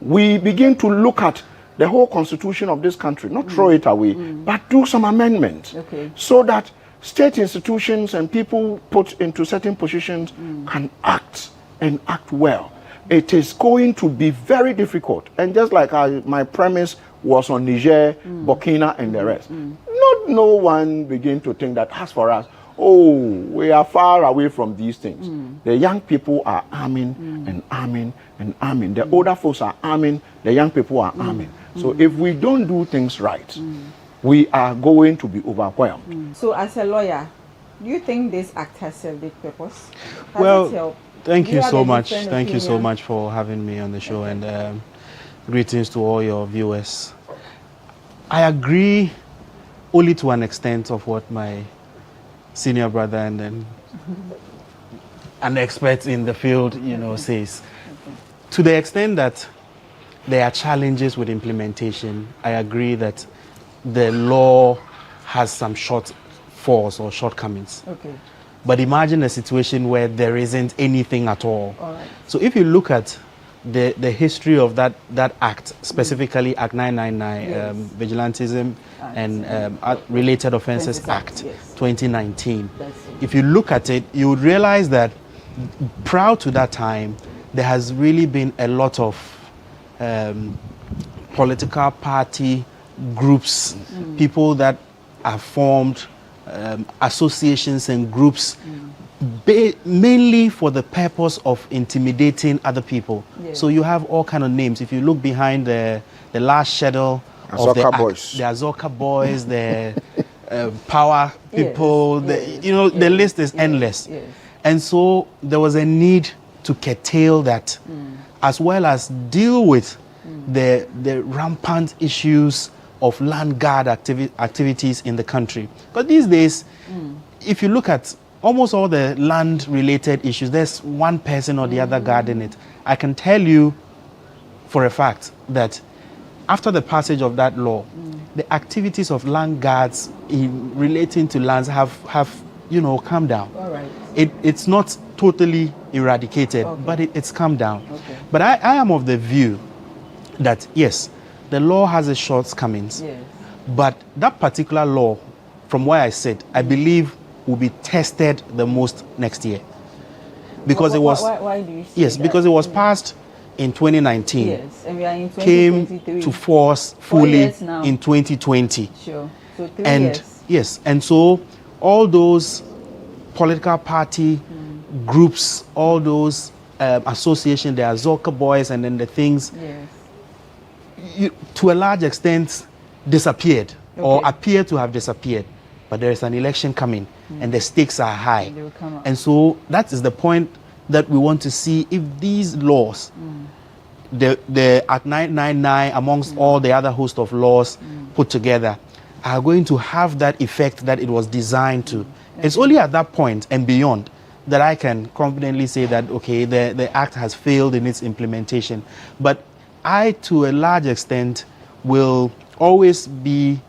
we begin to look at the whole constitution of this country, not throw it away, but do some amendments, so that state institutions and people put into certain positions can act and act well. It is going to be very difficult. And just like my premise was on Niger, Burkina, and the rest, no one begin to think that as for us, oh, we are far away from these things. The young people are arming and arming and arming. The older folks are arming, the young people are arming. So if we don't do things right, we are going to be overwhelmed. So as a lawyer, do you think this act has served its purpose? Has Well, it helped? thank you have so a much. different Thank you so opinion? much for having me on the show, and greetings to all your viewers. I agree only to an extent of what my senior brother and then an expert in the field, says. To the extent that there are challenges with implementation, I agree that the law has some shortfalls or shortcomings. Okay. But imagine a situation where there isn't anything at all. All right. So if you look at the history of that act, specifically Act 999, Yes. Vigilantism and Related Offences Act, yes. 2019. That's it. If you look at it, you would realize that prior to that time, there has really been a lot of political party groups, people that are formed, associations and groups, mainly for the purpose of intimidating other people. Yeah. So you have all kind of names. If you look behind the last schedule of the Azoka act, Boys. the Azoka Boys, the power people, Yes, the list is endless. Yes. And so there was a need to curtail that, as well as deal with the rampant issues of land guard activities in the country. But these days, if you look at almost all the land-related issues, there's one person or the other guarding it. I can tell you for a fact that after the passage of that law, the activities of land guards in relating to lands have come down. All right. It's not totally eradicated, but it's come down. Okay. But I am of the view that yes, the law has its shortcomings, Yes. but that particular law, from what I said, I believe will be tested the most next year, because it was Why do you say yes, that? because it was passed in 2019. Yes, and we are in Came 2023. to force 4 fully years now. in 2020. Sure. So 3 And years. yes, and so all those political party groups, all those associations, the Azoka Boys, and then the things, Yes. to a large extent, disappeared or Okay. appear to have disappeared. But there is an election coming, and the stakes are high. They will come up. And so that is the point that we want to see if these laws, the Act 999 amongst all the other host of laws put together, are going to have that effect that it was designed to. It's only at that point and beyond that I can confidently say that, okay, the act has failed in its implementation. But I, to a large extent, will always be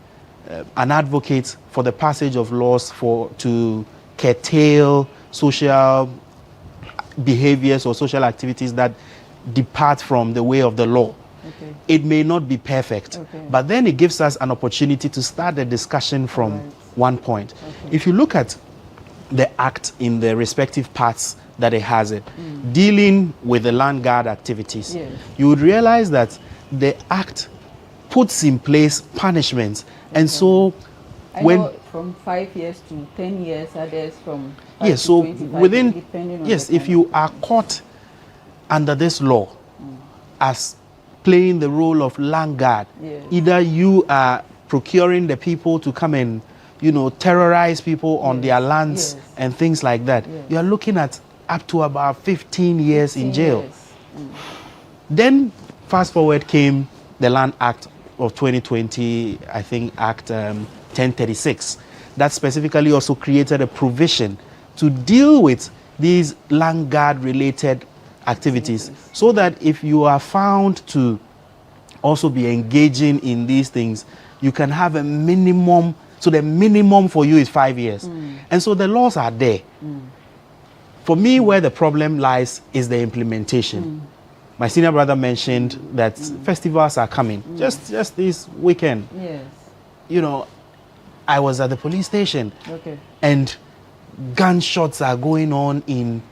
an advocate for the passage of laws to curtail social behaviors or social activities that depart from the way of the law. Okay. It may not be perfect, Okay. but then it gives us an opportunity to start the discussion from one point. Okay. If you look at the act in the respective parts that it has it, dealing with the land guard activities, Yes. you would realize that the act puts in place punishments. And so I when know from 5 years to 10 years, others from 5 yes, to so 25, within depending on yes, the if kind you are caught under this law as playing the role of land guard, Yes. either you are procuring the people to come and terrorize people on their lands Yes. and things like that, Yes. you are looking at up to about 15 years in 15 jail. years. Then fast forward came the Land Act of 2020, I think Act 1036, that specifically also created a provision to deal with these land guard related activities, so that if you are found to also be engaging in these things, you can have a minimum. So the minimum for you is 5 years. And so the laws are there. For me, where the problem lies is the implementation. My senior brother mentioned that festivals are coming. Just this weekend. Yes. You know, I was at the police station. Okay. And gunshots are going on in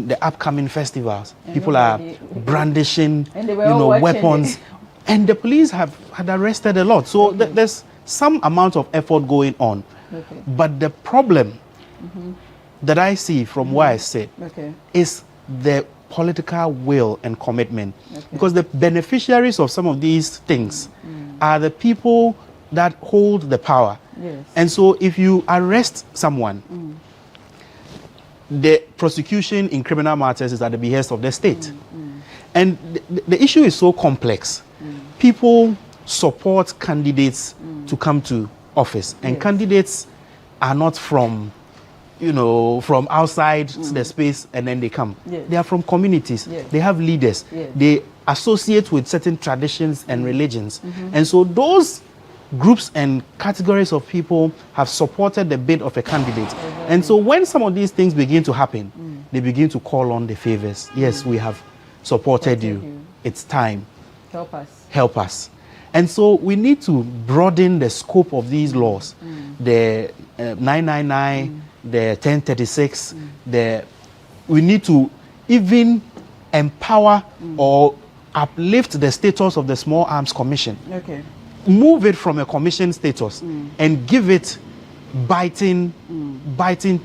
the upcoming festivals. And people are brandishing, weapons. And the police had arrested a lot. So there's some amount of effort going on. Okay. But the problem that I see from where I sit is the political will and commitment. Because the beneficiaries of some of these things are the people that hold the power. Yes. And so if you arrest someone, the prosecution in criminal matters is at the behest of the state. And the issue is so complex. People support candidates to come to office, and candidates are not from from outside the space and then they come. Yes. They are from communities. Yes. They have leaders. Yes. They associate with certain traditions and religions. And so those groups and categories of people have supported the bid of a candidate. And so when some of these things begin to happen, they begin to call on the favors. Yes, we have supported you. It's time. Help us. Help us. And so we need to broaden the scope of these laws. The 999, the 1036, we need to even empower or uplift the status of the Small Arms Commission. Okay. Move it from a commission status and give it biting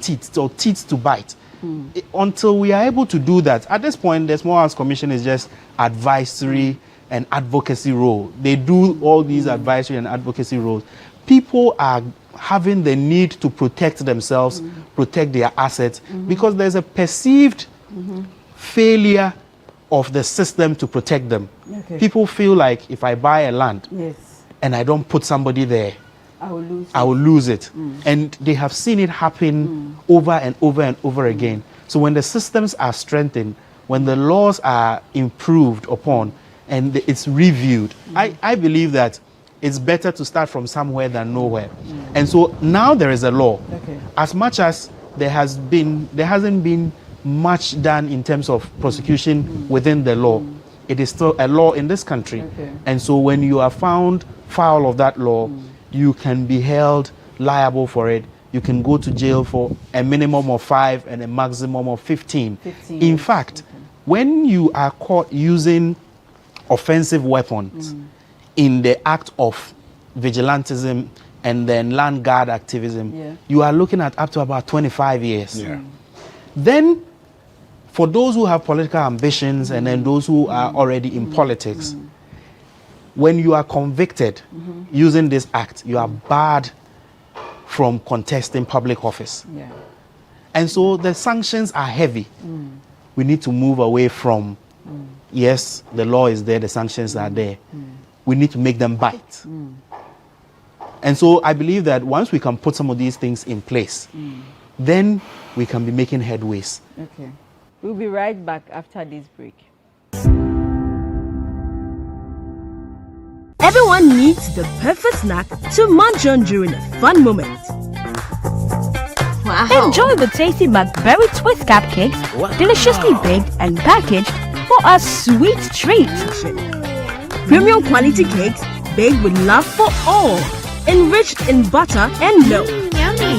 teeth, or teeth to bite. Until we are able to do that, at this point, the Small Arms Commission is just advisory and advocacy role. They do all these advisory and advocacy roles. People are having the need to protect themselves, protect their assets, because there's a perceived failure of the system to protect them. Okay. People feel like if I buy a land and I don't put somebody there, I will lose it. And they have seen it happen over and over and over again. So when the systems are strengthened, when the laws are improved upon, and it's reviewed, I believe that it's better to start from somewhere than nowhere. And so now there is a law. As much as there hasn't been much done in terms of prosecution within the law, it is still a law in this country. And so when you are found foul of that law, you can be held liable for it. You can go to jail for a minimum of 5 and a maximum of 15. In fact, when you are caught using offensive weapons in the act of vigilantism and then land guard activism, you are looking at up to about 25 years. Then, for those who have political ambitions and then those who are already in politics, when you are convicted using this act, you are barred from contesting public office. And so the sanctions are heavy. We need to move away from, yes, the law is there, the sanctions are there. We need to make them bite. And so I believe that once we can put some of these things in place, then we can be making headways. Okay. We'll be right back after this break. Everyone needs the perfect snack to munch on during a fun moment. Wow. Enjoy the tasty McBerry Twist cupcakes, deliciously baked and packaged for a sweet treat. Premium quality cakes baked with love for all, enriched in butter and milk. Yummy.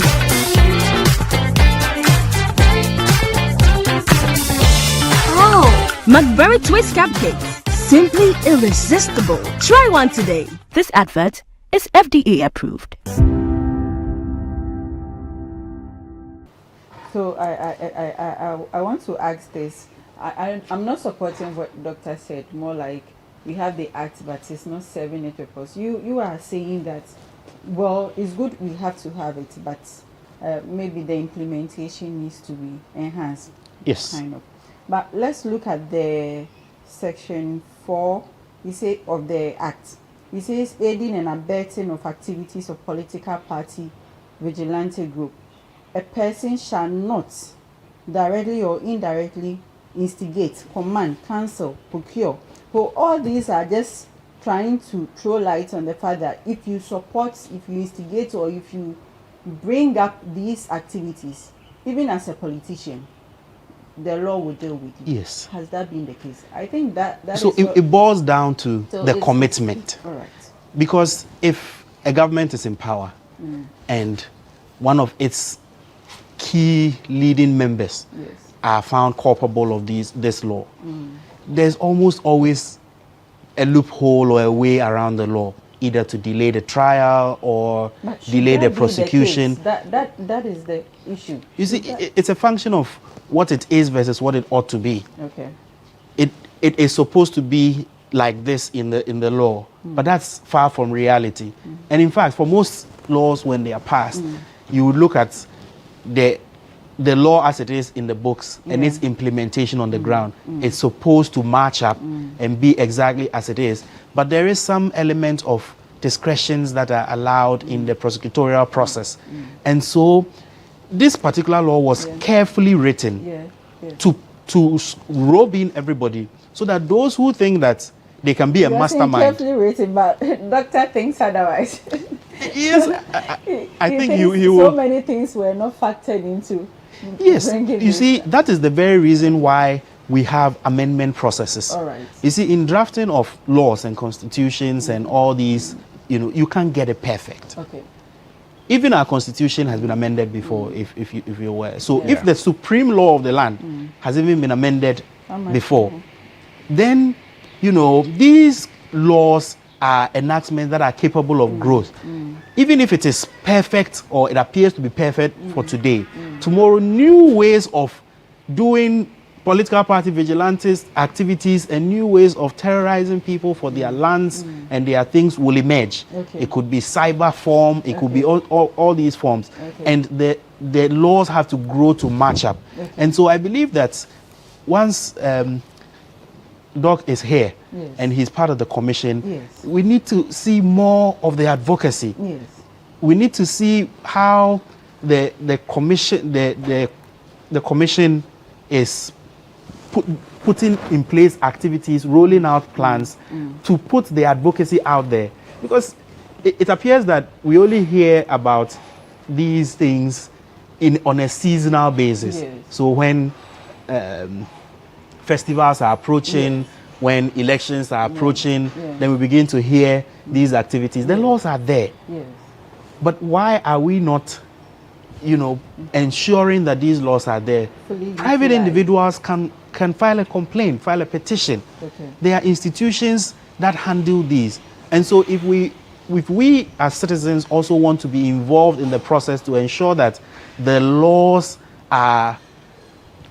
Oh, McBerry Twist cupcakes. Simply irresistible. Try one today. This advert is FDA approved. So I want to ask this. I'm not supporting what the doctor said. More like we have the act, but it's not serving a purpose. You are saying that, well, it's good we have to have it, but maybe the implementation needs to be enhanced. Yes. Kind of. But let's look at the section 4. You say of the act. It says aiding and abetting of activities of political party vigilante group. A person shall not directly or indirectly instigate, command, cancel, procure. So all these are just trying to throw light on the fact that if you support, if you instigate, or if you bring up these activities, even as a politician, the law will deal with you. Yes. Has that been the case? I think that so is it boils down to So the it's- commitment. All right. Because if a government is in power and one of its key leading members are found culpable of this law, there's almost always a loophole or a way around the law, either to delay the trial or But should delay that the be prosecution. case? That is the issue. You see, it's a function of what it is versus what it ought to be. Okay. It is supposed to be like this in the law, but that's far from reality. And in fact, for most laws, when they are passed, you would look at the law as it is in the books and its implementation on the ground. It's supposed to match up and be exactly as it is, but there is some element of discretions that are allowed in the prosecutorial process. And so this particular law was carefully written to rope in everybody, so that those who think that they can be a You are saying mastermind. carefully written, but doctor thinks otherwise. Yes, I He think thinks he so will. many things were not factored into. Yes, bringing you this. see, that is the very reason why we have amendment processes. All right. You see, in drafting of laws and constitutions and all these, you can't get it perfect. Okay. Even our constitution has been amended before, if you're aware. So if the supreme law of the land has even been amended before, then, these laws are enactments that are capable of growth. Even if it is perfect or it appears to be perfect for today, tomorrow new ways of doing political party vigilantes activities and new ways of terrorizing people for their lands and their things will emerge. Okay. It could be cyber form, it could be all these forms. Okay. And the laws have to grow to match up. Okay. And so I believe that once Doc is here and he's part of the commission, we need to see more of the advocacy. Yes. We need to see how the commission the commission is putting in place activities, rolling out plans to put the advocacy out there. Because it appears that we only hear about these things on a seasonal basis. Yes. So when festivals are approaching, when elections are approaching, then we begin to hear these activities. The laws are there. Yes. But why are we not, ensuring that these laws are there? Fully Private utilized. individuals can file a complaint, file a petition. Okay. There are institutions that handle these. And so if we as citizens also want to be involved in the process to ensure that the laws are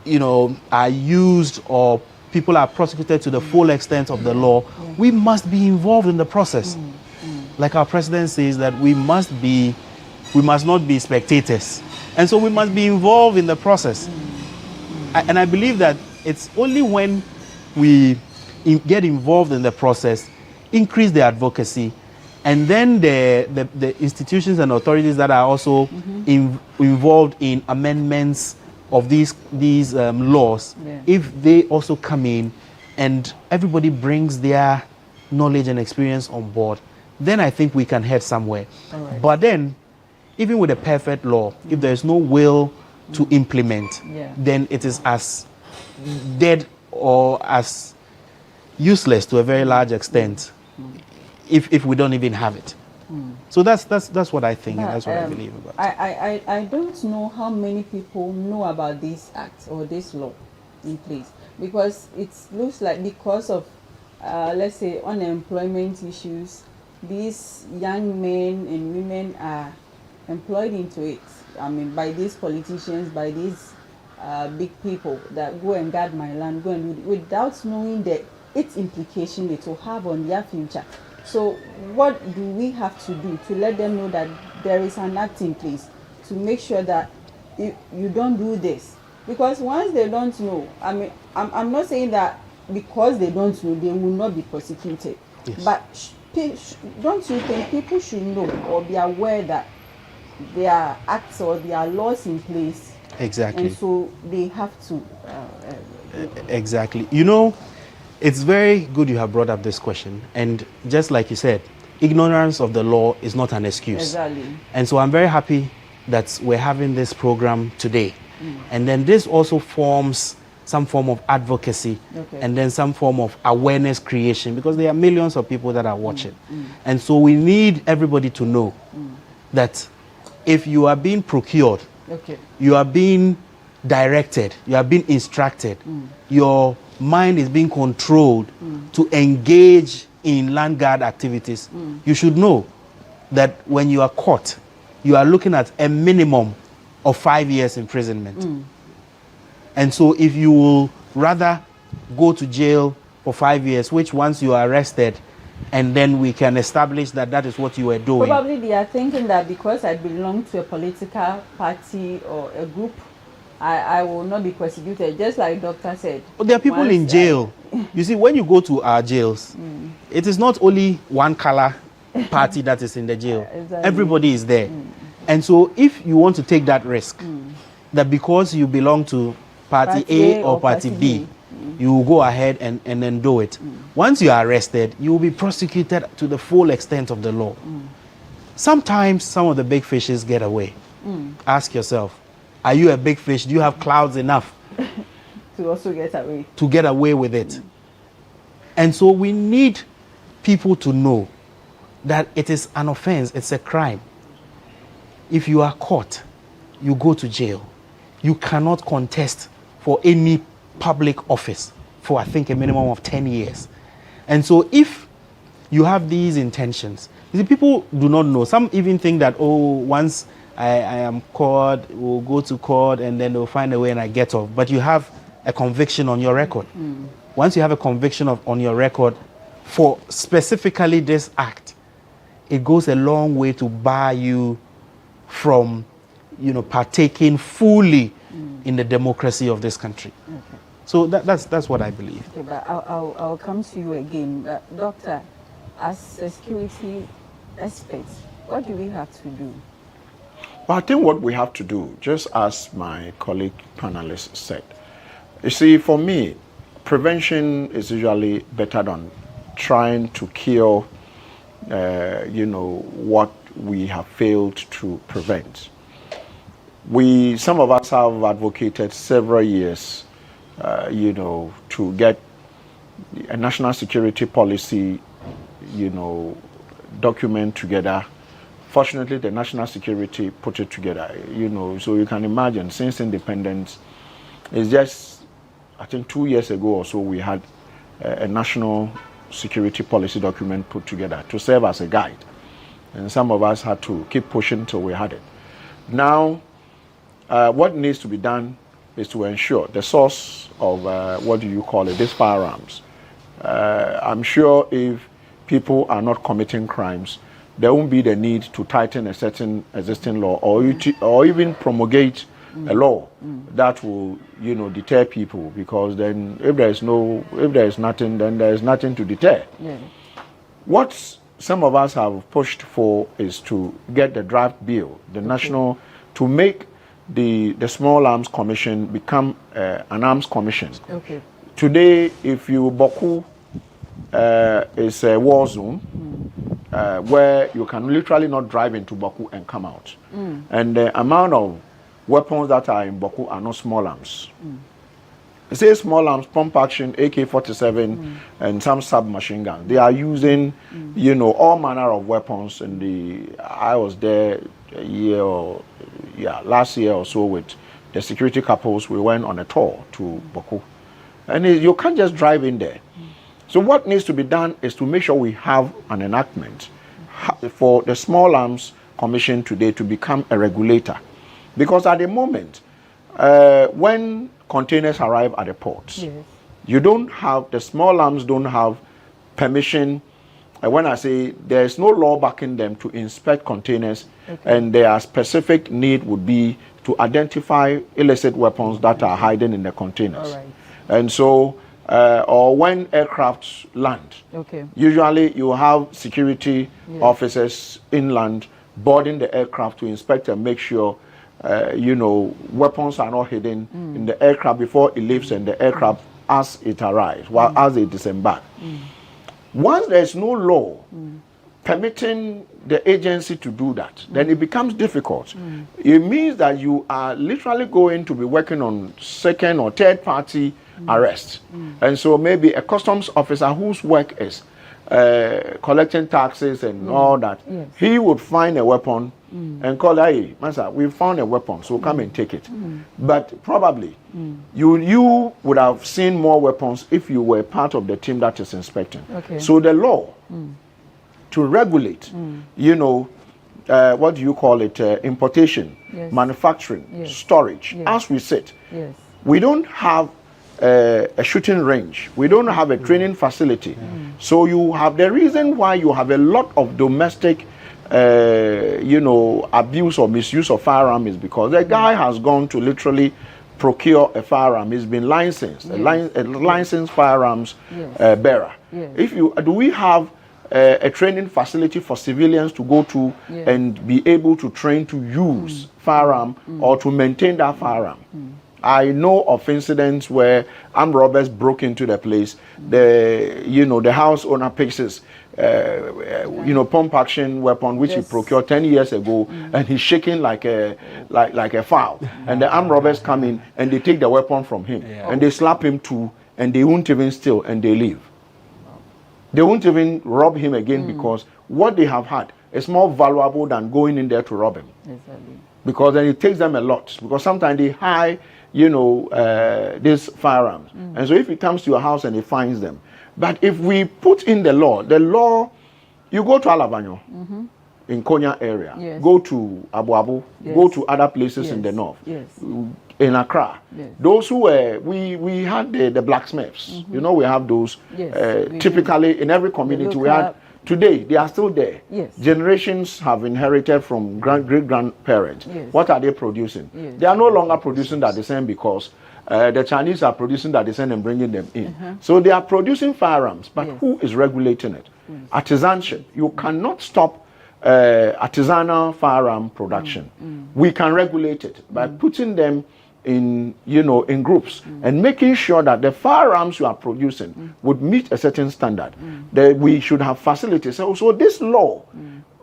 used or people are prosecuted to the full extent of the law, we must be involved in the process. Like our president says, that we must not be spectators. And so we must be involved in the process. And I believe that it's only when we get involved in the process, increase the advocacy, and then the institutions and authorities that are also involved in amendments of these laws, if they also come in and everybody brings their knowledge and experience on board, then I think we can head somewhere. Right. But then, even with a perfect law, if there's no will to implement, then it is as dead or as useless to a very large extent if we don't even have it. So that's what I think, and that's what I believe about. I don't know how many people know about this act or this law in place, because it looks like because of let's say unemployment issues, these young men and women are employed into it. I mean, by these politicians, by these big people that go and guard my land, go and do it, without knowing its implication it will have on their future. So what do we have to do to let them know that there is an act in place to make sure that you don't do this? Because once they don't know, I mean, I'm not saying that because they don't know, they will not be prosecuted. Yes. But don't you think people should know or be aware that there are acts or there are laws in place Exactly. And so they have to. Exactly. You know, it's very good you have brought up this question. And just like you said, ignorance of the law is not an excuse. Exactly. And so I'm very happy that we're having this program today. And then this also forms some form of advocacy and then some form of awareness creation, because there are millions of people that are watching. And so we need everybody to know that if you are being procured, you are being directed, you are being instructed, your mind is being controlled to engage in land guard activities, you should know that when you are caught, you are looking at a minimum of 5 years imprisonment. And so if you will rather go to jail for 5 years, which once you are arrested, and then we can establish that that is what you were doing. Probably they are thinking that because I belong to a political party or a group, I will not be persecuted, just like Doctor said. But there are people in jail. You see, when you go to our jails, it is not only one color party that is in the jail. Exactly. Everybody is there. And so if you want to take that risk, that because you belong to party A or party B, you will go ahead and then do it. Once you are arrested, you will be prosecuted to the full extent of the law. Sometimes some of the big fishes get away. Ask yourself, are you a big fish? Do you have clouds enough to also get away? To get away with it. And so we need people to know that it is an offense, it's a crime. If you are caught, you go to jail. You cannot contest for any public office for, I think, a minimum of 10 years. And so if you have these intentions, you see, people do not know. Some even think that, oh, once I am caught, we'll go to court and then they'll find a way and I get off. But you have a conviction on your record. Once you have a conviction on your record for specifically this act, it goes a long way to bar you from, partaking fully in the democracy of this country. So that's what I believe. Okay, but I'll come to you again. Doctor, as a security expert, what do we have to do? Well, I think what we have to do, just as my colleague panelist said, you see, for me, prevention is usually better than trying to cure, what we have failed to prevent. Some of us have advocated several years, to get a national security policy, document together. Fortunately, the national security put it together, so you can imagine, since independence, it's just, I think 2 years ago or so, we had a national security policy document put together to serve as a guide. And some of us had to keep pushing till we had it. Now, what needs to be done is to ensure the source of, these firearms. I'm sure if people are not committing crimes, there won't be the need to tighten a certain existing law or even promulgate a law that will, deter people, because then if there is nothing, then there is nothing to deter. What some of us have pushed for is to get the draft bill, the national, to make the Small Arms Commission become an arms commission. Today, if you Boku is a war zone where you can literally not drive into Boku and come out. And the amount of weapons that are in Boku are not small arms. It says small arms, pump action, AK-47, and some submachine guns. They are using, all manner of weapons. I was there last year or so with the security couples. We went on a tour to Boku. And you can't just drive in there. So what needs to be done is to make sure we have an enactment for the Small Arms Commission today to become a regulator. Because at the moment, when containers arrive at the ports, the small arms don't have permission. When I say there's no law backing them to inspect containers, and their specific need would be to identify illicit weapons that are hiding in the containers. And so, or when aircrafts land, usually you have security officers inland boarding the aircraft to inspect and make sure you know, weapons are not hidden in the aircraft before it leaves and the aircraft as it arrives, while as it disembarks. Once there's no law permitting the agency to do that, then it becomes difficult. It means that you are literally going to be working on second or third party arrest. And so maybe a customs officer whose work is collecting taxes and all that, he would find a weapon and call, hey, Master, we found a weapon, so come and take it. But probably you would have seen more weapons if you were part of the team that is inspecting. So the law to regulate, you know, what do you call it, importation, manufacturing, storage, as we said, we don't have a shooting range. We don't have a training facility. So you have the reason why you have a lot of domestic, you know, abuse or misuse of firearm is because the guy has gone to literally procure a firearm. He's been licensed, a licensed firearms bearer. If you do, we have a training facility for civilians to go to and be able to train to use firearm or to maintain that firearm. I know of incidents where armed robbers broke into the place. The house owner picks his, pump action weapon which he procured 10 years ago, and he's shaking like a fowl. And the armed robbers come in and they take the weapon from him and they slap him too, and they won't even steal and they leave. They won't even rob him again because what they have had is more valuable than going in there to rob him. Exactly. Because then it takes them a lot. Because sometimes they hide, these firearms. And so if he comes to your house and he finds them. But if we put in the law, you go to Alabanyo in Konya area, go to Abu Abu, go to other places in the north, in Accra. Those who were, we had the blacksmiths. You know, we have those typically in every community. We had. Today, they are still there. Generations have inherited from great-grandparents. What are they producing? They are no longer producing that the same because the Chinese are producing that the same and bringing them in. So they are producing firearms, but who is regulating it? Artisanship. You cannot stop artisanal firearm production. We can regulate it by putting them in groups and making sure that the firearms you are producing would meet a certain standard. That we should have facilities. So this law,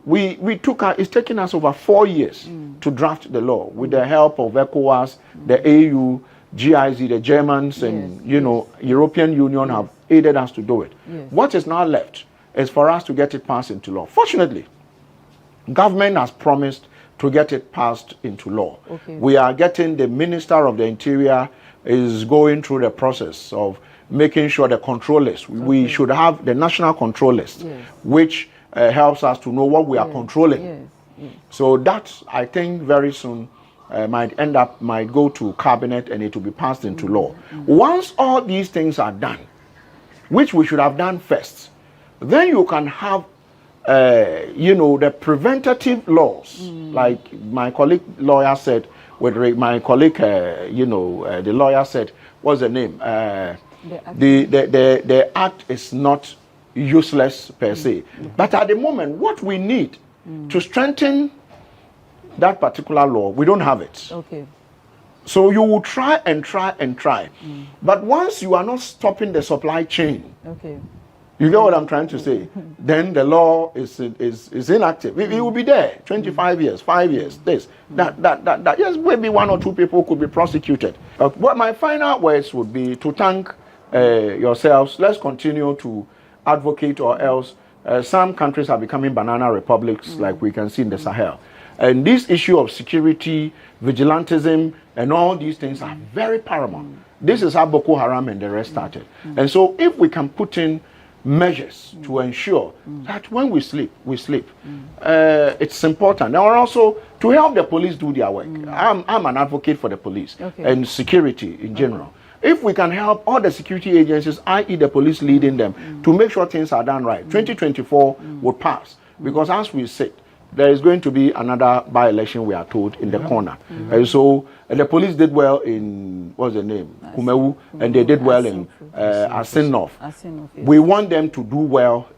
it's taken us over 4 years to draft the law with the help of ECOWAS, the AU, GIZ, the Germans, and European Union have aided us to do it. What is now left is for us to get it passed into law. Fortunately, government has promised to get it passed into law. We are getting, the Minister of the Interior is going through the process of making sure the control list. We should have the national control list, which helps us to know what we are controlling. So that, I think, very soon might go to cabinet and it will be passed into law. Once all these things are done, which we should have done first, then you can have the preventative laws, like my colleague lawyer said, my colleague, the lawyer said, what's the name? The act is not useless per se. But at the moment, what we need to strengthen that particular law, we don't have it. So you will try and try and try. But once you are not stopping the supply chain, you get what I'm trying to say? Then the law is inactive. It will be there 25 years, 5 years, this, that. Yes, maybe 1 or 2 people could be prosecuted. What my final words would be to thank yourselves. Let's continue to advocate, or else some countries are becoming banana republics, like we can see in the Sahel. And this issue of security, vigilantism, and all these things are very paramount. This is how Boko Haram and the rest started. And so if we can put in measures to ensure that when we sleep, it's important. And also to help the police do their work. I'm an advocate for the police and security in general. If we can help all the security agencies, i.e. the police leading them, to make sure things are done right, 2024 would pass. Because as we said, there is going to be another by-election, we are told, in the corner. And so the police did well in, what's the name? Kumewu, and they did well in Asin North. We want them to do well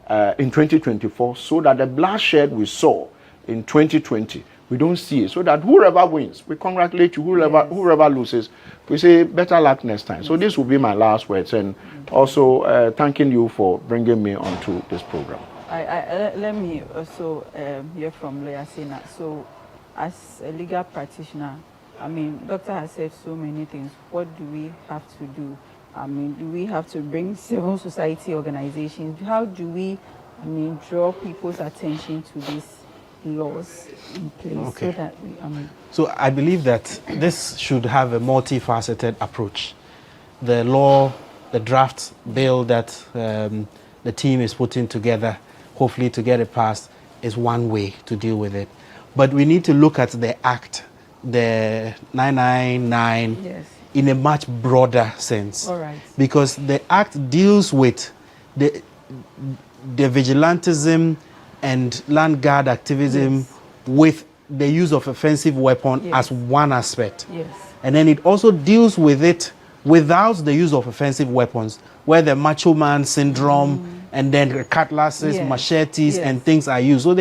in 2024 so that the bloodshed we saw in 2020 we don't see it. So that whoever wins, we congratulate you. Whoever loses, we say better luck next time. So this will be my last words, and also thanking you for bringing me onto this program. Let me also hear from Lawyer Sena. So, as a legal practitioner, I mean, doctor has said so many things. What do we have to do? I mean, do we have to bring civil society organizations? How do we, I mean, draw people's attention to these laws in place so that we, I mean... So I believe that this should have a multifaceted approach. The law, the draft bill that the team is putting together, hopefully to get it passed, is one way to deal with it. But we need to look at the act, the 999, in a much broader sense. All right. Because the act deals with the vigilantism and land guard activism with the use of offensive weapon as one aspect. Yes. And then it also deals with it without the use of offensive weapons, where the macho man syndrome and then cutlasses, machetes, and things are used. So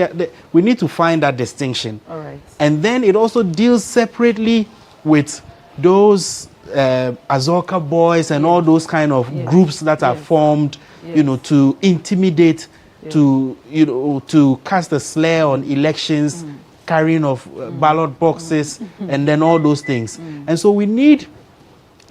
we need to find that distinction. All right. And then it also deals separately with those Azorka boys and all those kind of groups that are formed, you know, to intimidate, to, you know, to cast a slur on elections, carrying of ballot boxes, and then all those things. And so we need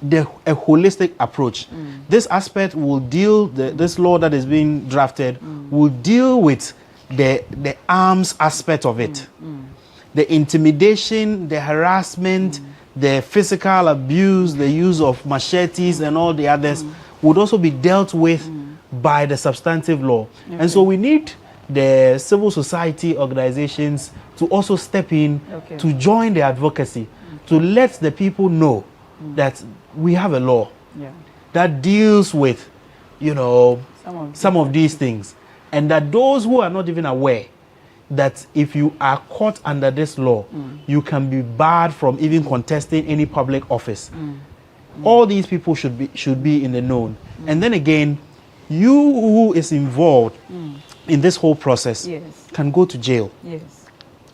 a holistic approach. This aspect will deal, this law that is being drafted will deal with the arms aspect of it. The intimidation, the harassment, the physical abuse, the use of machetes and all the others would also be dealt with by the substantive law. And so we need the civil society organizations to also step in to join the advocacy, to let the people know that we have a law that deals with, you know, some of these things. And that those who are not even aware that if you are caught under this law, you can be barred from even contesting any public office. All these people should be in the known. And then again, you who is involved in this whole process can go to jail.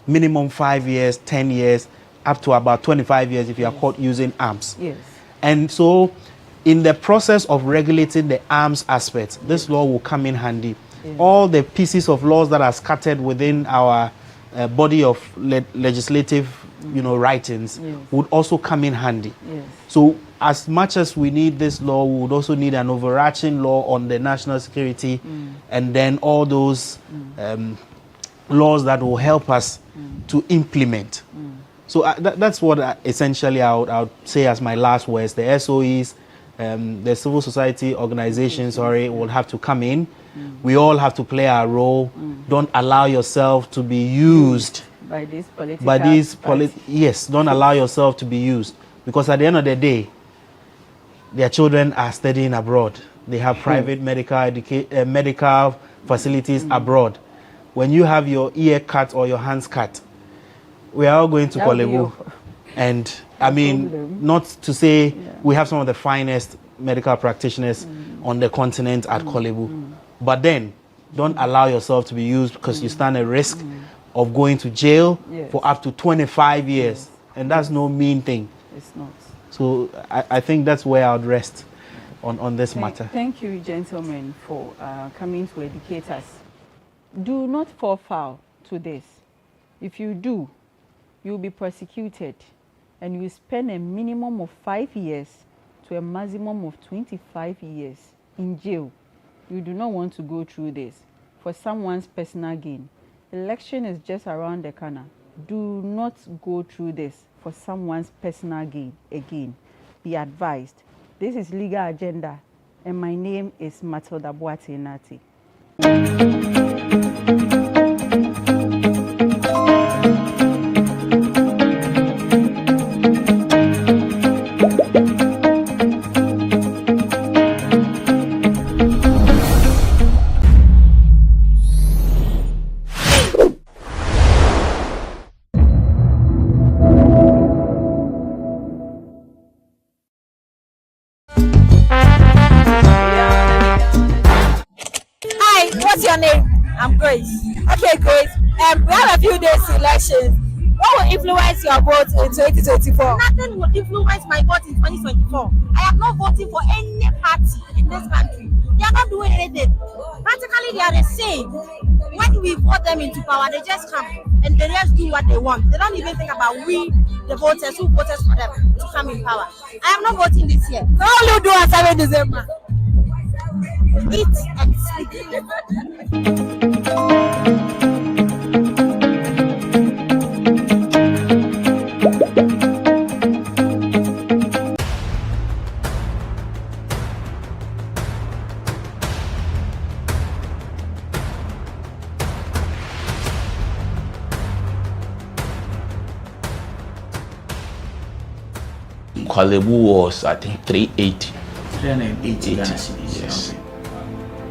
Minimum 5 years, 10 years, up to about 25 years if you are caught using arms. And so in the process of regulating the arms aspect, this law will come in handy. All the pieces of laws that are scattered within our body of legislative, you know, writings would also come in handy. So as much as we need this law, we would also need an overarching law on the national security, and then all those laws that will help us to implement. So that's what essentially I would say as my last words. The SOEs, the civil society organizations, will have to come in. We all have to play our role. Don't allow yourself to be used by these political yes, don't allow yourself to be used. Because at the end of the day, their children are studying abroad. They have private medical facilities abroad. When you have your ear cut or your hands cut, we are all going to Kolebu. And I mean, not to say we have some of the finest medical practitioners on the continent at Kolebu. But then, don't allow yourself to be used because you stand a risk of going to jail for up to 25 years. And that's no mean thing. It's not. So I think that's where I would rest on this matter. Thank you, gentlemen, for coming to educate us. Do not fall foul to this. If you do, you will be prosecuted and you will spend a minimum of 5 years to a maximum of 25 years in jail. You do not want to go through this for someone's personal gain. Election is just around the corner. Do not go through this for someone's personal gain again. Be advised. This is Legal Agenda, and my name is Matilda Boate Nati. What's your name? I'm Grace. Okay, Grace. We have a few days to elections. What will influence your vote in 2024? Nothing will influence my vote in 2024. I am not voting for any party in this country. They are not doing anything. Practically, they are the same. When we vote them into power, they just come and they just do what they want. They don't even think about we, the voters who voted for them to come in power. I am not voting this year. So all you do on 7 December, eat and sleep. Kwalebu was, I think, 380. 380 Ghana cedis. Yes. Okay.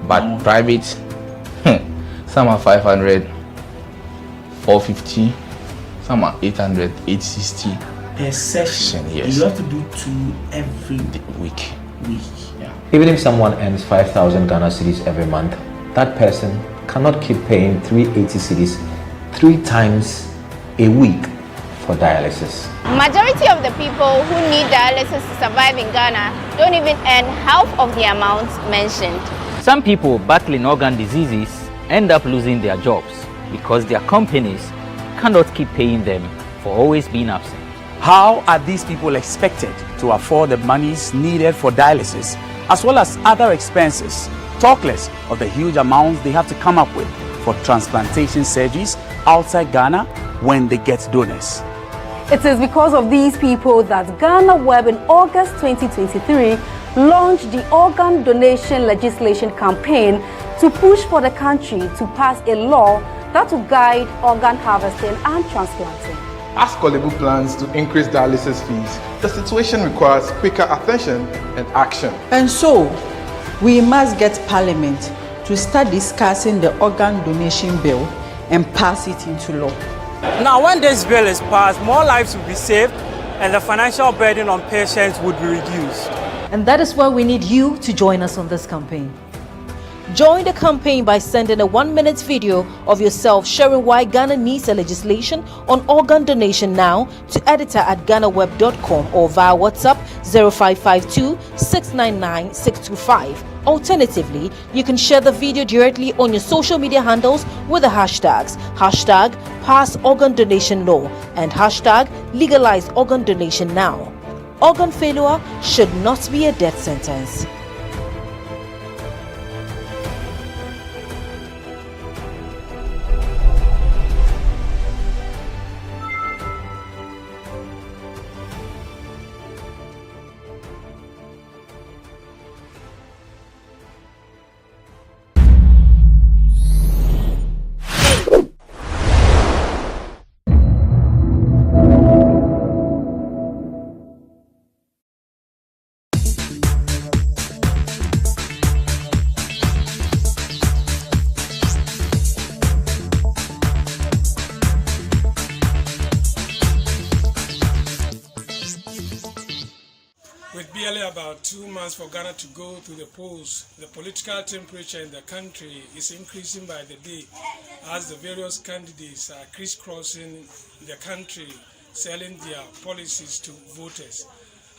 But private, some are 500, 450, some are 800, 860. Per session, Yes. you have to do 2 every week. Yeah. Even if someone earns 5,000 Ghana cedis every month, that person cannot keep paying 380 cedis 3 times a week for dialysis. Majority of the people who need dialysis to survive in Ghana don't even earn half of the amount mentioned. Some people battling organ diseases end up losing their jobs because their companies cannot keep paying them for always being absent. How are these people expected to afford the monies needed for dialysis as well as other expenses, talk less of the huge amounts they have to come up with for transplantation surgeries outside Ghana when they get donors? It is because of these people that GhanaWeb in August 2023 launched the organ donation legislation campaign to push for the country to pass a law that will guide organ harvesting and transplanting. As Kwalebu plans to increase dialysis fees, the situation requires quicker attention and action. And so, we must get Parliament to start discussing the organ donation bill and pass it into law. Now, when this bill is passed, more lives will be saved and the financial burden on patients would be reduced. And that is why we need you to join us on this campaign. Join the campaign by sending a 1-minute video of yourself sharing why Ghana needs a legislation on organ donation now to editor@ghanaweb.com or via WhatsApp 0552 699 625. Alternatively, you can share the video directly on your social media handles with the hashtags #PassOrganDonationLaw and #LegalizeOrganDonationNow. Organ failure should not be a death sentence. With barely about 2 months for Ghana to go to the polls, the political temperature in the country is increasing by the day as the various candidates are crisscrossing the country, selling their policies to voters.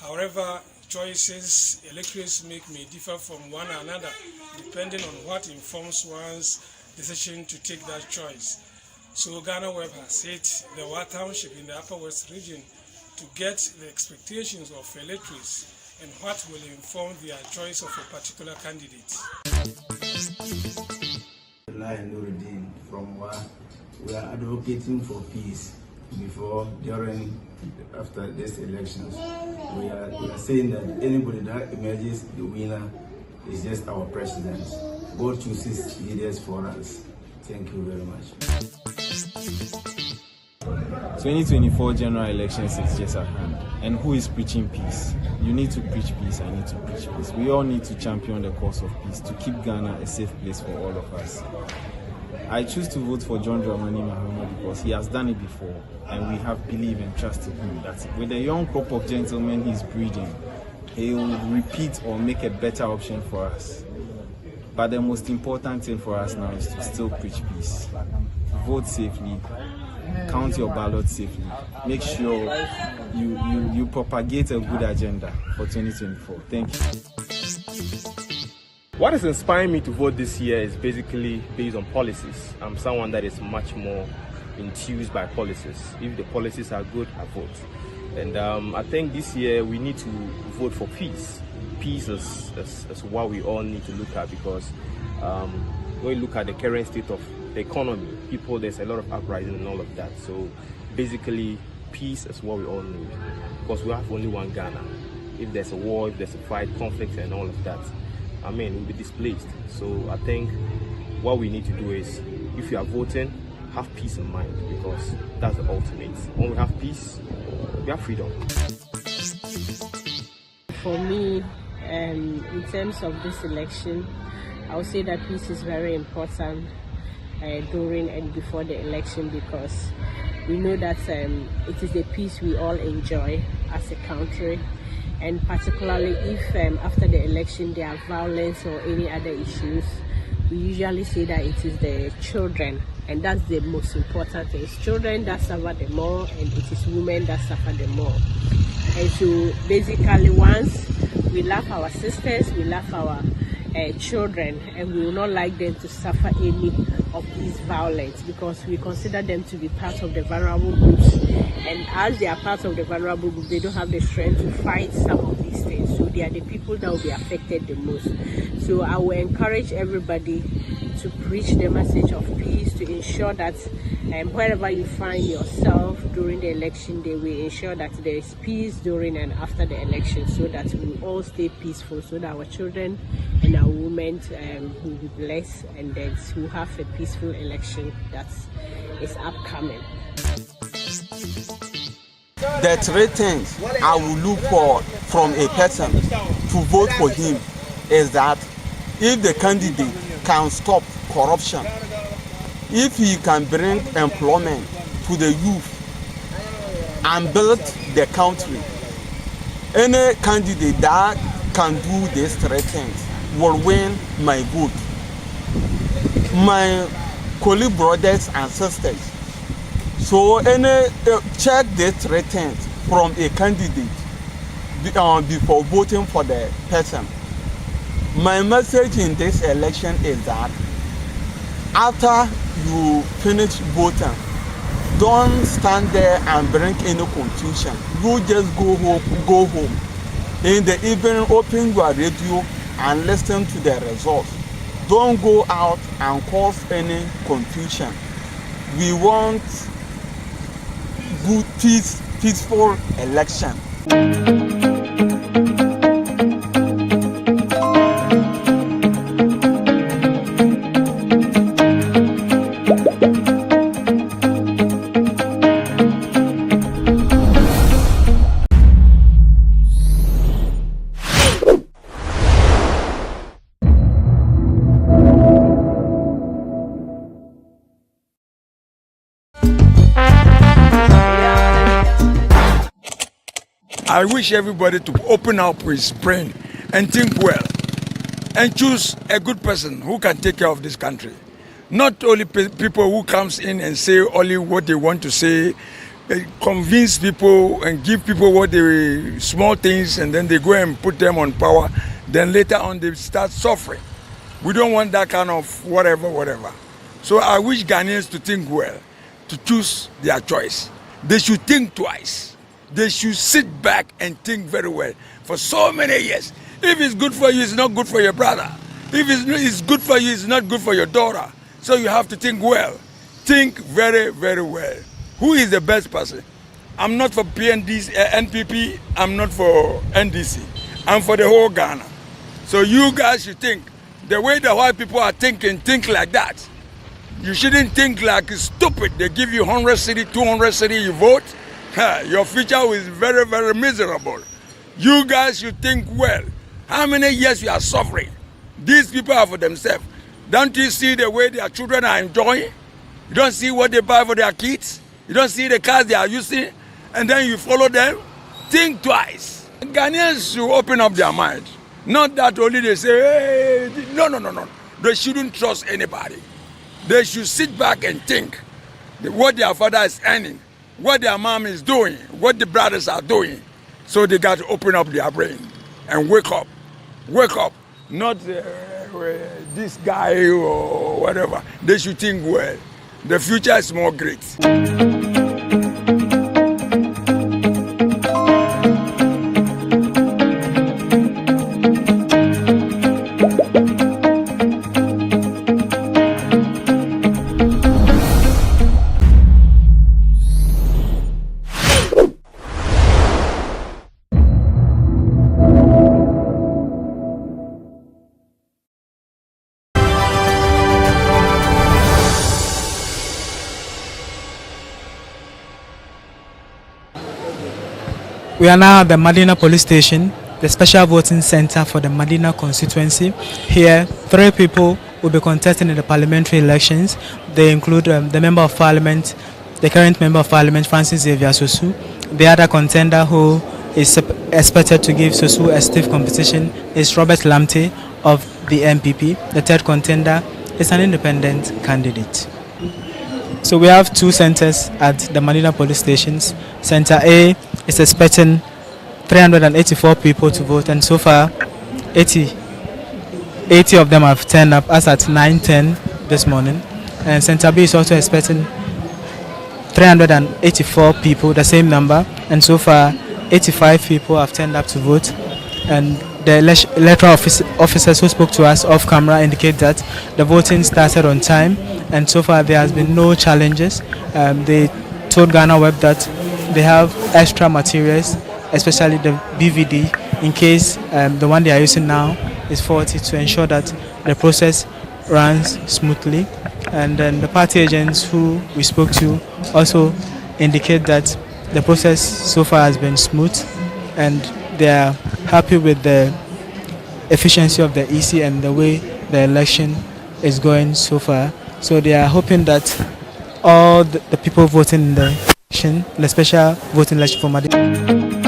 However, choices electorates make may differ from one another depending on what informs one's decision to take that choice. So GhanaWeb has hit the Wa Township in the Upper West region to get the expectations of electorates and what will inform their choice of a particular candidate. From Wa, we are advocating for peace before, during, after these elections. We are saying that anybody that emerges the winner is just our president. God chooses leaders for us. Thank you very much. 2024 general elections is just at hand. And who is preaching peace? You need to preach peace, I need to preach peace. We all need to champion the cause of peace to keep Ghana a safe place for all of us. I choose to vote for John Dramani Mahama because he has done it before and we have believed and trusted him that with the young crop of gentlemen he's breeding, he will repeat or make a better option for us. But the most important thing for us now is to still preach peace. Vote safely count your ballot safely. Make sure you propagate a good agenda for 2024. Thank you. What is inspiring me to vote this year is basically based on policies. I'm someone that is much more enthused by policies. If the policies are good, I vote. And I think this year we need to vote for peace. Peace is what we all need to look at, because when you look at the current state of the economy, there's a lot of uprising and all of that. So basically, peace is what we all need, because we have only one Ghana. If there's a war, if there's a fight, conflict and all of that, we'll be displaced. So I think what we need to do is, if you are voting, have peace in mind, because that's the ultimate. When we have peace, we have freedom. For me, in terms of this election, I would say that peace is very important during and before the election, because we know that it is the peace we all enjoy as a country. And particularly if after the election there are violence or any other issues, we usually say that it is the children, and that's the most important thing. It's children that suffer the more, and it is women that suffer the more. And so basically, once we love our sisters, we love our children, and we will not like them to suffer any of these violence, because we consider them to be part of the vulnerable groups, and as they are part of the vulnerable group, they don't have the strength to fight some of these things, so they are the people that will be affected the most. So I will encourage everybody to preach the message of peace, to ensure that wherever you find yourself during the election day, we ensure that there is peace during and after the election, so that we all stay peaceful, so that our children and our women will be blessed, and then we'll have a peaceful election that is upcoming. The three things I will look for from a person to vote for him is that if the candidate can stop corruption, if he can bring employment to the youth and build the country, any candidate that can do these three things will win my vote. My colleague brothers and sisters, so check these three things from a candidate before voting for the person. My message in this election is that after you finish voting, don't stand there and bring any confusion. You just go home. In the evening, open your radio and listen to the results. Don't go out and cause any confusion. We want good, peaceful election. I wish everybody to open up his brain and think well and choose a good person who can take care of this country. Not only people who comes in and say only what they want to say, convince people and give people what they small things, and then they go and put them on power. Then later on they start suffering. We don't want that kind of whatever. So I wish Ghanaians to think well, to choose their choice. They should think twice. They should sit back and think very well for so many years. If it's good for you, it's not good for your brother. If it's good for you, it's not good for your daughter. So you have to think well. Think very, very well. Who is the best person? I'm not for NPP, I'm not for NDC. I'm for the whole Ghana. So you guys should think. The way the white people are thinking, think like that. You shouldn't think like it's stupid. They give you 100 cedi, 200 cedi, you vote. Your future is very, very miserable. You guys should think well. How many years you are suffering? These people are for themselves. Don't you see the way their children are enjoying? You don't see what they buy for their kids? You don't see the cars they are using? And then you follow them? Think twice. Ghanaians should open up their minds. Not that only they say, hey, no. They shouldn't trust anybody. They should sit back and think. what their father is earning, what their mom is doing, what the brothers are doing. So they got to open up their brain and wake up. Wake up. Not this guy or whatever. They should think well. The future is more great. We are now at the Madina Police Station, the special voting center for the Madina constituency. Here, 3 people will be contesting in the parliamentary elections. They include the Member of Parliament, the current Member of Parliament, Francis Xavier Sosu. The other contender who is expected to give Sosu a stiff competition is Robert Lamte of the MPP. The third contender is an independent candidate. So we have 2 centers at the Madina police stations. Center A is expecting 384 people to vote, and so far 80 of them have turned up as at 9:10 this morning. And Center B is also expecting 384 people, the same number, and so far 85 people have turned up to vote. And the electoral officers who spoke to us off camera indicate that the voting started on time, and so far there has been no challenges. They told GhanaWeb that they have extra materials, especially the BVD, in case the one they are using now is faulty, to ensure that the process runs smoothly. And then the party agents who we spoke to also indicate that the process so far has been smooth, and they are happy with the efficiency of the EC and the way the election is going so far. So they are hoping that all the people voting in the election, the special voting election for Madina.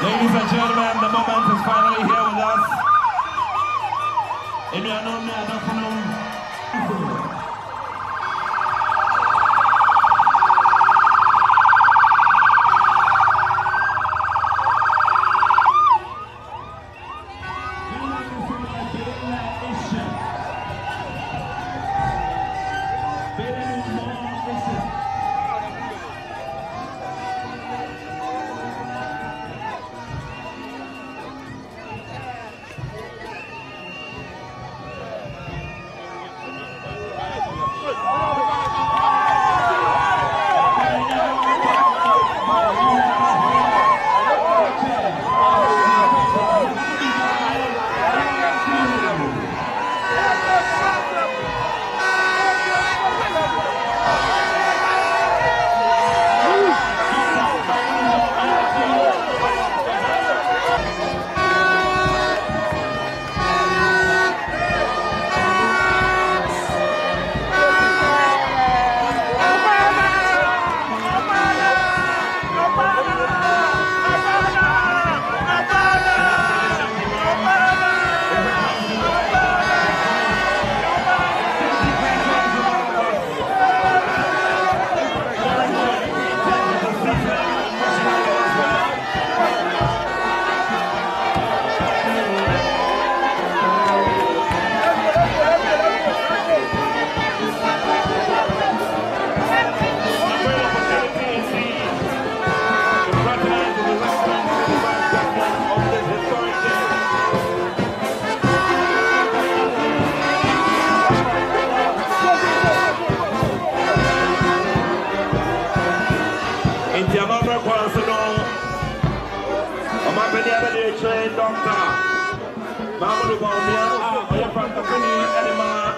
Ladies and gentlemen, the moment is finally here with us.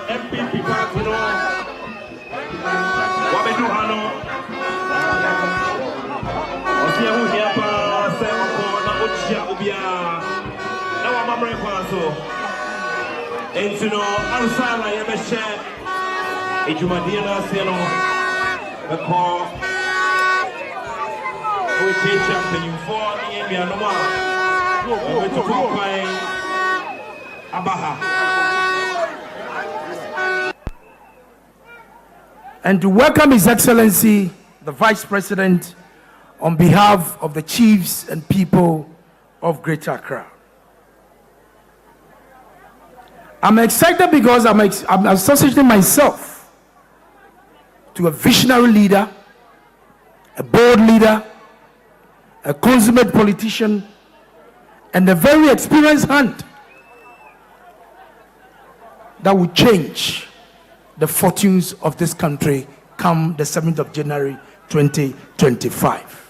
MPP party, And to welcome His Excellency, the Vice President, on behalf of the chiefs and people of Greater Accra. I'm excited because I'm associating myself to a visionary leader, a bold leader, a consummate politician, and a very experienced hand that will change the fortunes of this country come the 7th of January 2025.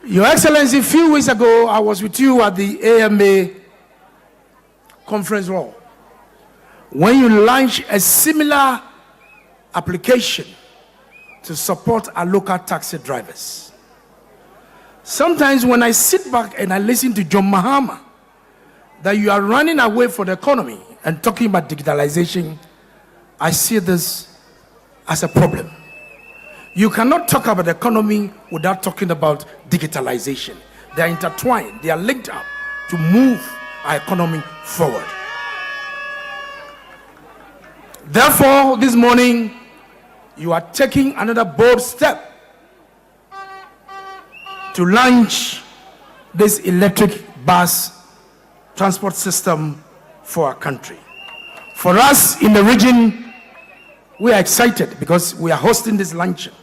Your Excellency, a few weeks ago, I was with you at the AMA conference hall when you launched a similar application to support our local taxi drivers. Sometimes when I sit back and I listen to John Mahama, that you are running away from the economy and talking about digitalization, I see this as a problem. You cannot talk about the economy without talking about digitalization. They are intertwined, they are linked up to move our economy forward. Therefore, this morning, you are taking another bold step to launch this electric bus transport system for our country. For us in the region, we are excited because we are hosting this luncheon.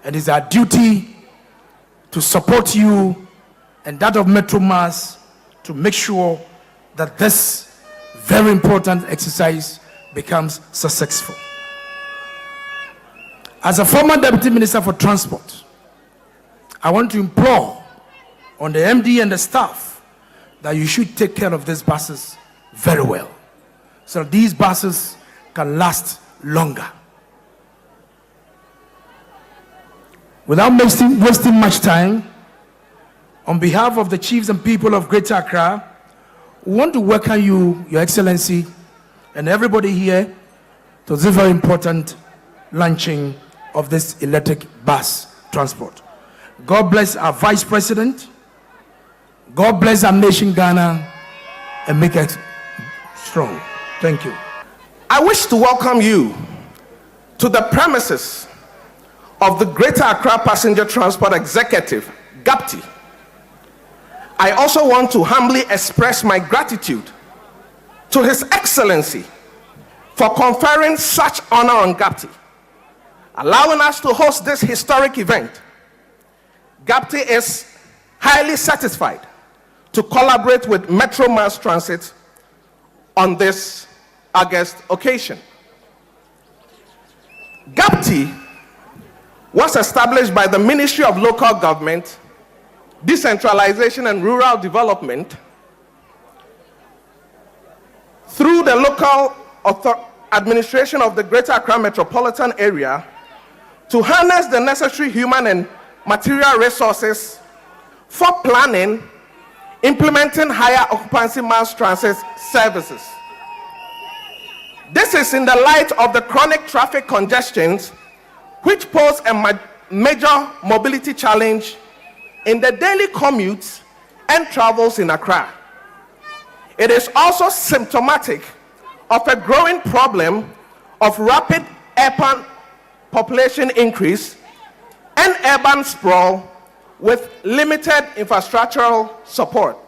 And it's our duty to support you and that of Metro Mass to make sure that this very important exercise becomes successful. As a former Deputy Minister for Transport, I want to implore on the MD and the staff that you should take care of these buses very well, so that these buses can last longer. Without wasting much time, on behalf of the chiefs and people of Greater Accra, we want to welcome you, Your Excellency, and everybody here to this very important launching of this electric bus transport. God bless our Vice President. God bless our nation, Ghana, and make it strong. Thank you. I wish to welcome you to the premises of the Greater Accra Passenger Transport Executive, GhanaWeb. I also want to humbly express my gratitude to His Excellency for conferring such honor on GhanaWeb, allowing us to host this historic event. GhanaWeb is highly satisfied to collaborate with Metro Mass Transit on this August occasion. GhanaWeb was established by the Ministry of Local Government, Decentralization and Rural Development through the local administration of the Greater Accra Metropolitan Area to harness the necessary human and material resources for planning, implementing higher occupancy mass transit services. This is in the light of the chronic traffic congestions which pose a major mobility challenge in the daily commutes and travels in Accra. It is also symptomatic of a growing problem of rapid urban population increase and urban sprawl with limited infrastructural support.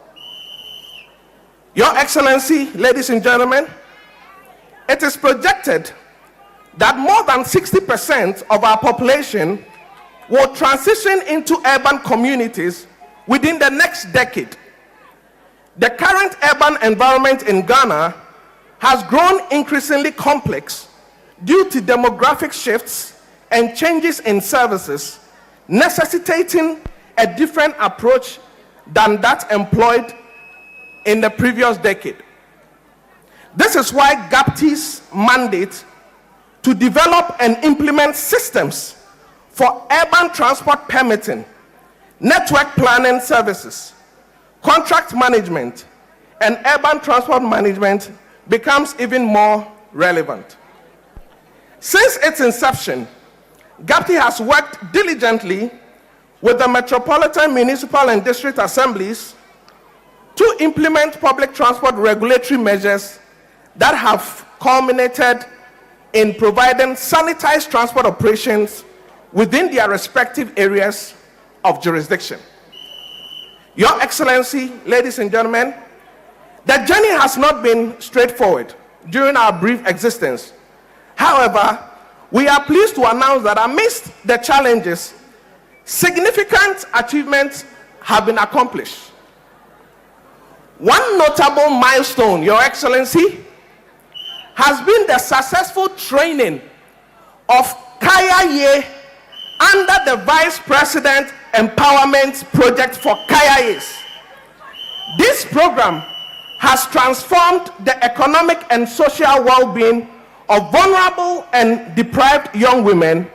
Your Excellency, ladies and gentlemen, it is projected that more than 60% of our population will transition into urban communities within the next decade. The current urban environment in Ghana has grown increasingly complex due to demographic shifts and changes in services, necessitating a different approach than that employed in the previous decade. This is why GhanaWeb's mandate to develop and implement systems for urban transport permitting, network planning services, contract management, and urban transport management becomes even more relevant. Since its inception, GHAPTI has worked diligently with the Metropolitan Municipal and District Assemblies to implement public transport regulatory measures that have culminated in providing sanitized transport operations within their respective areas of jurisdiction. Your Excellency, ladies and gentlemen, the journey has not been straightforward during our brief existence. However, we are pleased to announce that amidst the challenges, significant achievements have been accomplished. One notable milestone, Your Excellency, has been the successful training of Kaya Ye under the Vice President Empowerment Project for Kaya Ye's. This program has transformed the economic and social well-being of vulnerable and deprived young women,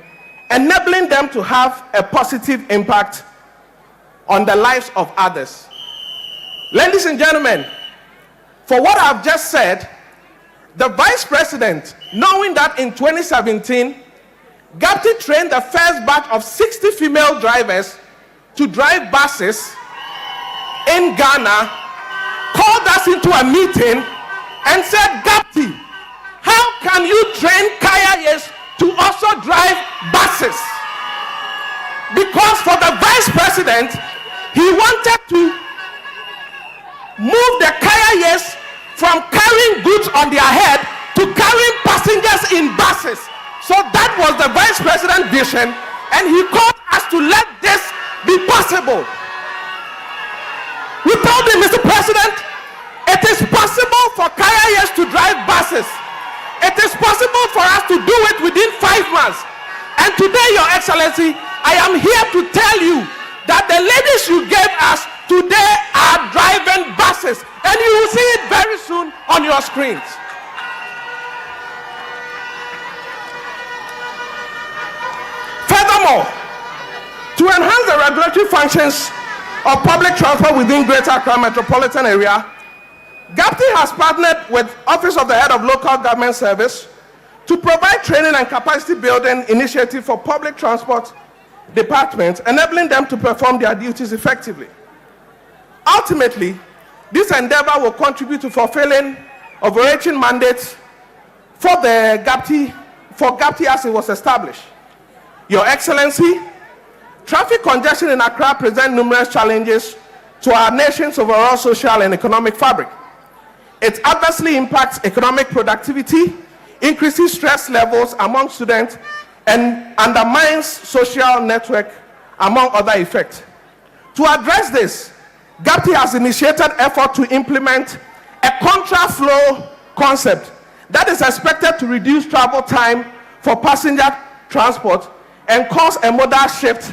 enabling them to have a positive impact on the lives of others. Ladies and gentlemen, for what I've just said, the Vice President, knowing that in 2017, GHAPTI trained the first batch of 60 female drivers to drive buses in Ghana, called us into a meeting and said, GHAPTI, how can you train Kaya Ye's to also drive buses? Because for the Vice President, he wanted to move the Kaya Ye's from carrying goods on their head to carrying passengers in buses. So that was the Vice President's vision, and he called us to let this be possible. We told him, Mr. President, it is possible for Kaya Ye's to drive buses. It is possible for us to do it within 5 months. And today, Your Excellency, I am here to tell you that the ladies you gave us today are driving buses, and you will see it very soon on your screens. Furthermore, to enhance the regulatory functions of public transport within Greater Accra metropolitan area, GHAPTI has partnered with Office of the Head of Local Government Service to provide training and capacity building initiative for public transport departments, enabling them to perform their duties effectively. Ultimately, this endeavor will contribute to fulfilling overarching mandates for GHAPTI as it was established. Your Excellency, traffic congestion in Accra presents numerous challenges to our nation's overall social and economic fabric. It adversely impacts economic productivity, increases stress levels among students, and undermines social network, among other effects. To address this, GHAPTI has initiated effort to implement a contra-flow concept that is expected to reduce travel time for passenger transport and cause a modal shift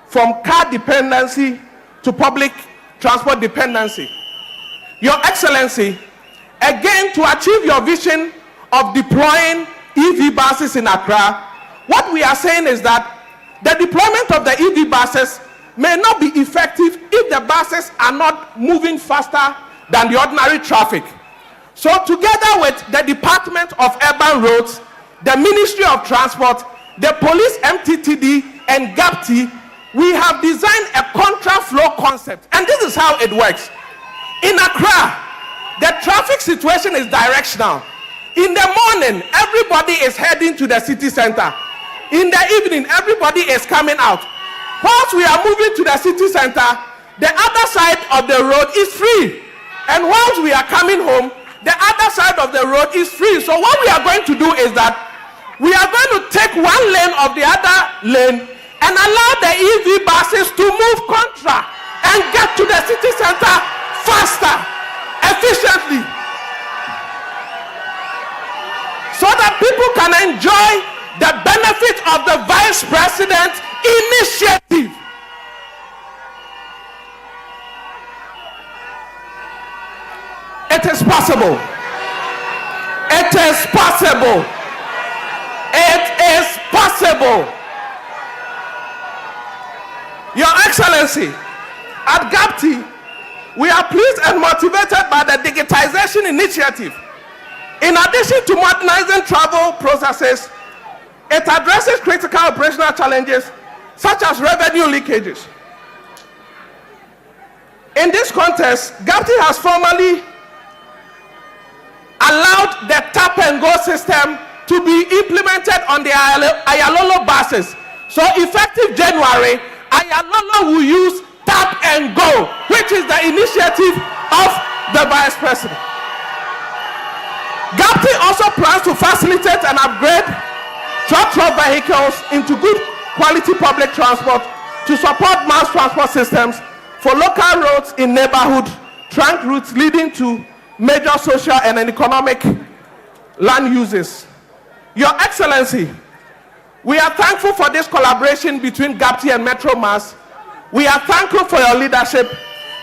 from car dependency to public transport dependency. Your Excellency, again, to achieve your vision of deploying EV buses in Accra, what we are saying is that the deployment of the EV buses may not be effective if the buses are not moving faster than the ordinary traffic. So together with the Department of Urban Roads, the Ministry of Transport, the Police MTTD, and GHAPTI, we have designed a contra-flow concept. And this is how it works. In Accra, the traffic situation is directional. In the morning, everybody is heading to the city center. In the evening, everybody is coming out. Whilst we are moving to the city center, the other side of the road is free. And whilst we are coming home, the other side of the road is free. So what we are going to do is that we are going to take one lane of the other lane and allow the EV buses to move contra and get to the city center faster, efficiently, so that people can enjoy the benefit of the Vice President's initiative. It is possible. It is possible. It is possible. Excellency, at GhanaWeb, we are pleased and motivated by the digitization initiative. In addition to modernizing travel processes, it addresses critical operational challenges such as revenue leakages. In this context, GhanaWeb has formally allowed the tap and go system to be implemented on the Ayalolo buses. So effective January, Ayalolo will use tap and go, which is the initiative of the Vice President. GhanaWeb also plans to facilitate and upgrade truck vehicles into good quality public transport to support mass transport systems for local roads in neighborhood trunk routes leading to major social and economic land uses. Your Excellency, we are thankful for this collaboration between GhanaWeb and Metro Mass. We are thankful for your leadership,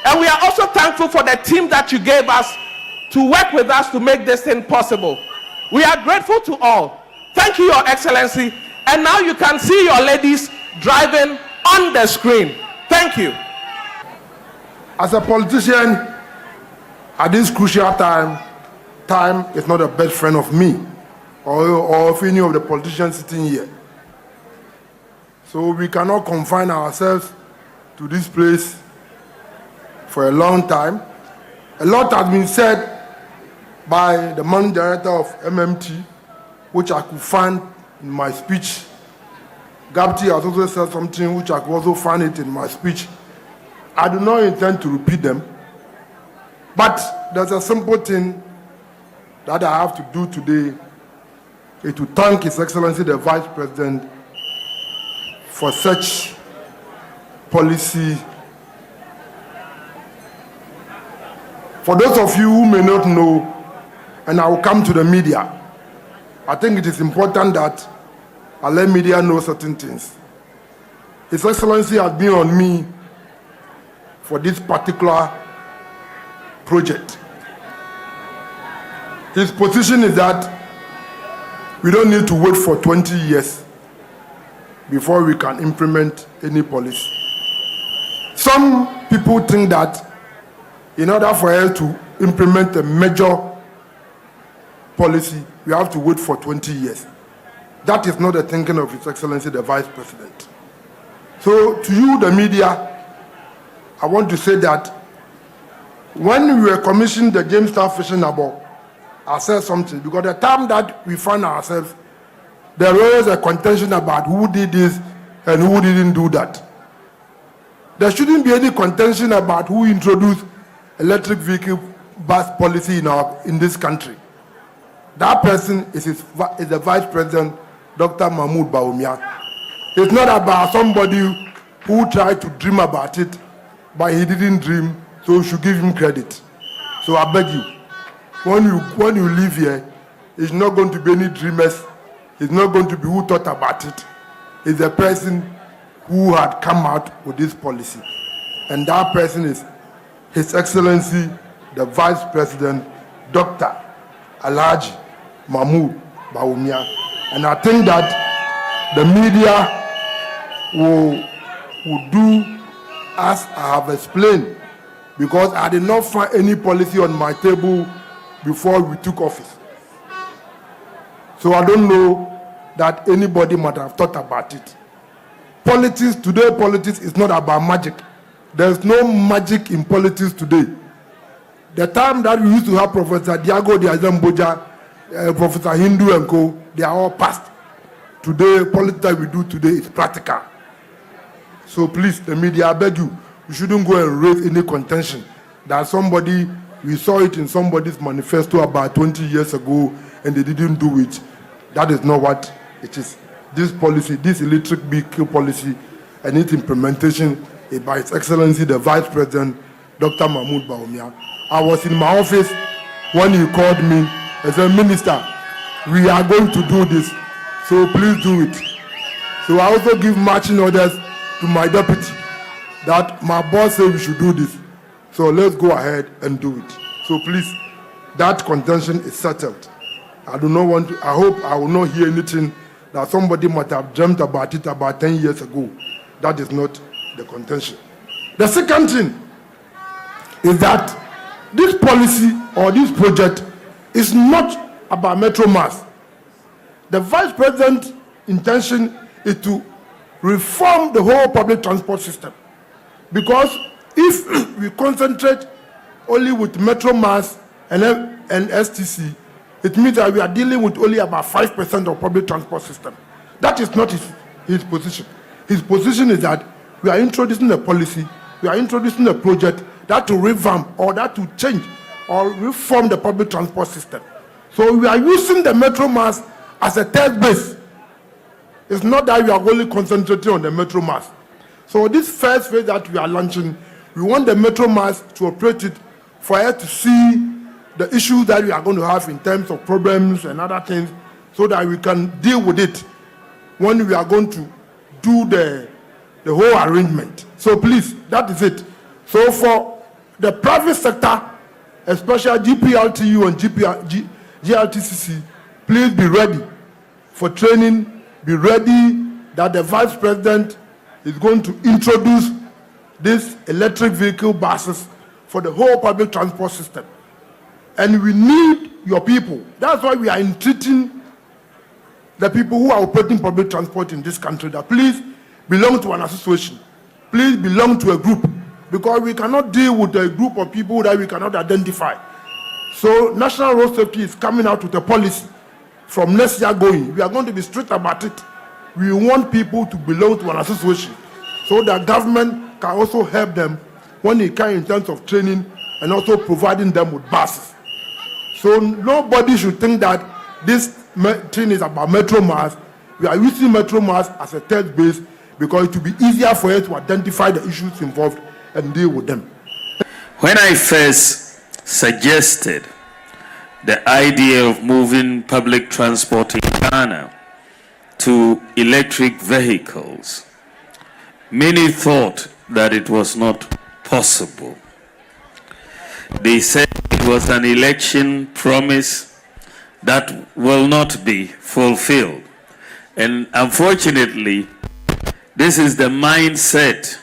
and we are also thankful for the team that you gave us to work with us to make this thing possible. We are grateful to all. Thank you, Your Excellency. And now you can see your ladies driving on the screen. Thank you. As a politician, at this crucial time is not a best friend of me or of any of the politicians sitting here. So we cannot confine ourselves to this place for a long time. A lot has been said by the managing director of MMT, which I could find in my speech. GhanaWeb has also said something which I could also find it in my speech. I do not intend to repeat them, but there's a simple thing that I have to do today, is to thank His Excellency the Vice President for such policy. For those of you who may not know, and I will come to the media, I think it is important that I let media know certain things. His Excellency has been on me for this particular project. His position is that we don't need to wait for 20 years before we can implement any policy. Some people think that in order for us to implement a major policy, we have to wait for 20 years. That is not the thinking of His Excellency the Vice President. So to you, the media, I want to say that when we were commissioned the Jamestown Fishing Harbour, I said something, because the time that we find ourselves, there was a contention about who did this and who didn't do that. There shouldn't be any contention about who introduced electric vehicle bus policy in this country. That person is the Vice President, Dr. Mahmoud Bawumia. It's not about somebody who tried to dream about it, but he didn't dream, so we should give him credit. So I beg you, when you leave here, it's not going to be any dreamers. It's not going to be who thought about it. It's the person who had come out with this policy. And that person is His Excellency, the Vice President, Dr. Alhaji Mahmoud Bawumia. And I think that the media will do as I have explained, because I did not find any policy on my table before we took office. So I don't know that anybody might have thought about it. Politics is not about magic. There's no magic in politics today. The time that we used to have Professor Diago Diazamboja, Professor Hindu and co, they are all past. Today, politics that we do today is practical. So please, the media, I beg you, you shouldn't go and raise any contention that somebody, we saw it in somebody's manifesto about 20 years ago and they didn't do it. That is not what it is. This policy, this electric vehicle policy and its implementation is by His Excellency the Vice President, Dr. Mahmoud Bawumia. I was in my office when he called me and said, Minister, we are going to do this, so please do it. So I also give marching orders to my deputy that my boss said we should do this. So let's go ahead and do it. So please, that contention is settled. I do not want to, I hope I will not hear anything that somebody might have dreamt about it about 10 years ago. That is not the contention. The second thing is that this policy or this project is not about Metro Mass. The Vice President's intention is to reform the whole public transport system. Because if we concentrate only with Metro Mass and STC, it means that we are dealing with only about 5% of public transport system. That is not his position. His position is that we are introducing a policy, we are introducing a project that will revamp or that will change or reform the public transport system. So we are using the Metro Mass as a test base. It's not that we are only concentrating on the Metro Mass. So this first phase that we are launching, we want the Metro Mass to operate it for us to see the issues that we are going to have in terms of problems and other things, so that we can deal with it when we are going to do the whole arrangement. So please, that is it. So for the private sector, especially GPLTU and GLTCC, please be ready for training. Be ready that the Vice President is going to introduce these electric vehicle buses for the whole public transport system. And we need your people. That's why we are entreating the people who are operating public transport in this country that please belong to an association. Please belong to a group, because we cannot deal with a group of people that we cannot identify. So National Road Safety is coming out with a policy from next year going. We are going to be strict about it. We want people to belong to an association so that government can also help them when they can in terms of training and also providing them with buses. So nobody should think that this thing is about Metro Mass. We are using Metro Mass as a test base because it will be easier for us to identify the issues involved and deal with them. When I first suggested the idea of moving public transport in Ghana to electric vehicles, many thought that it was not possible. They said it was an election promise that will not be fulfilled. And unfortunately, this is the mindset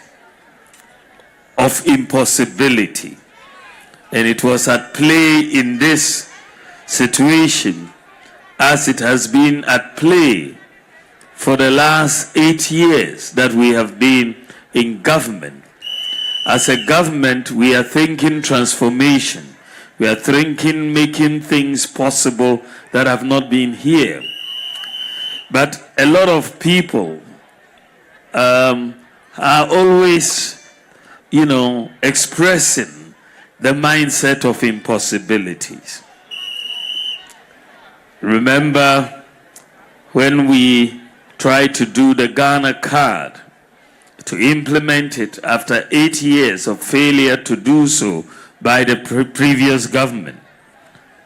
of impossibility. And it was at play in this situation as it has been at play for the last 8 years that we have been in government. As a government, we are thinking transformation. We are thinking making things possible that have not been here. But a lot of people are always, expressing the mindset of impossibilities. Remember when we tried to do the Ghana card, to implement it after 8 years of failure to do so by the previous government.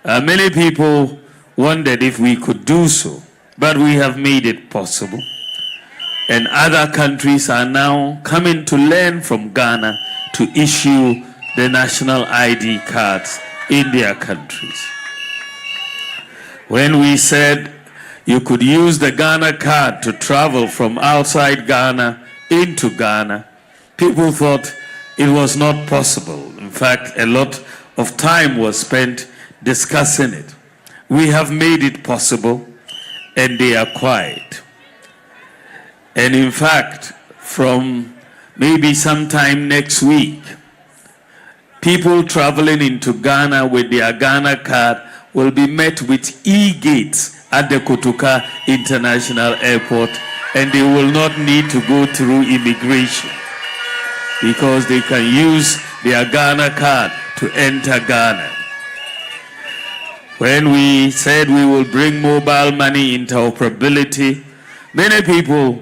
Many people wondered if we could do so, but we have made it possible. And other countries are now coming to learn from Ghana to issue the national ID cards in their countries. When we said you could use the Ghana card to travel from outside Ghana into Ghana, people thought it was not possible. In fact, a lot of time was spent discussing it. We have made it possible, and they are quiet. And in fact, from maybe sometime next week, people traveling into Ghana with their Ghana card will be met with e-gates at the Kotoka International Airport, and they will not need to go through immigration because they can use their Ghana card to enter Ghana. When we said we will bring mobile money interoperability, many people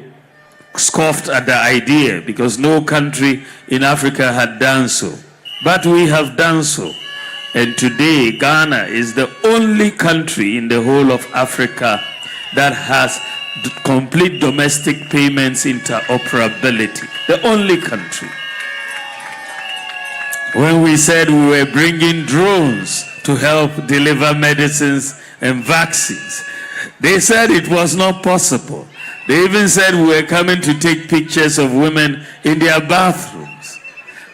scoffed at the idea because no country in Africa had done so. But we have done so. And today, Ghana is the only country in the whole of Africa that has complete domestic payments interoperability. The only country. When we said we were bringing drones to help deliver medicines and vaccines, they said it was not possible. They even said we were coming to take pictures of women in their bathrooms.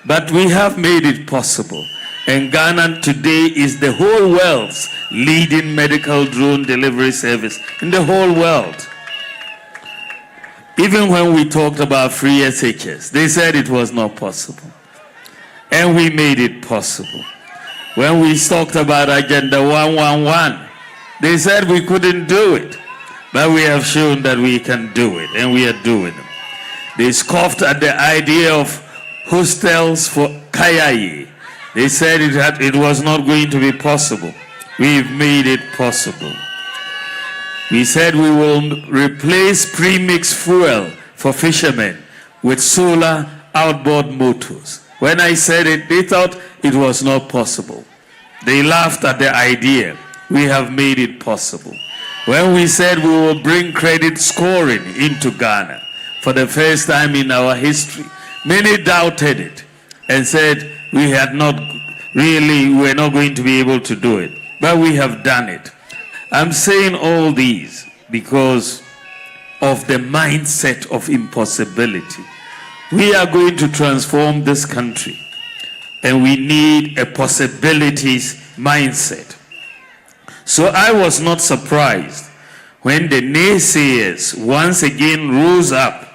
But we have made it possible. And Ghana today is the whole world's leading medical drone delivery service in the whole world. Even when we talked about free SHS, they said it was not possible. And we made it possible. When we talked about Agenda 111, they said we couldn't do it. But we have shown that we can do it, and we are doing it. They scoffed at the idea of hostels for Kayayi. They said it was not going to be possible. We've made it possible. We said we will replace premixed fuel for fishermen with solar outboard motors. When I said it, they thought it was not possible. They laughed at the idea. We have made it possible. When we said we will bring credit scoring into Ghana for the first time in our history, many doubted it and said we were not going to be able to do it. But we have done it. I'm saying all these because of the mindset of impossibility. We are going to transform this country, and we need a possibilities mindset. So I was not surprised when the naysayers once again rose up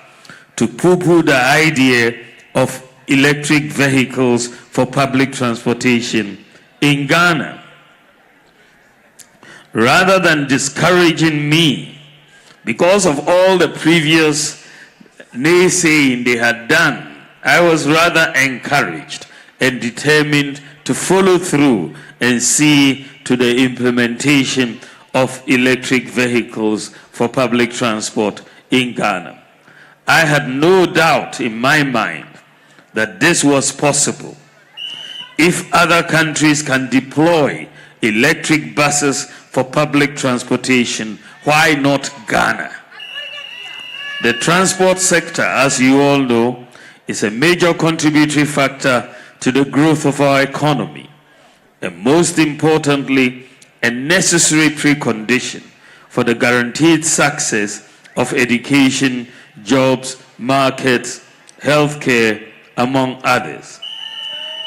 to poo-poo the idea of electric vehicles for public transportation in Ghana. Rather than discouraging me because of all the previous naysaying they had done, I was rather encouraged and determined to follow through and see to the implementation of electric vehicles for public transport in Ghana. I had no doubt in my mind that this was possible. If other countries can deploy electric buses for public transportation, why not Ghana? The transport sector, as you all know, is a major contributory factor to the growth of our economy, and most importantly, a necessary precondition for the guaranteed success of education, jobs, markets, healthcare, among others.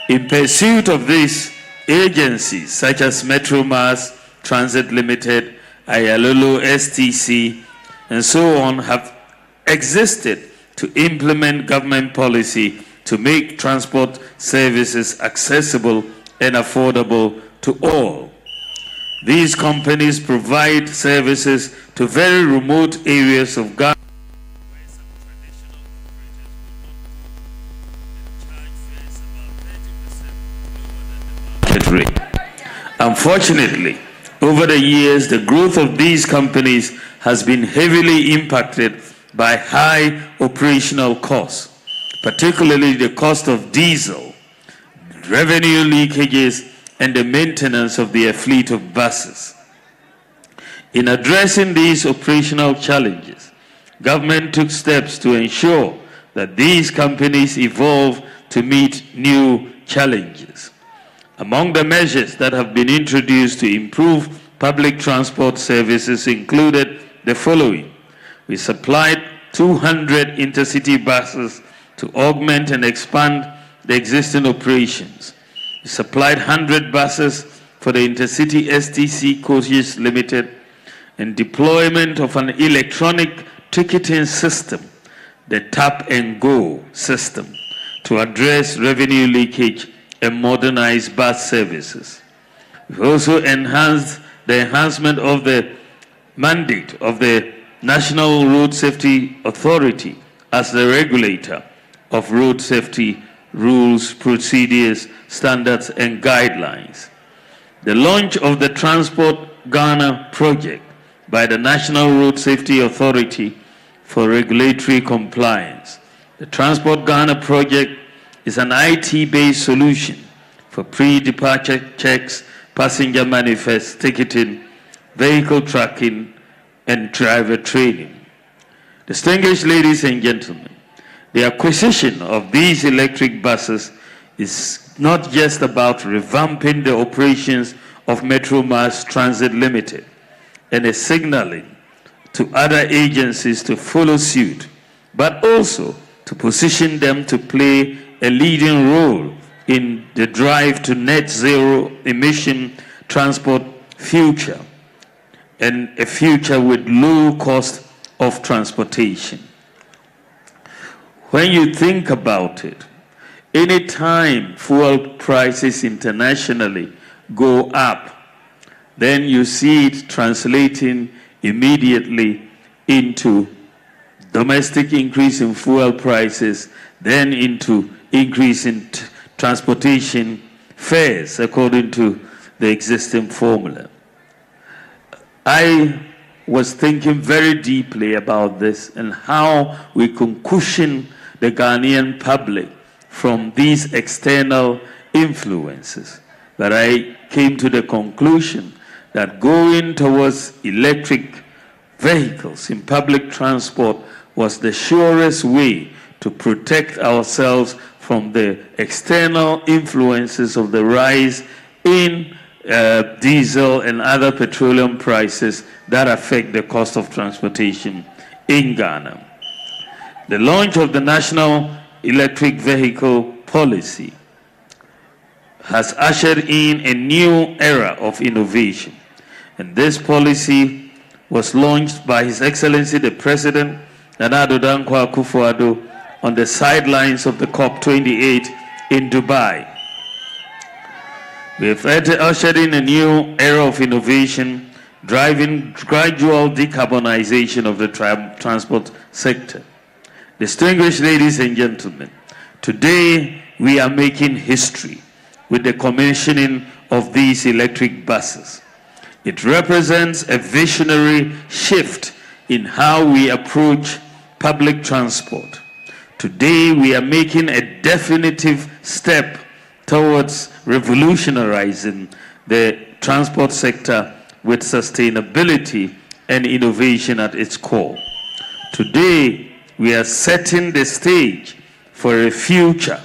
In pursuit of this, agencies such as Metromass, Transit Limited, Ayalolo, STC, and so on have existed to implement government policy to make transport services accessible and affordable to all. These companies provide services to very remote areas of Ghana. Unfortunately, over the years, the growth of these companies has been heavily impacted by high operational costs, particularly the cost of diesel, revenue leakages, and the maintenance of their fleet of buses. In addressing these operational challenges, government took steps to ensure that these companies evolve to meet new challenges. Among the measures that have been introduced to improve public transport services included the following. We supplied 200 intercity buses to augment and expand the existing operations. We supplied 100 buses for the Intercity STC Coaches Limited, and deployment of an electronic ticketing system, the Tap and Go system, to address revenue leakage and modernize bus services. We've also enhanced the enhancement of the mandate of the National Road Safety Authority as the regulator of road safety rules, procedures, standards, and guidelines. The launch of the Transport Ghana project by the National Road Safety Authority for regulatory compliance. The Transport Ghana project is an IT-based solution for pre-departure checks, passenger manifest ticketing, vehicle tracking, and driver training. Distinguished ladies and gentlemen, the acquisition of these electric buses is not just about revamping the operations of Metromass Transit Limited and a signaling to other agencies to follow suit, but also to position them to play a leading role in the drive to net zero emission transport future, and a future with low cost of transportation. When you think about it, any time fuel prices internationally go up, then you see it translating immediately into domestic increase in fuel prices, then into increase in transportation fares according to the existing formula. I was thinking very deeply about this and how we can cushion the Ghanaian public from these external influences. But I came to the conclusion that going towards electric vehicles in public transport was the surest way to protect ourselves from the external influences of the rise in diesel and other petroleum prices that affect the cost of transportation in Ghana. The launch of the National Electric Vehicle Policy has ushered in a new era of innovation. And this policy was launched by His Excellency the President, Nana Addo Dankwa Akufo-Addo, on the sidelines of the COP28 in Dubai. We have ushered in a new era of innovation, driving gradual decarbonization of the transport sector. Distinguished ladies and gentlemen, today we are making history with the commissioning of these electric buses. It represents a visionary shift in how we approach public transport. Today we are making a definitive step towards revolutionizing the transport sector with sustainability and innovation at its core. Today, we are setting the stage for a future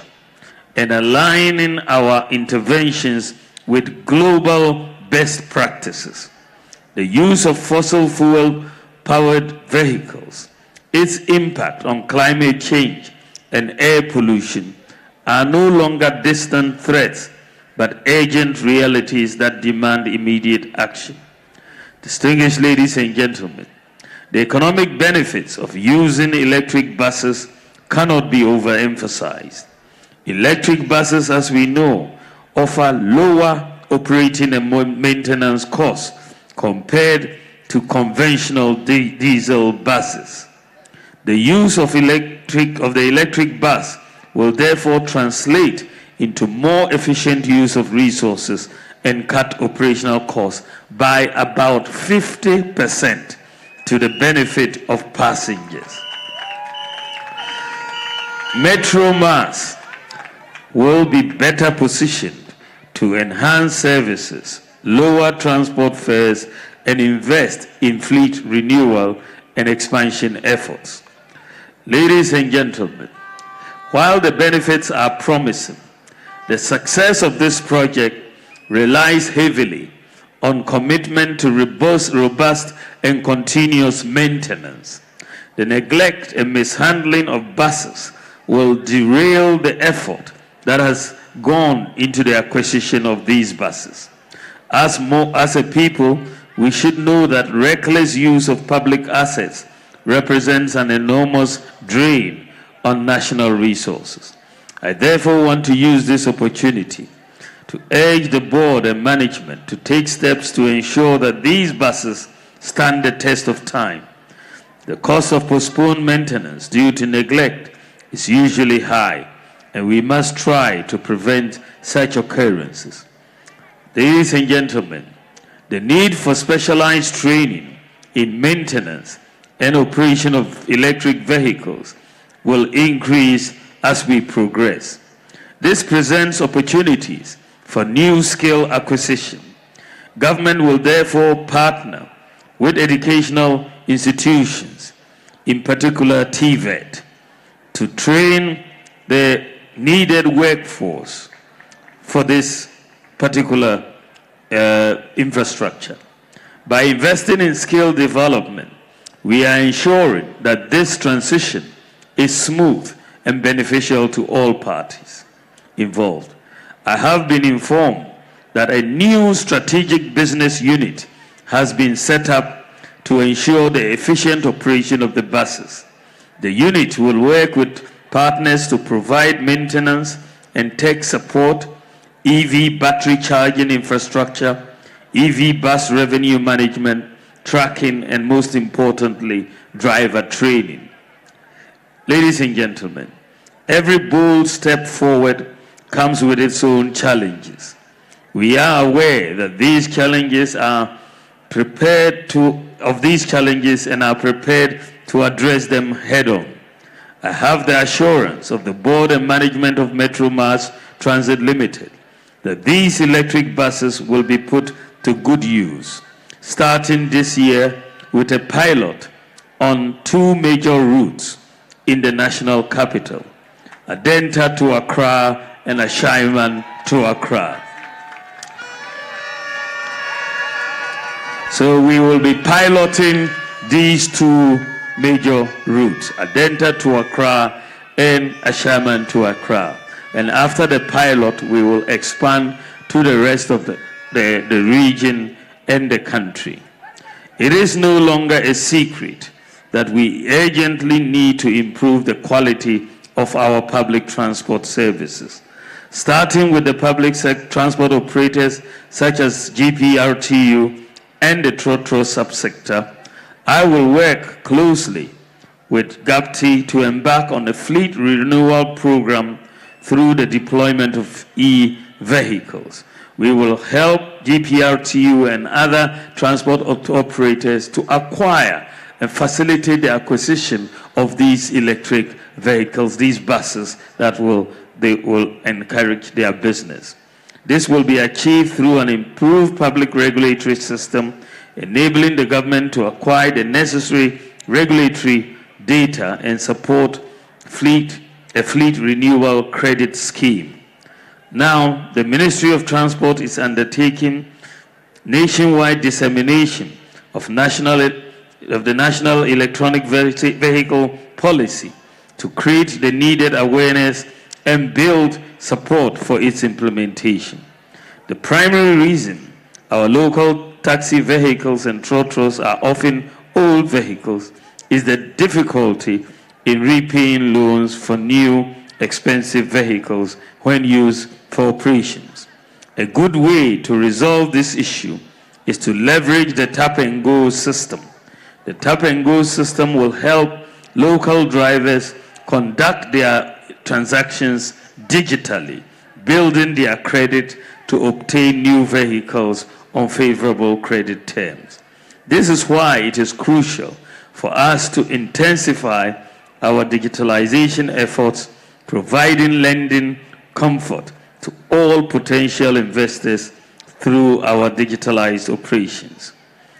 and aligning our interventions with global best practices. The use of fossil fuel-powered vehicles, its impact on climate change and air pollution are no longer distant threats, but urgent realities that demand immediate action. Distinguished ladies and gentlemen, the economic benefits of using electric buses cannot be overemphasized. Electric buses, as we know, offer lower operating and maintenance costs compared to conventional diesel buses. The use of the electric bus will therefore translate into more efficient use of resources and cut operational costs by about 50% to the benefit of passengers. Metro Mass will be better positioned to enhance services, lower transport fares, and invest in fleet renewal and expansion efforts. Ladies and gentlemen, while the benefits are promising, the success of this project relies heavily on commitment to robust and continuous maintenance. The neglect and mishandling of buses will derail the effort that has gone into the acquisition of these buses. As a people, we should know that reckless use of public assets represents an enormous drain on national resources. I therefore want to use this opportunity to urge the board and management to take steps to ensure that these buses stand the test of time. The cost of postponed maintenance due to neglect is usually high, and we must try to prevent such occurrences. Ladies and gentlemen, the need for specialized training in maintenance and operation of electric vehicles will increase as we progress. This presents opportunities for new skill acquisition. Government will therefore partner with educational institutions, in particular TVET, to train the needed workforce for this particular infrastructure. By investing in skill development, We are ensuring that this transition is smooth and beneficial to all parties involved. I have been informed that a new strategic business unit has been set up to ensure the efficient operation of the buses. The unit will work with partners to provide maintenance and tech support, EV battery charging infrastructure, EV bus revenue management, tracking, and most importantly, driver training. Ladies and gentlemen, every bold step forward comes with its own challenges. We are aware that these challenges are prepared to address them head-on. I have the assurance of the board and management of Metro Mass Transit Limited that these electric buses will be put to good use, starting this year with a pilot on 2 major routes in the national capital, Adenta to Accra and Ashaiman to Accra. So we will be piloting these 2 major routes, Adenta to Accra and Ashaiman to Accra. And after the pilot, we will expand to the rest of the region and the country. It is no longer a secret that we urgently need to improve the quality of our public transport services, starting with the public transport operators such as GPRTU and the Trotro subsector. I will work closely with GAPTI to embark on a fleet renewal program through the deployment of e-vehicles. We will help GPRTU and other transport operators to acquire and facilitate the acquisition of these electric vehicles, these buses they will encourage their business. This will be achieved through an improved public regulatory system, enabling the government to acquire the necessary regulatory data and support a fleet renewal credit scheme. Now, the Ministry of Transport is undertaking nationwide dissemination of the National Electronic Vehicle Policy to create the needed awareness and build support for its implementation. The primary reason our local taxi vehicles and trotros are often old vehicles is the difficulty in repaying loans for new expensive vehicles when used for operations. A good way to resolve this issue is to leverage the tap-and-go system. The tap-and-go system will help local drivers conduct their transactions digitally, building their credit to obtain new vehicles on favorable credit terms. This is why it is crucial for us to intensify our digitalization efforts, providing lending comfort to all potential investors through our digitalized operations.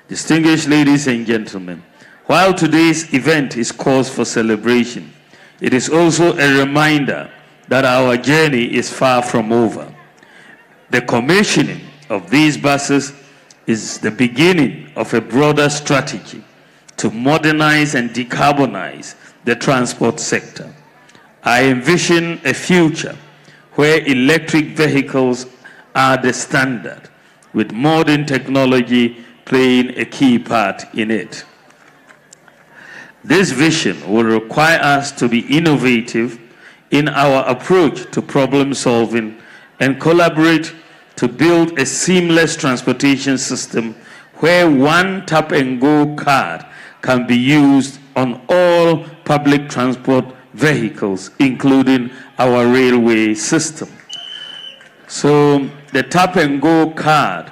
Distinguished ladies and gentlemen, while today's event is cause for celebration, it is also a reminder that our journey is far from over. The commissioning of these buses is the beginning of a broader strategy to modernize and decarbonize the transport sector. I envision a future where electric vehicles are the standard, with modern technology playing a key part in it. This vision will require us to be innovative in our approach to problem solving and collaborate to build a seamless transportation system where one tap-and-go card can be used on all public transport vehicles, including our railway system. So the tap-and-go card,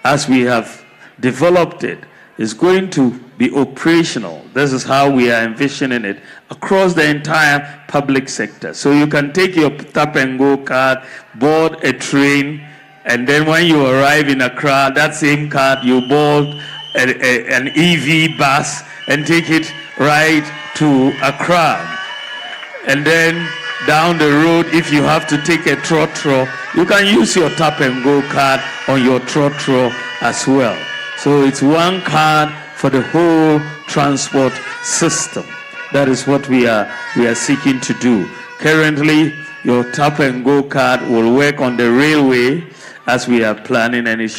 as we have developed it, is going to be operational. This is how we are envisioning it across the entire public sector. So you can take your tap-and-go card, board a train, and then when you arrive in Accra, that same card, you board an EV bus and take it right to Accra. And then down the road, if you have to take a trotro, you can use your tap-and-go card on your trotro as well. So it's one card for the whole transport system. That is what we are seeking to do. Currently, your tap and go card will work on the railway as we are planning, and it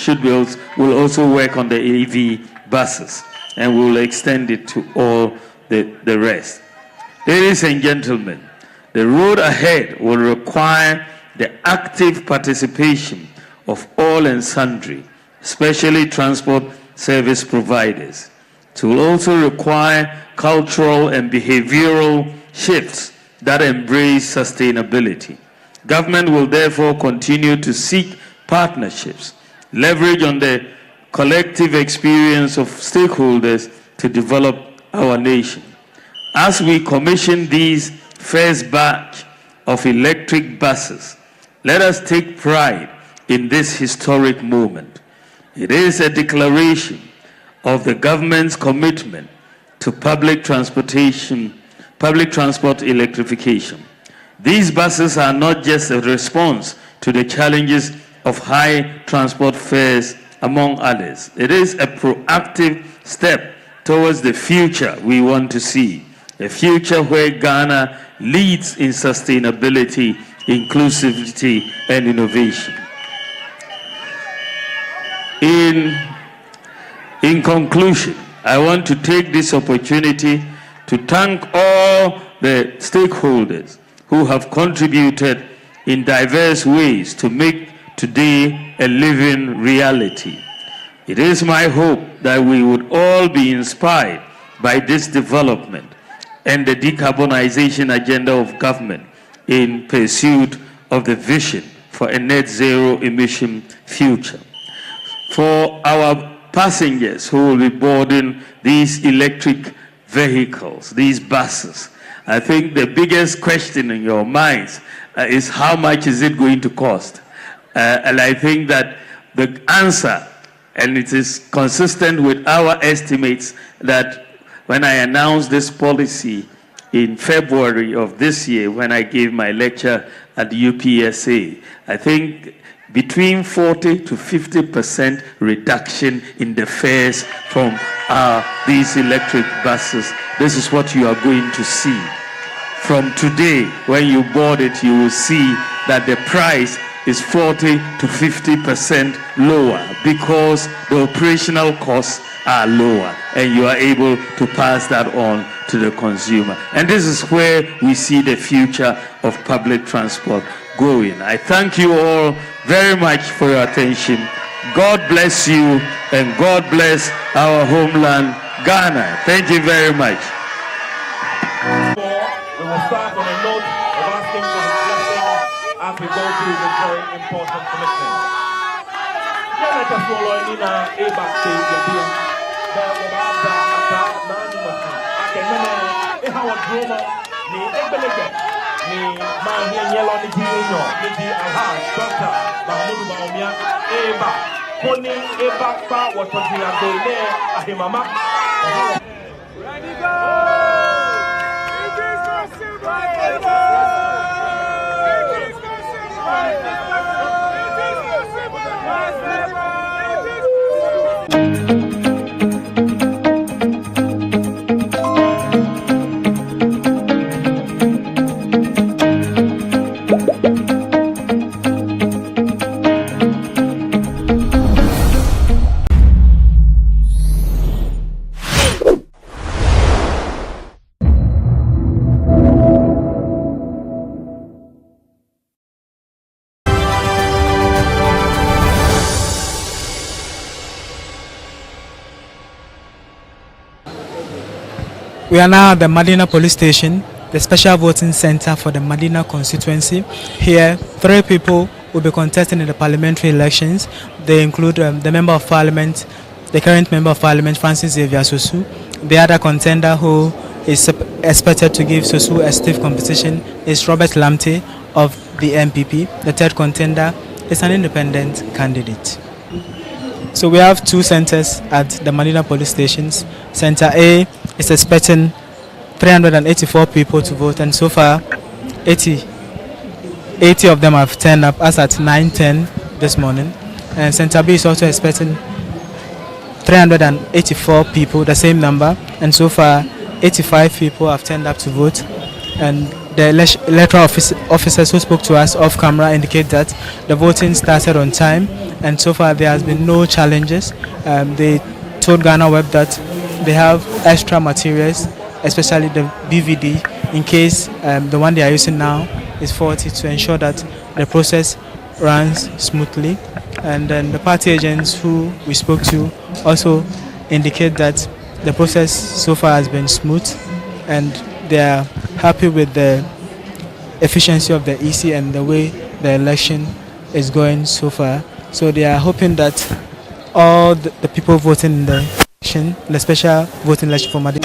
will also work on the EV buses, and we will extend it to all the rest. Ladies and gentlemen, the road ahead will require the active participation of all and sundry, especially transport service providers. It will also require cultural and behavioral shifts that embrace sustainability. Government will therefore continue to seek partnerships, leverage on the collective experience of stakeholders to develop our nation. As we commission these first batch of electric buses, let us take pride in this historic moment. It is a declaration of the government's commitment to public transport electrification. These buses are not just a response to the challenges of high transport fares, among others. It is a proactive step towards the future we want to see, a future where Ghana leads in sustainability, inclusivity, and innovation. In conclusion, I want to take this opportunity to thank all the stakeholders who have contributed in diverse ways to make today a living reality. It is my hope that we would all be inspired by this development and the decarbonization agenda of government in pursuit of the vision for a net zero emission future. For our passengers who will be boarding these electric vehicles, these buses, I think the biggest question in your minds is how much is it going to cost? And I think that the answer, and it is consistent with our estimates, that when I announced this policy in February of this year, when I gave my lecture at the UPSA, I think between 40 to 50% reduction in the fares from these electric buses. This is what you are going to see. From today, when you board it, you will see that the price is 40 to 50% lower because the operational costs are lower, and you are able to pass that on to the consumer. And this is where we see the future of public transport going. I thank you all very much for your attention. God bless you, and God bless our homeland, Ghana. Thank you very much. We will start on a note of asking for his blessing as we go through this very important commitment. Let us follow Nina Eba Sayabia. There will be a Nanimati. I can remember how a drummer, the Ebelebe, the man here yellow, the Gino, the Alhaj, Doctor, Mahmoud Maumia, Eba, Pony, Eba, what was the Adone, Ahimama. Ready, go! We are now at the Madina Police Station, the special voting center for the Madina constituency. Here, 3 people will be contesting in the parliamentary elections. They include the Member of Parliament, the current Member of Parliament, Francis Xavier Sosu. The other contender who is expected to give Sosu a stiff competition is Robert Lamte of the MPP. The third contender is an independent candidate. So we have 2 centers at the Madina police stations. Center A is expecting 384 people to vote, and so far 80 of them have turned up as at 9:10 this morning. And Center B is also expecting 384 people, the same number, and so far 85 people have turned up to vote. And the electoral officers who spoke to us off camera indicate that the voting started on time, and so far there has been no challenges. They told GhanaWeb that they have extra materials, especially the BVD, in case the one they are using now is faulty, to ensure that the process runs smoothly. And then the party agents who we spoke to also indicate that the process so far has been smooth, and they are happy with the efficiency of the EC and the way the election is going so far. So they are hoping that all the people voting in the election, the special voting election for Madi.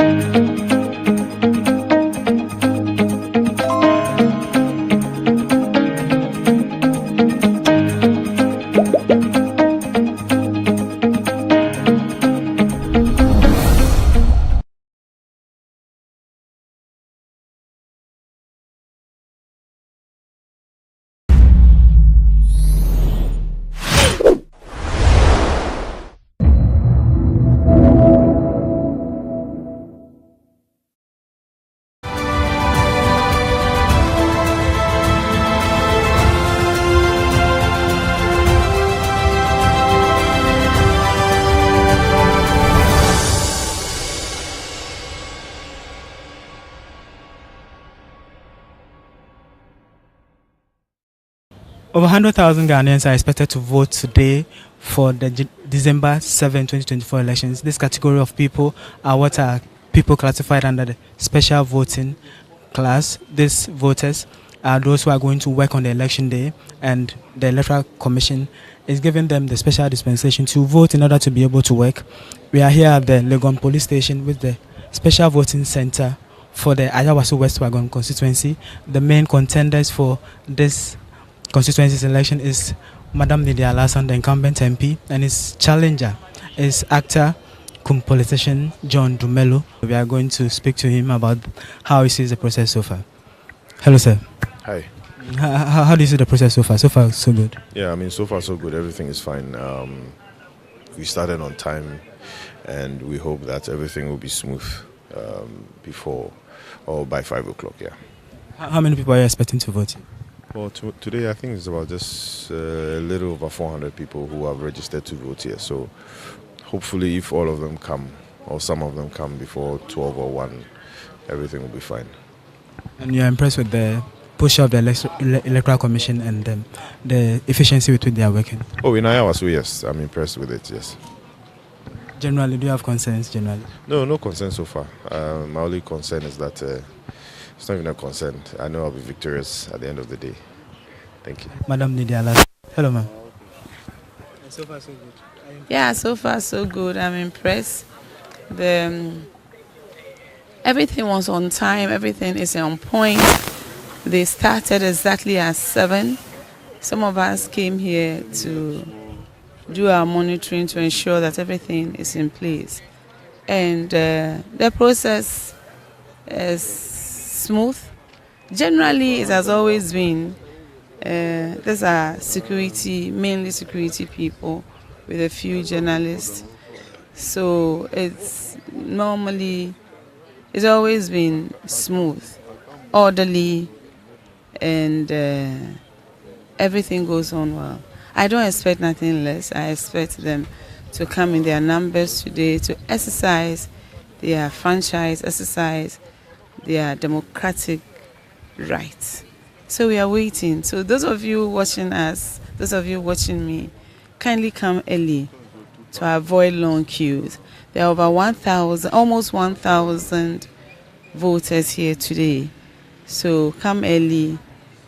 Over 100,000 Ghanaians are expected to vote today for the December 7, 2024 elections. This category of people are what are people classified under the special voting class. These voters are those who are going to work on the election day, and the Electoral Commission is giving them the special dispensation to vote in order to be able to work. We are here at the Legon Police Station with the special voting center for the Ayawaso West Wagon constituency. The main contenders for this constituency's election is Madam Nidia Alasan, the incumbent MP, and his challenger is actor cum politician John Dumelo. We are going to speak to him about how he sees the process so far. Hello, sir. Hi. How do you see the process so far? So far, so good. Yeah, I mean, so far so good. Everything is fine. We started on time, and we hope that everything will be smooth before or by 5 o'clock. Yeah. How many people are you expecting to vote? Well, today I think it's about just a little over 400 people who have registered to vote here. So hopefully if all of them come, or some of them come before 12 or 1, everything will be fine. And you're impressed with the push of the Electoral Commission and the efficiency with which they are working? Oh, in Ayawaso, yes. I'm impressed with it, yes. Generally, do you have concerns generally? No concerns so far. My only concern is that it's not even a concern. I know I'll be victorious at the end of the day. Thank you. Madam Nidia Alasan. Hello, ma'am. So far, so good. Yeah, so far, so good. I'm impressed. Everything was on time. Everything is on point. They started exactly at 7. Some of us came here to do our monitoring to ensure that everything is in place. And the process is smooth. Generally, it has always been. These are mainly security people with a few journalists. So it's always been smooth, orderly, and everything goes on well. I don't expect nothing less. I expect them to come in their numbers today to exercise their franchise, exercise their democratic rights. So we are waiting. So those of you watching us, those of you watching me, kindly come early to avoid long queues. There are over almost 1,000 voters here today. So come early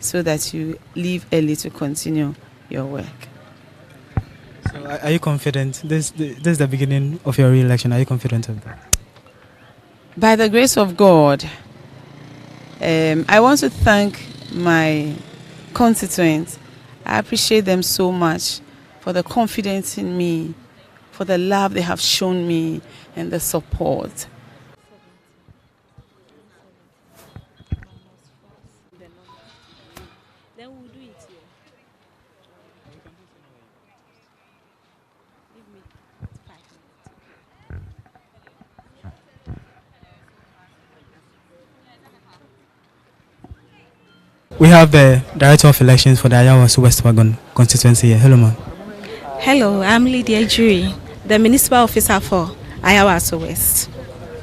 so that you leave early to continue your work. So are you confident? This is the beginning of your re-election. Are you confident of that? By the grace of God, I want to thank my constituents. I appreciate them so much for the confidence in me, for the love they have shown me, and the support. We have the Director of Elections for the Ayawaso West Wagon constituency here. Hello, ma'am. Hello, I'm Lydia Jury, the Municipal Officer for Ayawaso West.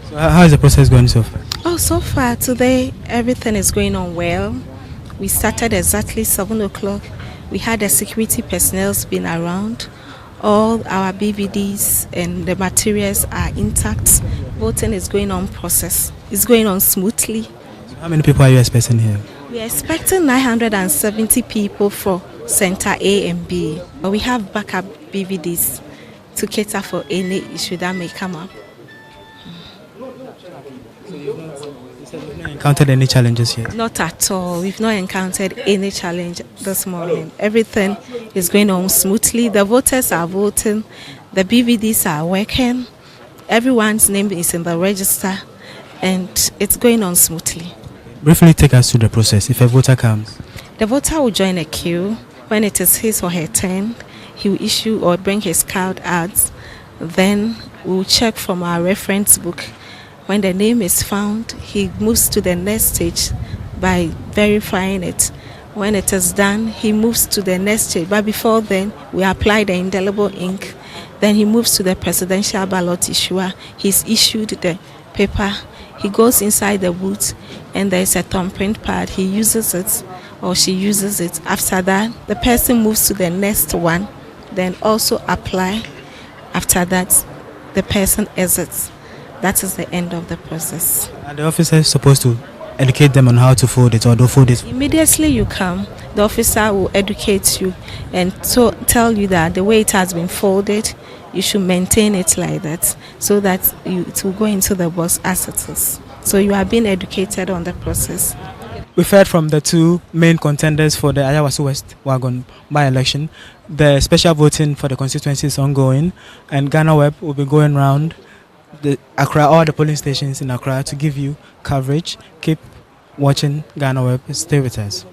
So how is the process going so far? Oh, so far today, everything is going on well. We started exactly 7 o'clock. We had the security personnel been around. All our BVDs and the materials are intact. Voting is going on process. It's going on smoothly. So how many people are you expecting here? We are expecting 970 people for Center A and B. But we have backup BVDs to cater for any issue that may come up. You've not encountered any challenges yet? Not at all. We've not encountered any challenge this morning. Everything is going on smoothly. The voters are voting. The BVDs are working. Everyone's name is in the register, and it's going on smoothly. Briefly take us through the process. If a voter comes, the voter will join a queue. When it is his or her turn, he will issue or bring his card out. Then we'll check from our reference book. When the name is found, he moves to the next stage by verifying it. When it is done, he moves to the next stage. But before then, we apply the indelible ink. Then he moves to the presidential ballot issuer. He's issued the paper. He goes inside the booth, and there is a thumbprint pad. He uses it, or she uses it. After that, the person moves to the next one, then also apply. After that, the person exits. That is the end of the process. And the officer is supposed to educate them on how to fold it or don't fold it? Immediately you come, the officer will educate you and tell you that the way it has been folded, you should maintain it like that so that it will go into the box as it is. So you are being educated on the process. We've heard from the two main contenders for the Ayawaso West Wagon by-election. The special voting for the constituency is ongoing, and GhanaWeb will be going around all the polling stations in Accra to give you coverage. Keep watching GhanaWeb. Stay with us.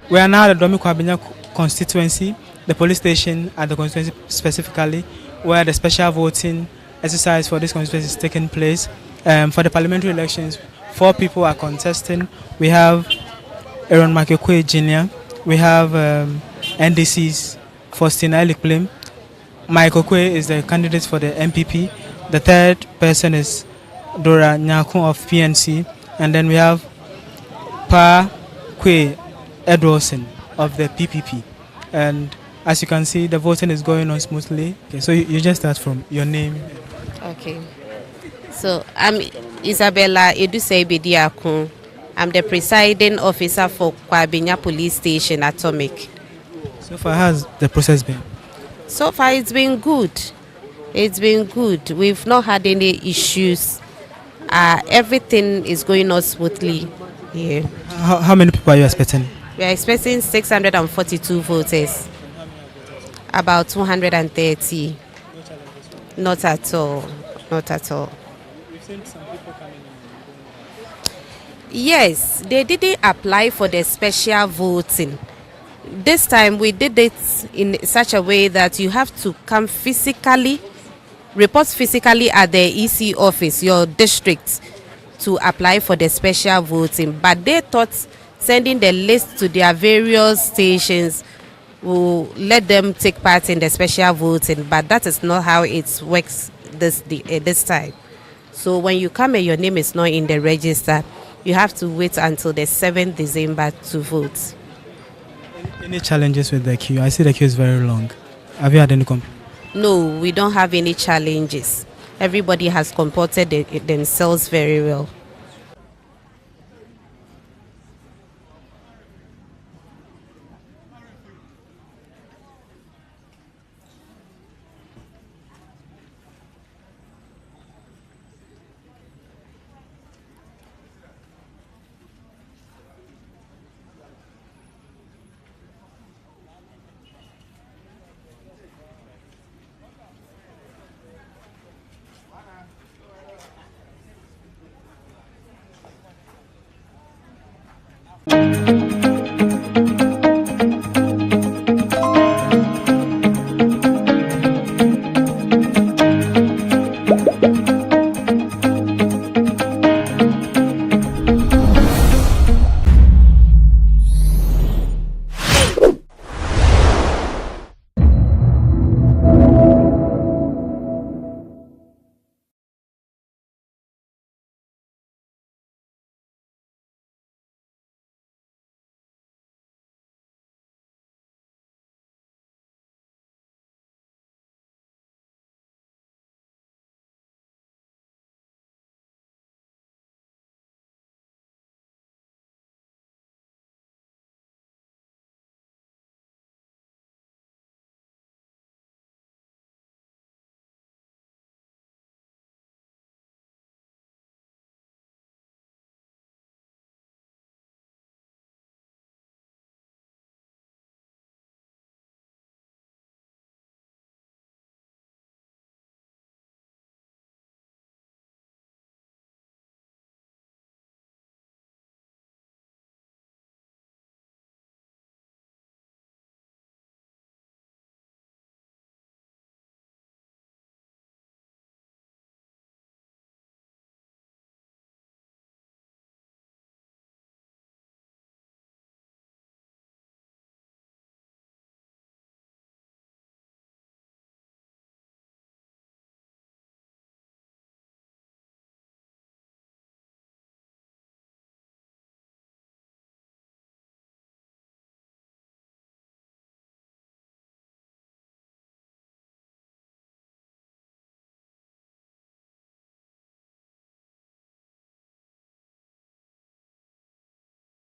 We are now at the Domi-Kwabenya constituency, the police station at the constituency specifically, where the special voting exercise for this constituency is taking place. For the parliamentary elections, 4 people are contesting. We have Aaron Makekwe Jr., we have NDC's Faustina Elikplim. Michael Kwe is the candidate for the MPP. The third person is Dora Nyakun of PNC. And then we have Pa Kwe Edwardson of the PPP. And as you can see, the voting is going on smoothly. Okay, so you just start from your name. Okay. So I'm Isabella Eduse Bediakun. I'm the presiding officer for Kwabenya Police Station, Atomic. So far, how's the process been? So far, it's been good. It's been good. We've not had any issues. Everything is going on smoothly here. How many people are you expecting? We are expecting 642 voters. About 230. Not at all. Not at all. Yes, they didn't apply for the special voting. This time we did it in such a way that you have to come physically, report physically at the EC office, your district, to apply for the special voting. But they thought sending the list to their various stations will let them take part in the special voting. But that is not how it works this time. So when you come and your name is not in the register, you have to wait until the 7th December to vote. Any challenges with the queue? I see the queue is very long. Have you had any complaints? No, we don't have any challenges. Everybody has comported themselves very well. News.